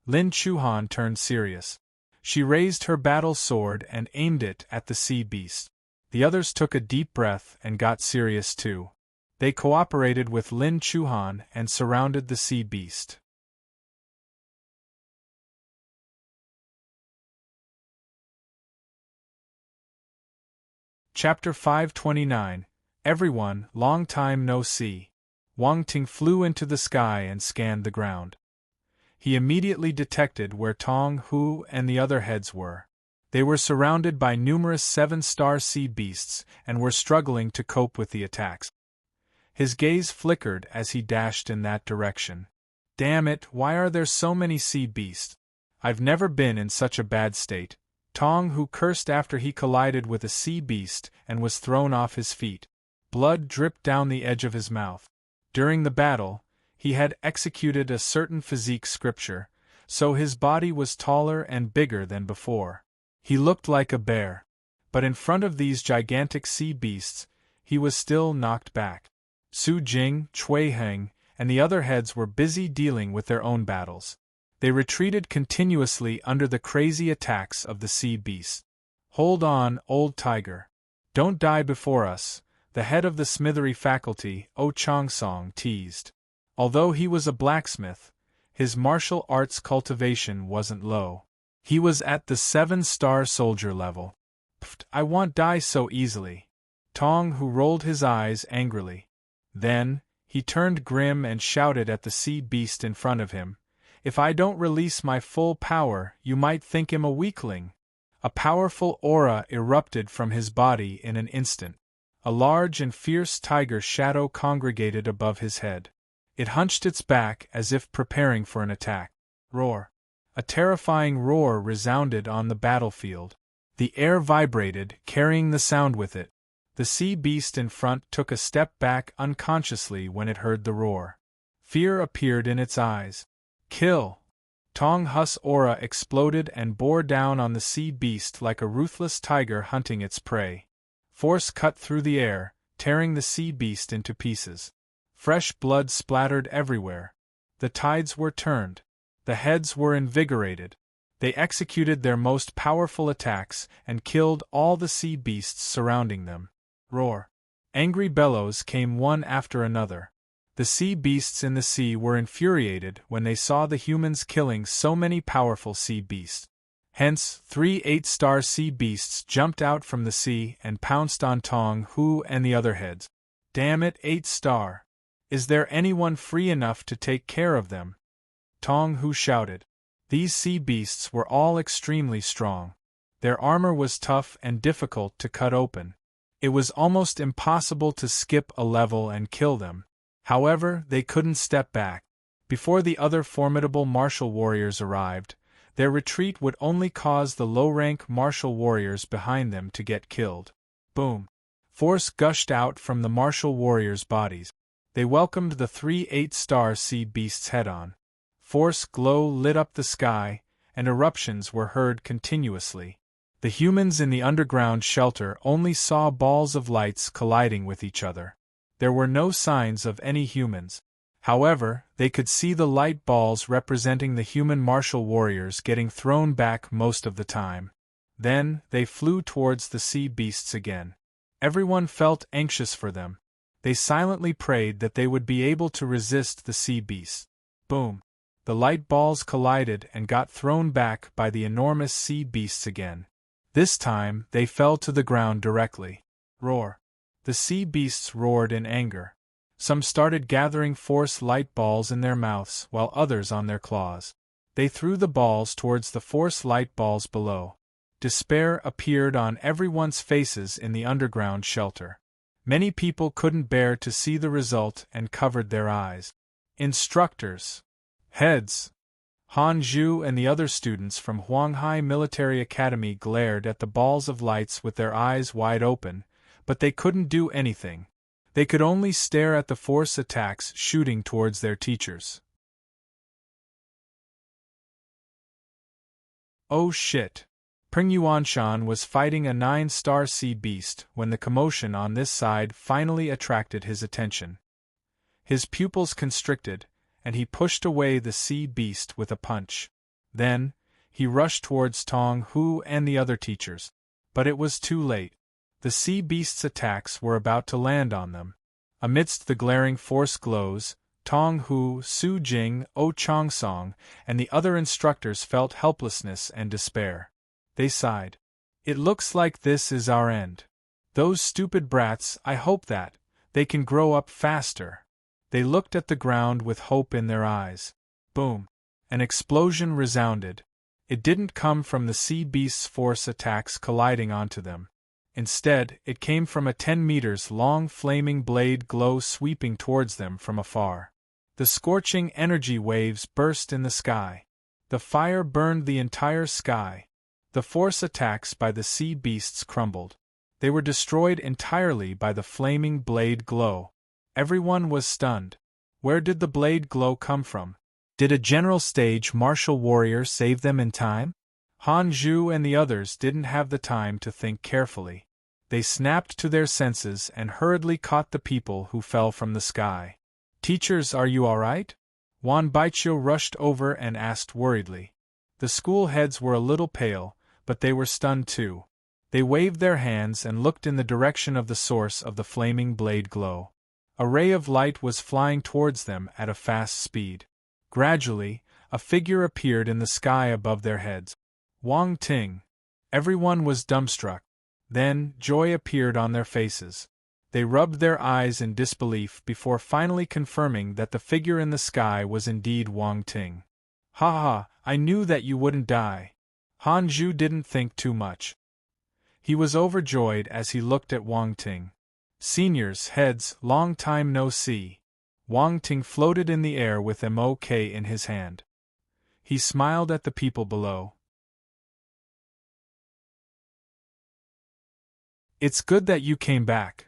Lin Chuhan turned serious. She raised her battle sword and aimed it at the sea beast. The others took a deep breath and got serious too. They cooperated with Lin Chuhan and surrounded the sea beast. Chapter 529. Everyone, long time no see. Wang Ting flew into the sky and scanned the ground. He immediately detected where Tong Hu and the other heads were. They were surrounded by numerous 7-star sea beasts and were struggling to cope with the attacks. His gaze flickered as he dashed in that direction. Damn it, why are there so many sea beasts? I've never been in such a bad state. Tong Hu cursed after he collided with a sea beast and was thrown off his feet. Blood dripped down the edge of his mouth. During the battle, he had executed a certain physique scripture, so his body was taller and bigger than before. He looked like a bear. But in front of these gigantic sea beasts, he was still knocked back. Su Jing, Cui Heng, and the other heads were busy dealing with their own battles. They retreated continuously under the crazy attacks of the sea beasts. Hold on, old tiger. Don't die before us, the head of the smithery faculty, O Chongsong, teased. Although he was a blacksmith, his martial arts cultivation wasn't low. He was at the 7-star soldier level. Pfft, I won't die so easily. Tong Hu rolled his eyes angrily. Then, he turned grim and shouted at the sea beast in front of him. If I don't release my full power, you might think him a weakling. A powerful aura erupted from his body in an instant. A large and fierce tiger shadow congregated above his head. It hunched its back as if preparing for an attack. Roar. A terrifying roar resounded on the battlefield. The air vibrated, carrying the sound with it. The sea beast in front took a step back unconsciously when it heard the roar. Fear appeared in its eyes. Kill! Tong Hu's aura exploded and bore down on the sea beast like a ruthless tiger hunting its prey. Force cut through the air, tearing the sea beast into pieces. Fresh blood splattered everywhere. The tides were turned. The heads were invigorated. They executed their most powerful attacks and killed all the sea beasts surrounding them. Roar! Angry bellows came one after another. The sea beasts in the sea were infuriated when they saw the humans killing so many powerful sea beasts. Hence, 3 8-star sea beasts jumped out from the sea and pounced on Tong Hu and the other heads. Damn it, 8-star! Is there anyone free enough to take care of them? Tong Hu shouted. These sea beasts were all extremely strong. Their armor was tough and difficult to cut open. It was almost impossible to skip a level and kill them. However, they couldn't step back. Before the other formidable martial warriors arrived, their retreat would only cause the low-rank martial warriors behind them to get killed. Boom! Force gushed out from the martial warriors' bodies. They welcomed the 3 8-star sea beasts head-on. Force glow lit up the sky, and eruptions were heard continuously. The humans in the underground shelter only saw balls of lights colliding with each other. There were no signs of any humans. However, they could see the light balls representing the human martial warriors getting thrown back most of the time. Then, they flew towards the sea beasts again. Everyone felt anxious for them. They silently prayed that they would be able to resist the sea beasts. Boom! The light balls collided and got thrown back by the enormous sea beasts again. This time, they fell to the ground directly. Roar! The sea beasts roared in anger. Some started gathering force light balls in their mouths, while others on their claws. They threw the balls towards the force light balls below. Despair appeared on everyone's faces in the underground shelter. Many people couldn't bear to see the result and covered their eyes. Instructors, heads, Han Zhu and the other students from Huanghai Military Academy glared at the balls of lights with their eyes wide open, but they couldn't do anything. They could only stare at the force attacks shooting towards their teachers. Oh shit! Peng Yuanshan was fighting a 9-star sea beast when the commotion on this side finally attracted his attention. His pupils constricted, and he pushed away the sea beast with a punch. Then, he rushed towards Tong Hu and the other teachers. But it was too late. The sea beast's attacks were about to land on them. Amidst the glaring force glows, Tong Hu, Su Jing, O Chongsong, and the other instructors felt helplessness and despair. They sighed. It looks like this is our end. Those stupid brats, I hope that they can grow up faster. They looked at the ground with hope in their eyes. Boom! An explosion resounded. It didn't come from the sea beast's force attacks colliding onto them. Instead, it came from a 10 meters long flaming blade glow sweeping towards them from afar. The scorching energy waves burst in the sky. The fire burned the entire sky. The force attacks by the sea beasts crumbled. They were destroyed entirely by the flaming blade glow. Everyone was stunned. Where did the blade glow come from? Did a general stage martial warrior save them in time? Han Zhu and the others didn't have the time to think carefully. They snapped to their senses and hurriedly caught the people who fell from the sky. Teachers, are you all right? Wan Baiqiu rushed over and asked worriedly. The school heads were a little pale, but they were stunned too. They waved their hands and looked in the direction of the source of the flaming blade glow. A ray of light was flying towards them at a fast speed. Gradually, a figure appeared in the sky above their heads. Wang Ting. Everyone was dumbstruck. Then, joy appeared on their faces. They rubbed their eyes in disbelief before finally confirming that the figure in the sky was indeed Wang Ting. Ha ha, I knew that you wouldn't die. Han Zhu didn't think too much. He was overjoyed as he looked at Wang Ting. Seniors, heads, long time no see. Wang Ting floated in the air with MOK in his hand. He smiled at the people below. It's good that you came back.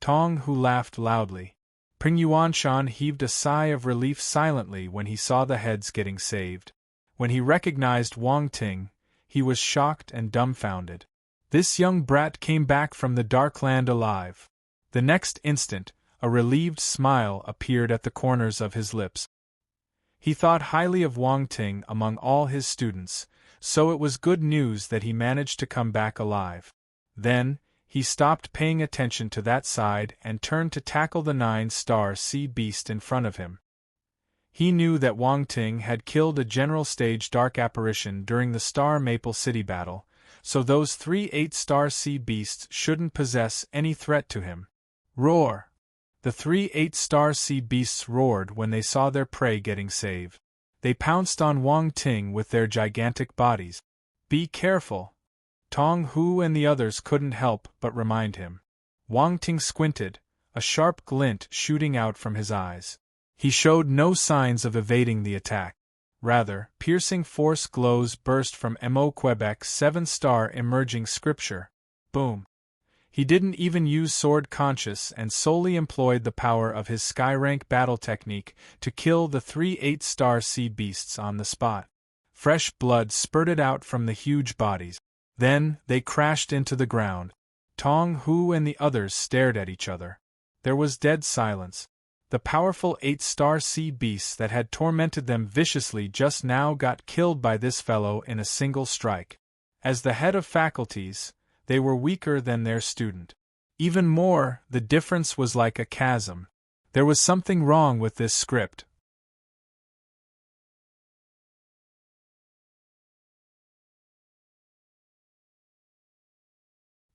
Tong Hu laughed loudly. Peng Yuanshan heaved a sigh of relief silently when he saw the heads getting saved. When he recognized Wang Ting, he was shocked and dumbfounded. This young brat came back from the dark land alive. The next instant, a relieved smile appeared at the corners of his lips. He thought highly of Wang Ting among all his students, so it was good news that he managed to come back alive. Then, he stopped paying attention to that side and turned to tackle the 9-star sea beast in front of him. He knew that Wang Ting had killed a general stage dark apparition during the Star Maple City battle, so those 3 8-star sea beasts shouldn't possess any threat to him. Roar! The 3 8-star sea beasts roared when they saw their prey getting saved. They pounced on Wang Ting with their gigantic bodies. Be careful! Tong Hu and the others couldn't help but remind him. Wang Ting squinted, a sharp glint shooting out from his eyes. He showed no signs of evading the attack. Rather, piercing force glows burst from Mo Quebec's 7-star emerging scripture. Boom! He didn't even use sword conscious and solely employed the power of his sky-rank battle technique to kill the 3 8-star sea beasts on the spot. Fresh blood spurted out from the huge bodies. Then, they crashed into the ground. Tong Hu and the others stared at each other. There was dead silence. The powerful 8-star sea beasts that had tormented them viciously just now got killed by this fellow in a single strike. As the head of faculties, they were weaker than their student. Even more, the difference was like a chasm. There was something wrong with this script.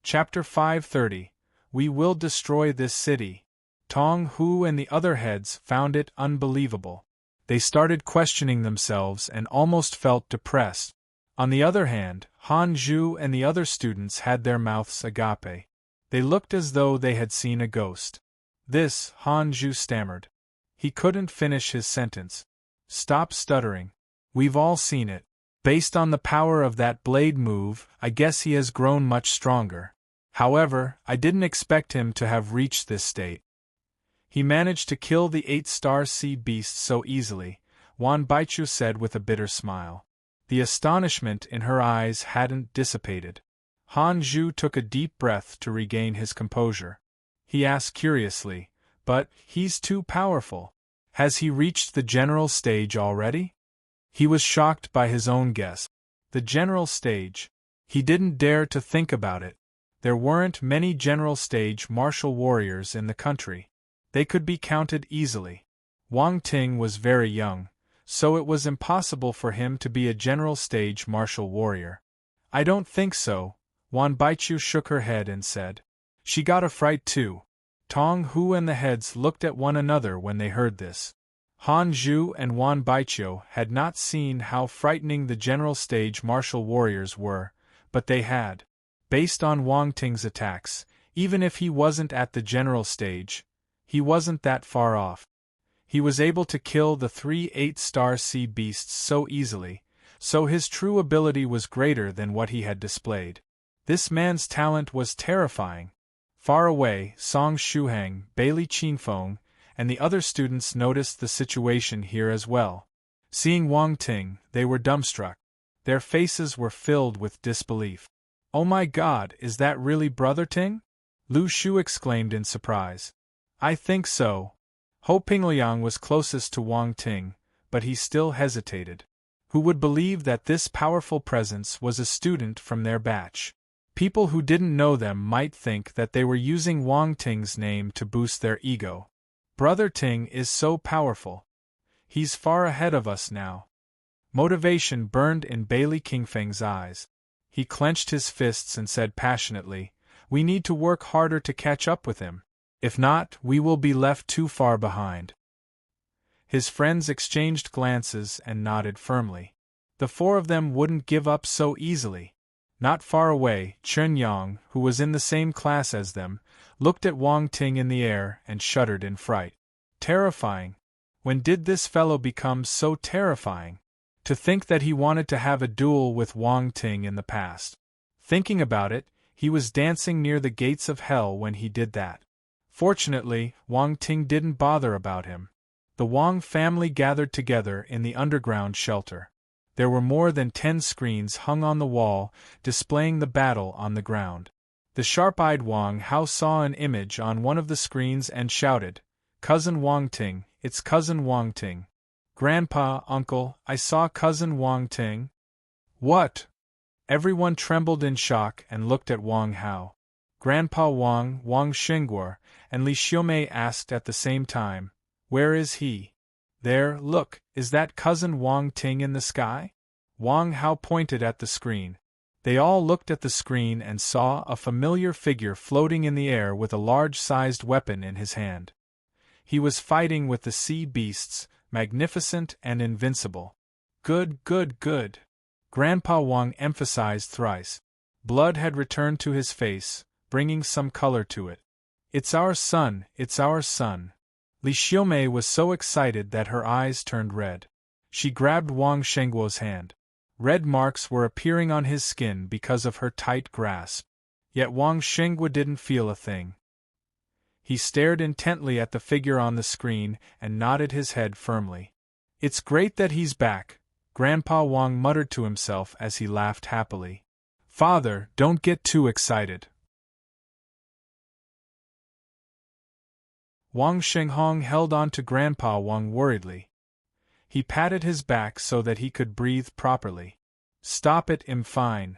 Chapter 530. We will destroy this city. Tong Hu and the other heads found it unbelievable. They started questioning themselves and almost felt depressed. On the other hand, Han Zhu and the other students had their mouths agape. They looked as though they had seen a ghost. This, Han Zhu stammered. He couldn't finish his sentence. Stop stuttering. We've all seen it. Based on the power of that blade move, I guess he has grown much stronger. However, I didn't expect him to have reached this state. He managed to kill the 8-star sea beast so easily, Wan Baichu said with a bitter smile. The astonishment in her eyes hadn't dissipated. Han Zhu took a deep breath to regain his composure. He asked curiously, but he's too powerful. Has he reached the general stage already? He was shocked by his own guess. The general stage. He didn't dare to think about it. There weren't many general stage martial warriors in the country. They could be counted easily. Wang Ting was very young, so it was impossible for him to be a general stage martial warrior. I don't think so, Wan Baichu shook her head and said. She got a fright too. Tong Hu and the heads looked at one another when they heard this. Han Zhu and Wan Baichu had not seen how frightening the general stage martial warriors were, but they had. Based on Wang Ting's attacks, even if he wasn't at the general stage, he wasn't that far off. He was able to kill the 3 8-star sea beasts so easily, so his true ability was greater than what he had displayed. This man's talent was terrifying. Far away, Song Shuhang, Bailey Qingfeng, and the other students noticed the situation here as well. Seeing Wang Ting, they were dumbstruck. Their faces were filled with disbelief. Oh my God, is that really Brother Ting? Lu Shu exclaimed in surprise. I think so. Ho Pingliang was closest to Wang Ting, but he still hesitated. Who would believe that this powerful presence was a student from their batch? People who didn't know them might think that they were using Wang Ting's name to boost their ego. Brother Ting is so powerful. He's far ahead of us now. Motivation burned in Bailey Qingfeng's eyes. He clenched his fists and said passionately, "We need to work harder to catch up with him. If not, we will be left too far behind." His friends exchanged glances and nodded firmly. The four of them wouldn't give up so easily. Not far away, Chen Yang, who was in the same class as them, looked at Wang Ting in the air and shuddered in fright. Terrifying. When did this fellow become so terrifying? To think that he wanted to have a duel with Wang Ting in the past. Thinking about it, he was dancing near the gates of hell when he did that. Fortunately, Wang Ting didn't bother about him. The Wang family gathered together in the underground shelter. There were more than 10 screens hung on the wall, displaying the battle on the ground. The sharp-eyed Wang Hao saw an image on one of the screens and shouted, "Cousin Wang Ting, it's Cousin Wang Ting. Grandpa, Uncle, I saw Cousin Wang Ting." What? Everyone trembled in shock and looked at Wang Hao. Grandpa Wang, Wang Xingguo, and Li Xiumei asked at the same time, "Where is he?" "There, look, is that Cousin Wang Ting in the sky?" Wang Hao pointed at the screen. They all looked at the screen and saw a familiar figure floating in the air with a large-sized weapon in his hand. He was fighting with the sea beasts, magnificent and invincible. Good, good, good. Grandpa Wang emphasized thrice. Blood had returned to his face, bringing some color to it. "It's our son, it's our son." Li Xiumei was so excited that her eyes turned red. She grabbed Wang Shengguo's hand. Red marks were appearing on his skin because of her tight grasp. Yet Wang Shengguo didn't feel a thing. He stared intently at the figure on the screen and nodded his head firmly. "It's great that he's back," Grandpa Wang muttered to himself as he laughed happily. "Father, don't get too excited." Wang Shenghong held on to Grandpa Wang worriedly. He patted his back so that he could breathe properly. "Stop it, I'm fine."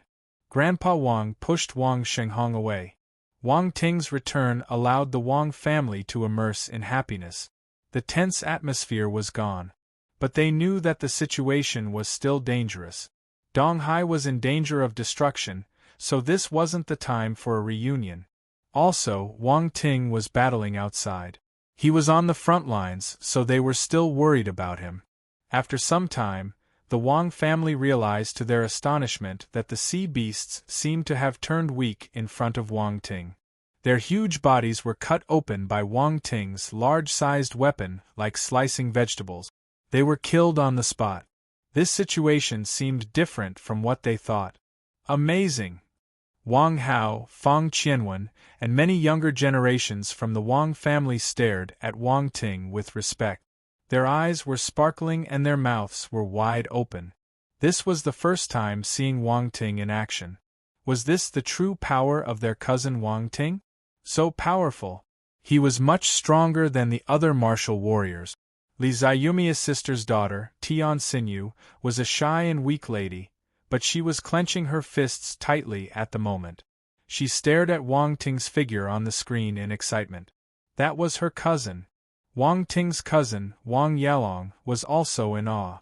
Grandpa Wang pushed Wang Shenghong away. Wang Ting's return allowed the Wang family to immerse in happiness. The tense atmosphere was gone. But they knew that the situation was still dangerous. Donghai was in danger of destruction, so this wasn't the time for a reunion. Also, Wang Ting was battling outside. He was on the front lines, so they were still worried about him. After some time, the Wang family realized to their astonishment that the sea beasts seemed to have turned weak in front of Wang Ting. Their huge bodies were cut open by Wang Ting's large-sized weapon like slicing vegetables. They were killed on the spot. This situation seemed different from what they thought. Amazing! Wang Hao, Fang Qianwen, and many younger generations from the Wang family stared at Wang Ting with respect. Their eyes were sparkling and their mouths were wide open. This was the first time seeing Wang Ting in action. Was this the true power of their cousin Wang Ting? So powerful! He was much stronger than the other martial warriors. Li Ziyumia's sister's daughter, Tian Xinyu, was a shy and weak lady, but she was clenching her fists tightly at the moment. She stared at Wang Ting's figure on the screen in excitement. That was her cousin. Wang Ting's cousin, Wang Yalong, was also in awe.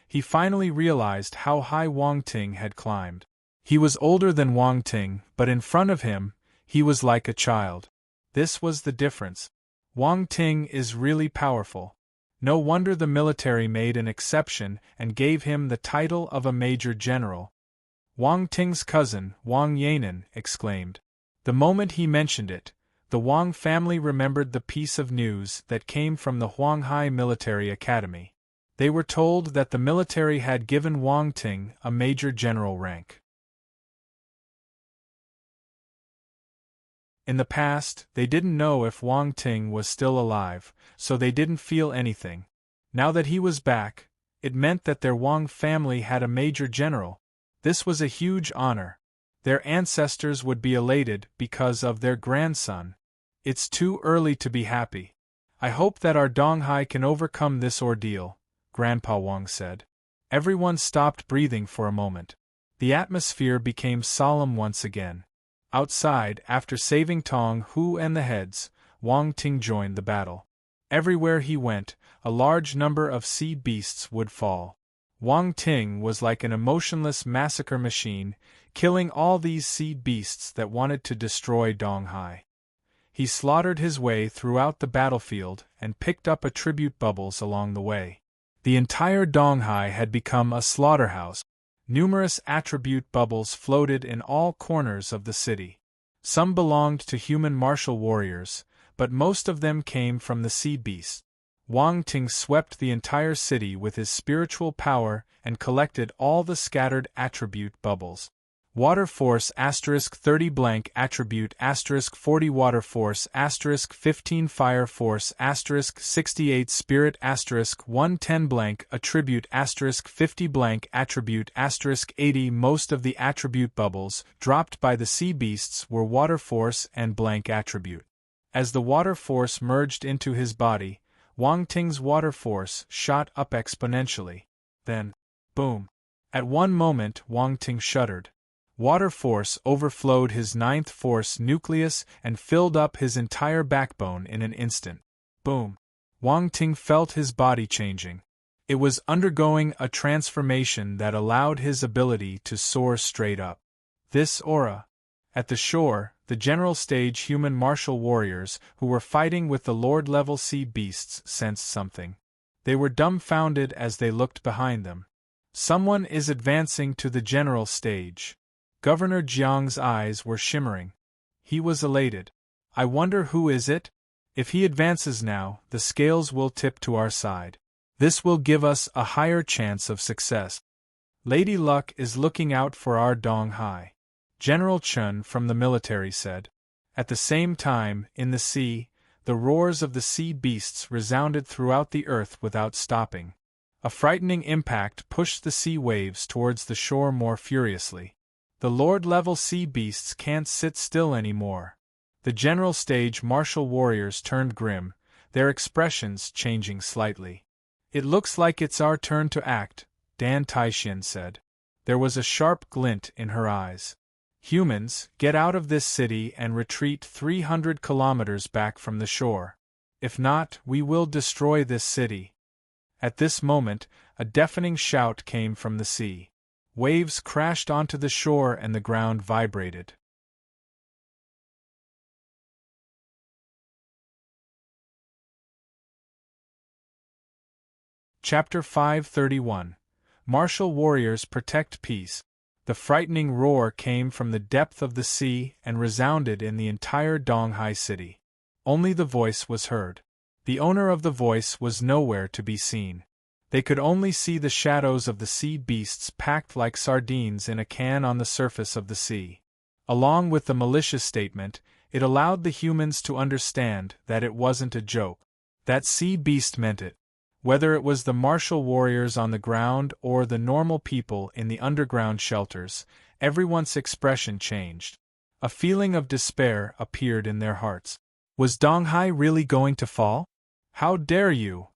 He finally realized how high Wang Ting had climbed. He was older than Wang Ting, but in front of him, he was like a child. This was the difference. Wang Ting is really powerful. No wonder the military made an exception and gave him the title of a major general. Wang Ting's cousin, Wang Yanan, exclaimed. The moment he mentioned it, the Wang family remembered the piece of news that came from the Huanghai Military Academy. They were told that the military had given Wang Ting a major general rank. In the past, they didn't know if Wang Ting was still alive, so they didn't feel anything. Now that he was back, it meant that their Wang family had a major general. This was a huge honor. Their ancestors would be elated because of their grandson. It's too early to be happy. I hope that our Donghai can overcome this ordeal, Grandpa Wang said. Everyone stopped breathing for a moment. The atmosphere became solemn once again. Outside, after saving Tong Hu and the heads, Wang Ting joined the battle. Everywhere he went, a large number of sea beasts would fall. Wang Ting was like an emotionless massacre machine, killing all these sea beasts that wanted to destroy Donghai. He slaughtered his way throughout the battlefield and picked up attribute bubbles along the way. The entire Donghai had become a slaughterhouse. Numerous attribute bubbles floated in all corners of the city. Some belonged to human martial warriors, but most of them came from the sea beasts. Wang Ting swept the entire city with his spiritual power and collected all the scattered attribute bubbles. Water Force *30 blank attribute *40 Water Force *15 Fire Force *68 Spirit *110 blank attribute *50 blank attribute *80 Most of the attribute bubbles dropped by the sea beasts were Water Force and blank attribute. As the Water Force merged into his body, Wang Ting's Water Force shot up exponentially. Then, boom! At one moment Wang Ting shuddered. Water Force overflowed his ninth force nucleus and filled up his entire backbone in an instant. Boom! Wang Ting felt his body changing. It was undergoing a transformation that allowed his ability to soar straight up. This aura. At the shore, the general stage human martial warriors who were fighting with the Lord-level sea beasts sensed something. They were dumbfounded as they looked behind them. Someone is advancing to the general stage. Governor Jiang's eyes were shimmering. He was elated. I wonder who is it? If he advances now, the scales will tip to our side. This will give us a higher chance of success. Lady Luck is looking out for our Donghai, General Chun from the military said. At the same time, in the sea, the roars of the sea beasts resounded throughout the earth without stopping. A frightening impact pushed the sea waves towards the shore more furiously. The Lord-level sea beasts can't sit still anymore. The general stage martial warriors turned grim, their expressions changing slightly. It looks like it's our turn to act, Dan Taixian said. There was a sharp glint in her eyes. Humans, get out of this city and retreat 300 kilometers back from the shore. If not, we will destroy this city. At this moment, a deafening shout came from the sea. Waves crashed onto the shore and the ground vibrated. Chapter 531. Martial Warriors Protect Peace. The frightening roar came from the depth of the sea and resounded in the entire Donghai city. Only the voice was heard. The owner of the voice was nowhere to be seen. They could only see the shadows of the sea beasts packed like sardines in a can on the surface of the sea. Along with the malicious statement, it allowed the humans to understand that it wasn't a joke. That sea beast meant it. Whether it was the martial warriors on the ground or the normal people in the underground shelters, everyone's expression changed. A feeling of despair appeared in their hearts. Was Donghai really going to fall? How dare you!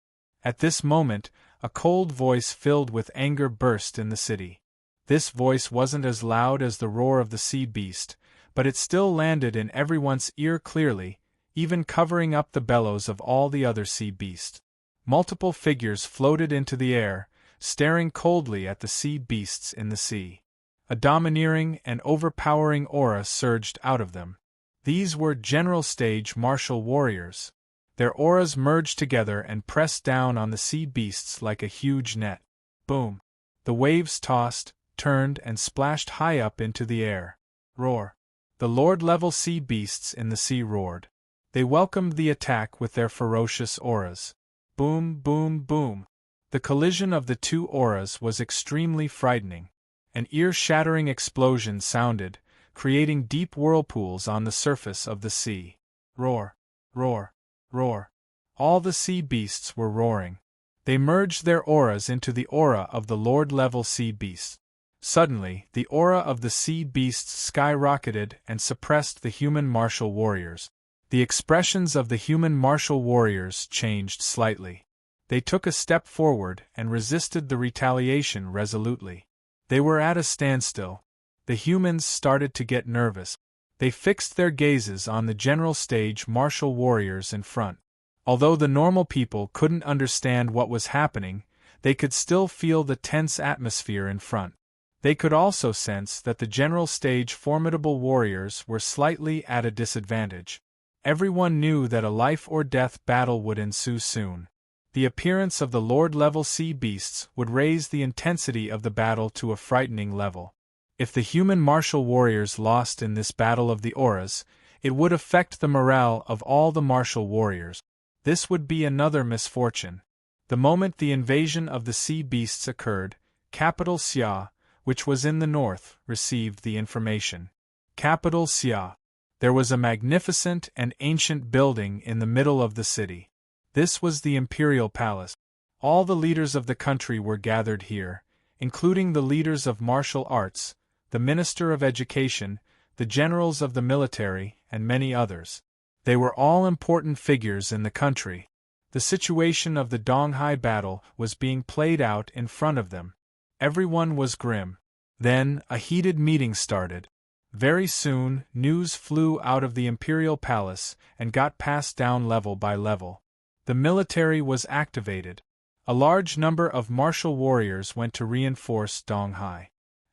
At this moment, a cold voice filled with anger burst in the city. This voice wasn't as loud as the roar of the sea beast, but it still landed in everyone's ear clearly, even covering up the bellows of all the other sea beasts. Multiple figures floated into the air, staring coldly at the sea beasts in the sea. A domineering and overpowering aura surged out of them. These were general stage martial warriors. Their auras merged together and pressed down on the sea beasts like a huge net. Boom! The waves tossed, turned, and splashed high up into the air. Roar! The lord-level sea beasts in the sea roared. They welcomed the attack with their ferocious auras. Boom, boom, boom. The collision of the two auras was extremely frightening. An ear-shattering explosion sounded, creating deep whirlpools on the surface of the sea. Roar, roar, roar. All the sea beasts were roaring. They merged their auras into the aura of the lord-level sea beasts. Suddenly, the aura of the sea beasts skyrocketed and suppressed the human martial warriors. The expressions of the human martial warriors changed slightly. They took a step forward and resisted the retaliation resolutely. They were at a standstill. The humans started to get nervous. They fixed their gazes on the general stage martial warriors in front. Although the normal people couldn't understand what was happening, they could still feel the tense atmosphere in front. They could also sense that the general stage formidable warriors were slightly at a disadvantage. Everyone knew that a life-or-death battle would ensue soon. The appearance of the lord-level sea beasts would raise the intensity of the battle to a frightening level. If the human martial warriors lost in this battle of the auras, it would affect the morale of all the martial warriors. This would be another misfortune. The moment the invasion of the sea beasts occurred, capital Xia, which was in the north, received the information. Capital Xia. There was a magnificent and ancient building in the middle of the city. This was the imperial palace. All the leaders of the country were gathered here, including the leaders of martial arts, the minister of education, the generals of the military, and many others. They were all important figures in the country. The situation of the Donghai battle was being played out in front of them. Everyone was grim. Then, a heated meeting started. Very soon, news flew out of the imperial palace and got passed down level by level. The military was activated. A large number of martial warriors went to reinforce Donghai.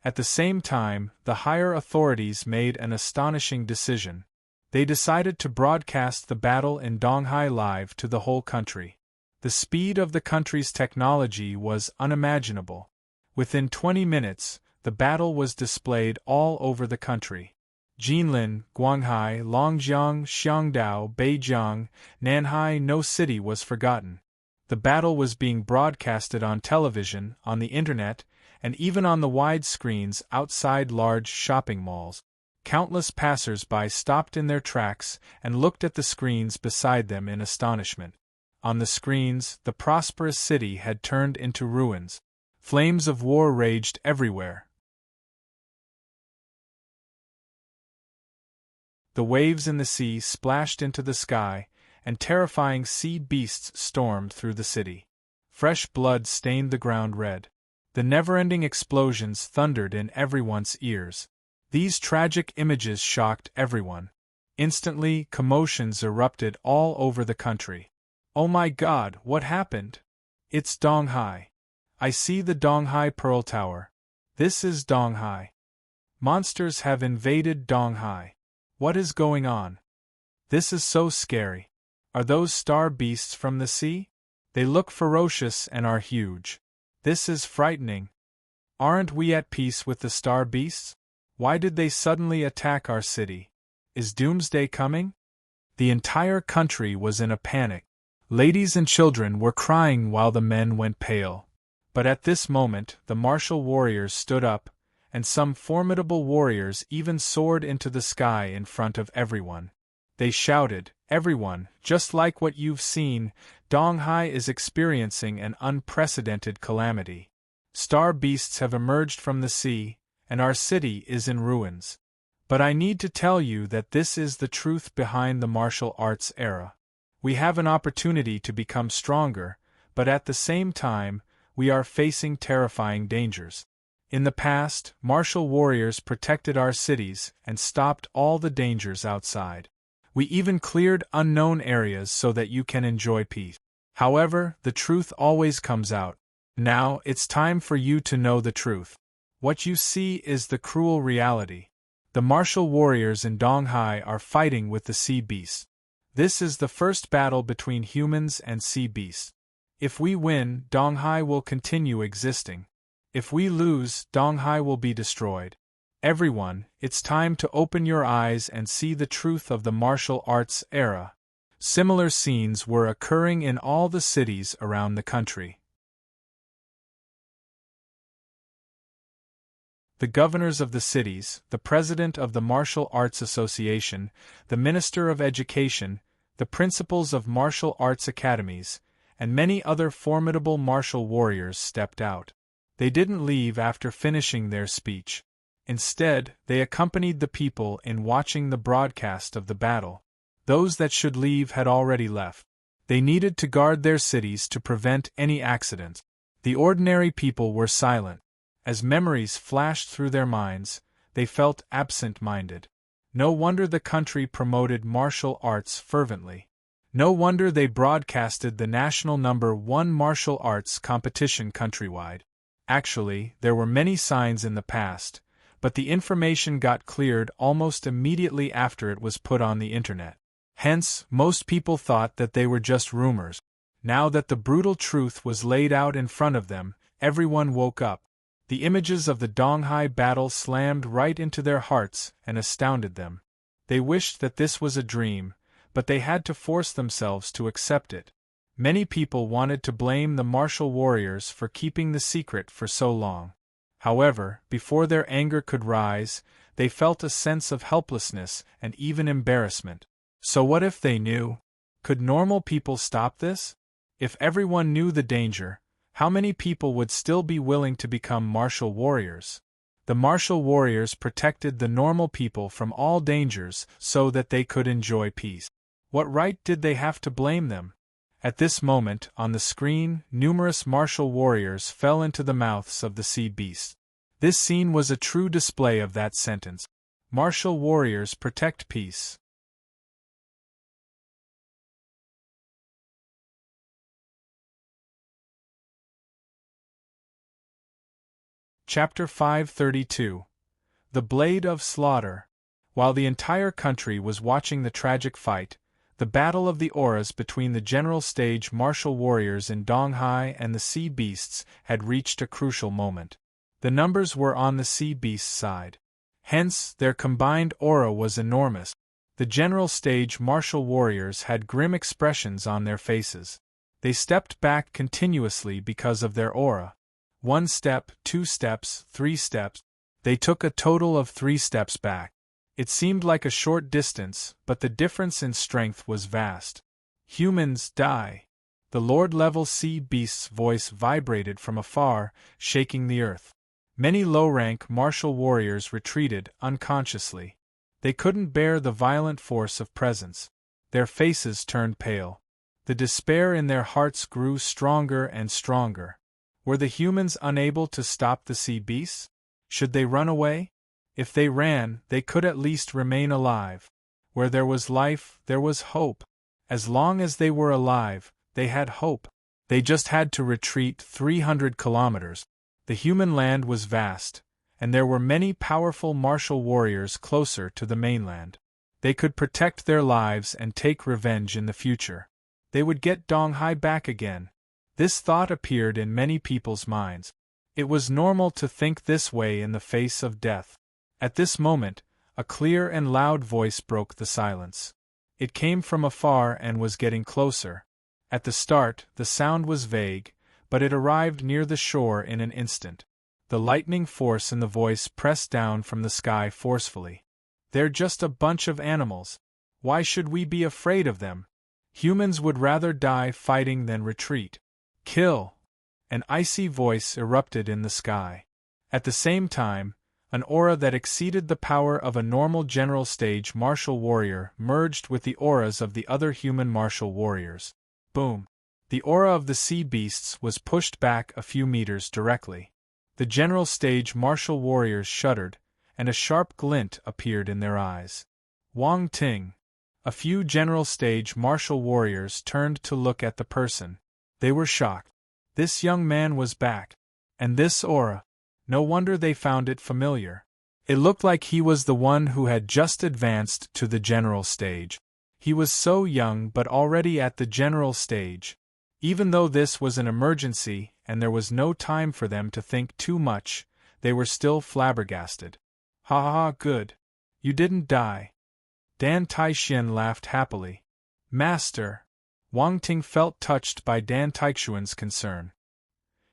At the same time, the higher authorities made an astonishing decision. They decided to broadcast the battle in Donghai live to the whole country. The speed of the country's technology was unimaginable. Within 20 minutes, the battle was displayed all over the country. Jinlin, Guanghai, Longjiang, Xiangdao, Beijiang, Nanhai, no city was forgotten. The battle was being broadcasted on television, on the internet, and even on the wide screens outside large shopping malls. Countless passers-by stopped in their tracks and looked at the screens beside them in astonishment. On the screens, the prosperous city had turned into ruins. Flames of war raged everywhere. The waves in the sea splashed into the sky, and terrifying sea beasts stormed through the city. Fresh blood stained the ground red. The never-ending explosions thundered in everyone's ears. These tragic images shocked everyone. Instantly, commotions erupted all over the country. Oh my God, what happened? It's Donghai. I see the Donghai Pearl Tower. This is Donghai. Monsters have invaded Donghai. What is going on? This is so scary. Are those star beasts from the sea? They look ferocious and are huge. This is frightening. Aren't we at peace with the star beasts? Why did they suddenly attack our city? Is doomsday coming? The entire country was in a panic. Ladies and children were crying while the men went pale. But at this moment, the martial warriors stood up, and some formidable warriors even soared into the sky in front of everyone. They shouted, "Everyone, just like what you've seen, Donghai is experiencing an unprecedented calamity. Star beasts have emerged from the sea, and our city is in ruins. But I need to tell you that this is the truth behind the martial arts era. We have an opportunity to become stronger, but at the same time, we are facing terrifying dangers. In the past, martial warriors protected our cities and stopped all the dangers outside. We even cleared unknown areas so that you can enjoy peace. However, the truth always comes out. Now, it's time for you to know the truth. What you see is the cruel reality. The martial warriors in Donghai are fighting with the sea beasts. This is the first battle between humans and sea beasts. If we win, Donghai will continue existing. If we lose, Donghai will be destroyed. Everyone, it's time to open your eyes and see the truth of the martial arts era. Similar scenes were occurring in all the cities around the country. The governors of the cities, the president of the Martial Arts Association, the minister of education, the principals of martial arts academies, and many other formidable martial warriors stepped out. They didn't leave after finishing their speech. Instead, they accompanied the people in watching the broadcast of the battle. Those that should leave had already left. They needed to guard their cities to prevent any accidents. The ordinary people were silent. As memories flashed through their minds, they felt absent-minded. No wonder the country promoted martial arts fervently. No wonder they broadcasted the national #1 martial arts competition countrywide. Actually, there were many signs in the past, but the information got cleared almost immediately after it was put on the internet. Hence, most people thought that they were just rumors. Now that the brutal truth was laid out in front of them, everyone woke up. The images of the Donghai battle slammed right into their hearts and astounded them. They wished that this was a dream, but they had to force themselves to accept it. Many people wanted to blame the martial warriors for keeping the secret for so long. However, before their anger could rise, they felt a sense of helplessness and even embarrassment. So what if they knew? Could normal people stop this? If everyone knew the danger, how many people would still be willing to become martial warriors? The martial warriors protected the normal people from all dangers so that they could enjoy peace. What right did they have to blame them? At this moment, on the screen, numerous martial warriors fell into the mouths of the sea beasts. This scene was a true display of that sentence. Martial warriors protect peace. Chapter 532. The Blade of Slaughter. While the entire country was watching the tragic fight, the Battle of the Auras between the general stage martial warriors in Donghai and the sea beasts had reached a crucial moment. The numbers were on the sea beasts' side. Hence, their combined aura was enormous. The general stage martial warriors had grim expressions on their faces. They stepped back continuously because of their aura. 1 step, 2 steps, 3 steps. They took a total of 3 steps back. It seemed like a short distance, but the difference in strength was vast. Humans die. The Lord-level sea beast's voice vibrated from afar, shaking the earth. Many low-rank martial warriors retreated unconsciously. They couldn't bear the violent force of presence. Their faces turned pale. The despair in their hearts grew stronger and stronger. Were the humans unable to stop the sea beasts? Should they run away? If they ran, they could at least remain alive. Where there was life, there was hope. As long as they were alive, they had hope. They just had to retreat 300 kilometers. The human land was vast, and there were many powerful martial warriors closer to the mainland. They could protect their lives and take revenge in the future. They would get Donghai back again, This thought appeared in many people's minds. It was normal to think this way in the face of death. At this moment, a clear and loud voice broke the silence. It came from afar and was getting closer. At the start, the sound was vague, but it arrived near the shore in an instant. The lightning force in the voice pressed down from the sky forcefully. "They're just a bunch of animals. Why should we be afraid of them? Humans would rather die fighting than retreat. Kill!" An icy voice erupted in the sky. At the same time, an aura that exceeded the power of a normal general stage martial warrior merged with the auras of the other human martial warriors. Boom! The aura of the sea beasts was pushed back a few meters directly. The general stage martial warriors shuddered, and a sharp glint appeared in their eyes. Wang Ting. A few general stage martial warriors turned to look at the person. They were shocked. This young man was back. And this aura. No wonder they found it familiar. It looked like he was the one who had just advanced to the general stage. He was so young but already at the general stage. Even though this was an emergency and there was no time for them to think too much, they were still flabbergasted. "Ha ha ha, good. You didn't die." Dan Taixian laughed happily. "Master." Wang Ting felt touched by Dan Taixian's concern.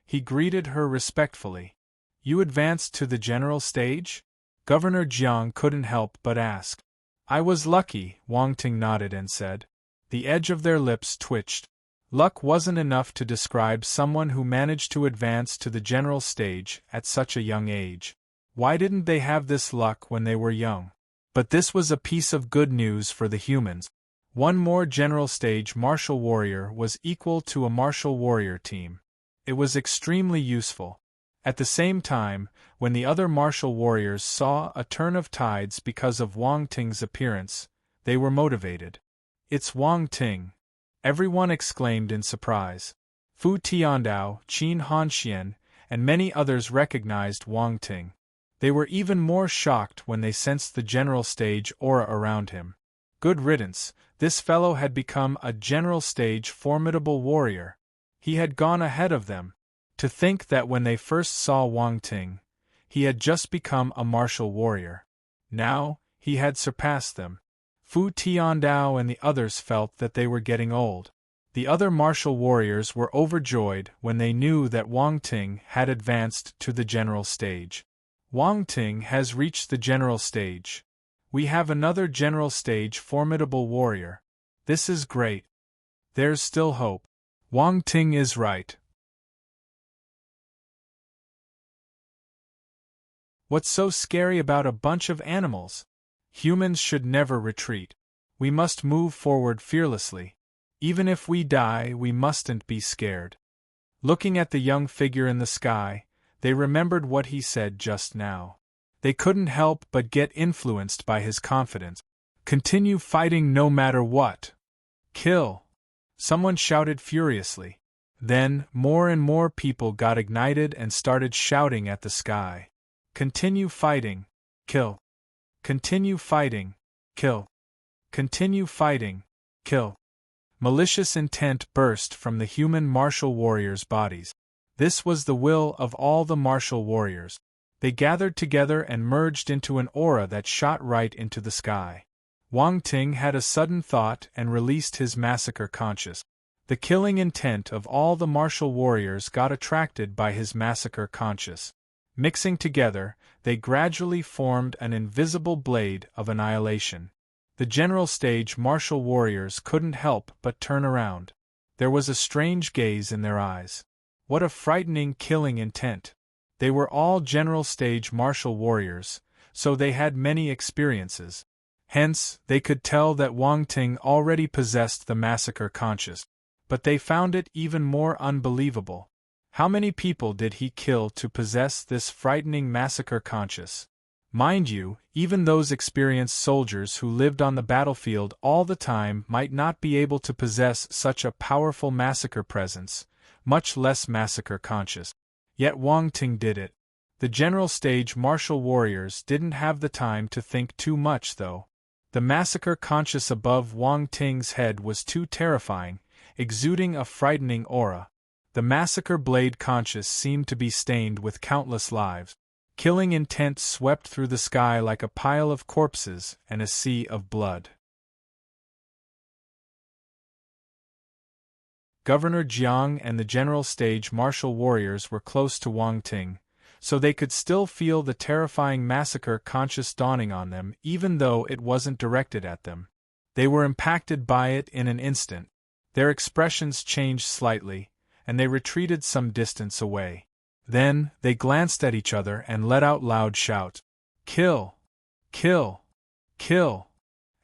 He greeted her respectfully. "You advanced to the general stage?" Governor Jiang couldn't help but ask. "I was lucky," Wang Ting nodded and said. The edge of their lips twitched. Luck wasn't enough to describe someone who managed to advance to the general stage at such a young age. Why didn't they have this luck when they were young? But this was a piece of good news for the humans. One more general stage martial warrior was equal to a martial warrior team. It was extremely useful. At the same time, when the other martial warriors saw a turn of tides because of Wang Ting's appearance, they were motivated. "It's Wang Ting!" Everyone exclaimed in surprise. Fu Tiandao, Qin Hanxian, and many others recognized Wang Ting. They were even more shocked when they sensed the general stage aura around him. Good riddance, this fellow had become a general stage formidable warrior. He had gone ahead of them. To think that when they first saw Wang Ting, he had just become a martial warrior. Now, he had surpassed them. Fu Tiandao and the others felt that they were getting old. The other martial warriors were overjoyed when they knew that Wang Ting had advanced to the general stage. "Wang Ting has reached the general stage. We have another general stage formidable warrior. This is great. There's still hope. Wang Ting is right." What's so scary about a bunch of animals? Humans should never retreat. We must move forward fearlessly. Even if we die, we mustn't be scared. Looking at the young figure in the sky, they remembered what he said just now. They couldn't help but get influenced by his confidence. "Continue fighting no matter what. Kill!" Someone shouted furiously. Then, more and more people got ignited and started shouting at the sky. "Continue fighting. Kill. Continue fighting. Kill. Continue fighting. Kill." Malicious intent burst from the human martial warriors' bodies. This was the will of all the martial warriors. They gathered together and merged into an aura that shot right into the sky. Wang Ting had a sudden thought and released his massacre conscious. The killing intent of all the martial warriors got attracted by his massacre conscious. Mixing together, they gradually formed an invisible blade of annihilation. The general stage martial warriors couldn't help but turn around. There was a strange gaze in their eyes. What a frightening killing intent! They were all general stage martial warriors, so they had many experiences. Hence, they could tell that Wang Ting already possessed the massacre conscious. But they found it even more unbelievable. How many people did he kill to possess this frightening massacre conscious? Mind you, even those experienced soldiers who lived on the battlefield all the time might not be able to possess such a powerful massacre presence, much less massacre conscious. Yet Wang Ting did it. The general stage martial warriors didn't have the time to think too much though. The massacre conscious above Wang Ting's head was too terrifying, exuding a frightening aura. The massacre blade conscious seemed to be stained with countless lives. Killing intent swept through the sky like a pile of corpses and a sea of blood. Governor Jiang and the general stage martial warriors were close to Wang Ting, so they could still feel the terrifying massacre conscious dawning on them even though it wasn't directed at them. They were impacted by it in an instant. Their expressions changed slightly, and they retreated some distance away. Then, they glanced at each other and let out loud shouts. Kill! Kill! Kill!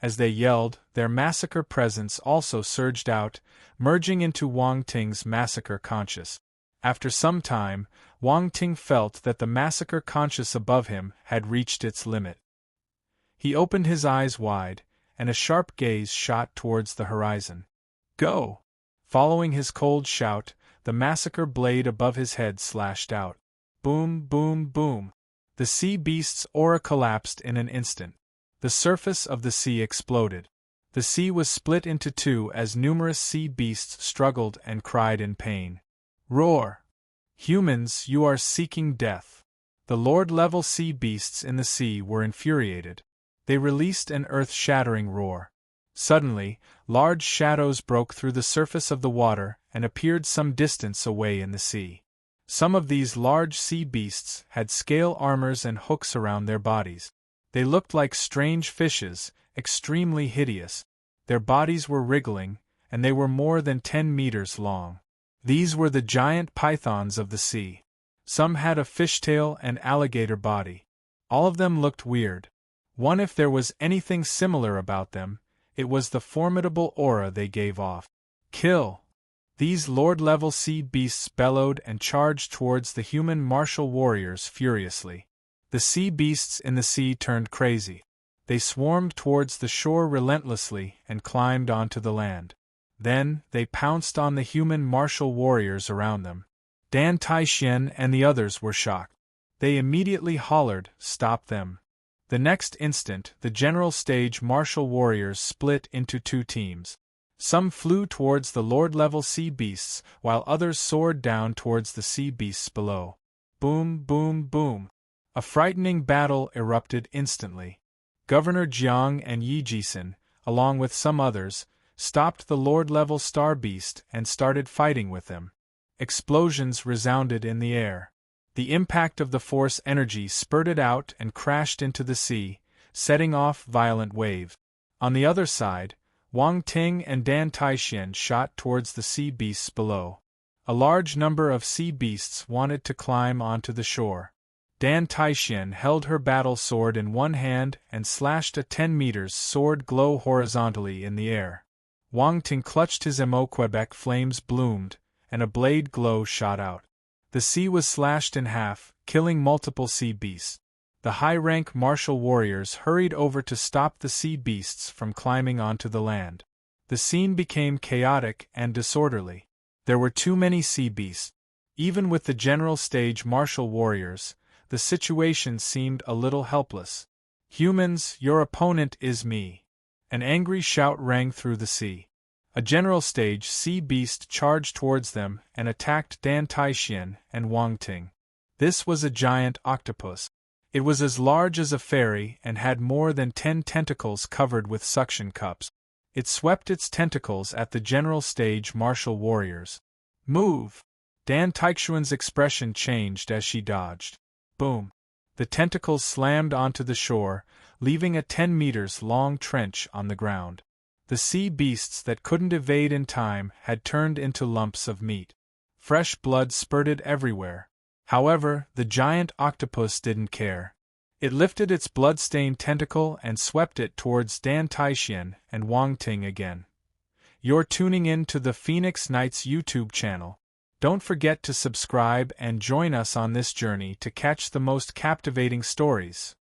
As they yelled, their massacre presence also surged out, merging into Wang Ting's massacre conscious. After some time, Wang Ting felt that the massacre conscious above him had reached its limit. He opened his eyes wide, and a sharp gaze shot towards the horizon. Go! Following his cold shout, the massacre blade above his head slashed out. Boom, boom, boom. The sea beast's aura collapsed in an instant. The surface of the sea exploded. The sea was split into two as numerous sea beasts struggled and cried in pain. Roar! Humans, you are seeking death. The Lord-level sea beasts in the sea were infuriated. They released an earth-shattering roar. Suddenly, large shadows broke through the surface of the water and appeared some distance away in the sea. Some of these large sea beasts had scale armors and hooks around their bodies. They looked like strange fishes, extremely hideous. Their bodies were wriggling, and they were more than 10 meters long. These were the giant pythons of the sea. Some had a fishtail and alligator body. All of them looked weird. If there was anything similar about them, it was the formidable aura they gave off. Kill! These lord-level sea beasts bellowed and charged towards the human martial warriors furiously. The sea beasts in the sea turned crazy. They swarmed towards the shore relentlessly and climbed onto the land. Then, they pounced on the human martial warriors around them. Dan Taixian and the others were shocked. They immediately hollered, "Stop them!" The next instant, the general stage martial warriors split into two teams. Some flew towards the lord-level sea beasts, while others soared down towards the sea beasts below. Boom, boom, boom. A frightening battle erupted instantly. Governor Jiang and Yi Jisun, along with some others, stopped the lord-level star beast and started fighting with them. Explosions resounded in the air. The impact of the force energy spurted out and crashed into the sea, setting off violent waves. On the other side, Wang Ting and Dan Taixian shot towards the sea beasts below. A large number of sea beasts wanted to climb onto the shore. Dan Taixian held her battle sword in one hand and slashed a 10 meters sword glow horizontally in the air. Wang Ting clutched his Quebec flames bloomed, and a blade glow shot out. The sea was slashed in half, killing multiple sea beasts. The high-rank martial warriors hurried over to stop the sea beasts from climbing onto the land. The scene became chaotic and disorderly. There were too many sea beasts. Even with the general stage martial warriors, the situation seemed a little helpless. Humans, your opponent is me. An angry shout rang through the sea. A general stage sea beast charged towards them and attacked Dan Taixian and Wang Ting. This was a giant octopus. It was as large as a fairy and had more than 10 tentacles covered with suction cups. It swept its tentacles at the general stage martial warriors. Move! Dan Taixian's expression changed as she dodged. Boom! The tentacles slammed onto the shore, leaving a 10 meters long trench on the ground. The sea beasts that couldn't evade in time had turned into lumps of meat. Fresh blood spurted everywhere. However, the giant octopus didn't care. It lifted its blood-stained tentacle and swept it towards Dan Taixian and Wang Ting again. You're tuning in to the Phoenix Knights YouTube channel. Don't forget to subscribe and join us on this journey to catch the most captivating stories.